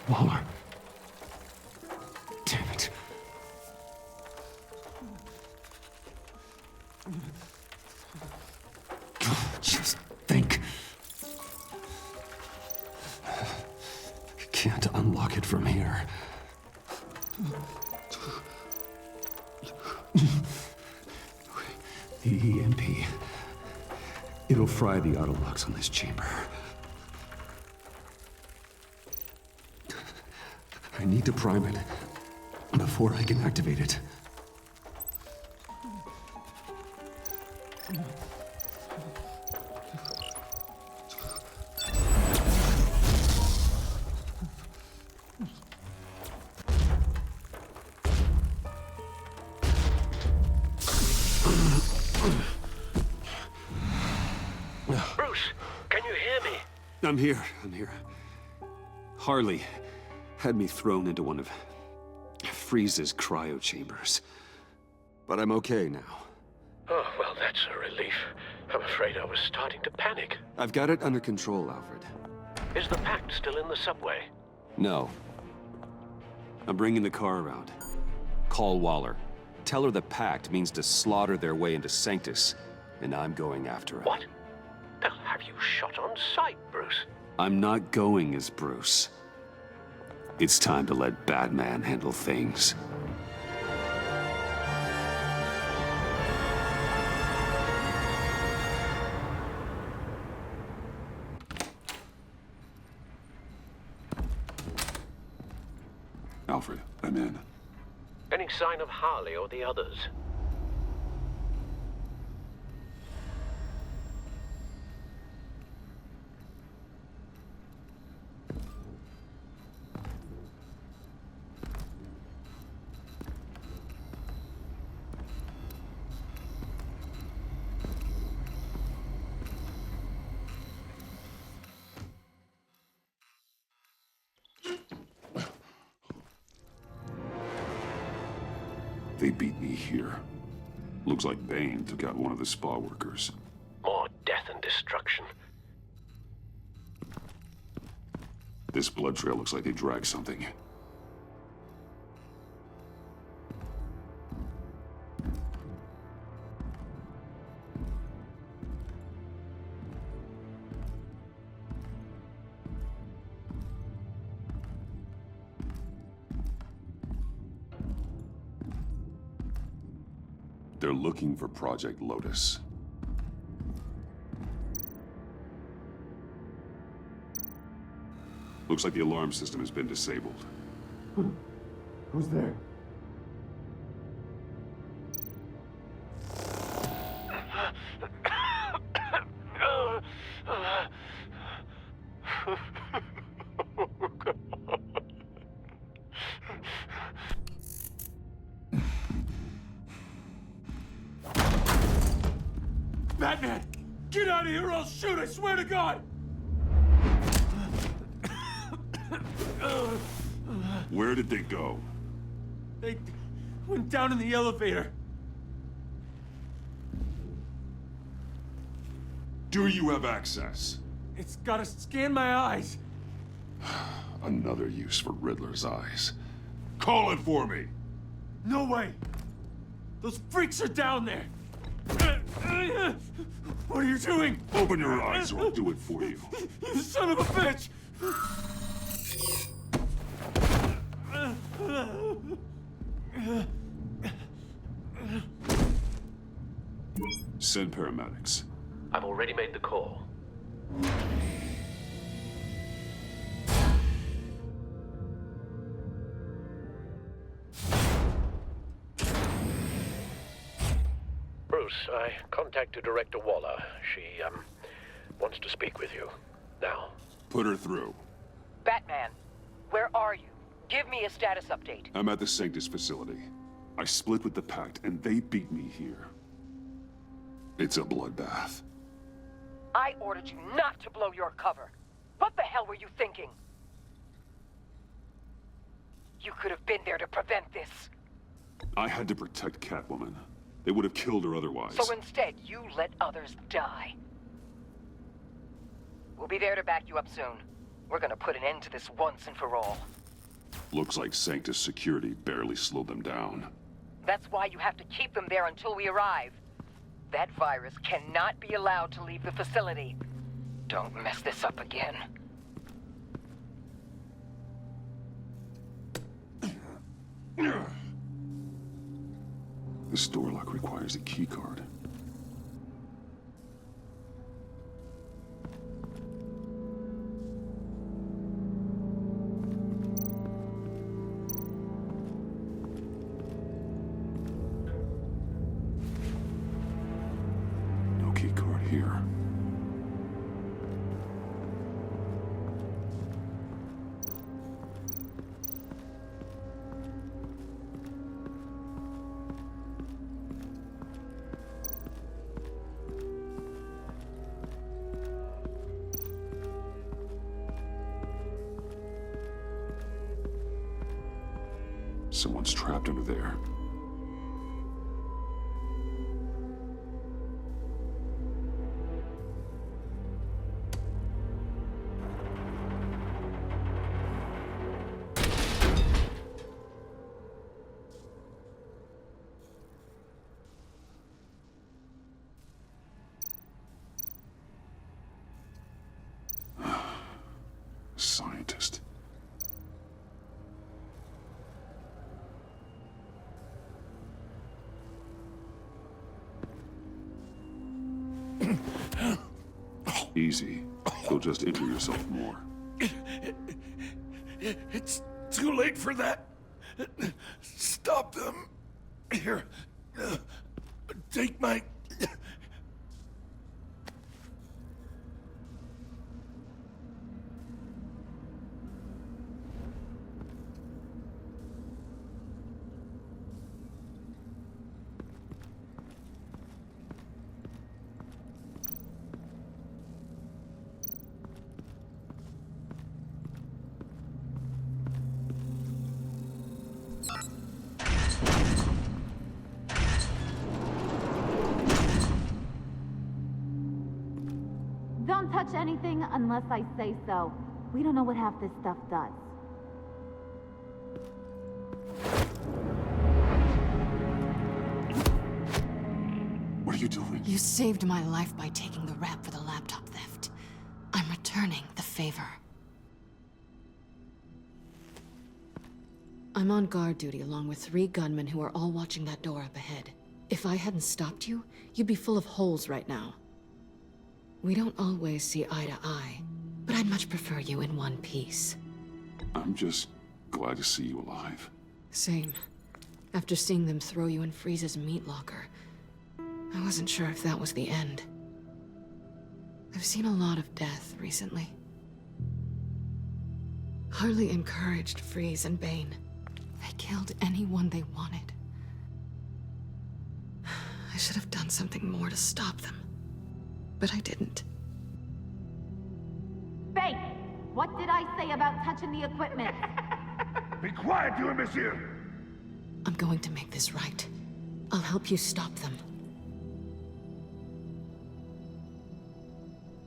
Waller. Damn it. Just think. Can't unlock it from here. The EMP. It'll fry the auto locks on this chamber. I need to prime it before I can activate it. Bruce, can you hear me? I'm here. Harley had me thrown into one of Freeze's cryo chambers. But I'm okay now. Oh, well, that's a relief. I'm afraid I was starting to panic. I've got it under control, Alfred. Is the Pact still in the subway? No. I'm bringing the car around. Call Waller. Tell her the Pact means to slaughter their way into Sanctus, and I'm going after it. What? They'll have you shot on sight, Bruce. I'm not going as Bruce. It's time to let Batman handle things. Alfred, I'm in. Any sign of Harley or the others? They beat me here. Looks like Bane took out one of the spa workers. More death and destruction. This blood trail looks like they dragged something. They're looking for Project Lotus. Looks like the alarm system has been disabled. Who's there? Batman! Get out of here or I'll shoot, I swear to God! Where did they go? They went down in the elevator. Do you have access? It's gotta scan my eyes. Another use for Riddler's eyes. Call it for me! No way! Those freaks are down there! What are you doing? Open your eyes or I'll do it for you. You son of a bitch! Send paramedics. I've already made the call. Bruce, I contacted Director Waller. She, wants to speak with you. Now. Put her through. Batman, where are you? Give me a status update. I'm at the Sanctus facility. I split with the Pact, and they beat me here. It's a bloodbath. I ordered you not to blow your cover. What the hell were you thinking? You could have been there to prevent this. I had to protect Catwoman. They would have killed her otherwise. So instead, you let others die. We'll be there to back you up soon. We're gonna put an end to this once and for all. Looks like Sanctus security barely slowed them down. That's why you have to keep them there until we arrive. That virus cannot be allowed to leave the facility. Don't mess this up again. This door lock requires a key card. No key card here. Someone's trapped under there. Scientist. Easy. You'll just injure yourself more. It's too late for that. Stop them. Here. Take my... Don't touch anything unless I say so. We don't know what half this stuff does. What are you doing? You saved my life by taking the rap for the laptop theft. I'm returning the favor. I'm on guard duty along with 3 gunmen who are all watching that door up ahead. If I hadn't stopped you, you'd be full of holes right now. We don't always see eye to eye, but I'd much prefer you in one piece. I'm just glad to see you alive. Same. After seeing them throw you in Freeze's meat locker, I wasn't sure if that was the end. I've seen a lot of death recently. Harley encouraged Freeze and Bane. They killed anyone they wanted. I should have done something more to stop them. But I didn't. Bane! What did I say about touching the equipment? Be quiet, you imbecile! I'm going to make this right. I'll help you stop them.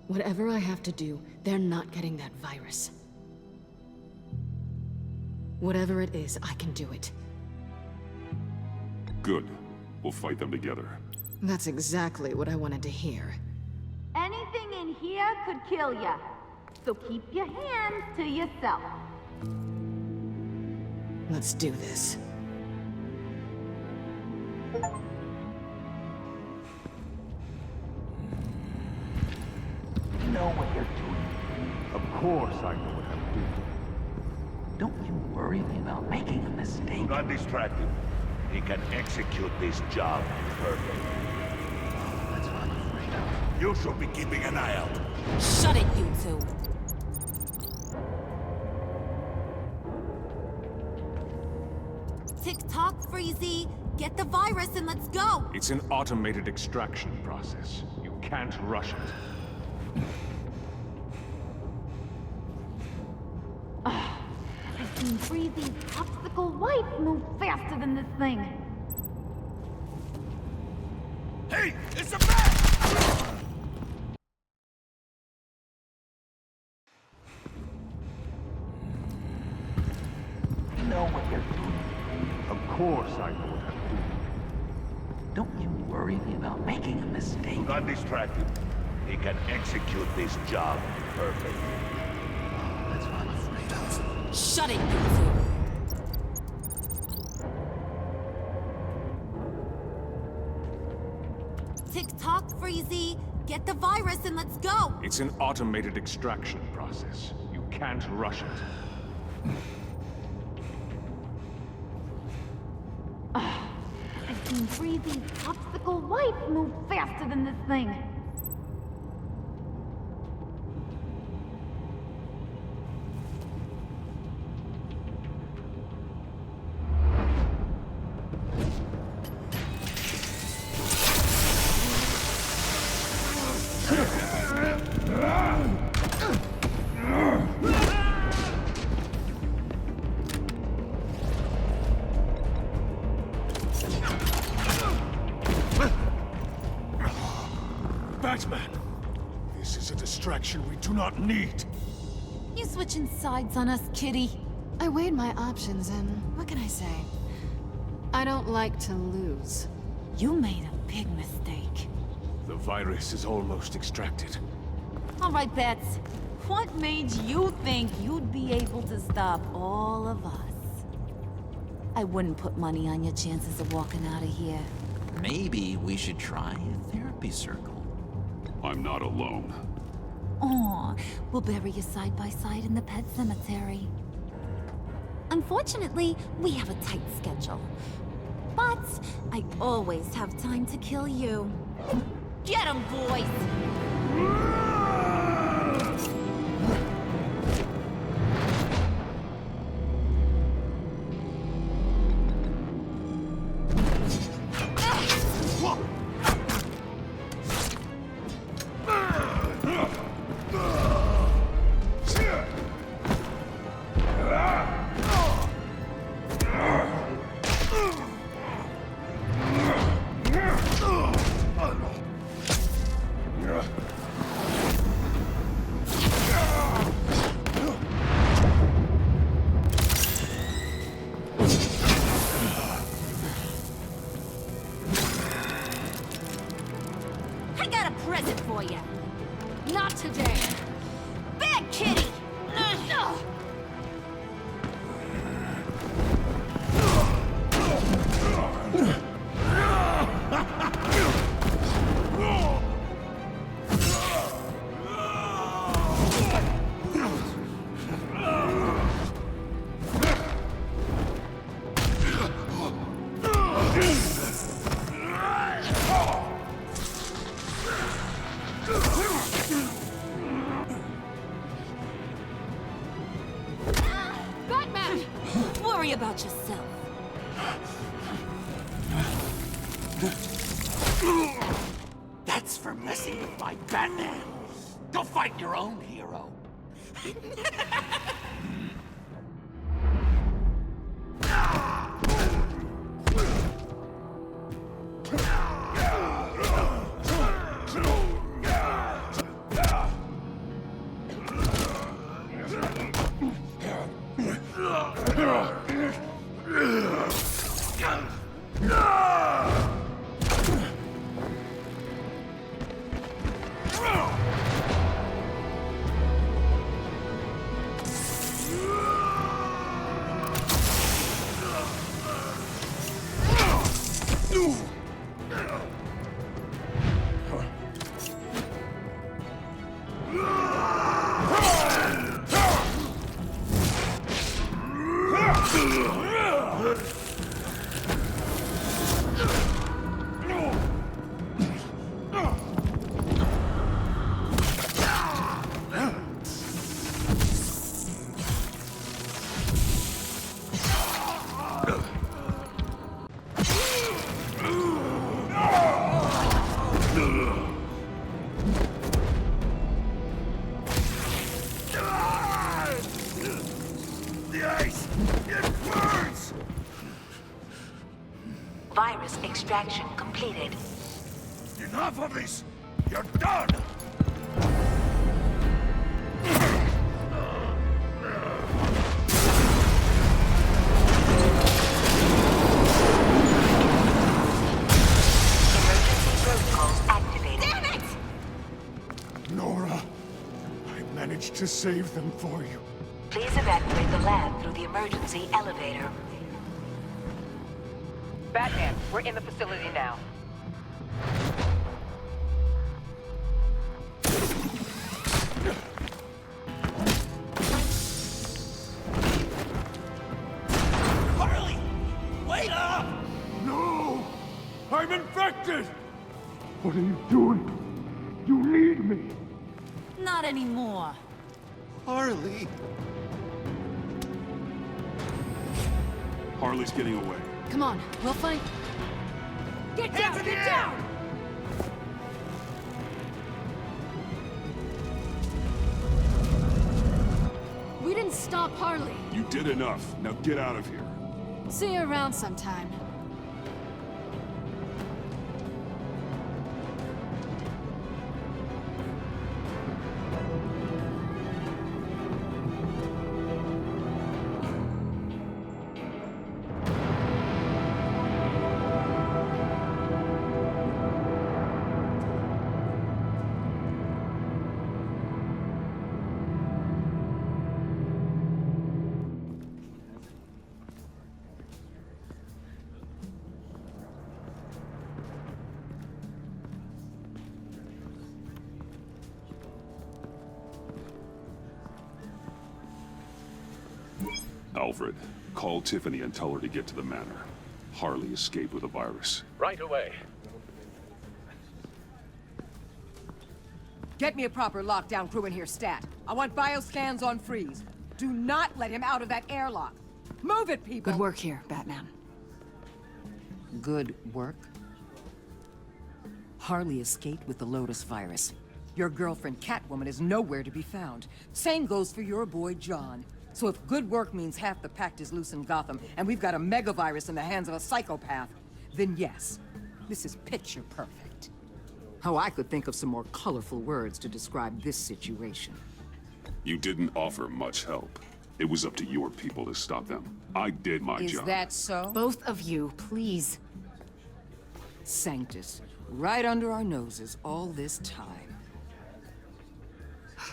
Whatever I have to do, they're not getting that virus. Whatever it is, I can do it. Good. We'll fight them together. That's exactly what I wanted to hear. here could kill ya. So keep your hands to yourself. Let's do this. You know what you're doing. Of course I know what I'm doing. Don't you worry about making a mistake. Do not distract him. He can execute this job perfectly. That's what I'm afraid of. You should be keeping an eye out. Shut it, you two. Tick-tock, Freezy. Get the virus and let's go. It's an automated extraction process. You can't rush it. I've seen Freezy's popsicle wife move faster than this thing. Hey, it's a bat! You know what you're doing. Of course I know what I'm doing. Don't you worry about making a mistake. Do not distract him. He can execute this job perfectly. That's what I'm afraid of. Shut it, you two. Tick-tock, Freezy. Get the virus and let's go. It's an automated extraction process. You can't rush it. I've seen Freezy's popsicle wife move faster than this thing. Batman! This is a distraction we do not need. You switching sides on us, kitty? I weighed my options and what can I say? I don't like to lose. You made a big mistake. The virus is almost extracted. All right, Bats. What made you think you'd be able to stop all of us? I wouldn't put money on your chances of walking out of here. Maybe we should try a therapy circle. I'm not alone. Aw, we'll bury you side by side in the pet cemetery. Unfortunately, we have a tight schedule. But I always have time to kill you. Get 'em, boys! I got a present for you. Not today. Bad kitty! Batman! Worry about yourself. That's for messing with my Batman. Go fight your own hero. Virus extraction completed. Enough of this! You're done! Emergency protocols activated. Damn it! Nora, I managed to save them for you. Please evacuate the lab through the emergency elevator. Batman, we're in the facility now. Harley! Wait up! No! I'm infected! What are you doing? You need me! Not anymore. Harley! Harley's getting away. Come on, we'll find... Get down! Get down! We didn't stop Harley. You did enough. Now get out of here. See you around sometime. Alfred, call Tiffany and tell her to get to the manor. Harley escaped with a virus. Right away. Get me a proper lockdown crew in here, stat. I want bioscans on Freeze. Do not let him out of that airlock. Move it, people! Good work here, Batman. Good work? Harley escaped with the Lotus virus. Your girlfriend Catwoman is nowhere to be found. Same goes for your boy John. So if good work means half the pact is loose in Gotham, and we've got a megavirus in the hands of a psychopath, then yes, this is picture perfect. Oh, I could think of some more colorful words to describe this situation. You didn't offer much help. It was up to your people to stop them. I did my job. Is that so? Both of you, please. Sanctus, right under our noses all this time.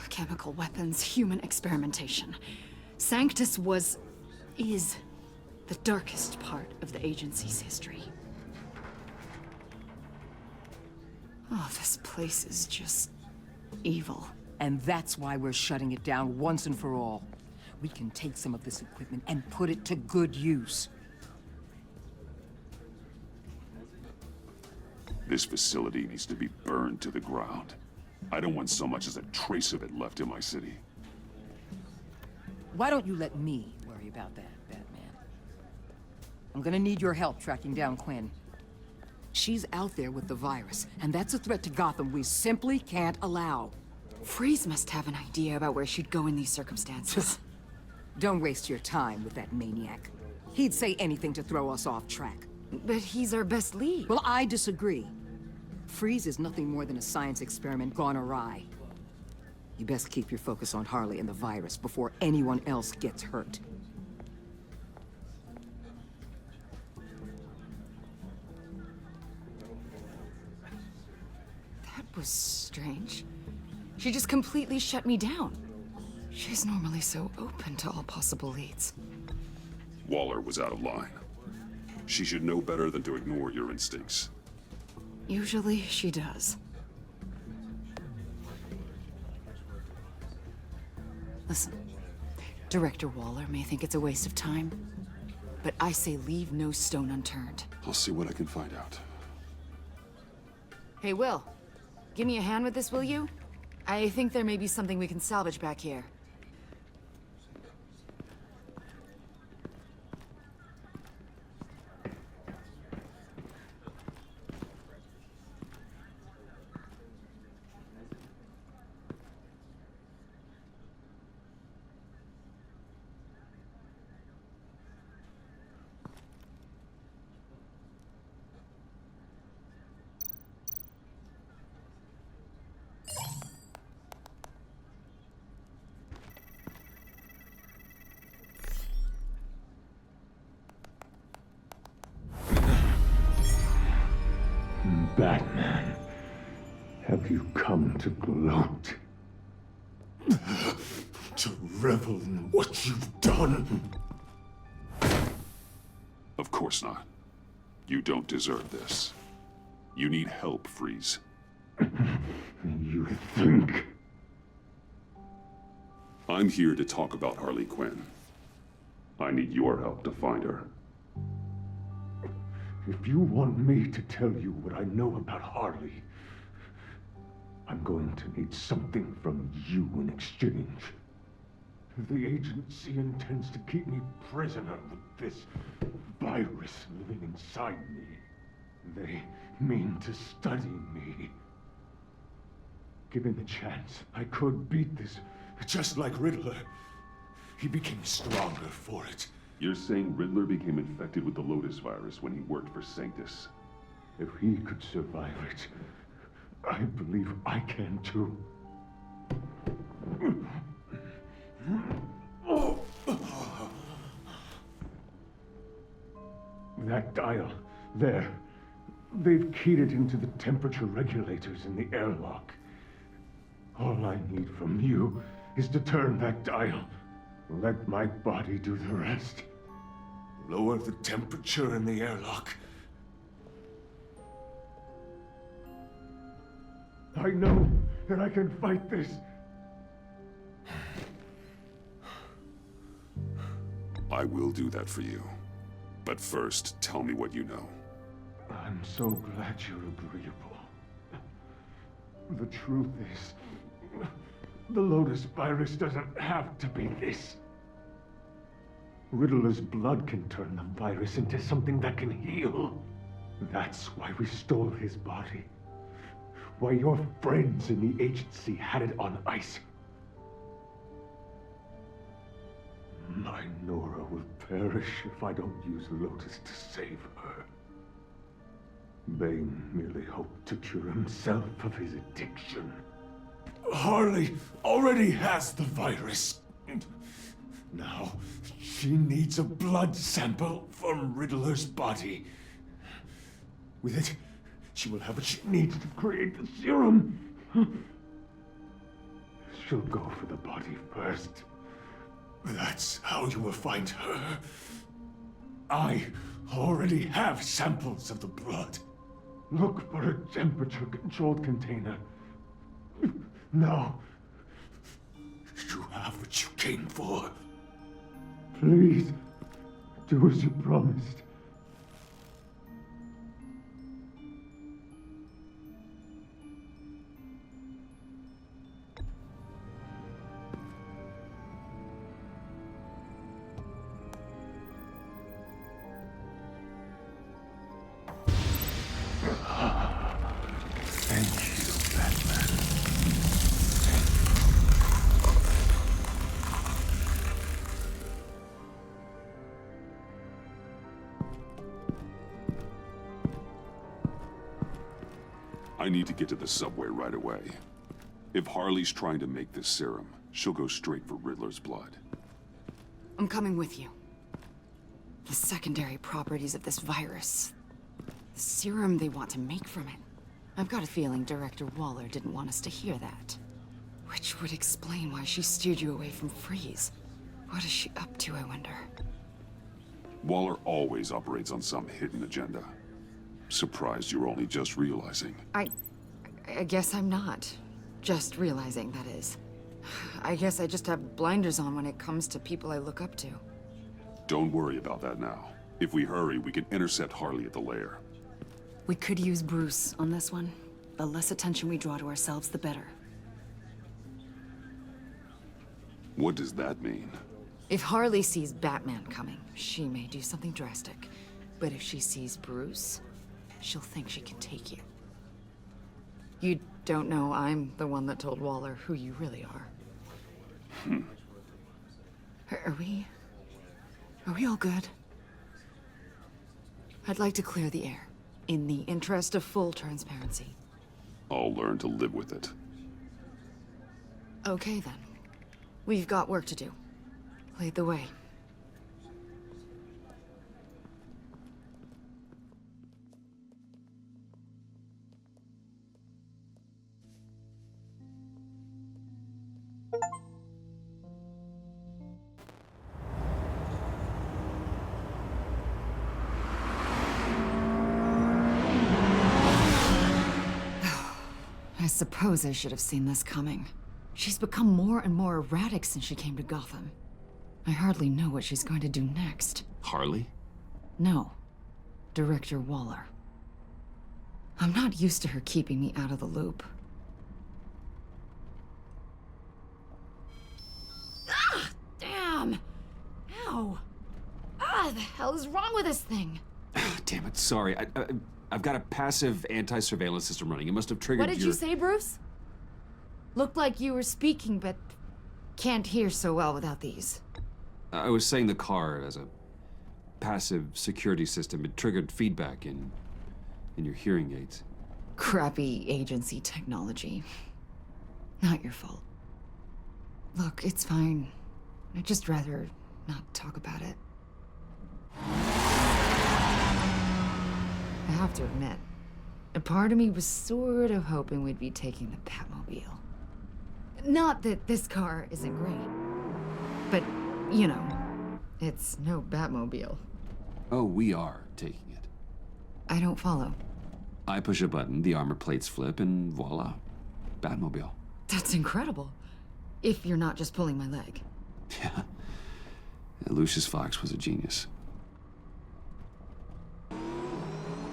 Chemical weapons, human experimentation. Sanctus is the darkest part of the agency's history. Oh, this place is just evil. And that's why we're shutting it down once and for all. We can take some of this equipment and put it to good use. This facility needs to be burned to the ground. I don't want so much as a trace of it left in my city. Why don't you let me worry about that, Batman? I'm gonna need your help tracking down Quinn. She's out there with the virus, and that's a threat to Gotham we simply can't allow. Freeze must have an idea about where she'd go in these circumstances. Don't waste your time with that maniac. He'd say anything to throw us off track. But he's our best lead. Well, I disagree. Freeze is nothing more than a science experiment gone awry. You best keep your focus on Harley and the virus before anyone else gets hurt. That was strange. She just completely shut me down. She's normally so open to all possible leads. Waller was out of line. She should know better than to ignore your instincts. Usually she does. Listen, Director Waller may think it's a waste of time, but I say leave no stone unturned. I'll see what I can find out. Hey, Will. Give me a hand with this, will you? I think there may be something we can salvage back here. Batman, have you come to gloat? To revel in what you've done? Of course not. You don't deserve this. You need help, Freeze. You think? I'm here to talk about Harley Quinn. I need your help to find her. If you want me to tell you what I know about Harley, I'm going to need something from you in exchange. The agency intends to keep me prisoner with this virus living inside me. They mean to study me. Given the chance, I could beat this, just like Riddler. He became stronger for it. You're saying Riddler became infected with the Lotus virus when he worked for Sanctus? If he could survive it, I believe I can too. That dial, there. They've keyed it into the temperature regulators in the airlock. All I need from you is to turn that dial. Let my body do the rest. Lower the temperature in the airlock. I know that I can fight this. I will do that for you. But first, tell me what you know. I'm so glad you're agreeable. The truth is, the Lotus virus doesn't have to be this. Riddler's blood can turn the virus into something that can heal. That's why we stole his body. Why your friends in the agency had it on ice. My Nora will perish if I don't use Lotus to save her. Bane merely hoped to cure himself of his addiction. Harley already has the virus. Now, she needs a blood sample from Riddler's body. With it, she will have what she needs to create the serum. She'll go for the body first. That's how you will find her. I already have samples of the blood. Look for a temperature-controlled container. Now, you have what you came for. Please, do as you promised. Thank you, Batman. I need to get to the subway right away. If Harley's trying to make this serum, she'll go straight for Riddler's blood. I'm coming with you. The secondary properties of this virus. The serum they want to make from it. I've got a feeling Director Waller didn't want us to hear that. Which would explain why she steered you away from Freeze. What is she up to, I wonder? Waller always operates on some hidden agenda. Surprised you're only just realizing. I guess I'm not. Just realizing, that is. I guess I just have blinders on when it comes to people I look up to. Don't worry about that now. If we hurry, we can intercept Harley at the lair. We could use Bruce on this one. The less attention we draw to ourselves, the better. What does that mean? If Harley sees Batman coming, she may do something drastic. But if she sees Bruce, she'll think she can take you. You don't know I'm the one that told Waller who you really are. Are we all good? I'd like to clear the air, in the interest of full transparency. I'll learn to live with it. Okay then. We've got work to do. Lead the way. I suppose I should have seen this coming. She's become more and more erratic since she came to Gotham. I hardly know what she's going to do next. Harley? No. Director Waller. I'm not used to her keeping me out of the loop. Ah! Damn! Ow! Ah, the hell is wrong with this thing? Damn it, sorry. I've got a passive anti-surveillance system running. It must have triggered What did you say, Bruce? Looked like you were speaking, but can't hear so well without these. I was saying the car as a passive security system. It triggered feedback in your hearing aids. Crappy agency technology. Not your fault. Look, it's fine. I'd just rather not talk about it. I have to admit, a part of me was sort of hoping we'd be taking the Batmobile. Not that this car isn't great, but, you know, it's no Batmobile. Oh, we are taking it. I don't follow. I push a button, the armor plates flip, and voila, Batmobile. That's incredible. If you're not just pulling my leg. Yeah. Lucius Fox was a genius.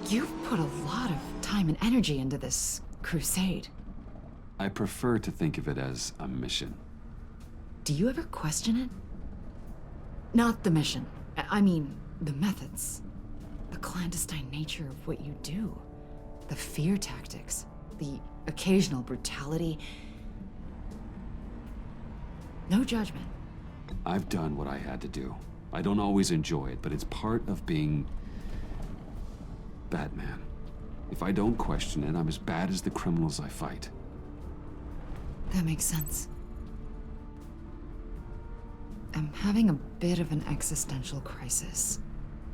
You've put a lot of time and energy into this crusade. I prefer to think of it as a mission. Do you ever question it? Not the mission. I mean, the methods. The clandestine nature of what you do. The fear tactics. The occasional brutality. No judgment. I've done what I had to do. I don't always enjoy it, but it's part of being Batman. If I don't question it, I'm as bad as the criminals I fight. That makes sense. I'm having a bit of an existential crisis.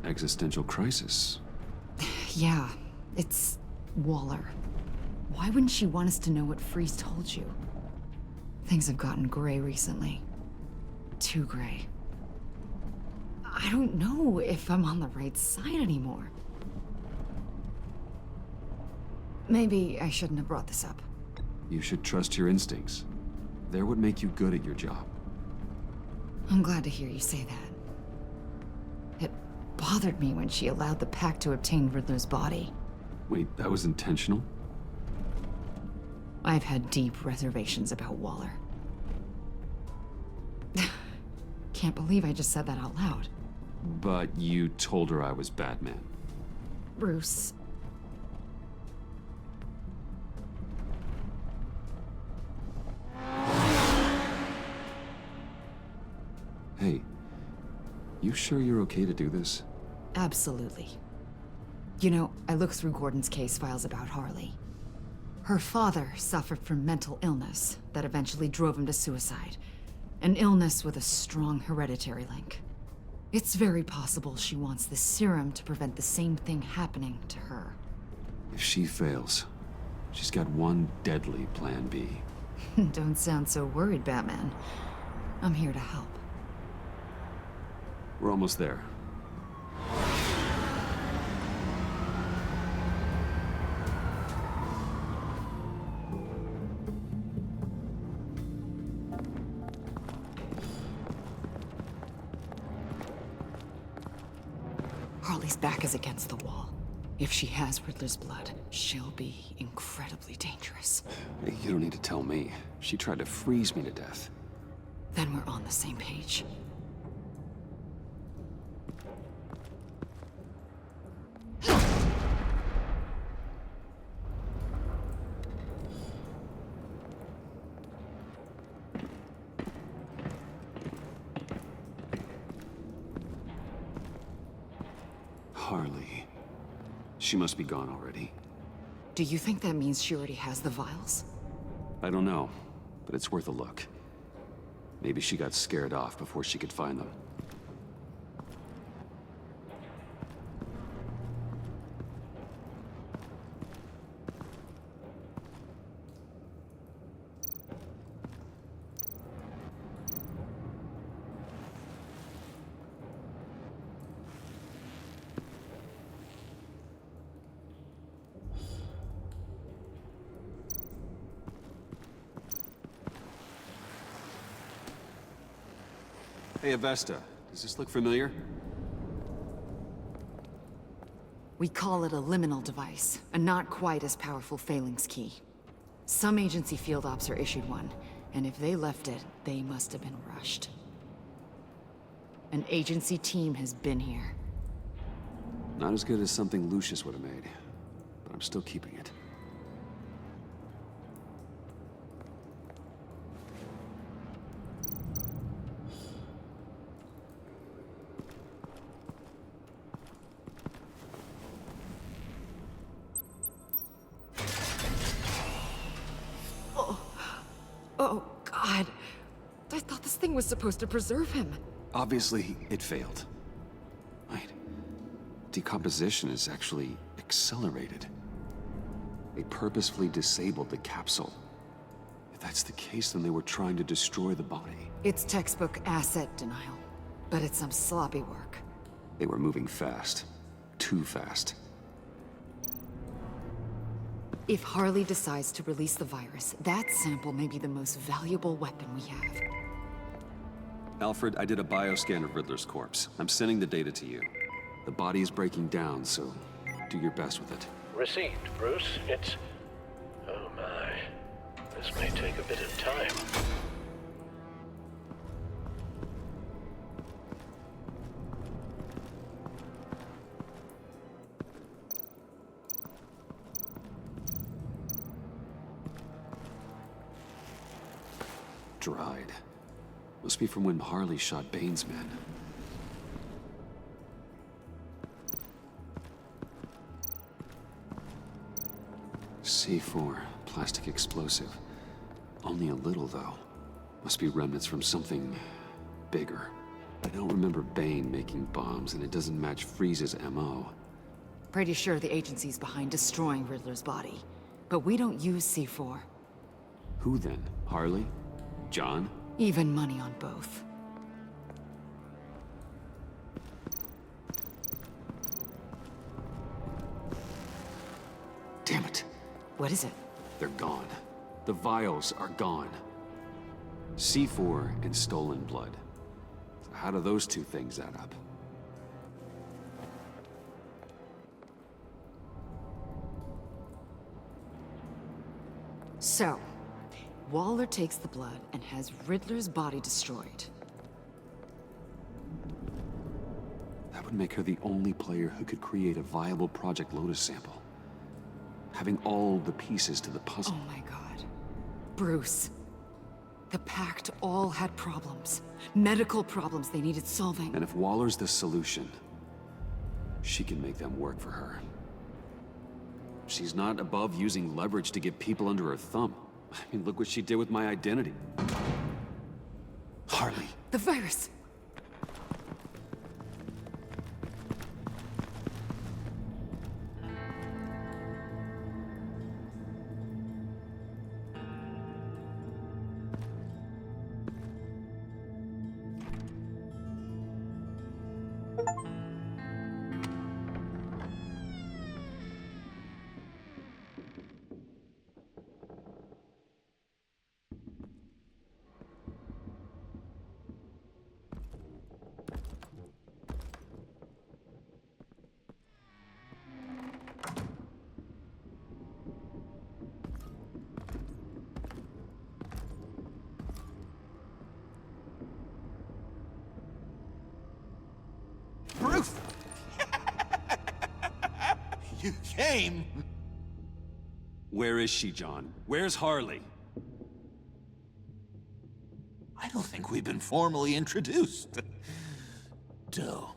Existential crisis? Yeah, it's Waller. Why wouldn't she want us to know what Freeze told you? Things have gotten gray recently. Too gray. I don't know if I'm on the right side anymore. Maybe I shouldn't have brought this up. You should trust your instincts. They're what make you good at your job. I'm glad to hear you say that. It bothered me when she allowed the Pack to obtain Riddler's body. Wait, that was intentional? I've had deep reservations about Waller. Can't believe I just said that out loud. But you told her I was Batman. Bruce. Hey, you sure you're okay to do this? Absolutely. You know, I looked through Gordon's case files about Harley. Her father suffered from mental illness that eventually drove him to suicide. An illness with a strong hereditary link. It's very possible she wants the serum to prevent the same thing happening to her. If she fails, she's got one deadly plan B. Don't sound so worried, Batman. I'm here to help. We're almost there. back is against the wall. If she has Riddler's blood, she'll be incredibly dangerous. You don't need to tell me. She tried to freeze me to death. Then we're on the same page. Harley. She must be gone already. Do you think that means she already has the vials? I don't know, but it's worth a look. Maybe she got scared off before she could find them. Hey, Avesta. Does this look familiar? We call it a liminal device, a not quite as powerful Phalanx key. Some agency field ops are issued one, and if they left it, they must have been rushed. An agency team has been here. Not as good as something Lucius would have made, but I'm still keeping it. Oh, God. I thought this thing was supposed to preserve him. Obviously, it failed. Wait. Decomposition is actually accelerated. They purposefully disabled the capsule. If that's the case, then they were trying to destroy the body. It's textbook asset denial, but it's some sloppy work. They were moving fast. Too fast. If Harley decides to release the virus, that sample may be the most valuable weapon we have. Alfred, I did a bioscan of Riddler's corpse. I'm sending the data to you. The body is breaking down, so do your best with it. Received, Bruce. It's... oh my. This may take a bit of time. Dried. Must be from when Harley shot Bane's men. C4, plastic explosive. Only a little, though. Must be remnants from something bigger. I don't remember Bane making bombs, and it doesn't match Freeze's MO. Pretty sure the agency's behind destroying Riddler's body. But we don't use C4. Who then? Harley? John? Even money on both. Damn it. What is it? They're gone. The vials are gone. C4 and stolen blood. So how do those two things add up? So, Waller takes the blood and has Riddler's body destroyed. That would make her the only player who could create a viable Project Lotus sample. Having all the pieces to the puzzle. Oh my God. Bruce. The Pact all had problems. Medical problems they needed solving. And if Waller's the solution, she can make them work for her. She's not above using leverage to get people under her thumb. I mean, look what she did with my identity. Harley. The virus! came. Where is she, John? Where's Harley? I don't think we've been formally introduced. Doe.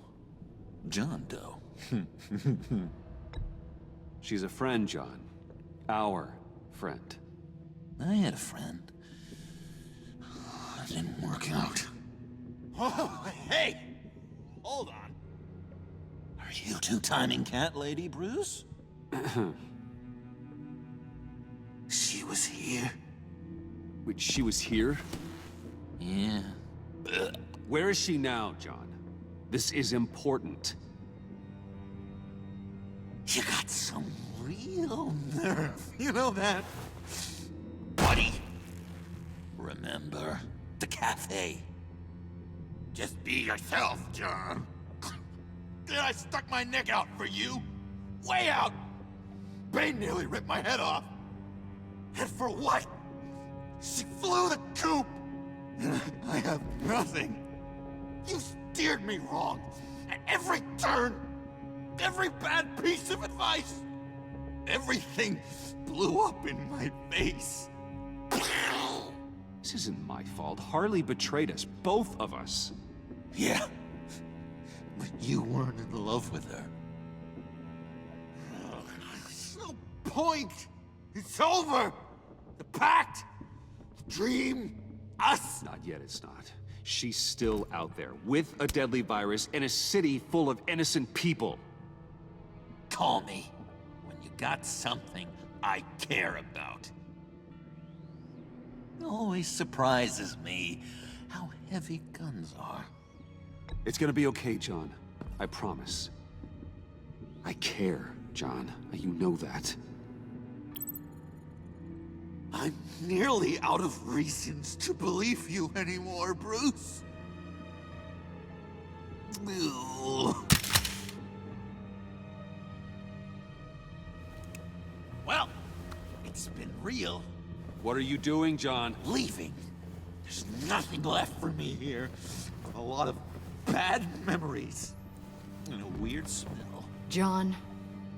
John Doe. She's a friend, John. Our friend. I had a friend. It didn't work out. Oh, hey! Hold on. Are you two-timing cat lady, Bruce? She was here. Wait, she was here? Yeah. Where is she now, John? This is important. You got some real nerve, you know that? Buddy! Remember the cafe? Just be yourself, John. Did I stuck my neck out for you? Way out! Bane nearly ripped my head off. And for what? She flew the coop! And I have nothing. You steered me wrong. At every turn. Every bad piece of advice. Everything blew up in my face. This isn't my fault. Harley betrayed us, both of us. Yeah. But you weren't in love with her. There's no point. It's over. The pact. The dream. Us. Not yet, it's not. She's still out there, with a deadly virus in a city full of innocent people. Call me when you got something I care about. It always surprises me how heavy guns are. It's gonna be okay, John. I promise. I care, John. You know that. I'm nearly out of reasons to believe you anymore, Bruce. Ugh. Well, it's been real. What are you doing, John? Leaving. There's nothing left for me here. A lot of bad memories. And a weird smell. John,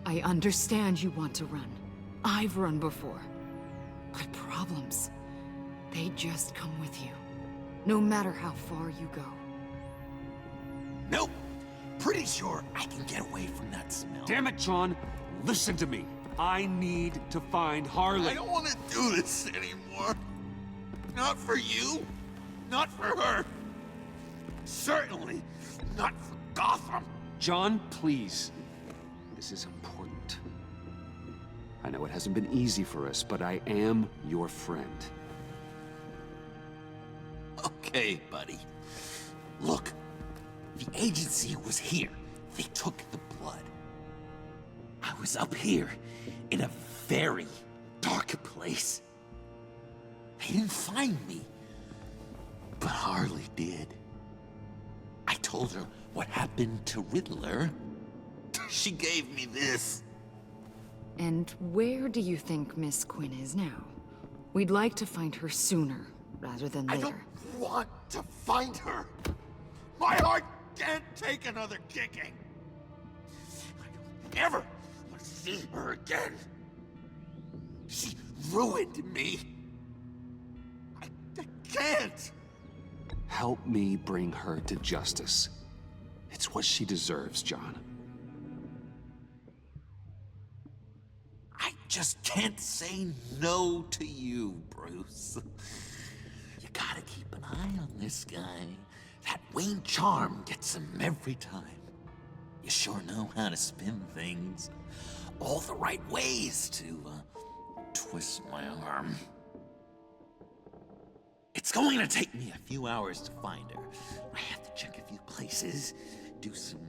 I understand you want to run. I've run before. But problems, they just come with you. No matter how far you go. Nope. Pretty sure I can get away from that smell. Damn it, John! Listen to me. I need to find Harley. I don't want to do this anymore. Not for you. Not for her. Certainly not for Gotham. John, please. This is important. I know it hasn't been easy for us, but I am your friend. Okay, buddy. Look, the agency was here. They took the blood. I was up here in a very dark place. They didn't find me, but Harley did. I told her what happened to Riddler. She gave me this. And where do you think Miss Quinn is now? We'd like to find her sooner, rather than later. I don't want to find her. My heart can't take another kicking. I don't ever want to see her again. She ruined me. I can't. Help me bring her to justice. It's what she deserves, John. I just can't say no to you, Bruce. You gotta keep an eye on this guy. That Wayne charm gets him every time. You sure know how to spin things. All the right ways to, twist my arm. It's going to take me a few hours to find her. I have to check a few places, do some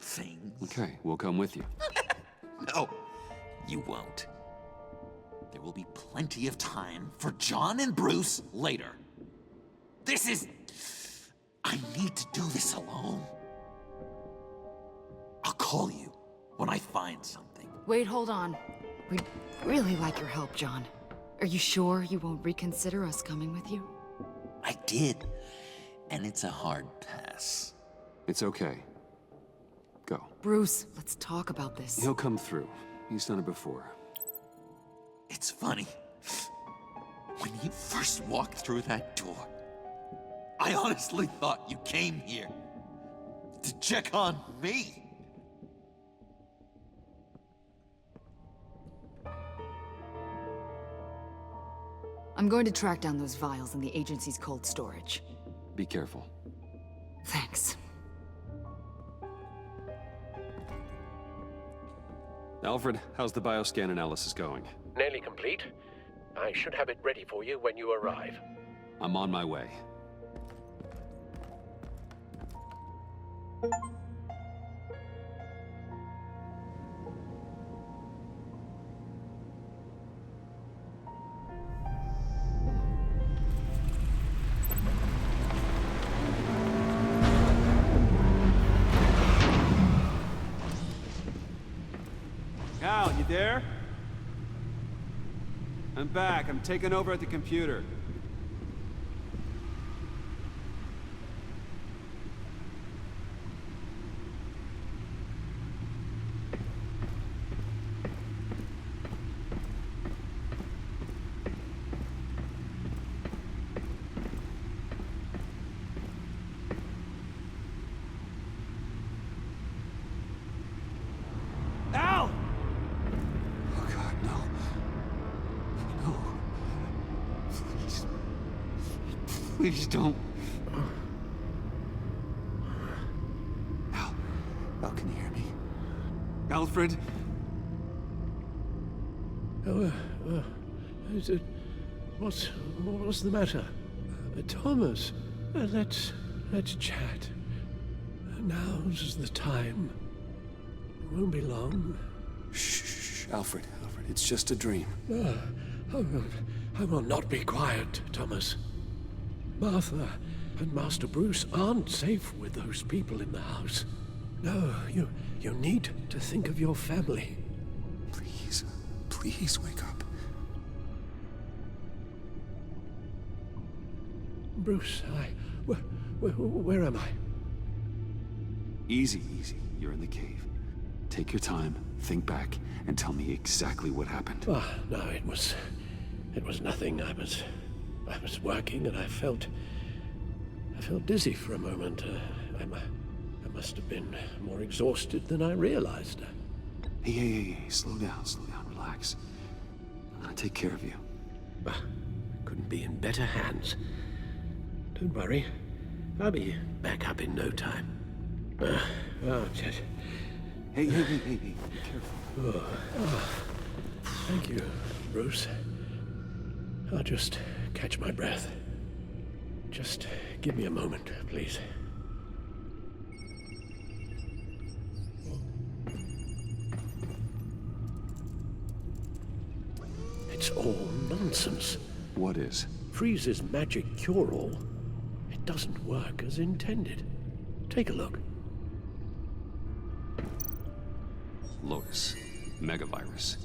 things. Okay, we'll come with you. No, you won't. There will be plenty of time for John and Bruce later. This is... I need to do this alone. I'll call you when I find something. Wait, hold on. We'd really like your help, John. Are you sure you won't reconsider us coming with you? I did, and it's a hard pass. It's okay. Go. Bruce, let's talk about this. He'll come through. He's done it before. It's funny. When you first walked through that door, I honestly thought you came here to check on me. I'm going to track down those vials in the agency's cold storage. Be careful. Thanks. Alfred, how's the bioscan analysis going? Nearly complete. I should have it ready for you when you arrive. I'm on my way. Cal, you there? I'm back. I'm taking over at the computer. Al! Oh God, no. No. Please. Please don't. Al, can you hear me? Alfred? What's the matter? Thomas, let's chat. Now's the time. It won't be long. Shh, Alfred, it's just a dream. I will not be quiet, Thomas. Martha and Master Bruce aren't safe with those people in the house. No, you need to think of your family. Please wake up. Bruce, where am I? Easy. You're in the cave. Take your time, think back, and tell me exactly what happened. No, it was nothing. I was working and I felt dizzy for a moment. I must have been more exhausted than I realized. Hey, slow down, relax. I'll take care of you. Couldn't be in better hands. Don't worry, I'll be back up in no time. Just... Hey, be careful. Thank you, Bruce. I'll just catch my breath. Just give me a moment, please. It's all nonsense. What is? Freeze's magic cure-all. It doesn't work as intended. Take a look. Lotus. Megavirus.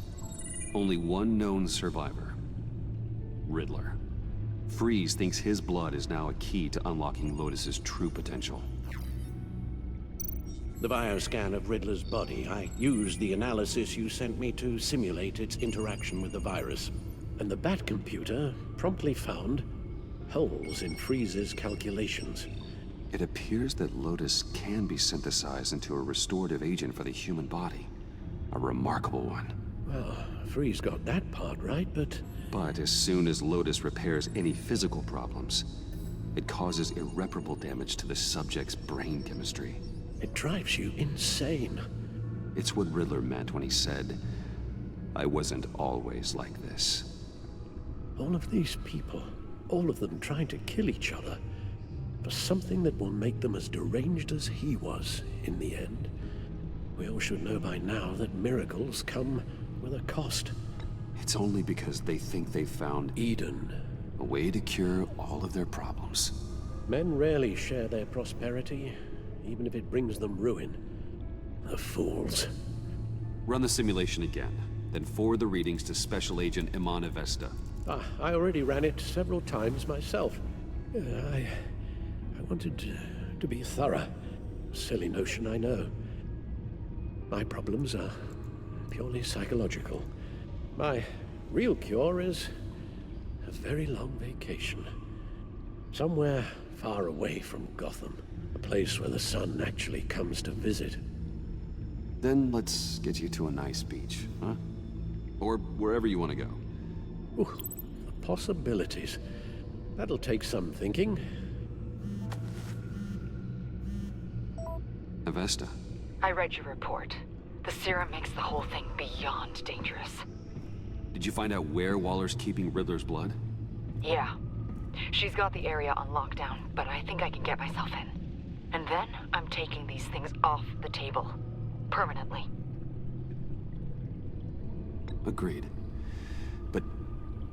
Only one known survivor. Riddler. Freeze thinks his blood is now a key to unlocking Lotus's true potential. The bioscan of Riddler's body, I used the analysis you sent me to simulate its interaction with the virus. And the Bat computer promptly found holes in Freeze's calculations. It appears that Lotus can be synthesized into a restorative agent for the human body. A remarkable one. Well, Freeze got that part right, but as soon as Lotus repairs any physical problems, it causes irreparable damage to the subject's brain chemistry. It drives you insane. It's what Riddler meant when he said, "I wasn't always like this." All of these people, all of them trying to kill each other, for something that will make them as deranged as he was in the end. We all should know by now that miracles come with a cost. It's only because they think they've found Eden. A way to cure all of their problems. Men rarely share their prosperity, even if it brings them ruin. The fools. Run the simulation again, then forward the readings to Special Agent Iman Avesta. I already ran it several times myself. I wanted to be thorough. Silly notion, I know. My problems are purely psychological. My real cure is a very long vacation. Somewhere far away from Gotham. A place where the sun actually comes to visit. Then let's get you to a nice beach, huh? Or wherever you want to go. Ooh, the possibilities. That'll take some thinking. Avesta. I read your report. The serum makes the whole thing beyond dangerous. Did you find out where Waller's keeping Riddler's blood? Yeah. She's got the area on lockdown, but I think I can get myself in. And then I'm taking these things off the table. Permanently. Agreed. But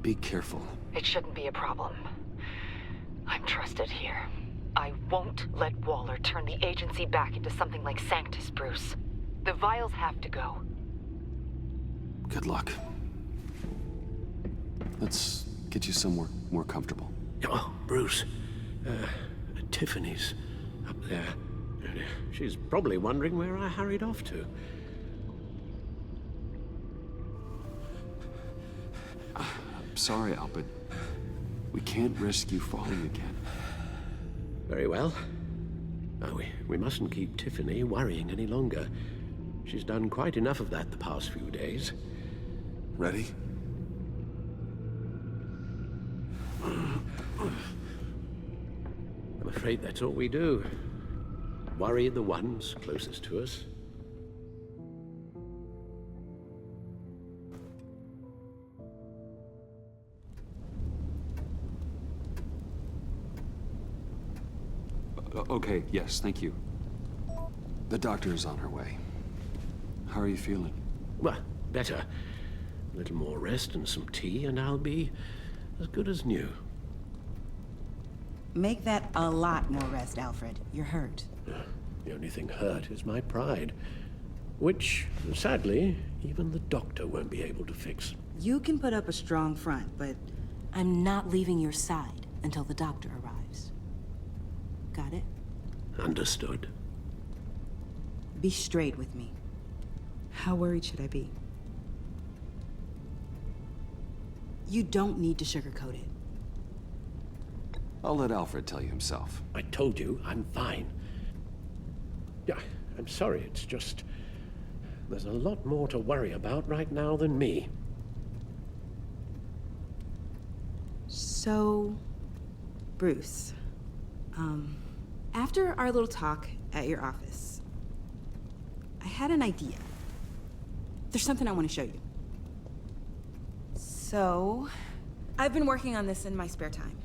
be careful. It shouldn't be a problem. I'm trusted here. I won't let Waller turn the agency back into something like Sanctus, Bruce. The vials have to go. Good luck. Let's get you somewhere more comfortable. Oh, Bruce. Tiffany's up there. She's probably wondering where I hurried off to. I'm sorry, Al, but we can't risk you falling again. Very well. No, we mustn't keep Tiffany worrying any longer. She's done quite enough of that the past few days. Ready? I'm afraid that's all we do. Worry the ones closest to us. Okay, yes, thank you. The doctor is on her way. How are you feeling? Well, better. A little more rest and some tea, and I'll be as good as new. Make that a lot more rest, Alfred. You're hurt. The only thing hurt is my pride. Which, sadly, even the doctor won't be able to fix. You can put up a strong front, but I'm not leaving your side until the doctor arrives. Got it? Understood. Be straight with me. How worried should I be? You don't need to sugarcoat it. I'll let Alfred tell you himself. I told you, I'm fine. Yeah, I'm sorry, it's just... there's a lot more to worry about right now than me. So... Bruce. After our little talk at your office, I had an idea. There's something I want to show you. So, I've been working on this in my spare time.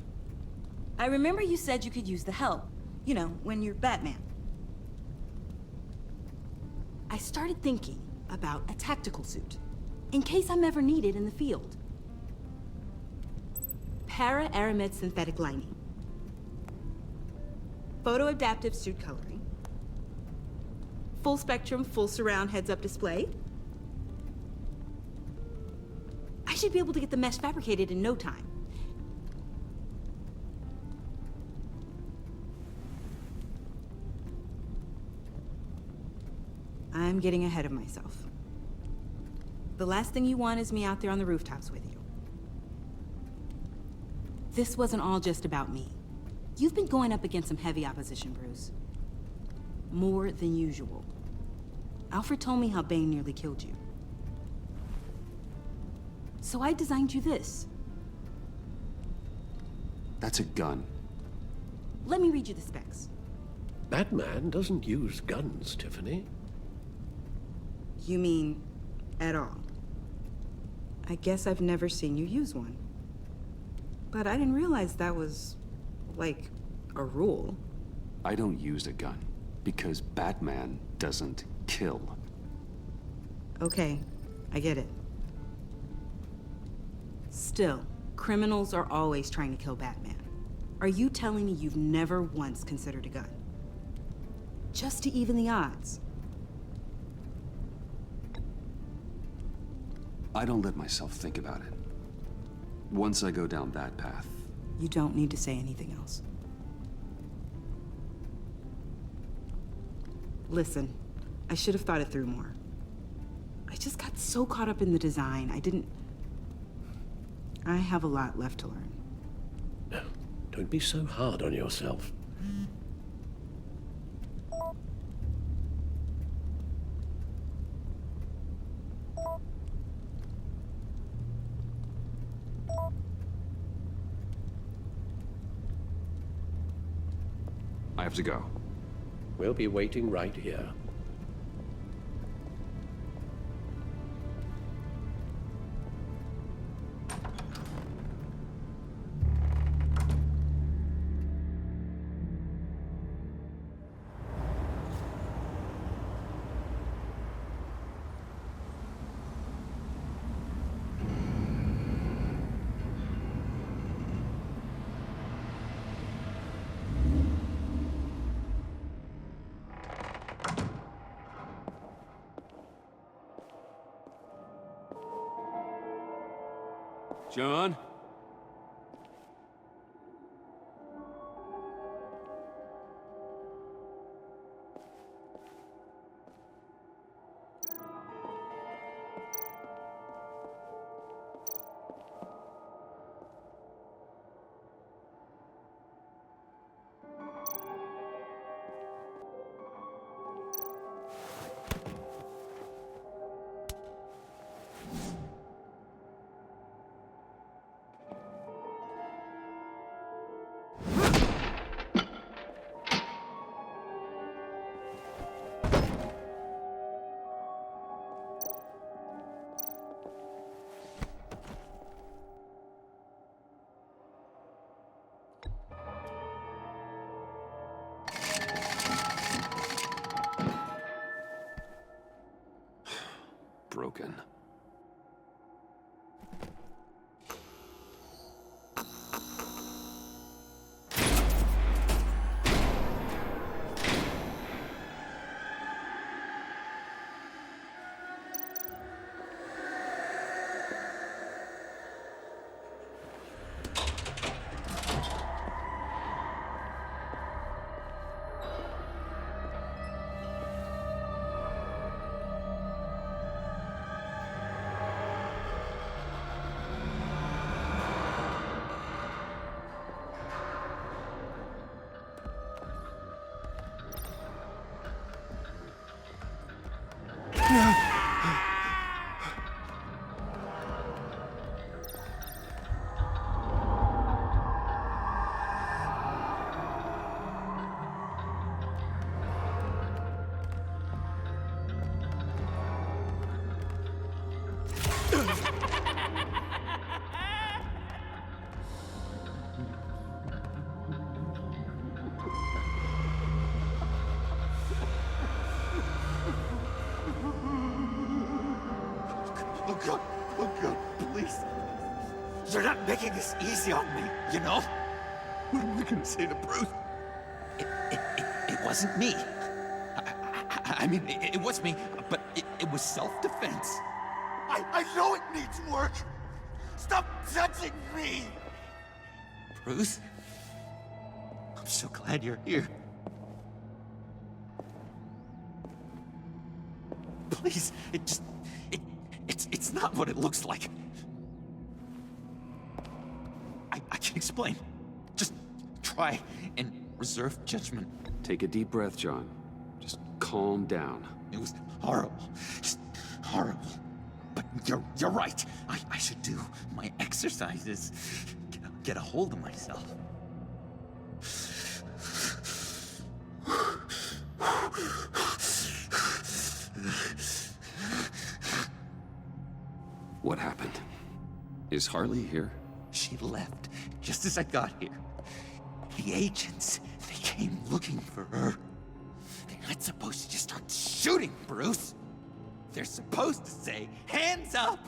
I remember you said you could use the help. You know, when you're Batman. I started thinking about a tactical suit, in case I'm ever needed in the field. Para-aramid synthetic lining. Photo-adaptive suit coloring. Full spectrum, full surround heads-up display. I should be able to get the mesh fabricated in no time. I'm getting ahead of myself. The last thing you want is me out there on the rooftops with you. This wasn't all just about me. You've been going up against some heavy opposition, Bruce. More than usual. Alfred told me how Bane nearly killed you. So I designed you this. That's a gun. Let me read you the specs. Batman doesn't use guns, Tiffany. You mean, at all? I guess I've never seen you use one. But I didn't realize that was, like, a rule. I don't use a gun, because Batman doesn't kill. Okay, I get it. Still, criminals are always trying to kill Batman. Are you telling me you've never once considered a gun? Just to even the odds? I don't let myself think about it. Once I go down that path... You don't need to say anything else. Listen, I should have thought it through more. I just got so caught up in the design, I have a lot left to learn. No, don't be so hard on yourself. I have to go. We'll be waiting right here. John? Broken. Oh God, please. You're not making this easy on me, you know? What am I gonna say to Bruce? It wasn't me. I mean, it was me, but it was self-defense. I know it needs work. Stop touching me. Bruce? I'm so glad you're here. Please, it's not what it looks like. I can explain. Just try and reserve judgment. Take a deep breath, John. Just calm down. It was horrible. Just horrible. But you're right. I should do my exercises. Get a hold of myself. What happened? Is Harley here? She left just as I got here. The agents, they came looking for her. They're not supposed to just start shooting, Bruce. They're supposed to say, hands up!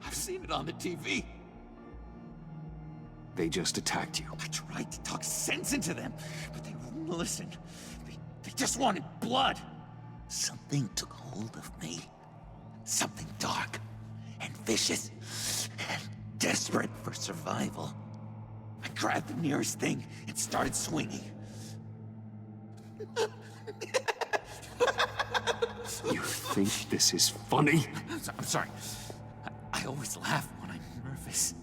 I've seen it on the TV. They just attacked you. I tried to talk sense into them, but they wouldn't listen. They just wanted blood. Something took hold of me. Something dark and vicious and desperate for survival. I grabbed the nearest thing and started swinging. You think this is funny? I'm sorry. I always laugh when I'm nervous.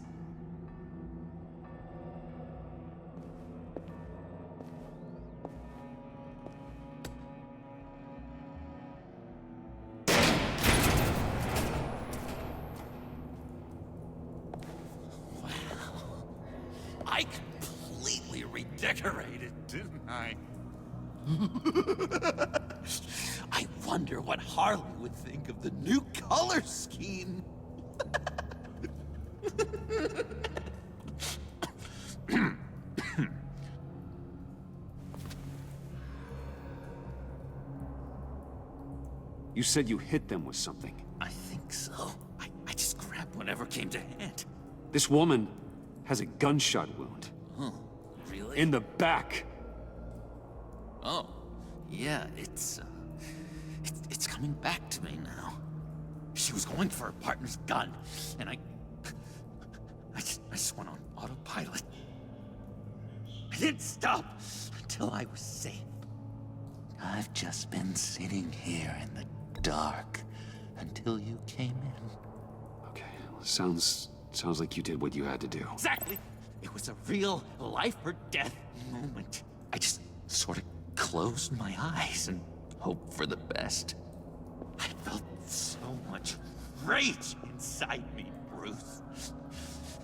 I completely redecorated, didn't I? I wonder what Harley would think of the new color scheme. You said you hit them with something. I think so. I just grabbed whatever came to hand. This woman has a gunshot wound. Oh, really? In the back. Oh, yeah, it's coming back to me now. She was going for her partner's gun, and I just went on autopilot. I didn't stop until I was safe. I've just been sitting here in the dark until you came in. Okay, sounds like you did what you had to do. Exactly. It was a real life or death moment. I just sort of closed my eyes and hoped for the best. I felt so much rage inside me, Bruce.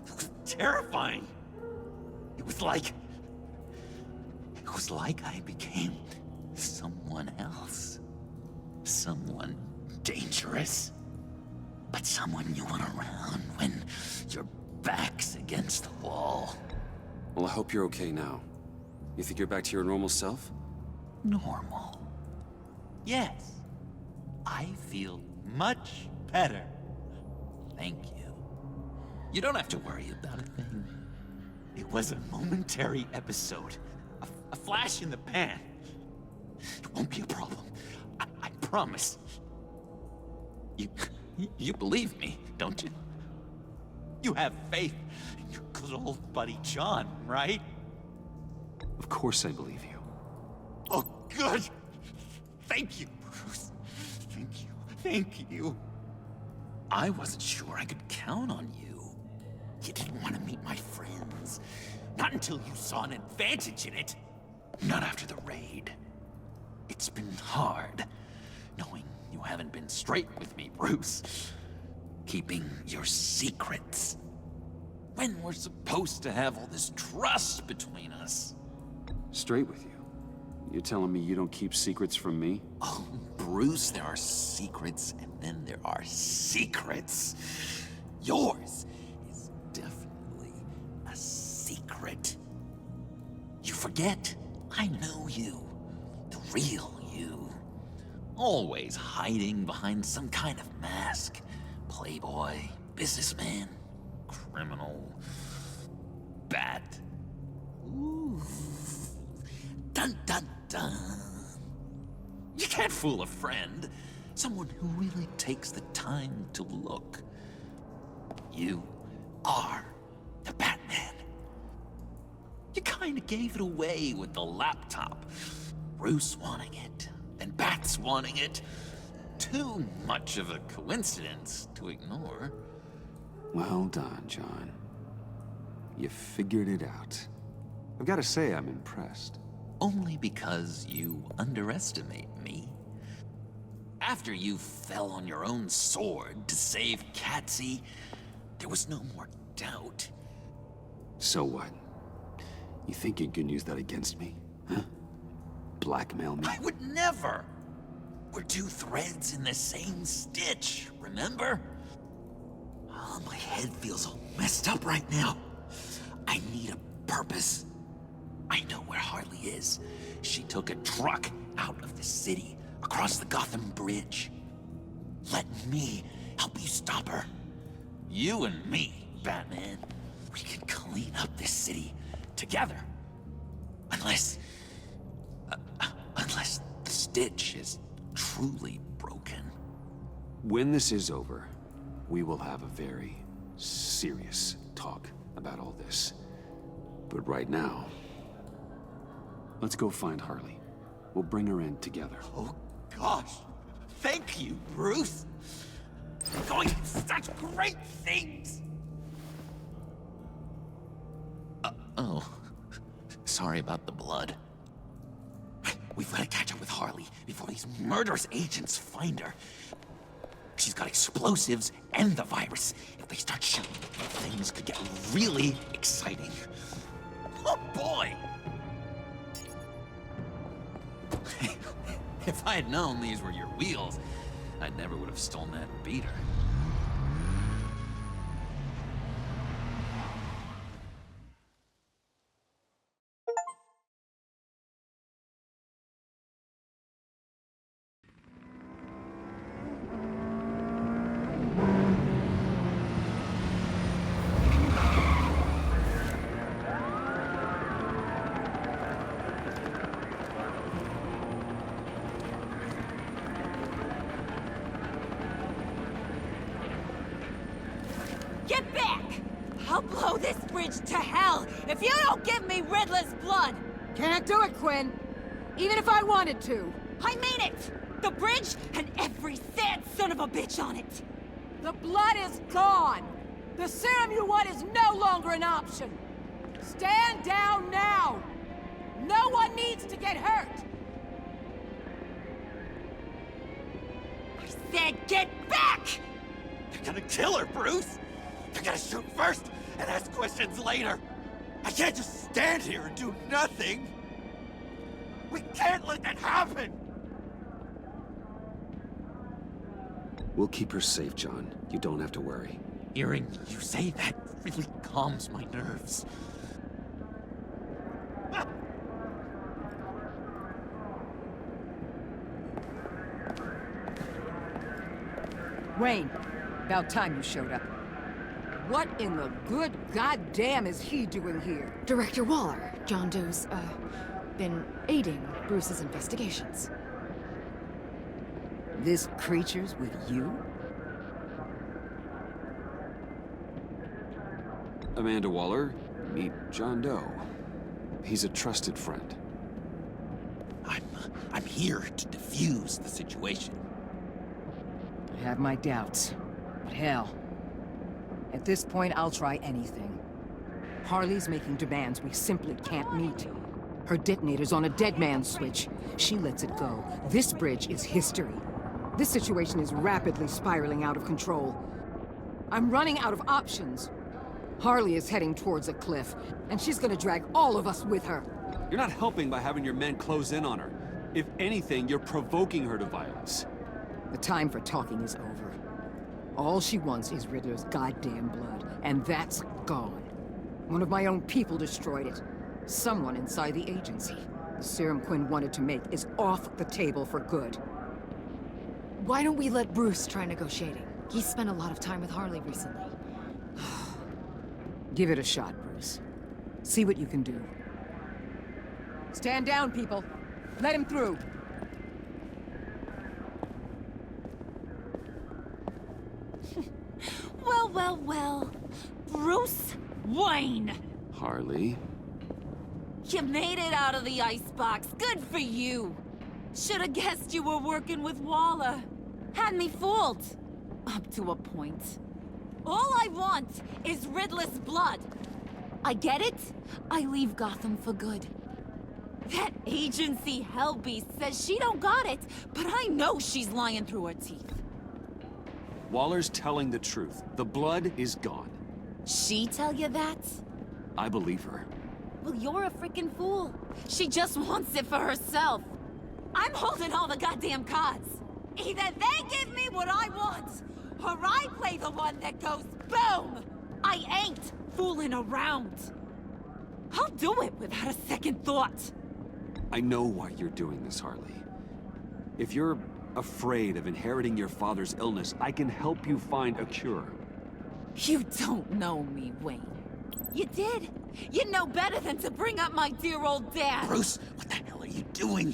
It was terrifying. It was like I became someone else. Someone dangerous. But someone you want around when your back's against the wall. Well, I hope you're okay now. You think you're back to your normal self? Normal? Yes. I feel much better. Thank you. You don't have to worry about a thing. It was a momentary episode. A flash in the pan. It won't be a problem. I promise. You believe me, don't you? You have faith in your good old buddy John, right? Of course I believe you. Oh, good! Thank you, Bruce. Thank you. Thank you. I wasn't sure I could count on you. You didn't want to meet my friends. Not until you saw an advantage in it. Not after the raid. It's been hard, knowing you haven't been straight with me, Bruce. Keeping your secrets. When we're supposed to have all this trust between us. Straight with you? You're telling me you don't keep secrets from me? Oh, Bruce, there are secrets, and then there are secrets. Yours is definitely a secret. You forget, I know you. The real you. Always hiding behind some kind of mask. Playboy, businessman, criminal, bat. Ooh. Dun dun dun. You can't fool a friend. Someone who really takes the time to look. You are the Batman. You kinda gave it away with the laptop. Bruce wanting it, and Bats wanting it. Too much of a coincidence to ignore. Well done, John. You figured it out. I've got to say, I'm impressed. Only because you underestimate me. After you fell on your own sword to save Katsy, there was no more doubt. So what? You think you can use that against me? Huh? Blackmail me? I would never! We're two threads in the same stitch, remember? Oh, my head feels all messed up right now. I need a purpose. I know where Harley is. She took a truck out of the city, across the Gotham Bridge. Let me help you stop her. You and me, Batman. We can clean up this city together. Unless the stitch is truly broken. When this is over, we will have a very serious talk about all this. But right now, let's go find Harley. We'll bring her in together. Oh, gosh. Thank you, Bruce. You're going to do such great things. Oh. Sorry about the blood. We've got to catch up with Harley before these murderous agents find her. She's got explosives and the virus. If they start shooting, things could get really exciting. Oh boy! If I had known these were your wheels, I never would have stolen that beater. Get back! I'll blow this bridge to hell if you don't give me Riddler's blood! Can't do it, Quinn. Even if I wanted to. I mean it! The bridge and every sad son of a bitch on it! The blood is gone! The serum you want is no longer an option! Stand down now! No one needs to get hurt! I said get back! They're gonna kill her, Bruce! They're gonna shoot first and ask questions later! I can't just stand here and do nothing! We can't let that happen! We'll keep her safe, John. You don't have to worry. Hearing you say that really calms my nerves. Wayne, about time you showed up. What in the good goddamn is he doing here? Director Waller, John Doe's, been aiding Bruce's investigations. This creature's with you? Amanda Waller, meet John Doe. He's a trusted friend. I'm here to defuse the situation. I have my doubts. But hell, at this point I'll try anything. Harley's making demands we simply can't meet. Her detonator's on a dead man's switch. She lets it go. This bridge is history. This situation is rapidly spiraling out of control. I'm running out of options. Harley is heading towards a cliff, and she's gonna drag all of us with her. You're not helping by having your men close in on her. If anything, you're provoking her to violence. The time for talking is over. All she wants is Riddler's goddamn blood, and that's gone. One of my own people destroyed it. Someone inside the agency. The serum Quinn wanted to make is off the table for good. Why don't we let Bruce try negotiating? He's spent a lot of time with Harley recently. Give it a shot, Bruce. See what you can do. Stand down, people. Let him through. Well, well, well. Bruce Wayne! Harley? You made it out of the icebox. Good for you. Should've guessed you were working with Waller. Had me fooled. Up to a point. All I want is Riddler's blood. I get it. I leave Gotham for good. That agency hellbeast says she don't got it, but I know she's lying through her teeth. Waller's telling the truth. The blood is gone. She tell you that? I believe her. Well, you're a freaking fool. She just wants it for herself. I'm holding all the goddamn cards. Either they give me what I want, or I play the one that goes boom! I ain't fooling around. I'll do it without a second thought. I know why you're doing this, Harley. If you're afraid of inheriting your father's illness, I can help you find a cure. You don't know me, Wayne. You did. You know better than to bring up my dear old dad. Bruce, what the hell are you doing?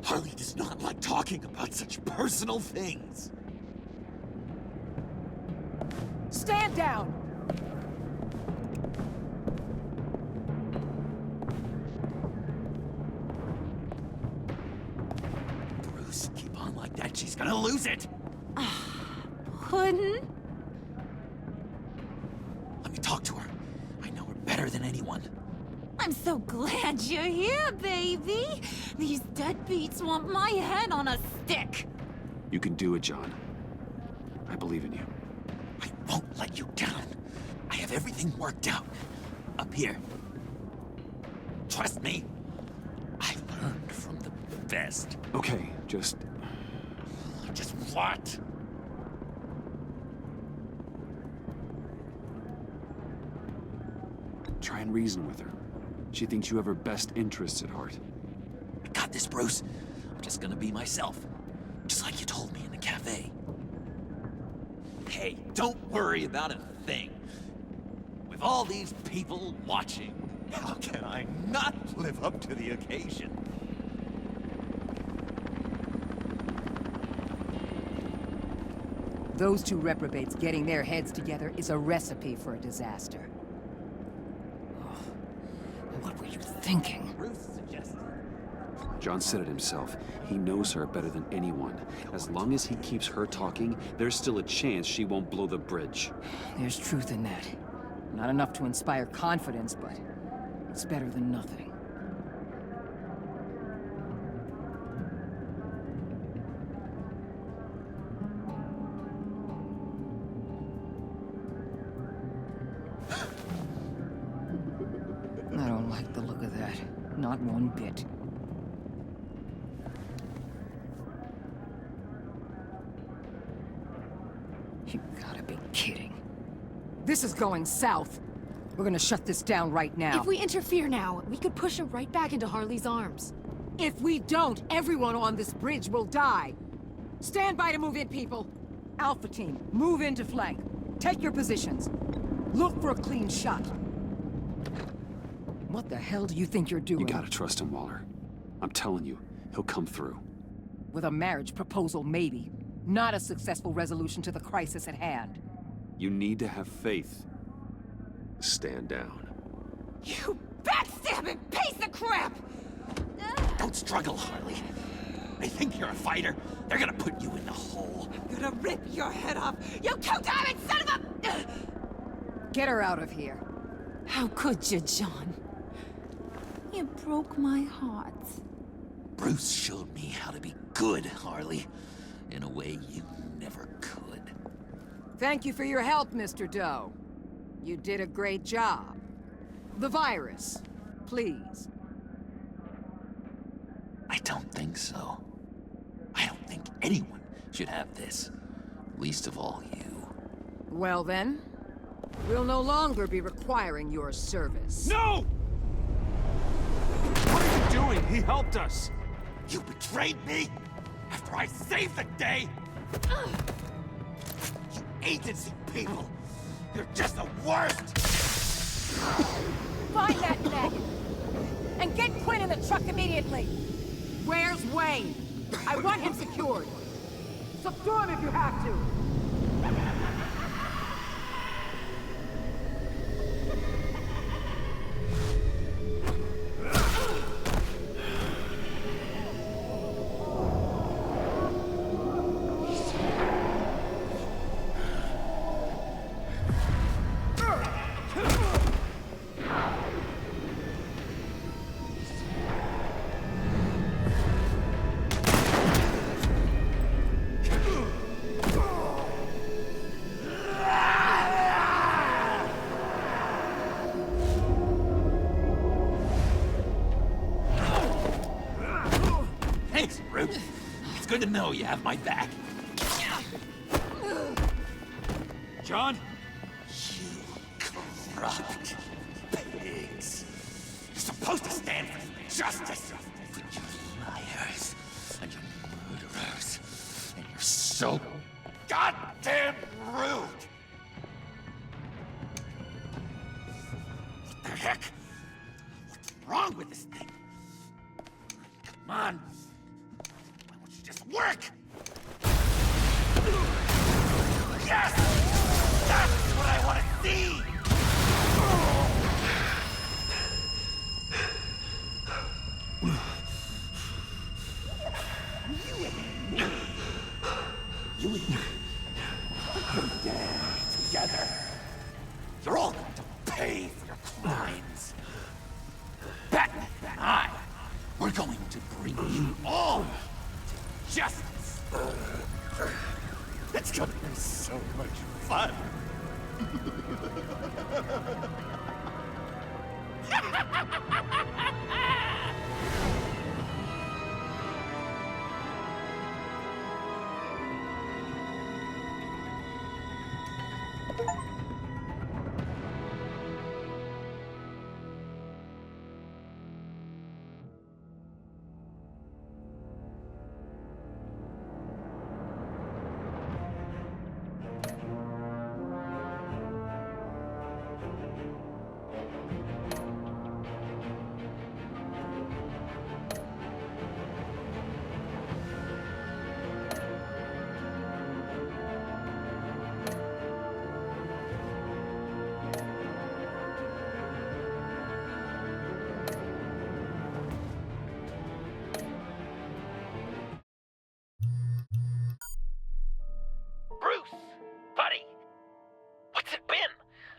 Harley does not like talking about such personal things. Stand down! Bruce, keep on like that like she's gonna lose it. Puddin'? Let me talk to her. I know her better than anyone. I'm so glad you're here, baby. These deadbeats want my head on a stick. You can do it, John. I believe in you. I won't let you down. I have everything worked out. Up here. Trust me. I learned from the best. Okay, just what? try and reason with her. She thinks you have her best interests at heart. I got this, Bruce. I'm just gonna be myself. Just like you told me in the cafe. Hey, don't worry about a thing. With all these people watching, how can I not live up to the occasion? Those two reprobates getting their heads together is a recipe for a disaster. What were you thinking? Bruce suggested. John said it himself. He knows her better than anyone. As long as he keeps her talking, there's still a chance she won't blow the bridge. There's truth in that. Not enough to inspire confidence, but it's better than nothing. I don't like the look of that. Not one bit. You gotta be kidding. This is going south. We're gonna shut this down right now. If we interfere now, we could push her right back into Harley's arms. If we don't, everyone on this bridge will die. Stand by to move in, people. Alpha team, move into flank. Take your positions. Look for a clean shot. What the hell do you think you're doing? You gotta trust him, Waller. I'm telling you, he'll come through. With a marriage proposal, maybe. Not a successful resolution to the crisis at hand. You need to have faith. Stand down. You backstabbing piece of crap! Don't struggle, Harley. They think you're a fighter. They're gonna put you in the hole. I'm gonna rip your head off, you two-diamond son of a... Get her out of here. How could you, John? You broke my heart. Bruce showed me how to be good, Harley. In a way you never could. Thank you for your help, Mr. Doe. You did a great job. The virus, please. I don't think so. I don't think anyone should have this. Least of all you. Well then, we'll no longer be requiring your service. No! What are you doing? He helped us. You betrayed me after I saved the day? You agency people! You're just the worst! Find that maggot! And get Quinn in the truck immediately! Where's Wayne? I want him secured! Subdue him if you have to! Thanks, Brute. It's good to know you have my back. John? You corrupt pigs. You're supposed to stand for justice. But you liars and you murderers. And you're so goddamn rude. What the heck? What's wrong with this thing? Come on. Why don't you just work? Yes! That's what I want to see! Together. You're all going to pay for your crimes. Batman and I, we're going to bring you all to justice. It's gonna be so much fun. Bruce, buddy, what's it been?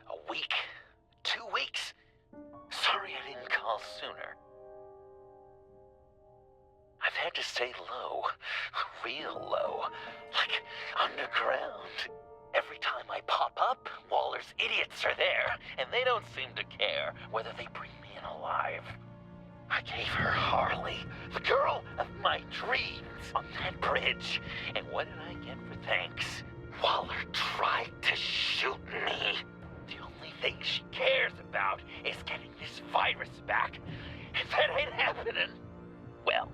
A week? 2 weeks? Sorry I didn't call sooner. I've had to stay low, real low, like underground. Every time I pop up, Waller's idiots are there, and they don't seem to care whether they bring me in alive. I gave her Harley, the girl of my dreams, on that bridge. And what did I get for thanks? Waller tried to shoot me. The only thing she cares about is getting this virus back. And that ain't happening. Well,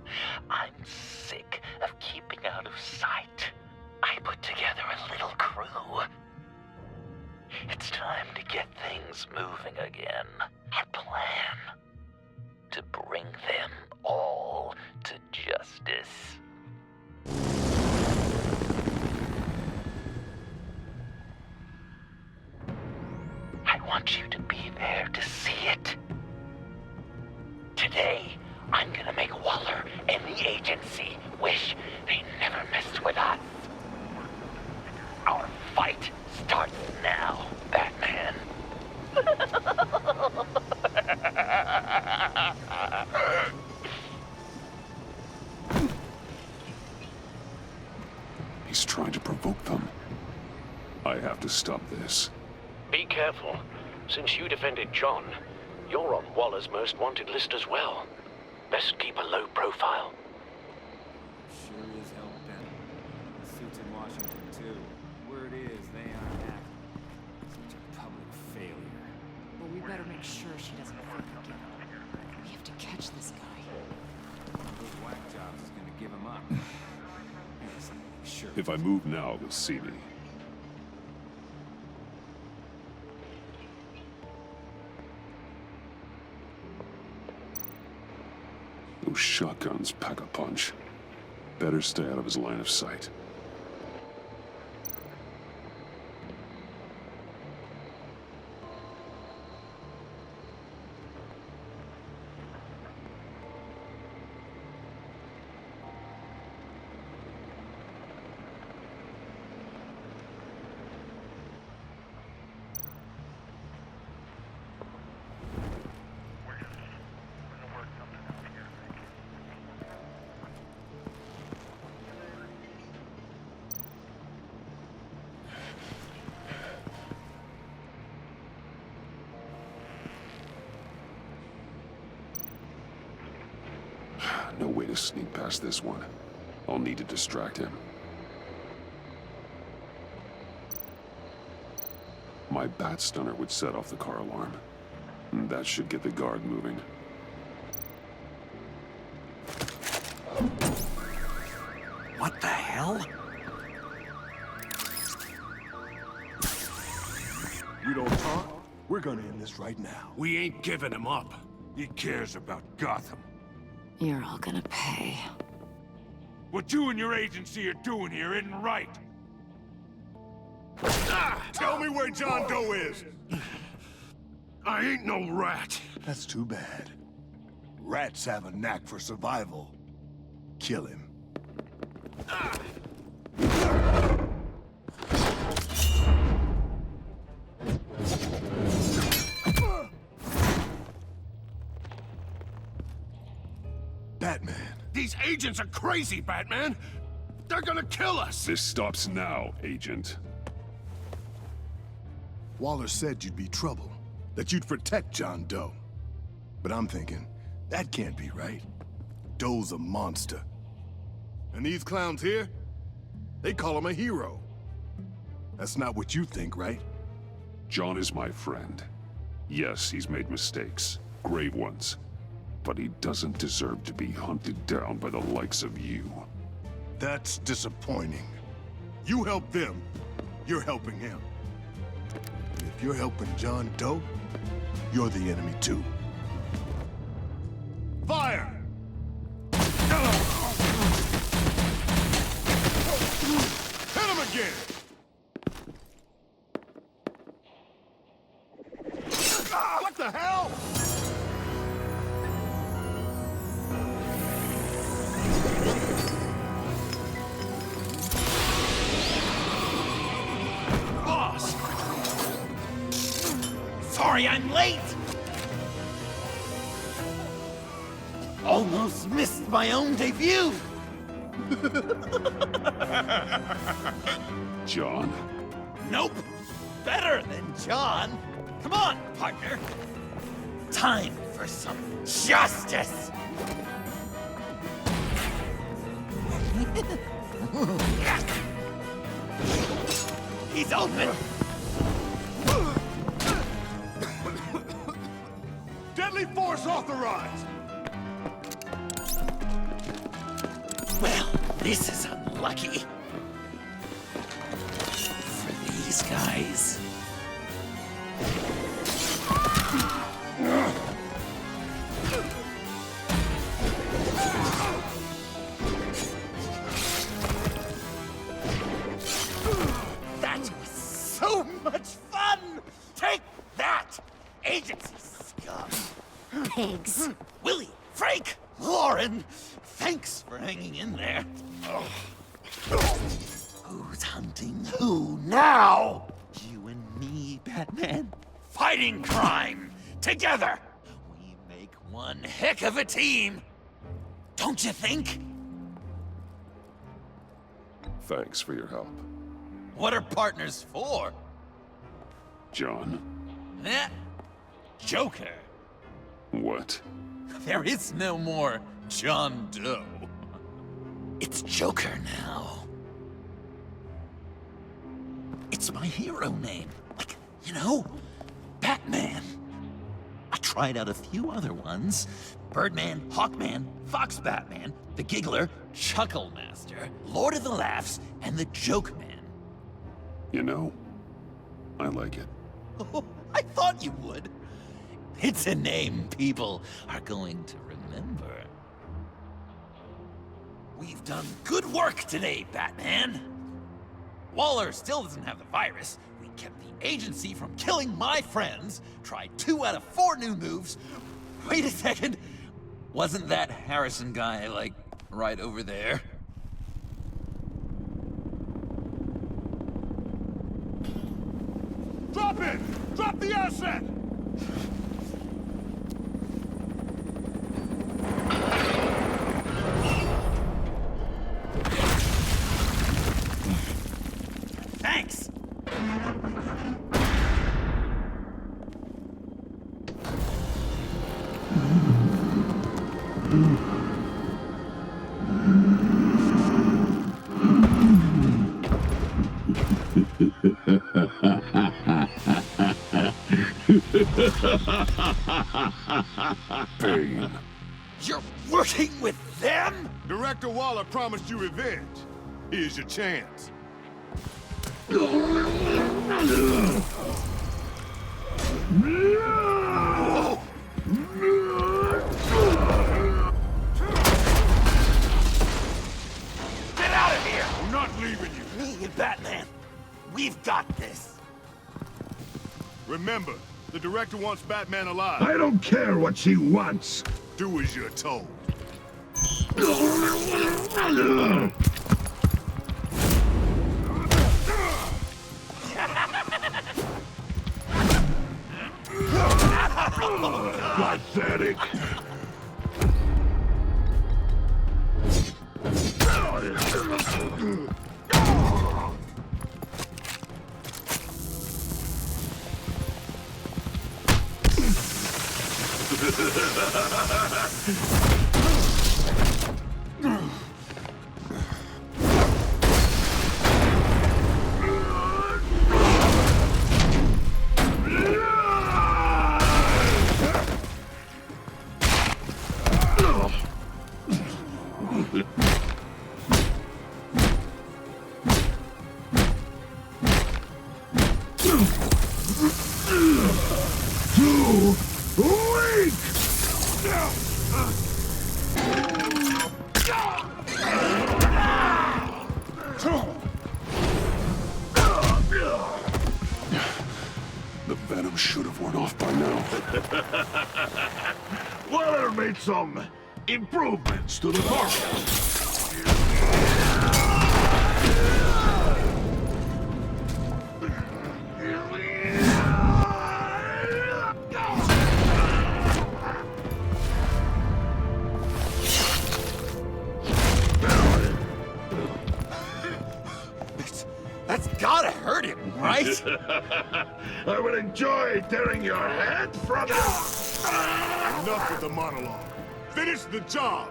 I'm sick of keeping out of sight. I put together a little crew. It's time to get things moving again. Our plan: to bring them all to justice. I want you to be there to see it. Today, I'm gonna make Waller and the agency wish they never messed with us. Our fight starts now, Batman. He's trying to provoke them. I have to stop this. Be careful. Since you defended John, you're on Waller's most wanted list as well. Best keep a low profile. Sure is hell bent. The suits in Washington, too. Word is they aren't happy. Such a public failure. Well, we better make sure she doesn't think again. We have to catch this guy. Those whack jobs is gonna give him up. Yes, sure. If I move now, he'll see me. Those shotguns pack a punch. Better stay out of his line of sight. No way to sneak past this one. I'll need to distract him. My bat stunner would set off the car alarm. That should get the guard moving. What the hell? You don't talk? We're gonna end this right now. We ain't giving him up. He cares about Gotham. You're all gonna pay. What you and your agency are doing here isn't right. Tell me where John Doe is! I ain't no rat. That's too bad. Rats have a knack for survival. Kill him. These agents are crazy, Batman! They're gonna kill us! This stops now, Agent. Waller said you'd be trouble, that you'd protect John Doe. But I'm thinking, that can't be right. Doe's a monster. And these clowns here, they call him a hero. That's not what you think, right? John is my friend. Yes, he's made mistakes, grave ones. But he doesn't deserve to be hunted down by the likes of you. That's disappointing. You help them, you're helping him. And if you're helping John Doe, you're the enemy too. Fire! Hit him again! What the hell? Boss! Sorry I'm late! Almost missed my own debut! John? Nope! Better than John! Come on, partner! Time for some justice! He's open! Deadly force authorized! Well, this is unlucky. For these guys. That was so much fun! Take that, agency scum! Pigs. Willie, Frank, Lauren, thanks for hanging in there. Who's hunting who now? You and me, Batman. Fighting crime together. We make one heck of a team. Don't you think? Thanks for your help. What are partners for? John? Eh? Joker. What? There is no more John Doe. It's Joker now. It's my hero name. Like, you know, Batman. I tried out a few other ones. Birdman, Hawkman, Fox Batman, the Giggler, Chuckle Master, Lord of the Laughs, and the Joke Man. You know, I like it. Oh, I thought you would. It's a name people are going to remember. We've done good work today, Batman. Waller still doesn't have the virus. We kept the agency from killing my friends, tried 2 out of 4 new moves. Wait a second. Wasn't that Harrison guy, like, right over there? Drop it! Drop the asset! Thanks! Bane. You're working with them? Director Waller promised you revenge. Here's your chance. Get out of here! I'm not leaving you. Me and Batman, we've got this. Remember, the director wants Batman alive. I don't care what she wants. Do as you're told. Pathetic. Too weak! The venom should have worn off by now. Waller made some improvements to the formula. That's gotta hurt him, right? I will enjoy tearing your head from you! Enough with the monologue. Finish the job!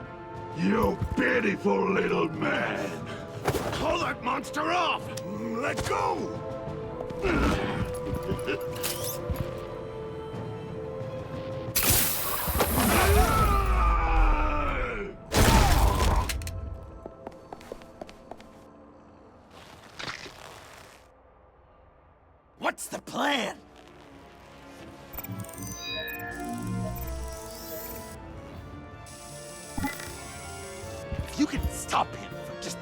You pitiful little man! Call that monster off! Let go! What's the plan? If you can stop him for just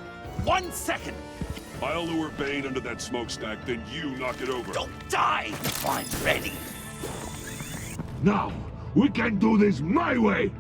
1 second. I'll lure Bane under that smokestack, then you knock it over. Don't die if I'm ready. Now, we can do this my way!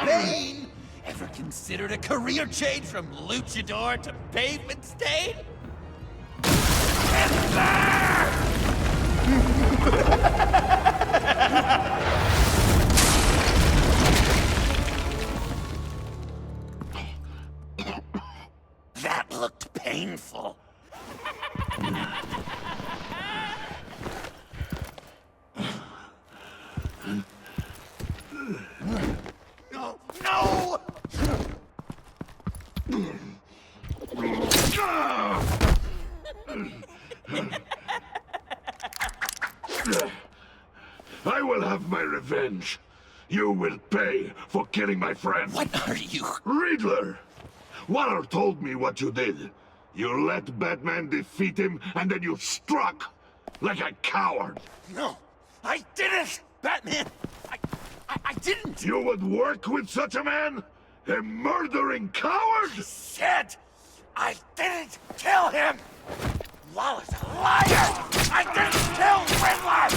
Bane! Ever considered a career change from luchador to pavement stain? That looked painful. No! No! I will have my revenge. You will pay for killing my friend. What are you? Riddler! Waller told me what you did. You let Batman defeat him, and then you struck like a coward. No, I didn't! Batman! I didn't! You would work with such a man? A murdering coward? I said I didn't kill him! Waller's a liar! I didn't kill Riddler!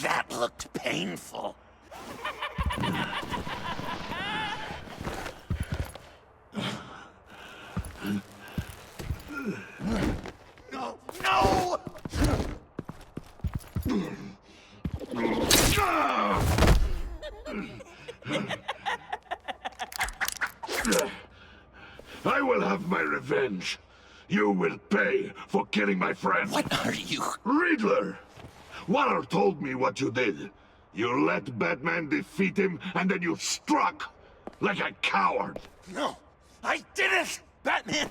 That looked painful. No! No! I will have my revenge. You will pay for killing my friend. What are you? Riddler! Waller told me what you did. You let Batman defeat him, and then you struck like a coward. No, I didn't! Batman!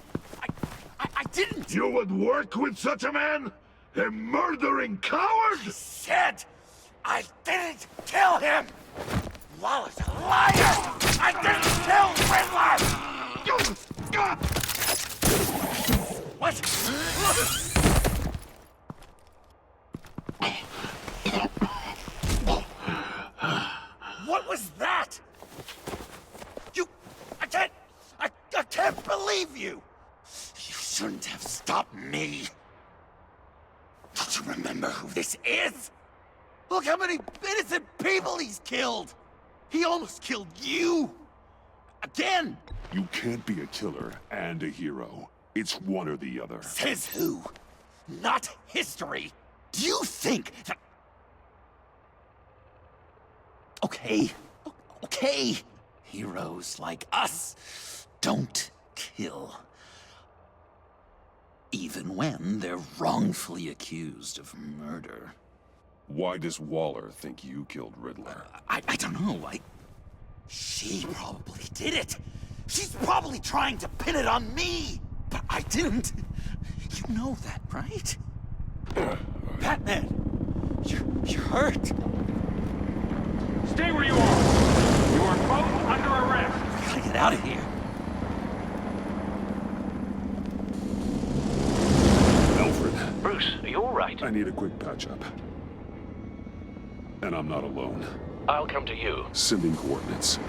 I didn't! You would work with such a man? A murdering coward? I said I didn't kill him! Waller's a liar! I didn't kill Riddler! What? What was that? I can't believe you! You shouldn't have stopped me. Don't you remember who this is? Look how many innocent people he's killed! He almost killed you! Again! You can't be a killer and a hero. It's one or the other. Says who? Not history! Do you think that... Okay. Heroes like us don't kill. Even when they're wrongfully accused of murder. Why does Waller think you killed Riddler? I don't know. She probably did it. She's probably trying to pin it on me. But I didn't. You know that, right? Batman! You're hurt. Stay where you are. You are both under arrest. We gotta get out of here. Alfred. Bruce, are you all right? I need a quick patch-up. And I'm not alone. I'll come to you. Sending coordinates.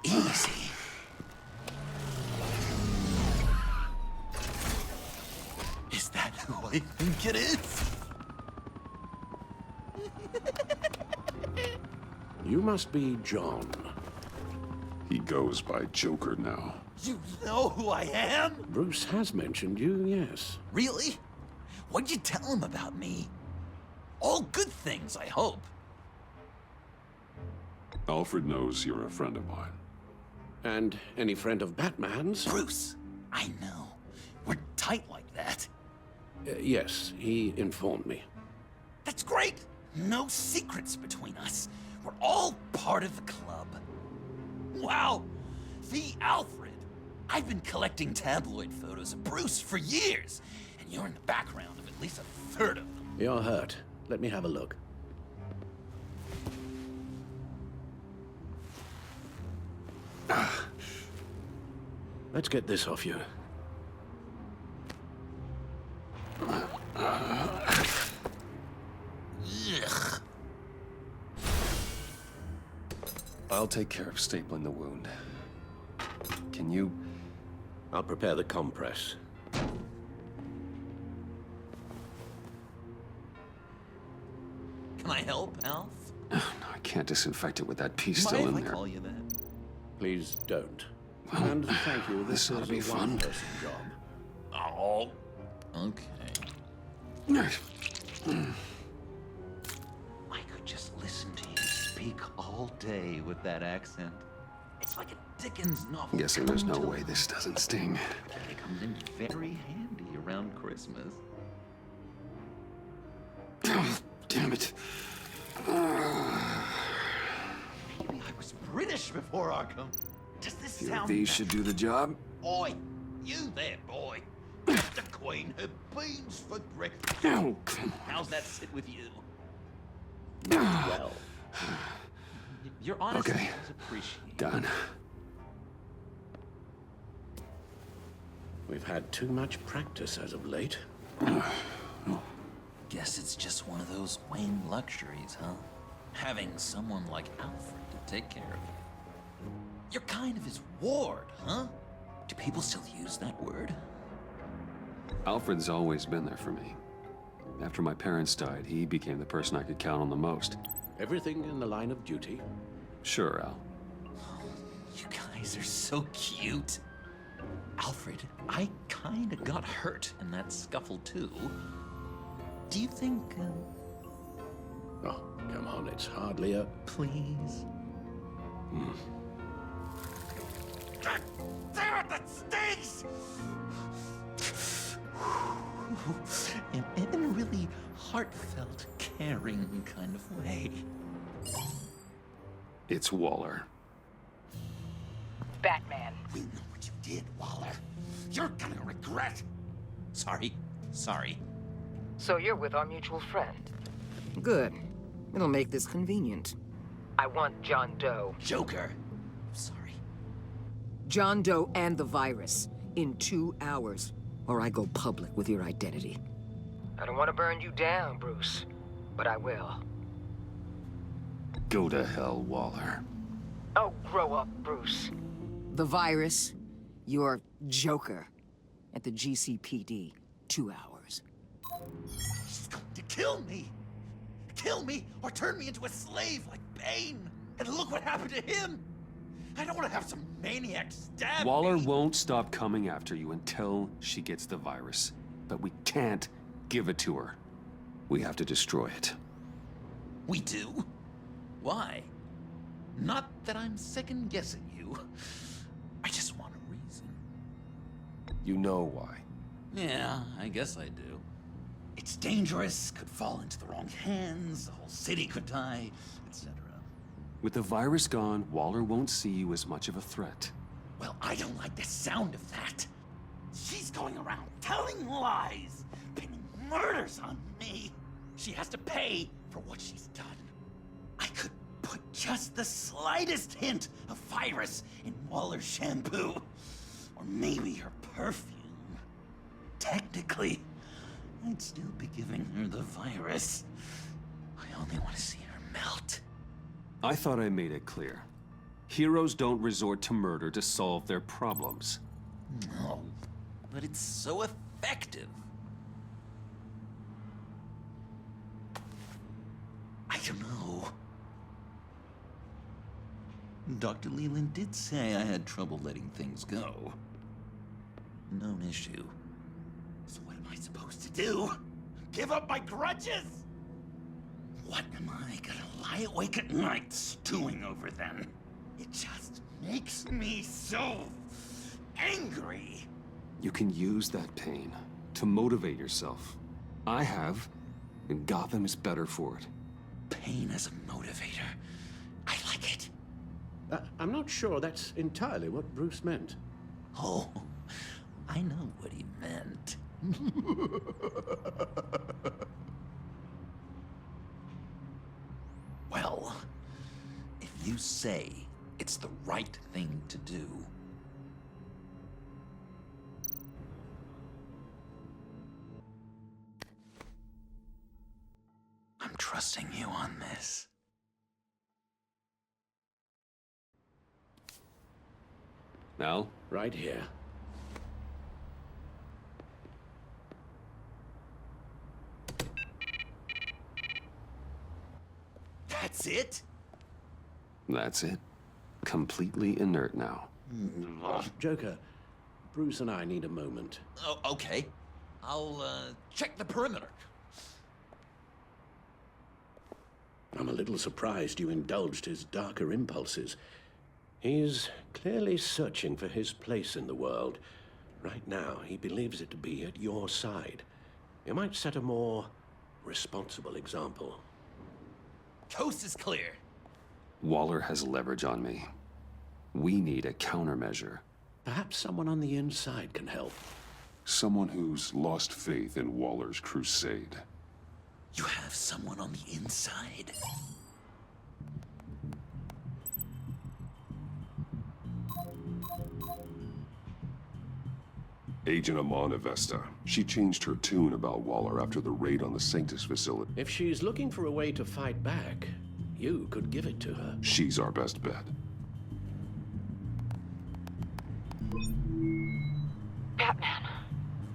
Easy. Is that who I think it is? You must be John. He goes by Joker now. You know who I am? Bruce has mentioned you, yes. Really? What'd you tell him about me? All good things, I hope. Alfred knows you're a friend of mine. And any friend of Batman's? Bruce, I know. We're tight like that. Yes, he informed me. That's great. No secrets between us. We're all part of the club. Wow, the Alfred. I've been collecting tabloid photos of Bruce for years, and you're in the background of at least a third of them. You're hurt. Let me have a look. Let's get this off you. Ugh. I'll take care of stapling the wound. Can you... I'll prepare the compress. Can I help, Alf? No, I can't disinfect it with that piece Mind still if in I there. call you that? Please don't. And thank you, this ought is to be a fun. one-person job. Oh, okay. I could just listen to you speak all day with that accent. It's like a Dickens novel. Guessing there's no way this doesn't sting. It comes in very handy around Christmas. Damn it. Maybe I was British before Arkham. Does this Few of sound these better? should do the job. Oi, you there, boy. Get the Queen her beans for breakfast. Oh, come How's that sit with you? Well, your honesty Okay. is appreciated. Done. We've had too much practice as of late. Guess it's just one of those Wayne luxuries, huh? Having someone like Alfred to take care of you. You're kind of his ward, huh? Do people still use that word? Alfred's always been there for me. After my parents died, he became the person I could count on the most. Everything in the line of duty? Sure, Al. You guys are so cute. Alfred, I kinda got hurt in that scuffle too. Do you think, Oh, come on, it's hardly a... please? Damn it, that stings! in a really heartfelt, caring kind of way. It's Waller. Batman. We know what you did, Waller. You're gonna regret. Sorry. So you're with our mutual friend. Good. It'll make this convenient. I want John Doe. Joker. Sorry. John Doe and the virus. In 2 hours. Or I go public with your identity. I don't want to burn you down, Bruce. But I will. Go to hell, Waller. Oh, grow up, Bruce. The virus You're Joker at the GCPD. 2 hours. She's going to kill me! Kill me or turn me into a slave like Bane! And look what happened to him! I don't want to have some maniac stab Waller me. won't stop coming after you until she gets the virus. But we can't give it to her. We have to destroy it. We do? Why? Not that I'm second-guessing you. I just want a reason. You know why. Yeah, I guess I do. It's dangerous, could fall into the wrong hands, the whole city could die, etc. With the virus gone, Waller won't see you as much of a threat. Well, I don't like the sound of that. She's going around telling lies, pinning murders on me. She has to pay for what she's done. I could put just the slightest hint of virus in Waller's shampoo. Or maybe her perfume. Technically, I'd still be giving her the virus. I only want to see her melt. I thought I made it clear. Heroes don't resort to murder to solve their problems. No, but it's so effective. I don't know. Dr. Leland did say I had trouble letting things go. Known issue. So what am I supposed to do? Give up my grudges? What am I gonna lie awake at night stewing over then? It just makes me so angry. You can use that pain to motivate yourself. I have, and Gotham is better for it. Pain as a motivator. I like it. I'm not sure that's entirely what Bruce meant. Oh, I know what he meant. Well, if you say it's the right thing to do, I'm trusting you on this. Now? Right here. That's it? That's it. Completely inert now. Joker, Bruce and I need a moment. Oh, okay. I'll, check the perimeter. I'm a little surprised you indulged his darker impulses. He's clearly searching for his place in the world. Right now, he believes it to be at your side. You might set a more responsible example. Coast is clear. Waller has leverage on me. We need a countermeasure. Perhaps someone on the inside can help. Someone who's lost faith in Waller's crusade. You have someone on the inside? Agent Amana Vesta. She changed her tune about Waller after the raid on the Sanctus facility. If she's looking for a way to fight back, you could give it to her. She's our best bet. Batman.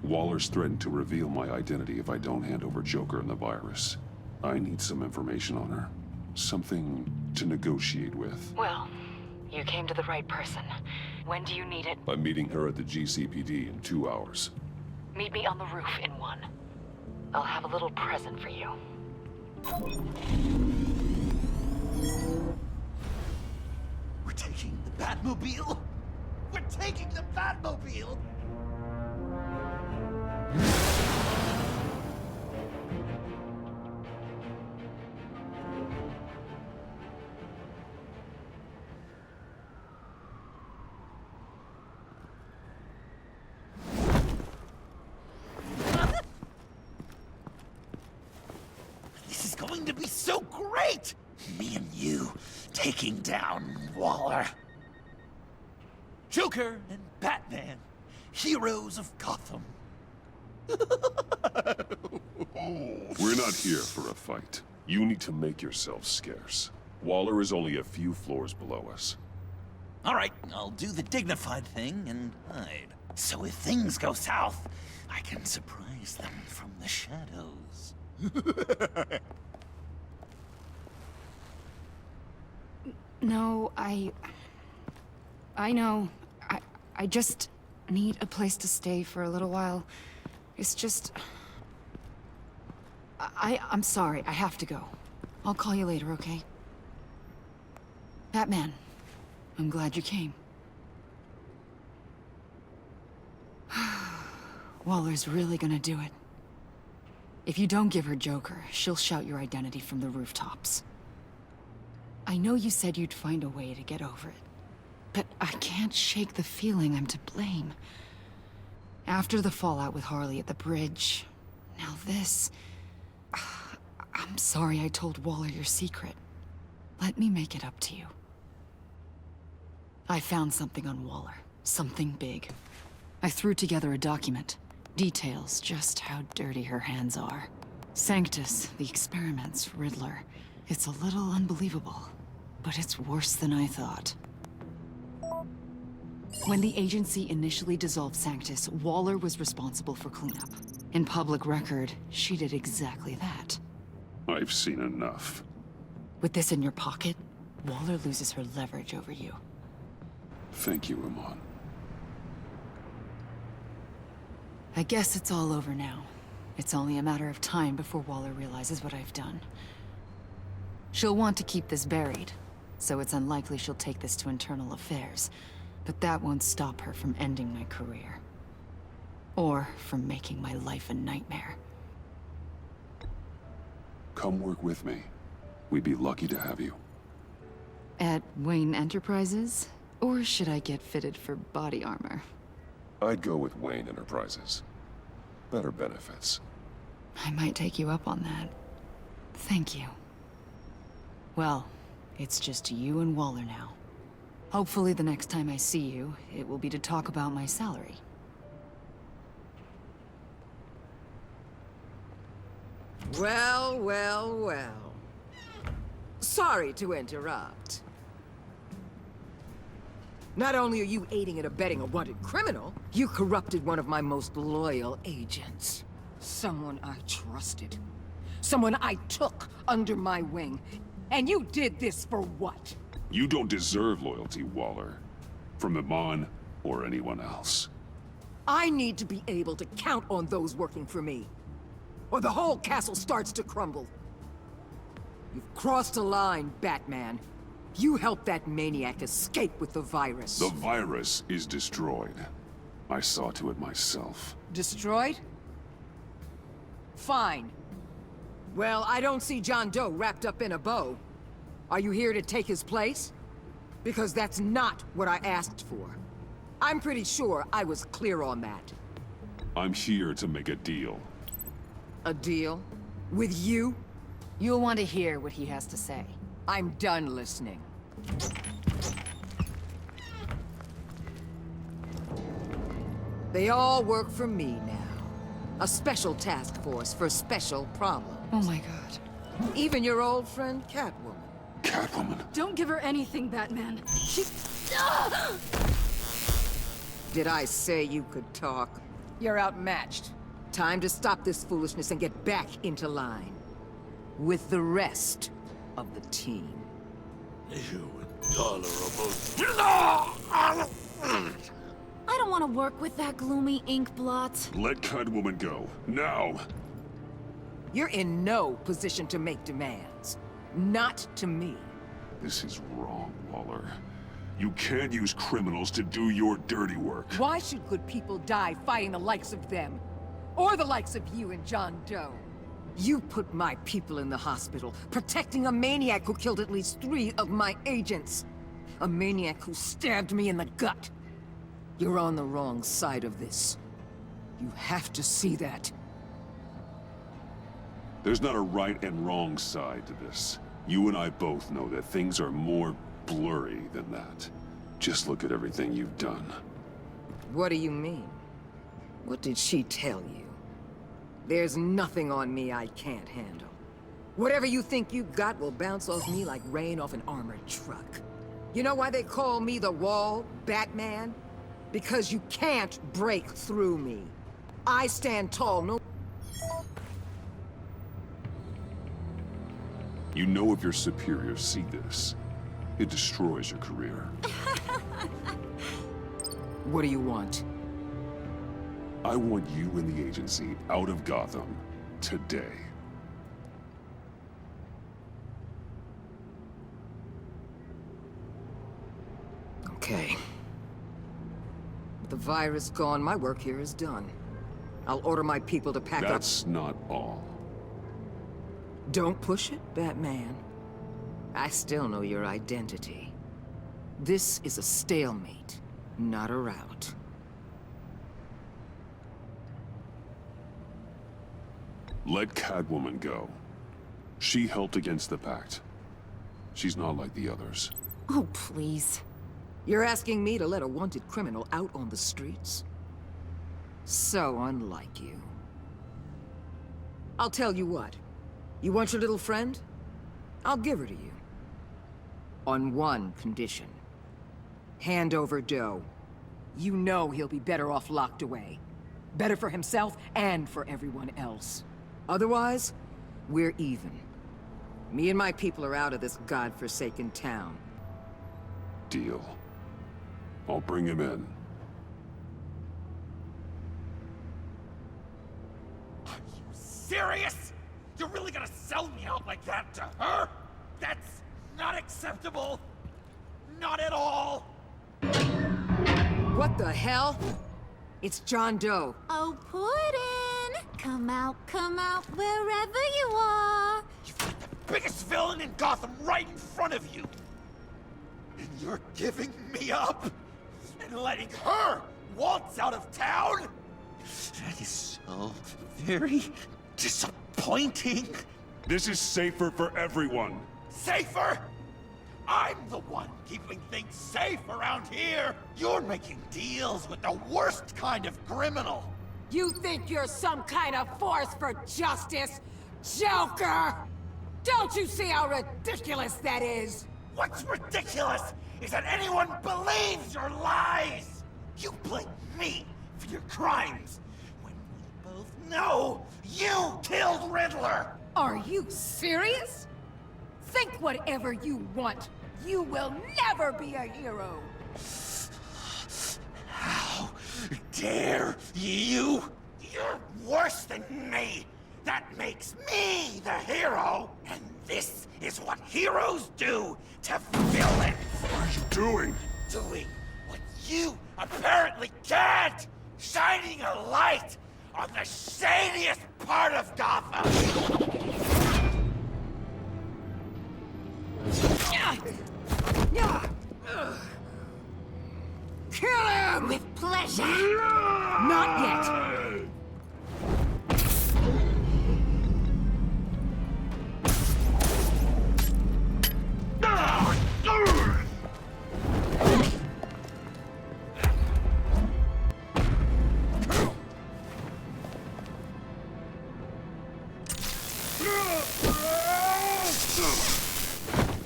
Waller's threatened to reveal my identity if I don't hand over Joker and the virus. I need some information on her. Something to negotiate with. Well, you came to the right person. When do you need it? I'm meeting her at the GCPD in 2 hours. Meet me on the roof in 1. I'll have a little present for you. We're taking the Batmobile? We're taking the Batmobile! This is going to be so great! Me and you taking down Waller. Joker and Batman, heroes of Gotham. We're not here for a fight. You need to make yourself scarce. Waller is only a few floors below us. All right, I'll do the dignified thing and hide. So if things go south, I can surprise them from the shadows. No, I know. I just need a place to stay for a little while. It's just... I'm sorry, I have to go. I'll call you later, okay? Batman, I'm glad you came. Waller's really gonna do it. If you don't give her Joker, she'll shout your identity from the rooftops. I know you said you'd find a way to get over it, but I can't shake the feeling I'm to blame. After the fallout with Harley at the bridge, now this... I'm sorry I told Waller your secret. Let me make it up to you. I found something on Waller. Something big. I threw together a document. Details just how dirty her hands are. Sanctus, the experiments, Riddler. It's a little unbelievable, but it's worse than I thought. When the agency initially dissolved Sanctus, Waller was responsible for cleanup. In public record, she did exactly that. I've seen enough. With this in your pocket, Waller loses her leverage over you. Thank you, Ramon. I guess it's all over now. It's only a matter of time before Waller realizes what I've done. She'll want to keep this buried, so it's unlikely she'll take this to internal affairs. But that won't stop her from ending my career. Or from making my life a nightmare. Come work with me. We'd be lucky to have you. At Wayne Enterprises? Or should I get fitted for body armor? I'd go with Wayne Enterprises. Better benefits. I might take you up on that. Thank you. Well, it's just you and Waller now. Hopefully the next time I see you, it will be to talk about my salary. Well, well, well. Sorry to interrupt. Not only are you aiding and abetting a wanted criminal, you corrupted one of my most loyal agents. Someone I trusted. Someone I took under my wing. And you did this for what? You don't deserve loyalty, Waller. From Iman or anyone else. I need to be able to count on those working for me. Or the whole castle starts to crumble. You've crossed a line, Batman. You helped that maniac escape with the virus. The virus is destroyed. I saw to it myself. Destroyed? Fine. Well, I don't see John Doe wrapped up in a bow. Are you here to take his place? Because that's not what I asked for. I'm pretty sure I was clear on that. I'm here to make a deal. A deal? With you? You'll want to hear what he has to say. I'm done listening. They all work for me now. A special task force for special problems. Oh my god. Even your old friend Catwoman. Catwoman? Don't give her anything, Batman. She... Did I say you could talk? You're outmatched. Time to stop this foolishness and get back into line. With the rest of the team. You intolerable... I don't want to work with that gloomy ink blot. Let Catwoman go. Now! You're in no position to make demands. Not to me. This is wrong, Waller. You can't use criminals to do your dirty work. Why should good people die fighting the likes of them? Or the likes of you and John Doe? You put my people in the hospital, protecting a maniac who killed at least 3 of my agents. A maniac who stabbed me in the gut. You're on the wrong side of this. You have to see that. There's not a right and wrong side to this. You and I both know that things are more blurry than that. Just look at everything you've done. What do you mean? What did she tell you? There's nothing on me I can't handle. Whatever you think you got will bounce off me like rain off an armored truck. You know why they call me the Wall, Batman? Because you can't break through me. I stand tall, no... You know if your superiors see this, it destroys your career. What do you want? I want you and the agency out of Gotham today. Okay. With the virus gone, my work here is done. I'll order my people to pack up... That's not all. Don't push it, Batman. I still know your identity. This is a stalemate, not a rout. Let Catwoman go. She helped against the Pact. She's not like the others. Oh, please. You're asking me to let a wanted criminal out on the streets? So unlike you. I'll tell you what. You want your little friend? I'll give her to you. On one condition. Hand over Doe. You know he'll be better off locked away. Better for himself and for everyone else. Otherwise, we're even. Me and my people are out of this godforsaken town. Deal. I'll bring him in. Serious? You're really gonna sell me out like that to her? That's not acceptable. Not at all. What the hell? It's John Doe. Oh, Puddin'! Come out, wherever you are. You've got the biggest villain in Gotham right in front of you. And you're giving me up? And letting her waltz out of town? That is so very disappointing. This is safer for everyone. Safer? I'm the one keeping things safe around here. You're making deals with the worst kind of criminal. You think you're some kind of force for justice, Joker? Don't you see how ridiculous that is? What's ridiculous is that anyone believes your lies. You blame me for your crimes when we both know you killed Riddler. Are you serious? Think whatever you want. You will never be a hero. How dare you? You're worse than me. That makes me the hero. And this is what heroes do to villains. What are you doing? Doing what you apparently can't. Shining a light on the shadiest part of Gotham. Kill him! With pleasure. Not yet.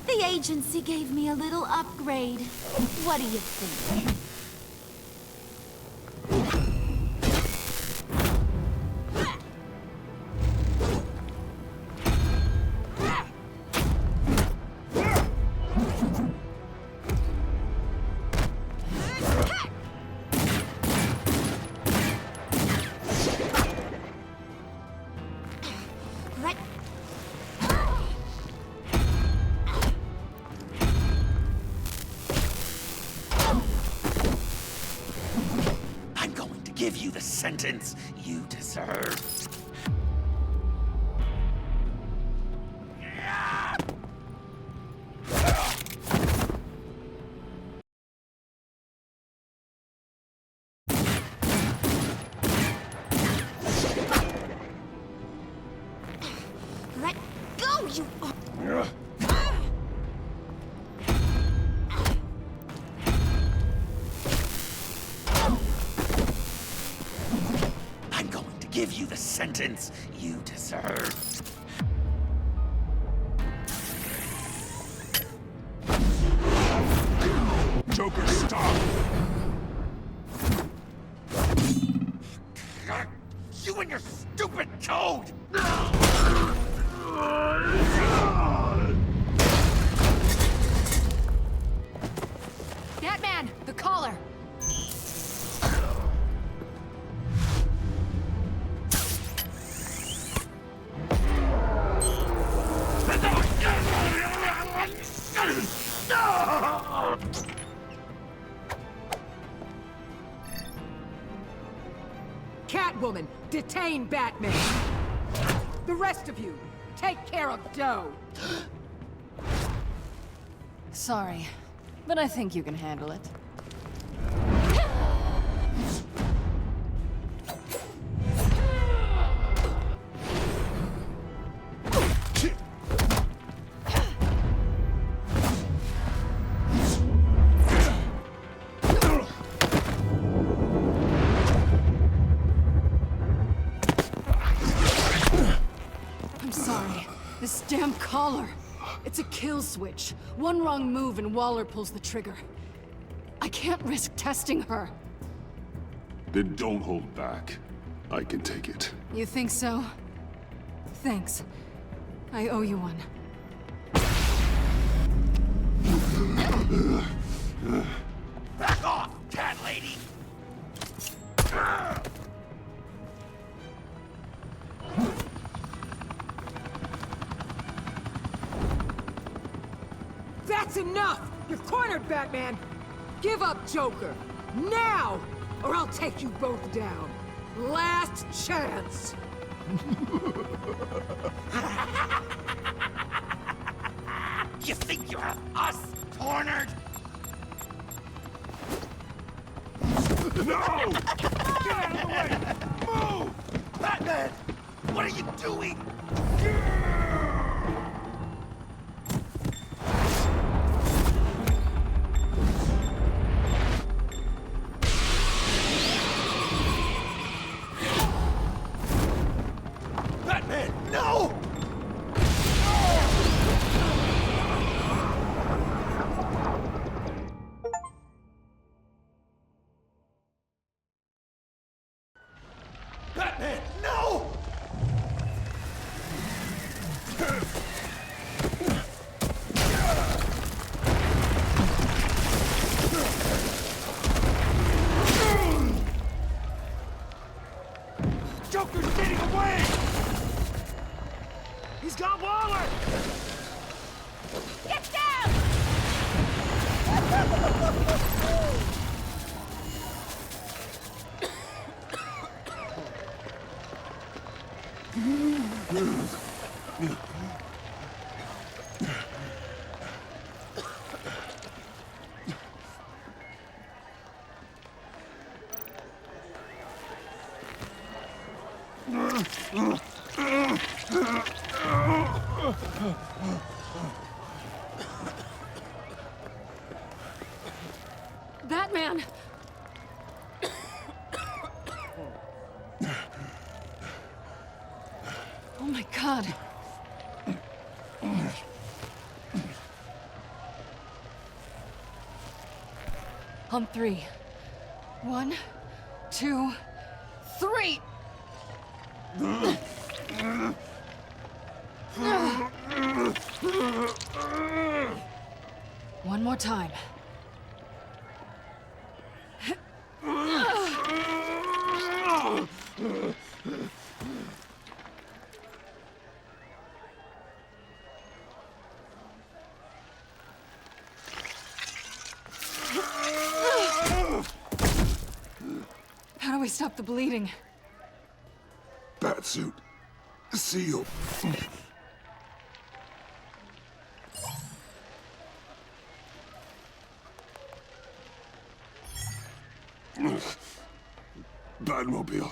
The agency gave me a little upgrade. What do you think? Give you the sentence you deserve. Let go, you... Give you the sentence you deserve. You and your stupid code! Batman, the collar! Catwoman, detain Batman! The rest of you, take care of Doe! Sorry, but I think you can handle it. I'm sorry. This damn collar. It's a kill switch. One wrong move and Waller pulls the trigger. I can't risk testing her. Then don't hold back. I can take it. You think so? Thanks. I owe you one. Back off, cat lady! That's enough! You're cornered, Batman! Give up, Joker! Now! Or I'll take you both down! Last chance! You think you have us cornered? No! Get out of the way! Move! Batman! What are you doing? Batman, no! Batman, no! Joker's getting away! He's got Waller! Get down! Batman! Oh my God. On three. 1, 2, 3! One more time. How do we stop the bleeding? Batsuit. Seal. Batmobile.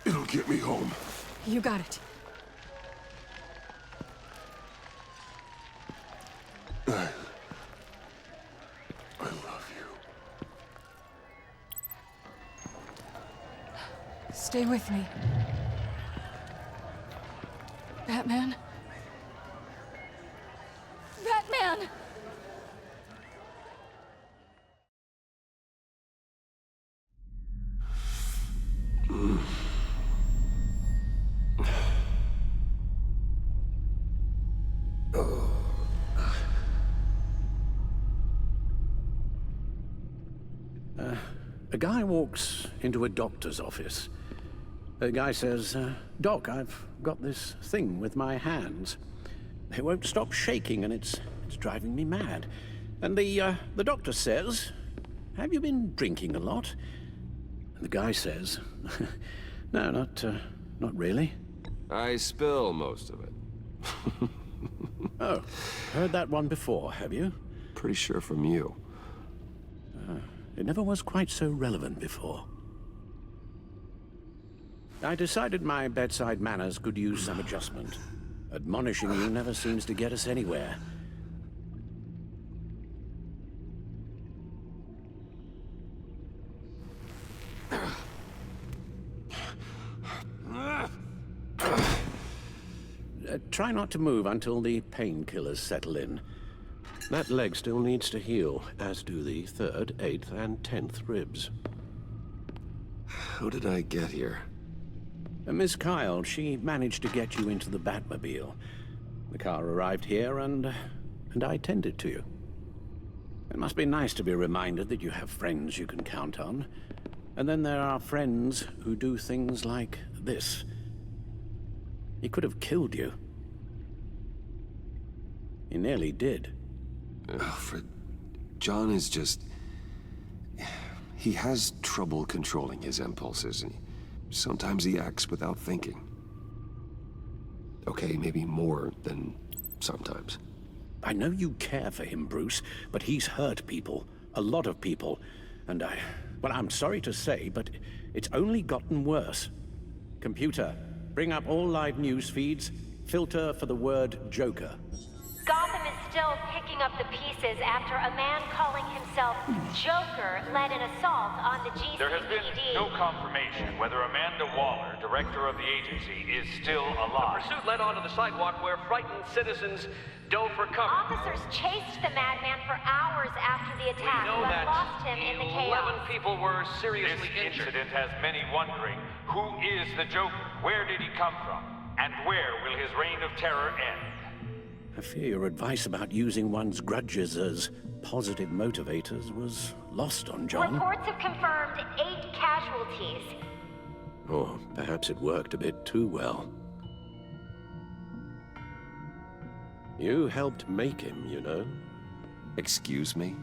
It'll get me home. You got it. I love you. Stay with me. Batman? Batman! A guy walks into a doctor's office. The guy says, Doc, I've got this thing with my hands. They won't stop shaking and it's driving me mad. And the doctor says, have you been drinking a lot? And the guy says, no, not really. I spill most of it. Oh, heard that one before, have you? Pretty sure from you. It never was quite so relevant before. I decided my bedside manners could use some adjustment. Admonishing you never seems to get us anywhere. Try not to move until the painkillers settle in. That leg still needs to heal, as do the 3rd, 8th, and 10th ribs. How did I get here? Miss Kyle, she managed to get you into the Batmobile. The car arrived here, and I tended to you. It must be nice to be reminded that you have friends you can count on. And then there are friends who do things like this. He could have killed you. He nearly did. Alfred, John is just... He has trouble controlling his impulses, and sometimes he acts without thinking. Okay, maybe more than sometimes. I know you care for him, Bruce, but he's hurt people. A lot of people. And well, I'm sorry to say, but it's only gotten worse. Computer, bring up all live news feeds. Filter for the word Joker. Gotham is still picking up the pieces after a man calling himself Joker led an assault on the GCPD. There has been no confirmation whether Amanda Waller, director of the agency, is still alive. The pursuit led onto the sidewalk where frightened citizens dove for cover. Officers chased the madman for hours after the attack, We know but that lost him in the 11 chaos. people were seriously This injured. incident has many wondering, who is the Joker? Where did he come from? And where will his reign of terror end? I fear your advice about using one's grudges as positive motivators was lost on John. Reports have confirmed 8 casualties. Or perhaps it worked a bit too well. You helped make him, you know. Excuse me?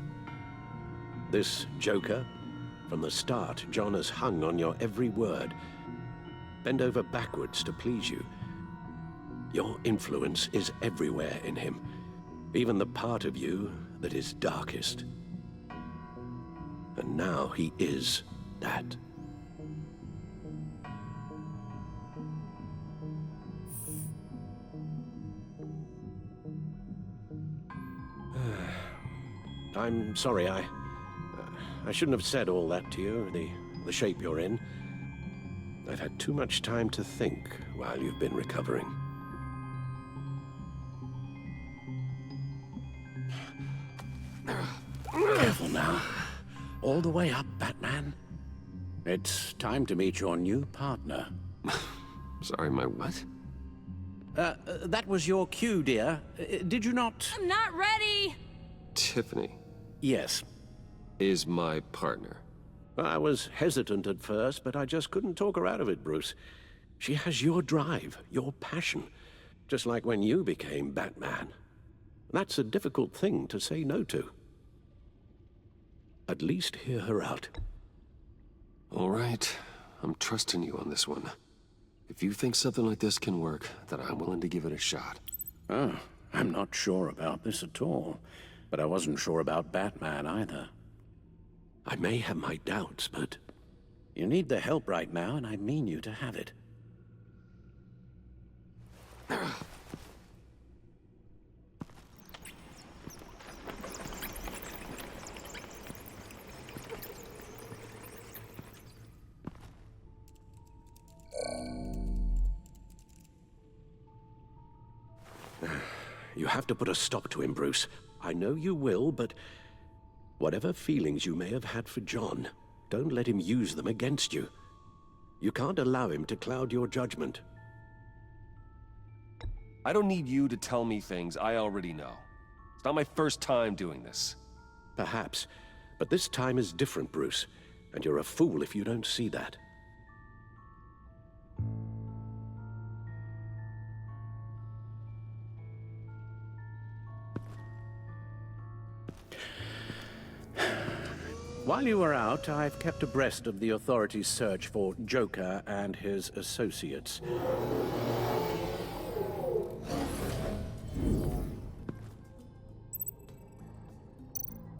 This Joker, from the start, John has hung on your every word. Bend over backwards to please you. Your influence is everywhere in him, even the part of you that is darkest. And now he is that. I'm sorry, I shouldn't have said all that to you, the shape you're in. I've had too much time to think while you've been recovering. Careful now. All the way up, Batman. It's time to meet your new partner. Sorry, my what? That was your cue, dear. Did you not? I'm not ready! Tiffany. Yes. Is my partner. I was hesitant at first, but I just couldn't talk her out of it, Bruce. She has your drive, your passion, just like when you became Batman. That's a difficult thing to say no to. At least hear her out. All right. I'm trusting you on this one. If you think something like this can work, then I'm willing to give it a shot. Oh, I'm not sure about this at all. But I wasn't sure about Batman either. I may have my doubts, but you need the help right now, and I mean you to have it. You have to put a stop to him, Bruce. I know you will, but whatever feelings you may have had for John, don't let him use them against you. You can't allow him to cloud your judgment. I don't need you to tell me things I already know. It's not my first time doing this. Perhaps, but this time is different, Bruce. And you're a fool if you don't see that. While you were out, I've kept abreast of the authorities' search for Joker and his associates.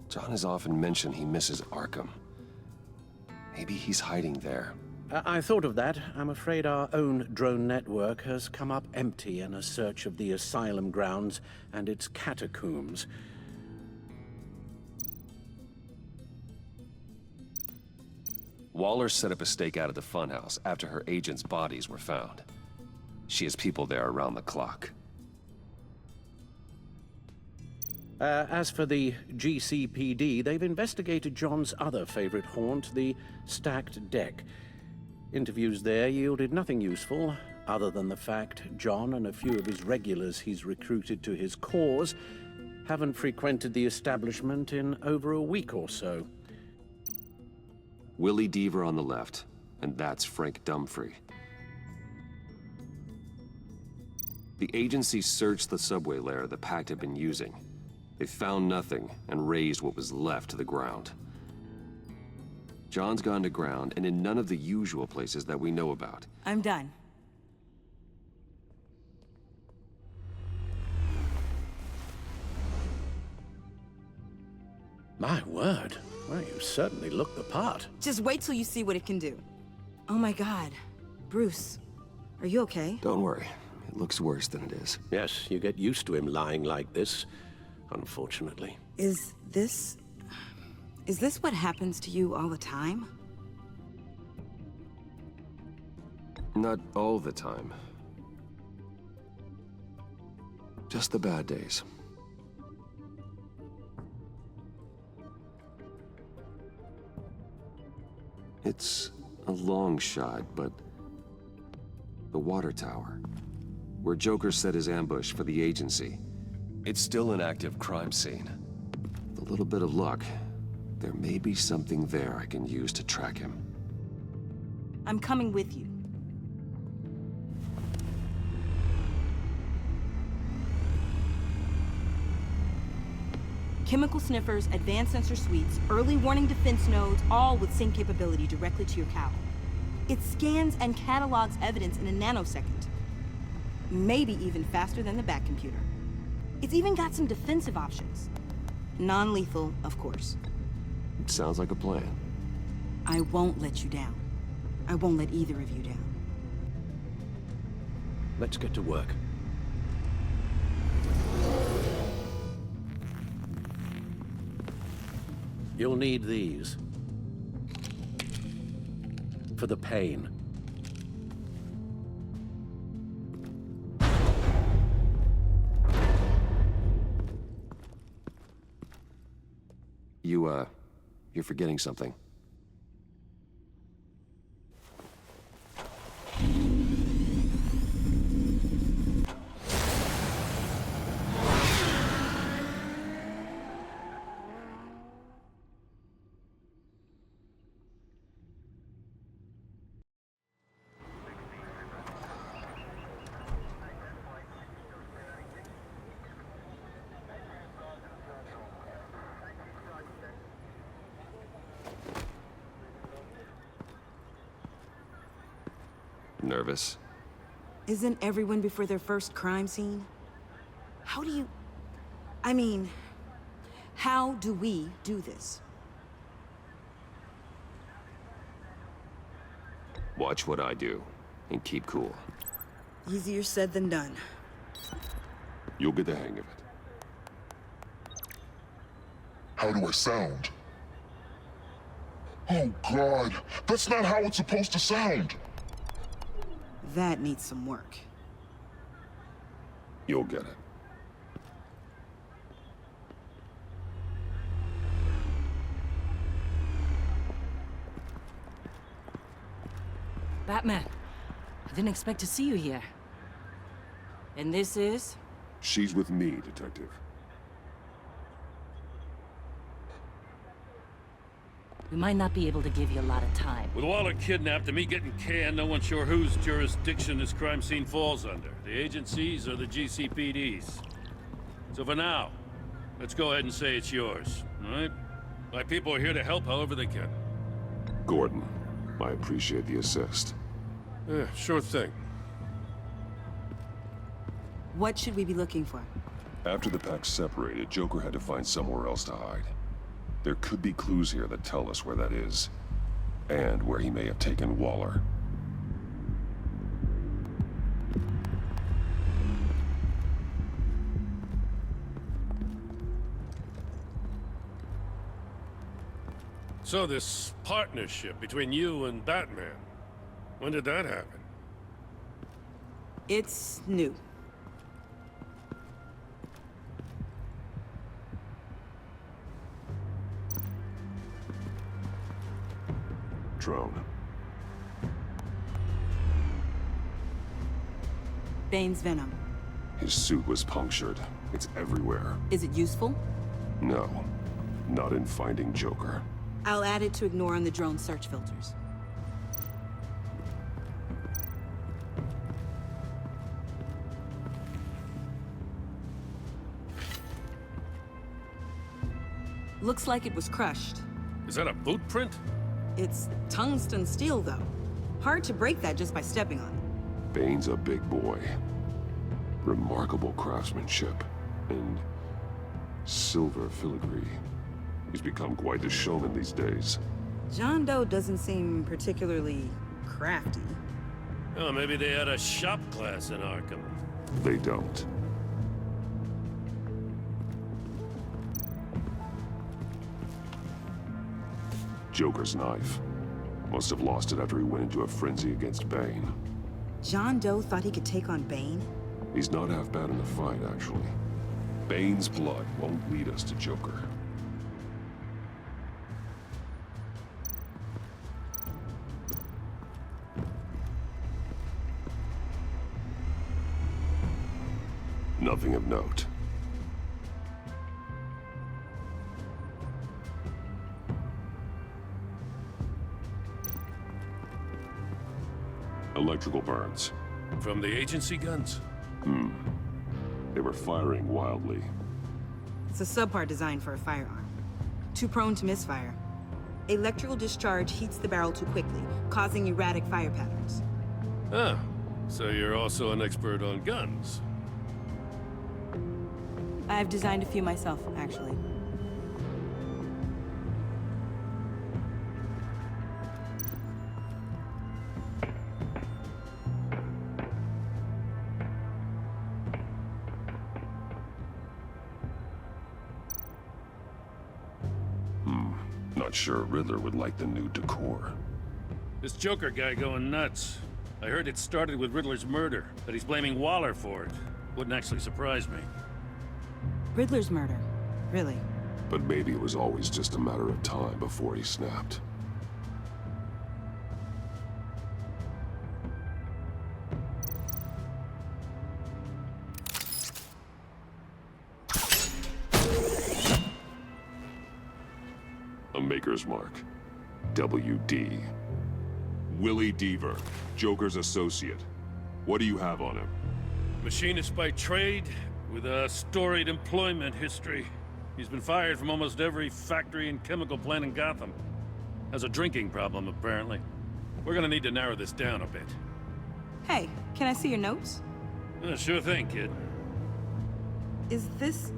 John has often mentioned he misses Arkham. Maybe he's hiding there. I thought of that. I'm afraid our own drone network has come up empty in a search of the asylum grounds and its catacombs. Waller set up a stakeout at the funhouse after her agents' bodies were found. She has people there around the clock. As for the GCPD, they've investigated John's other favorite haunt, the stacked deck. Interviews there yielded nothing useful, other than the fact John and a few of his regulars he's recruited to his cause haven't frequented the establishment in over a week or so. Willie Deaver on the left, and that's Frank Dumfrey. The agency searched the subway lair the Pact had been using. They found nothing and razed what was left to the ground. John's gone to ground and in none of the usual places that we know about. I'm done. My word. Well, you certainly look the part. Just wait till you see what it can do. Oh my God. Bruce, are you okay? Don't worry. It looks worse than it is. Yes, you get used to him lying like this, unfortunately. Is this what happens to you all the time? Not all the time. Just the bad days. It's a long shot, but the water tower, where Joker set his ambush for the agency, it's still an active crime scene. With a little bit of luck, there may be something there I can use to track him. I'm coming with you. Chemical sniffers, advanced sensor suites, early warning defense nodes, all with sync capability directly to your cowl. It scans and catalogs evidence in a nanosecond. Maybe even faster than the Bat computer. It's even got some defensive options. Non-lethal, of course. It sounds like a plan. I won't let you down. I won't let either of you down. Let's get to work. You'll need these. For the pain. You're forgetting something. Nervous? Isn't everyone before their first crime scene? How do you... I mean, how do we do this? Watch what I do, and keep cool. Easier said than done. You'll get the hang of it. How do I sound? Oh God, that's not how it's supposed to sound! That needs some work. You'll get it. Batman, I didn't expect to see you here. And this is? She's with me, Detective. We might not be able to give you a lot of time. With Waller kidnapped and me getting canned, no one's sure whose jurisdiction this crime scene falls under. The agencies or the GCPD's. So for now, let's go ahead and say it's yours, all right? My people are here to help however they can. Gordon, I appreciate the assist. Yeah, sure thing. What should we be looking for? After the pack separated, Joker had to find somewhere else to hide. There could be clues here that tell us where that is, and where he may have taken Waller. So this partnership between you and Batman, when did that happen? It's new. Drone. Bane's venom. His suit was punctured. It's everywhere. Is it useful? No. Not in finding Joker. I'll add it to ignore on the drone search filters. Looks like it was crushed. Is that a boot print? It's tungsten steel, though. Hard to break that just by stepping on it. Bane's a big boy. Remarkable craftsmanship. And silver filigree. He's become quite the showman these days. John Doe doesn't seem particularly crafty. Oh, maybe they had a shop class in Arkham. They don't. Joker's knife. Must have lost it after he went into a frenzy against Bane. John Doe thought he could take on Bane? He's not half bad in the fight, actually. Bane's blood won't lead us to Joker. Nothing of note. Electrical burns. From the agency guns? They were firing wildly. It's a subpart designed for a firearm. Too prone to misfire. Electrical discharge heats the barrel too quickly, causing erratic fire patterns. Ah, so you're also an expert on guns. I've designed a few myself, actually. Not sure Riddler would like the new decor. This Joker guy going nuts. I heard it started with Riddler's murder, but he's blaming Waller for it. Wouldn't actually surprise me. Riddler's murder? Really? But maybe it was always just a matter of time before he snapped. A Maker's Mark. WD. Willie Deaver, Joker's associate. What do you have on him? Machinist by trade, with a storied employment history. He's been fired from almost every factory and chemical plant in Gotham. Has a drinking problem, apparently. We're gonna need to narrow this down a bit. Hey, can I see your notes? Sure thing, kid. Is this...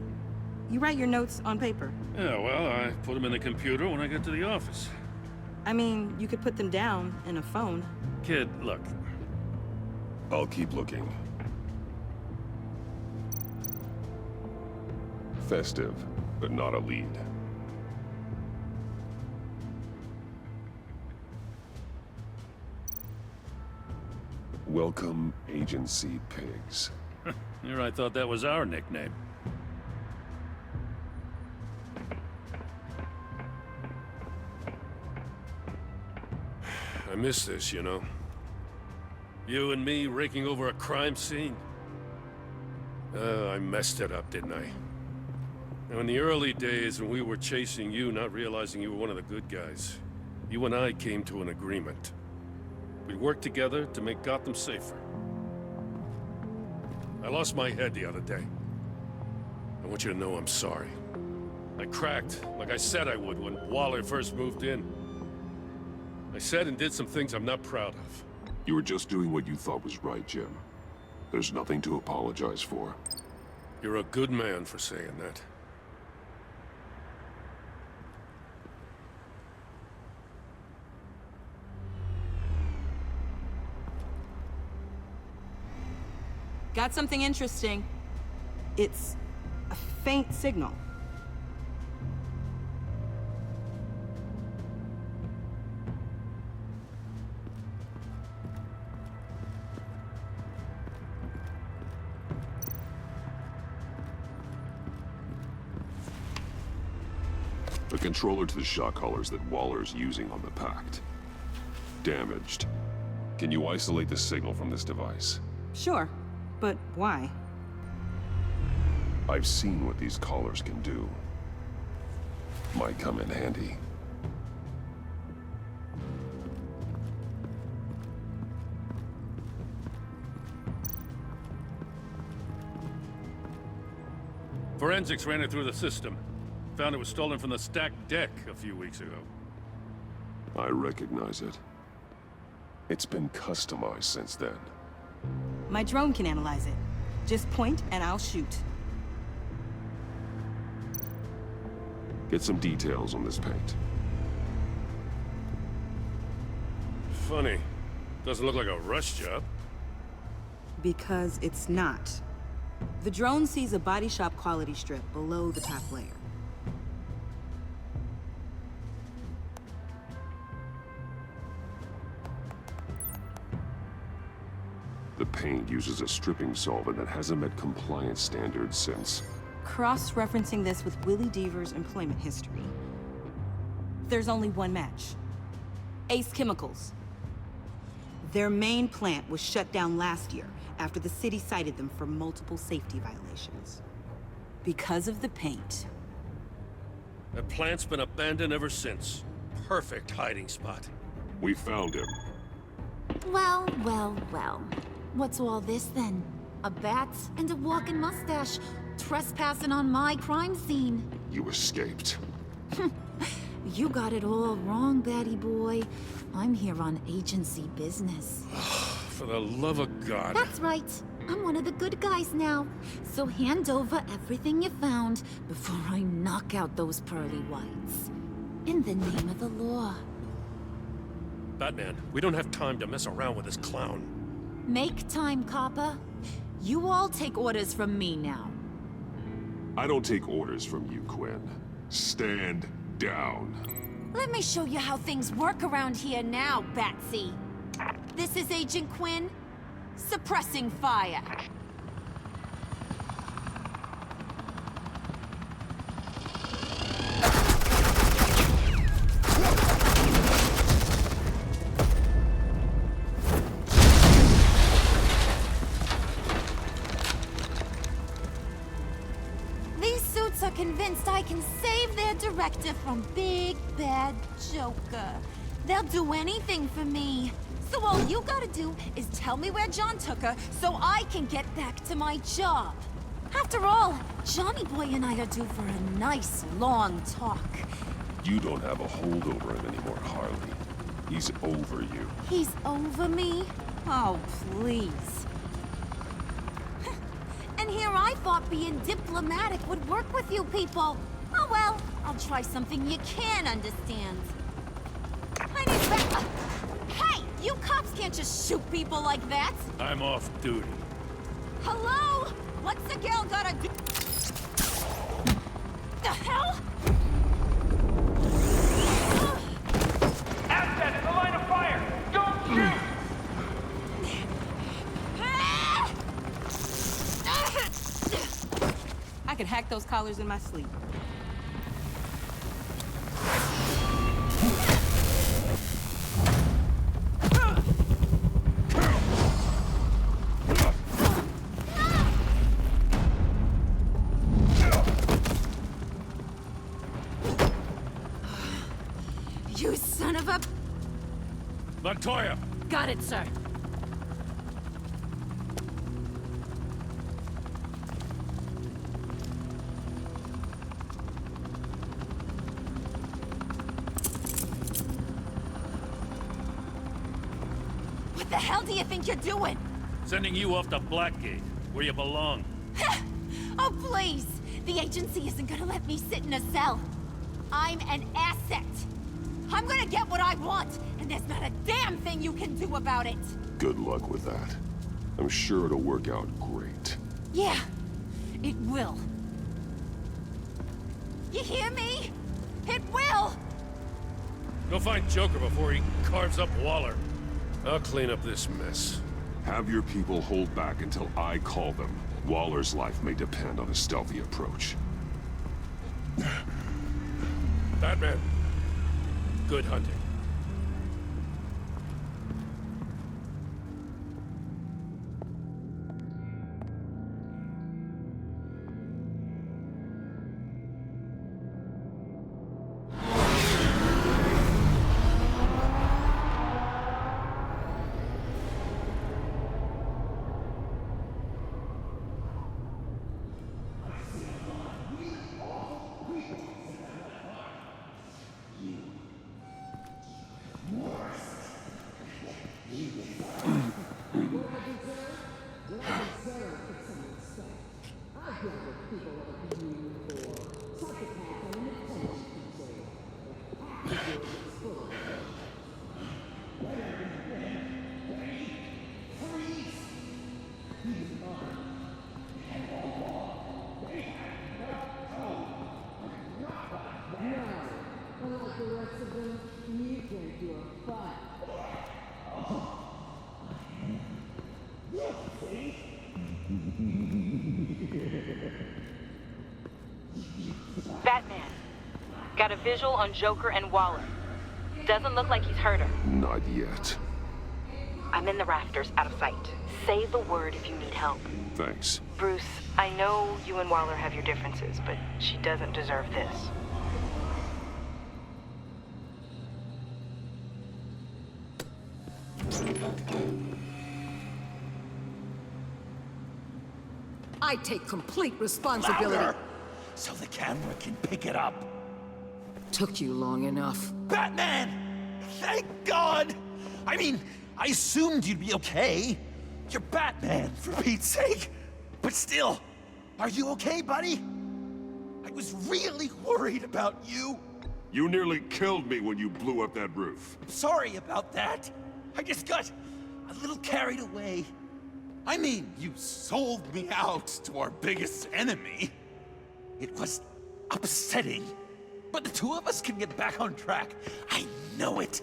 You write your notes on paper? Yeah, well, I put them in the computer when I get to the office. I mean, you could put them down in a phone. Kid, look. I'll keep looking. Festive, but not a lead. Welcome, Agency Pigs. Here I thought that was our nickname. I miss this, you know. You and me raking over a crime scene. I messed it up, didn't I? Now, in the early days when we were chasing you, not realizing you were one of the good guys, you and I came to an agreement. We'd work together to make Gotham safer. I lost my head the other day. I want you to know I'm sorry. I cracked, like I said I would when Waller first moved in. I said and did some things I'm not proud of. You were just doing what you thought was right, Jim. There's nothing to apologize for. You're a good man for saying that. Got something interesting. It's a faint signal. The controller to the shock collars that Waller's using on the Pact. Damaged. Can you isolate the signal from this device? Sure, but why? I've seen what these collars can do. Might come in handy. Forensics ran it through the system. Found it was stolen from the stacked deck a few weeks ago. I recognize it. It's been customized since then. My drone can analyze it. Just point and I'll shoot. Get some details on this paint. Funny. Doesn't look like a rush job. Because it's not. The drone sees a body shop quality strip below the top layer. The paint uses a stripping solvent that hasn't met compliance standards since. Cross-referencing this with Willie Deaver's employment history. There's only one match. Ace Chemicals. Their main plant was shut down last year after the city cited them for multiple safety violations. Because of the paint. That plant's been abandoned ever since. Perfect hiding spot. We found him. Well, well, well. What's all this then? A bat and a walking mustache, trespassing on my crime scene. You escaped. You got it all wrong, Batty boy. I'm here on agency business. For the love of God. That's right. I'm one of the good guys now. So hand over everything you found before I knock out those pearly whites. In the name of the law. Batman, we don't have time to mess around with this clown. Make time, copper. You all take orders from me now. I don't take orders from you, Quinn. Stand down. Let me show you how things work around here now, Batsy. This is Agent Quinn, suppressing fire. Convinced I can save their director from Big Bad Joker. They'll do anything for me. So all you gotta do is tell me where John took her so I can get back to my job. After all, Johnny Boy and I are due for a nice long talk. You don't have a hold over him anymore, Harley. He's over you. He's over me? Oh, please. And here I thought being diplomatic would work with you people. Oh well, I'll try something you can understand. I need back. Hey, you cops can't just shoot people like that. I'm off duty. Hello? What's the girl gotta do? The hell? Assets in the line of fire! Don't shoot! I could hack those collars in my sleep. Montoya! Got it, sir. What the hell do you think you're doing? Sending you off to Blackgate, where you belong. Oh, please! The agency isn't gonna let me sit in a cell. I'm an asset. I'm gonna get what I want, and there's not a damn thing you can do about it. Good luck with that. I'm sure it'll work out great. Yeah, it will. You hear me? It will! Go find Joker before he carves up Waller. I'll clean up this mess. Have your people hold back until I call them. Waller's life may depend on a stealthy approach. Batman, good hunting. Batman, got a visual on Joker and Waller. Doesn't look like he's hurt her. Not yet. I'm in the rafters, out of sight. Say the word if you need help. Thanks. Bruce, I know you and Waller have your differences, but she doesn't deserve this. I take complete responsibility. Louder, so the camera can pick it up. Took you long enough. Batman! Thank God! I mean, I assumed you'd be okay. You're Batman, for Pete's sake. But still, are you okay, buddy? I was really worried about you. You nearly killed me when you blew up that roof. Sorry about that. I just got a little carried away. I mean, you sold me out to our biggest enemy. It was upsetting. But the two of us can get back on track. I know it.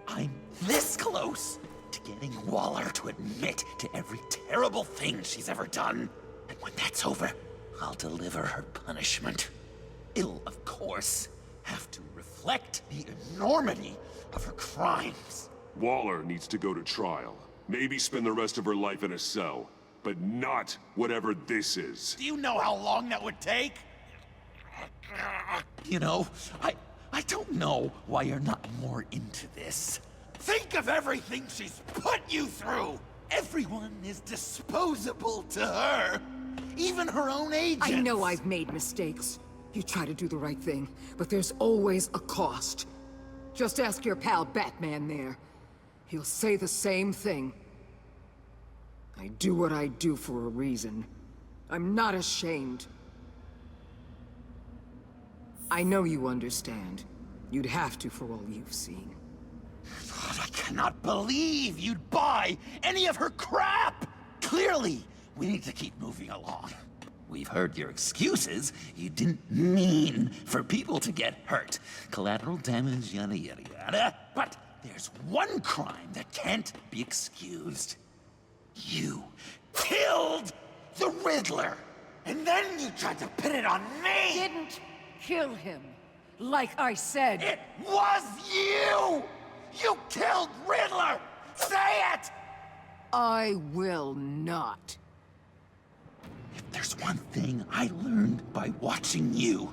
I'm this close to getting Waller to admit to every terrible thing she's ever done. And when that's over, I'll deliver her punishment. It'll, of course, have to reflect the enormity of her crimes. Waller needs to go to trial. Maybe spend the rest of her life in a cell. But not whatever this is. Do you know how long that would take? You know, I don't know why you're not more into this. Think of everything she's put you through! Everyone is disposable to her. Even her own agents. I know I've made mistakes. You try to do the right thing, but there's always a cost. Just ask your pal Batman there. He'll say the same thing. I do what I do for a reason. I'm not ashamed. I know you understand. You'd have to for all you've seen. God, I cannot believe you'd buy any of her crap! Clearly, we need to keep moving along. We've heard your excuses. You didn't mean for people to get hurt. Collateral damage, yada yada yada. But there's one crime that can't be excused. You killed the Riddler! And then you tried to pin it on me! Didn't kill him, like I said. It was you! You killed Riddler! Say it! I will not. If there's one thing I learned by watching you,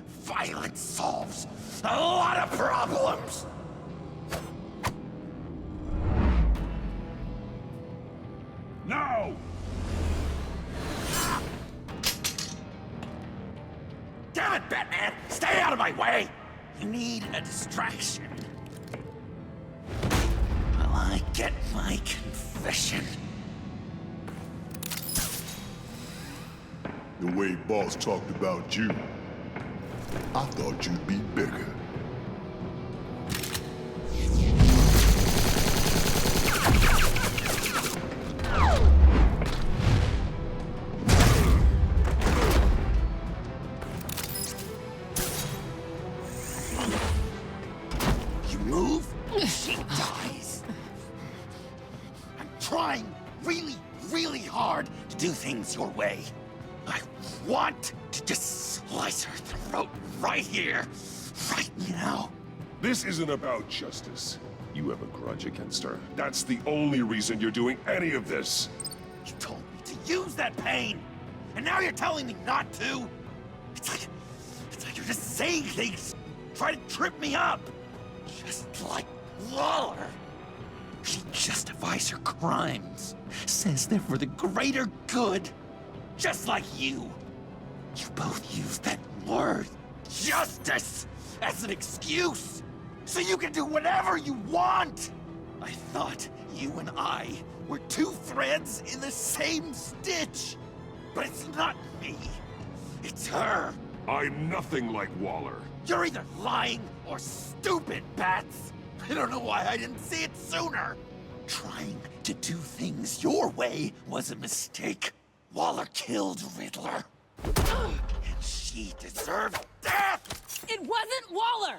violence solves a lot of problems! Now! Damn it, Batman! Stay out of my way! You need a distraction. While I get my confession. The way Boss talked about you, I thought you'd be bigger. You move, she dies. I'm trying really, really hard to do things your way. I want to just slice her throat right here, right now. This isn't about justice. You have a grudge against her. That's the only reason you're doing any of this. You told me to use that pain, and now you're telling me not to? It's like you're just saying things, trying to trip me up. Just like Waller. She justifies her crimes, says they're for the greater good. Just like you. You both use that word, justice, as an excuse, so you can do whatever you want. I thought you and I were two threads in the same stitch. But it's not me. It's her. I'm nothing like Waller. You're either lying or stupid, Bats. I don't know why I didn't see it sooner. Trying to do things your way was a mistake. Waller killed Riddler. And she deserved death! It wasn't Waller!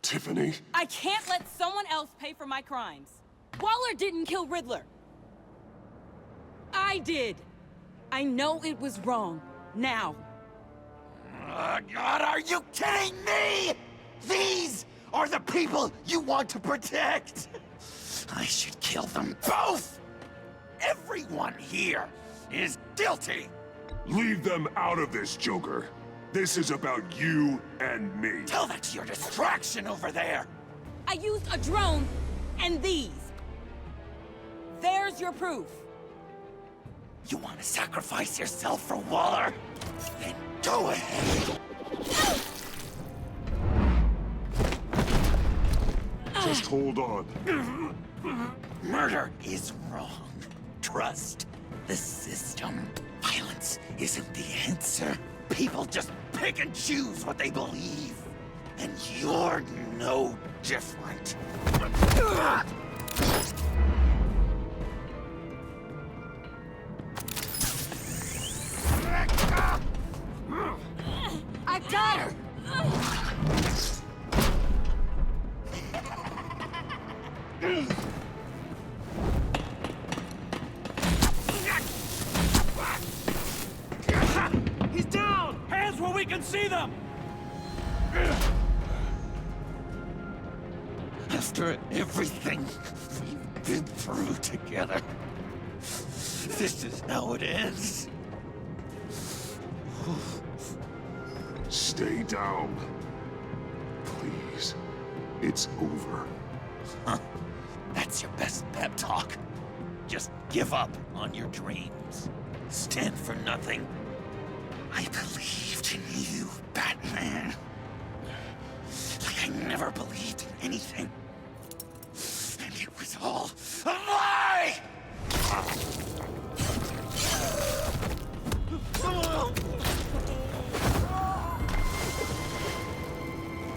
Tiffany? I can't let someone else pay for my crimes. Waller didn't kill Riddler. I did. I know it was wrong. Now. God, are you kidding me? These are the people you want to protect. I should kill them both. Everyone here is guilty. Leave them out of this, Joker. This is about you and me. Tell that to your distraction over there. I used a drone and these. There's your proof. You want to sacrifice yourself for Waller? Then go ahead. Just hold on. Murder is wrong. Trust the system. Violence isn't the answer. People just pick and choose what they believe. And you're no different. I've got her! He's down! Hands where we can see them! After everything we've been through together, this is how it ends. Stay down. Please. It's over. Huh. That's your best pep talk. Just give up on your dreams. Stand for nothing. I believed in you, Batman. Like I never believed in anything. And it was all a lie!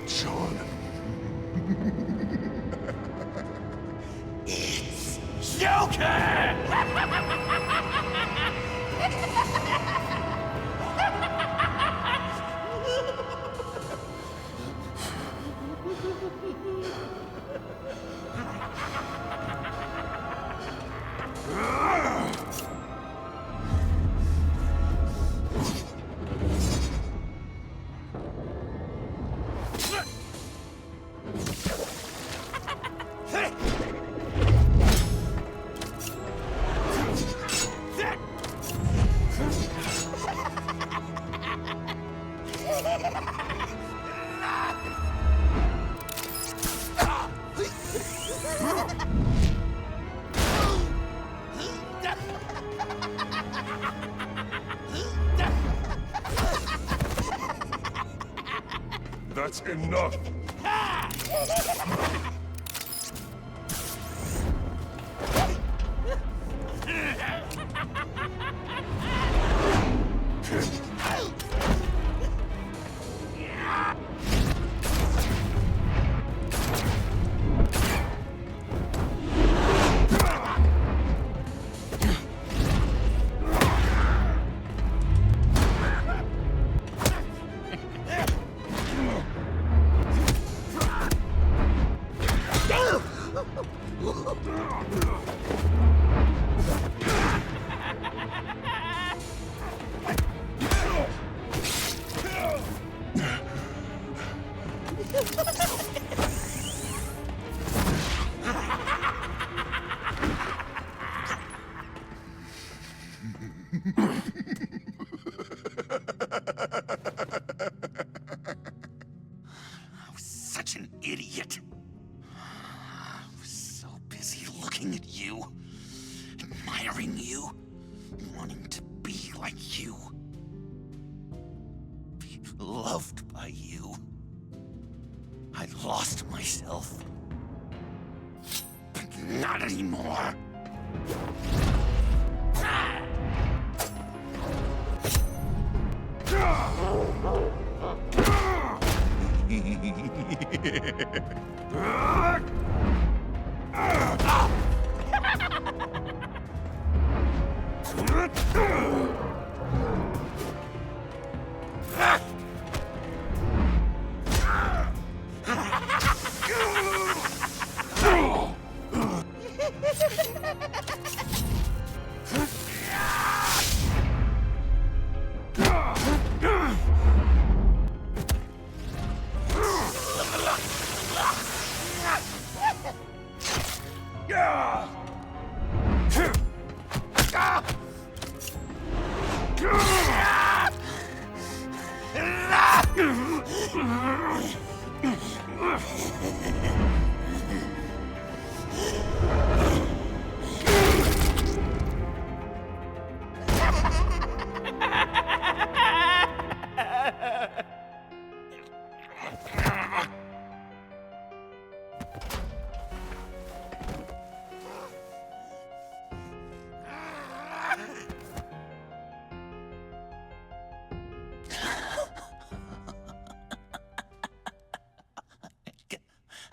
John. It's Joker! That's enough! Such an idiot. I was so busy looking at you, admiring you, wanting to be like you, be loved by you. I lost myself. But not anymore.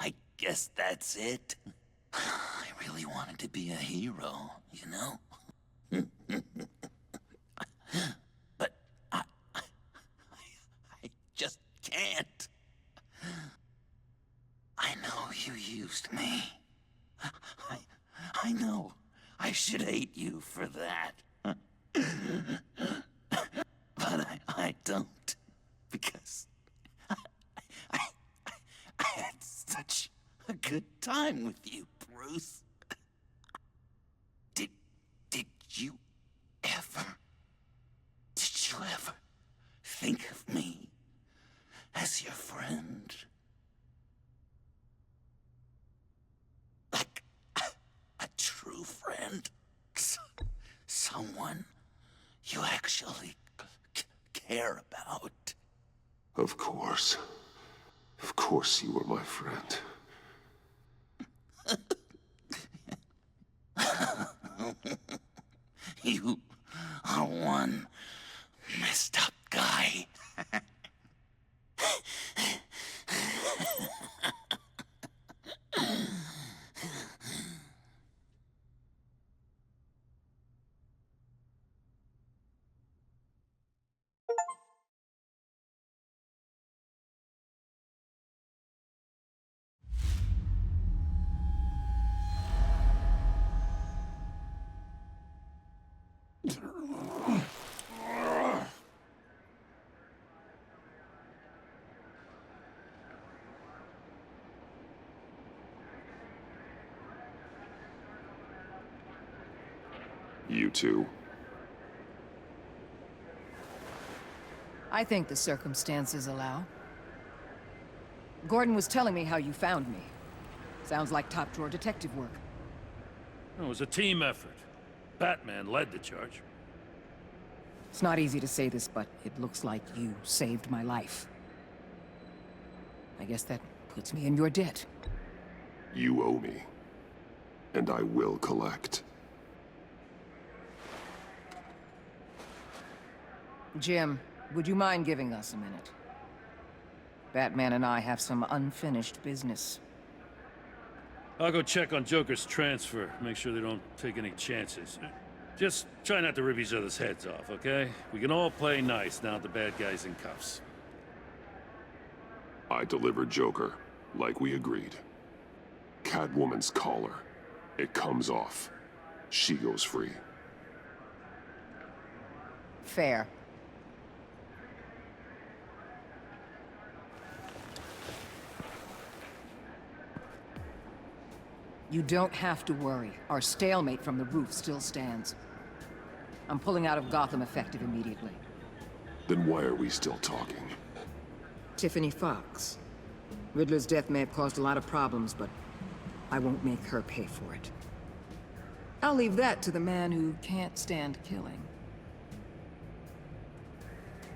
I guess that's it. I really wanted to be a hero, you know? But I just can't. I know you used me. I know I should hate you for that. But I don't, because I had such a good time with you, Bruce. Did you ever think of me as your friend? Like a true friend? Someone you actually care about? Of course. Of course you were my friend. You are one messed up guy. You too. I think the circumstances allow. Gordon was telling me how you found me. Sounds like top-drawer detective work. It was a team effort. Batman led the charge. It's not easy to say this, but it looks like you saved my life. I guess that puts me in your debt. You owe me. And I will collect. Jim, would you mind giving us a minute? Batman and I have some unfinished business. I'll go check on Joker's transfer, make sure they don't take any chances. Just try not to rip each other's heads off, okay? We can all play nice now that the bad guy's in cuffs. I delivered Joker, like we agreed. Catwoman's collar. It comes off. She goes free. Fair. You don't have to worry. Our stalemate from the roof still stands. I'm pulling out of Gotham effective immediately. Then why are we still talking? Tiffany Fox. Riddler's death may have caused a lot of problems, but I won't make her pay for it. I'll leave that to the man who can't stand killing.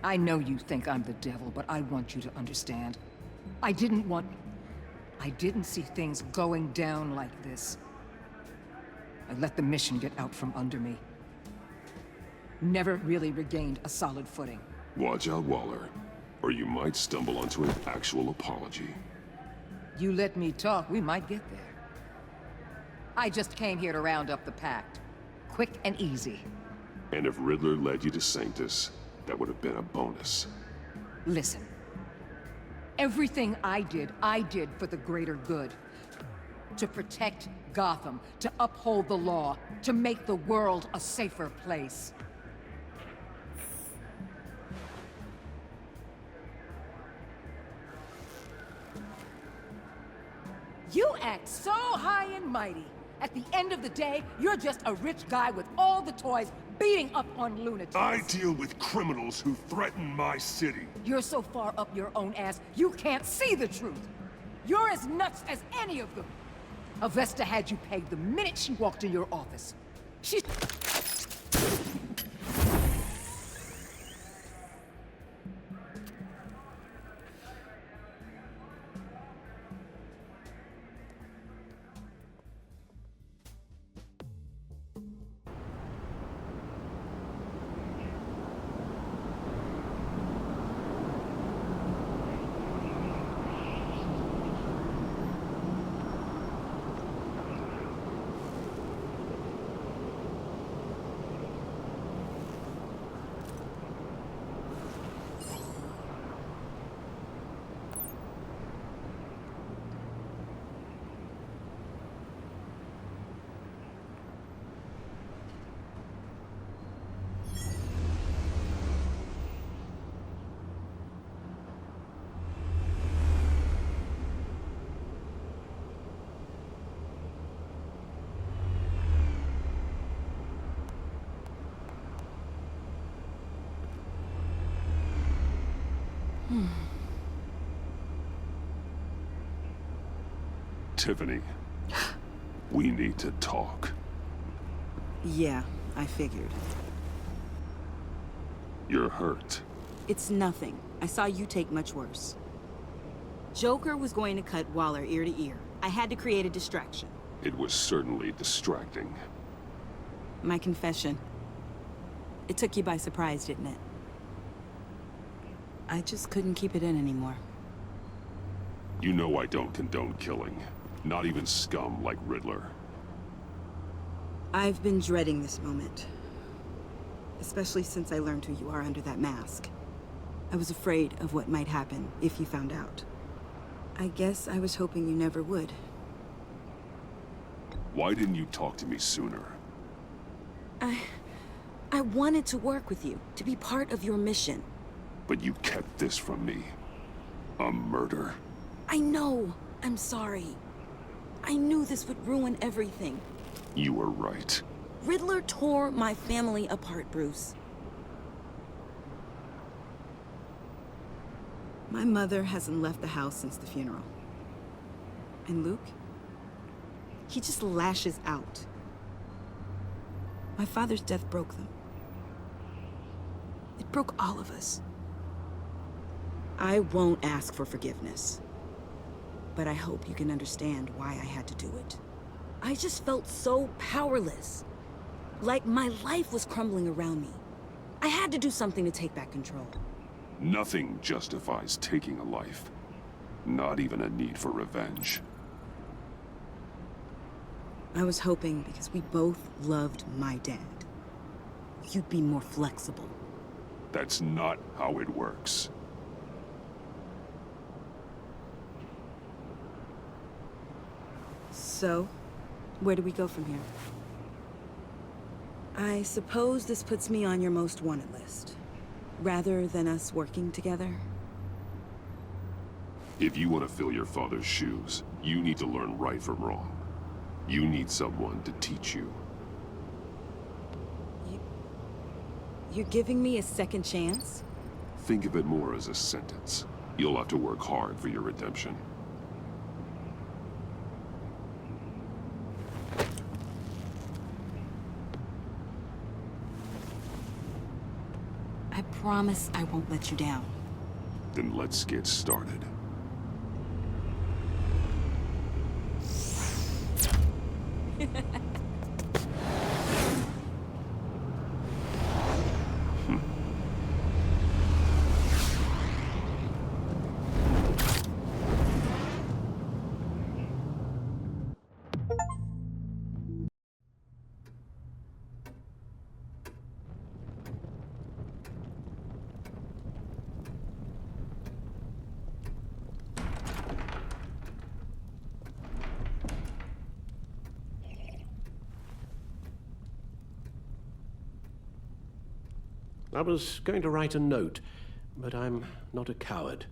I know you think I'm the devil, but I want you to understand. I didn't see things going down like this. I let the mission get out from under me. Never really regained a solid footing. Watch out, Waller, or you might stumble onto an actual apology. You let me talk, we might get there. I just came here to round up the Pact. Quick and easy. And if Riddler led you to Sanctus, that would have been a bonus. Listen. Everything I did for the greater good. To protect Gotham, to uphold the law, to make the world a safer place. You act so high and mighty. At the end of the day, you're just a rich guy with all the toys beating up on lunatics. I deal with criminals who threaten my city. You're so far up your own ass, you can't see the truth. You're as nuts as any of them. Avesta had you pegged the minute she walked in your office. She's... Tiffany, we need to talk. Yeah, I figured. You're hurt. It's nothing. I saw you take much worse. Joker was going to cut Waller ear to ear. I had to create a distraction. It was certainly distracting. My confession. It took you by surprise, didn't it? I just couldn't keep it in anymore. You know I don't condone killing. Not even scum like Riddler. I've been dreading this moment. Especially since I learned who you are under that mask. I was afraid of what might happen if you found out. I guess I was hoping you never would. Why didn't you talk to me sooner? I wanted to work with you, to be part of your mission. But you kept this from me. A murder. I know. I'm sorry. I knew this would ruin everything. You were right. Riddler tore my family apart, Bruce. My mother hasn't left the house since the funeral. And Luke? He just lashes out. My father's death broke them. It broke all of us. I won't ask for forgiveness. but I hope you can understand why I had to do it. I just felt so powerless. Like my life was crumbling around me. I had to do something to take back control. Nothing justifies taking a life. Not even a need for revenge. I was hoping because we both loved my dad, you'd be more flexible. That's not how it works. So, where do we go from here? I suppose this puts me on your most wanted list, rather than us working together. If you want to fill your father's shoes, you need to learn right from wrong. You need someone to teach you. You're giving me a second chance? Think of it more as a sentence. You'll have to work hard for your redemption. I promise I won't let you down. Then let's get started. I was going to write a note, but I'm not a coward.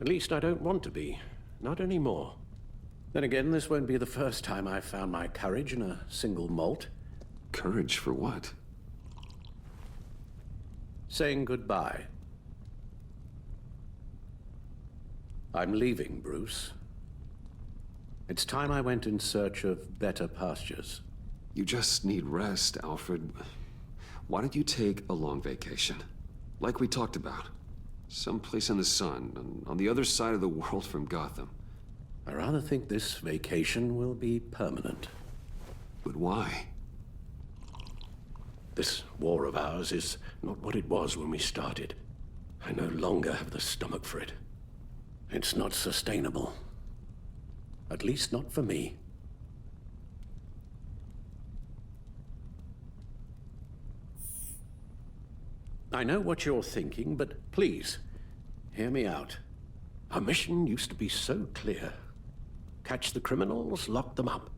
At least I don't want to be. Not anymore. Then again, this won't be the first time I've found my courage in a single malt. Courage for what? Saying goodbye. I'm leaving, Bruce. It's time I went in search of better pastures. You just need rest, Alfred. Why don't you take a long vacation? Like we talked about. Someplace in the sun, on the other side of the world from Gotham. I rather think this vacation will be permanent. But why? This war of ours is not what it was when we started. I no longer have the stomach for it. It's not sustainable. At least not for me. I know what you're thinking, but please, hear me out. Our mission used to be so clear. Catch the criminals, lock them up.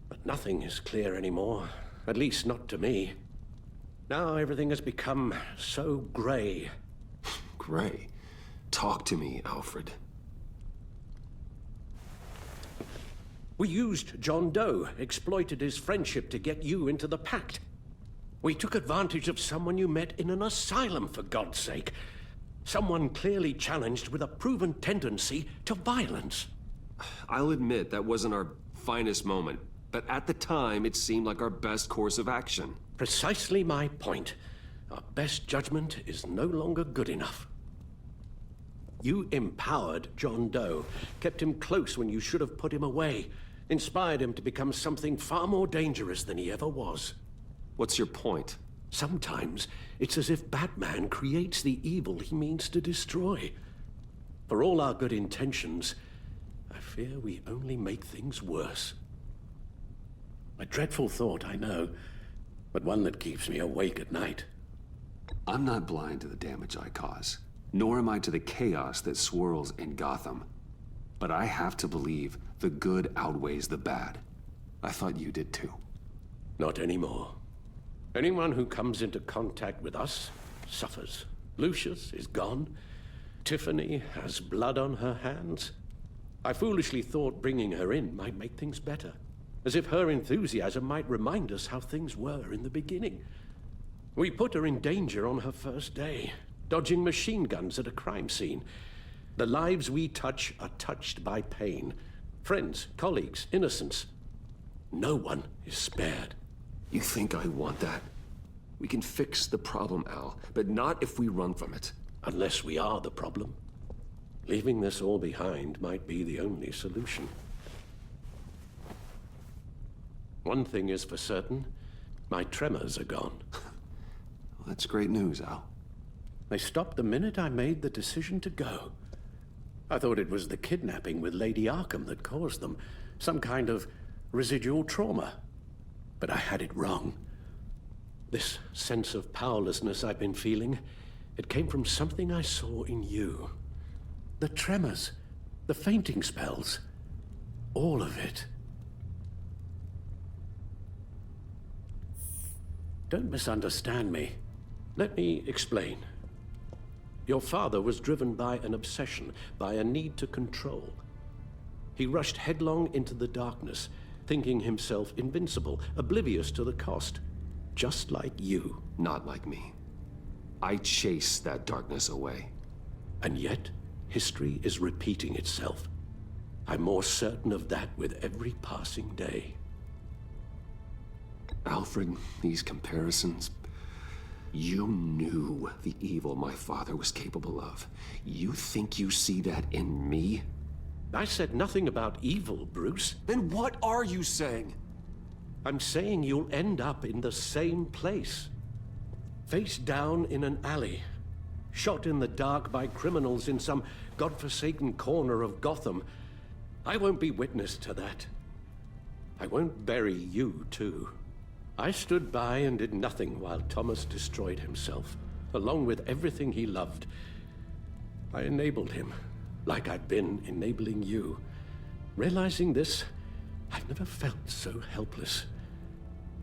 But nothing is clear anymore, at least not to me. Now everything has become so gray. Gray? Talk to me, Alfred. We used John Doe, exploited his friendship to get you into the pact. We took advantage of someone you met in an asylum, for God's sake. Someone clearly challenged with a proven tendency to violence. I'll admit that wasn't our finest moment, but at the time it seemed like our best course of action. Precisely my point. Our best judgment is no longer good enough. You empowered John Doe, kept him close when you should have put him away, inspired him to become something far more dangerous than he ever was. What's your point? Sometimes it's as if Batman creates the evil he means to destroy. For all our good intentions, I fear we only make things worse. A dreadful thought, I know, but one that keeps me awake at night. I'm not blind to the damage I cause, nor am I to the chaos that swirls in Gotham. But I have to believe the good outweighs the bad. I thought you did too. Not anymore. Anyone who comes into contact with us suffers. Lucius is gone. Tiffany has blood on her hands. I foolishly thought bringing her in might make things better, as if her enthusiasm might remind us how things were in the beginning. We put her in danger on her first day, dodging machine guns at a crime scene. The lives we touch are touched by pain. Friends, colleagues, innocents. No one is spared. You think I want that? We can fix the problem, Al, but not if we run from it. Unless we are the problem. Leaving this all behind might be the only solution. One thing is for certain, my tremors are gone. Well, that's great news, Al. They stopped the minute I made the decision to go. I thought it was the kidnapping with Lady Arkham that caused them, some kind of residual trauma. But I had it wrong. This sense of powerlessness I've been feeling, it came from something I saw in you. The tremors, the fainting spells, all of it. Don't misunderstand me. Let me explain. Your father was driven by an obsession, by a need to control. He rushed headlong into the darkness, thinking himself invincible, oblivious to the cost. Just like you. Not like me. I chased that darkness away. And yet, history is repeating itself. I'm more certain of that with every passing day. Alfred, these comparisons... You knew the evil my father was capable of. You think you see that in me? I said nothing about evil, Bruce. Then what are you saying? I'm saying you'll end up in the same place. Face down in an alley. Shot in the dark by criminals in some godforsaken corner of Gotham. I won't be witness to that. I won't bury you, too. I stood by and did nothing while Thomas destroyed himself, along with everything he loved. I enabled him, like I've been enabling you. Realizing this, I've never felt so helpless.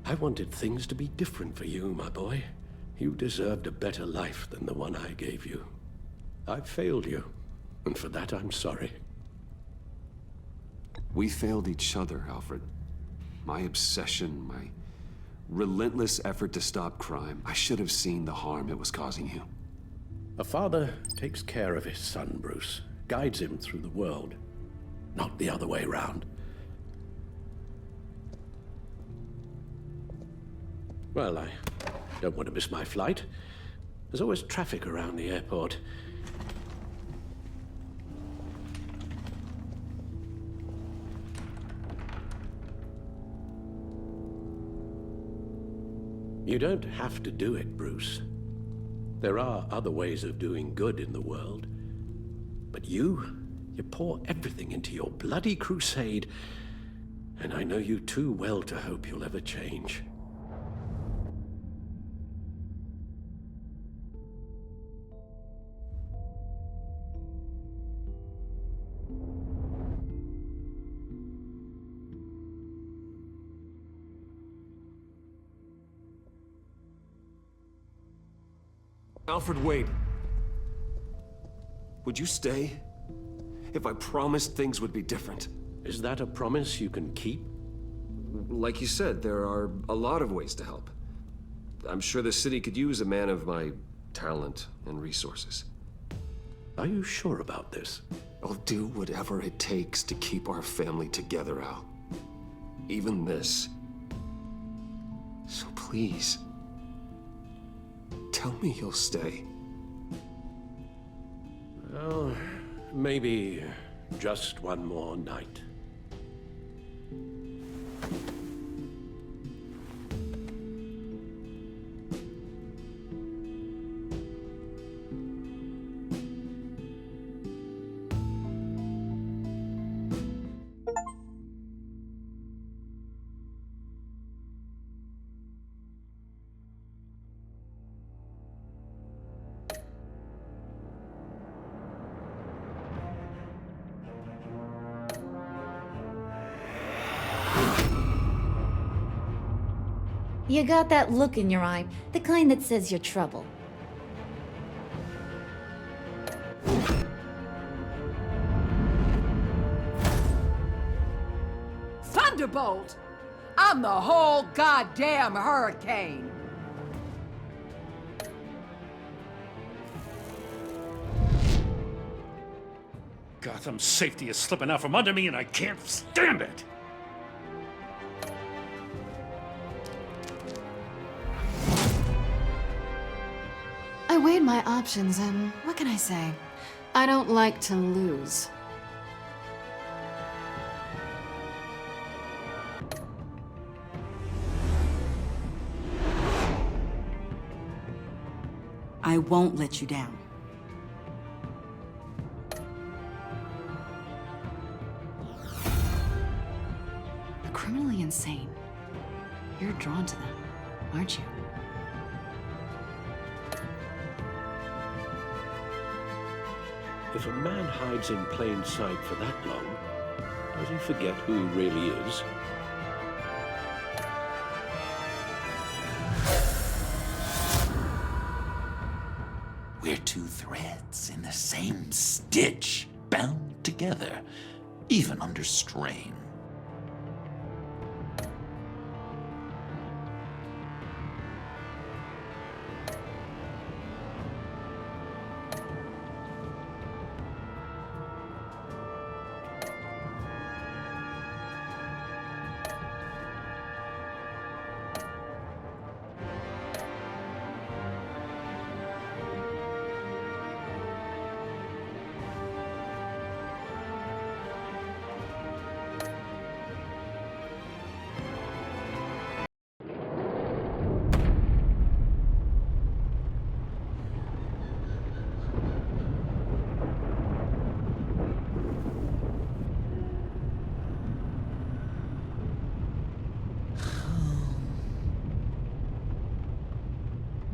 I wanted things to be different for you, my boy. You deserved a better life than the one I gave you. I failed you, and for that I'm sorry. We failed each other, Alfred. My obsession, my relentless effort to stop crime. I should have seen the harm it was causing you. A father takes care of his son, Bruce. Guides him through the world. Not the other way around. Well, I don't want to miss my flight. There's always traffic around the airport. You don't have to do it, Bruce. There are other ways of doing good in the world. But you pour everything into your bloody crusade, and I know you too well to hope you'll ever change. Alfred, wait. Would you stay? If I promised things would be different. Is that a promise you can keep? Like you said, there are a lot of ways to help. I'm sure the city could use a man of my talent and resources. Are you sure about this? I'll do whatever it takes to keep our family together, Al. Even this. So please, tell me you'll stay. Well, maybe just one more night. You got that look in your eye, the kind that says you're trouble. Thunderbolt! I'm the whole goddamn hurricane! Gotham's safety is slipping out from under me and I can't stand it! I weighed my options, and what can I say? I don't like to lose. I won't let you down. They're criminally insane. You're drawn to them, aren't you? If a man hides in plain sight for that long, does he forget who he really is? We're two threads in the same stitch, bound together, even under strain.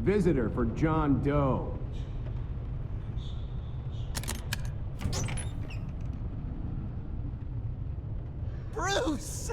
Visitor for John Doe. Bruce!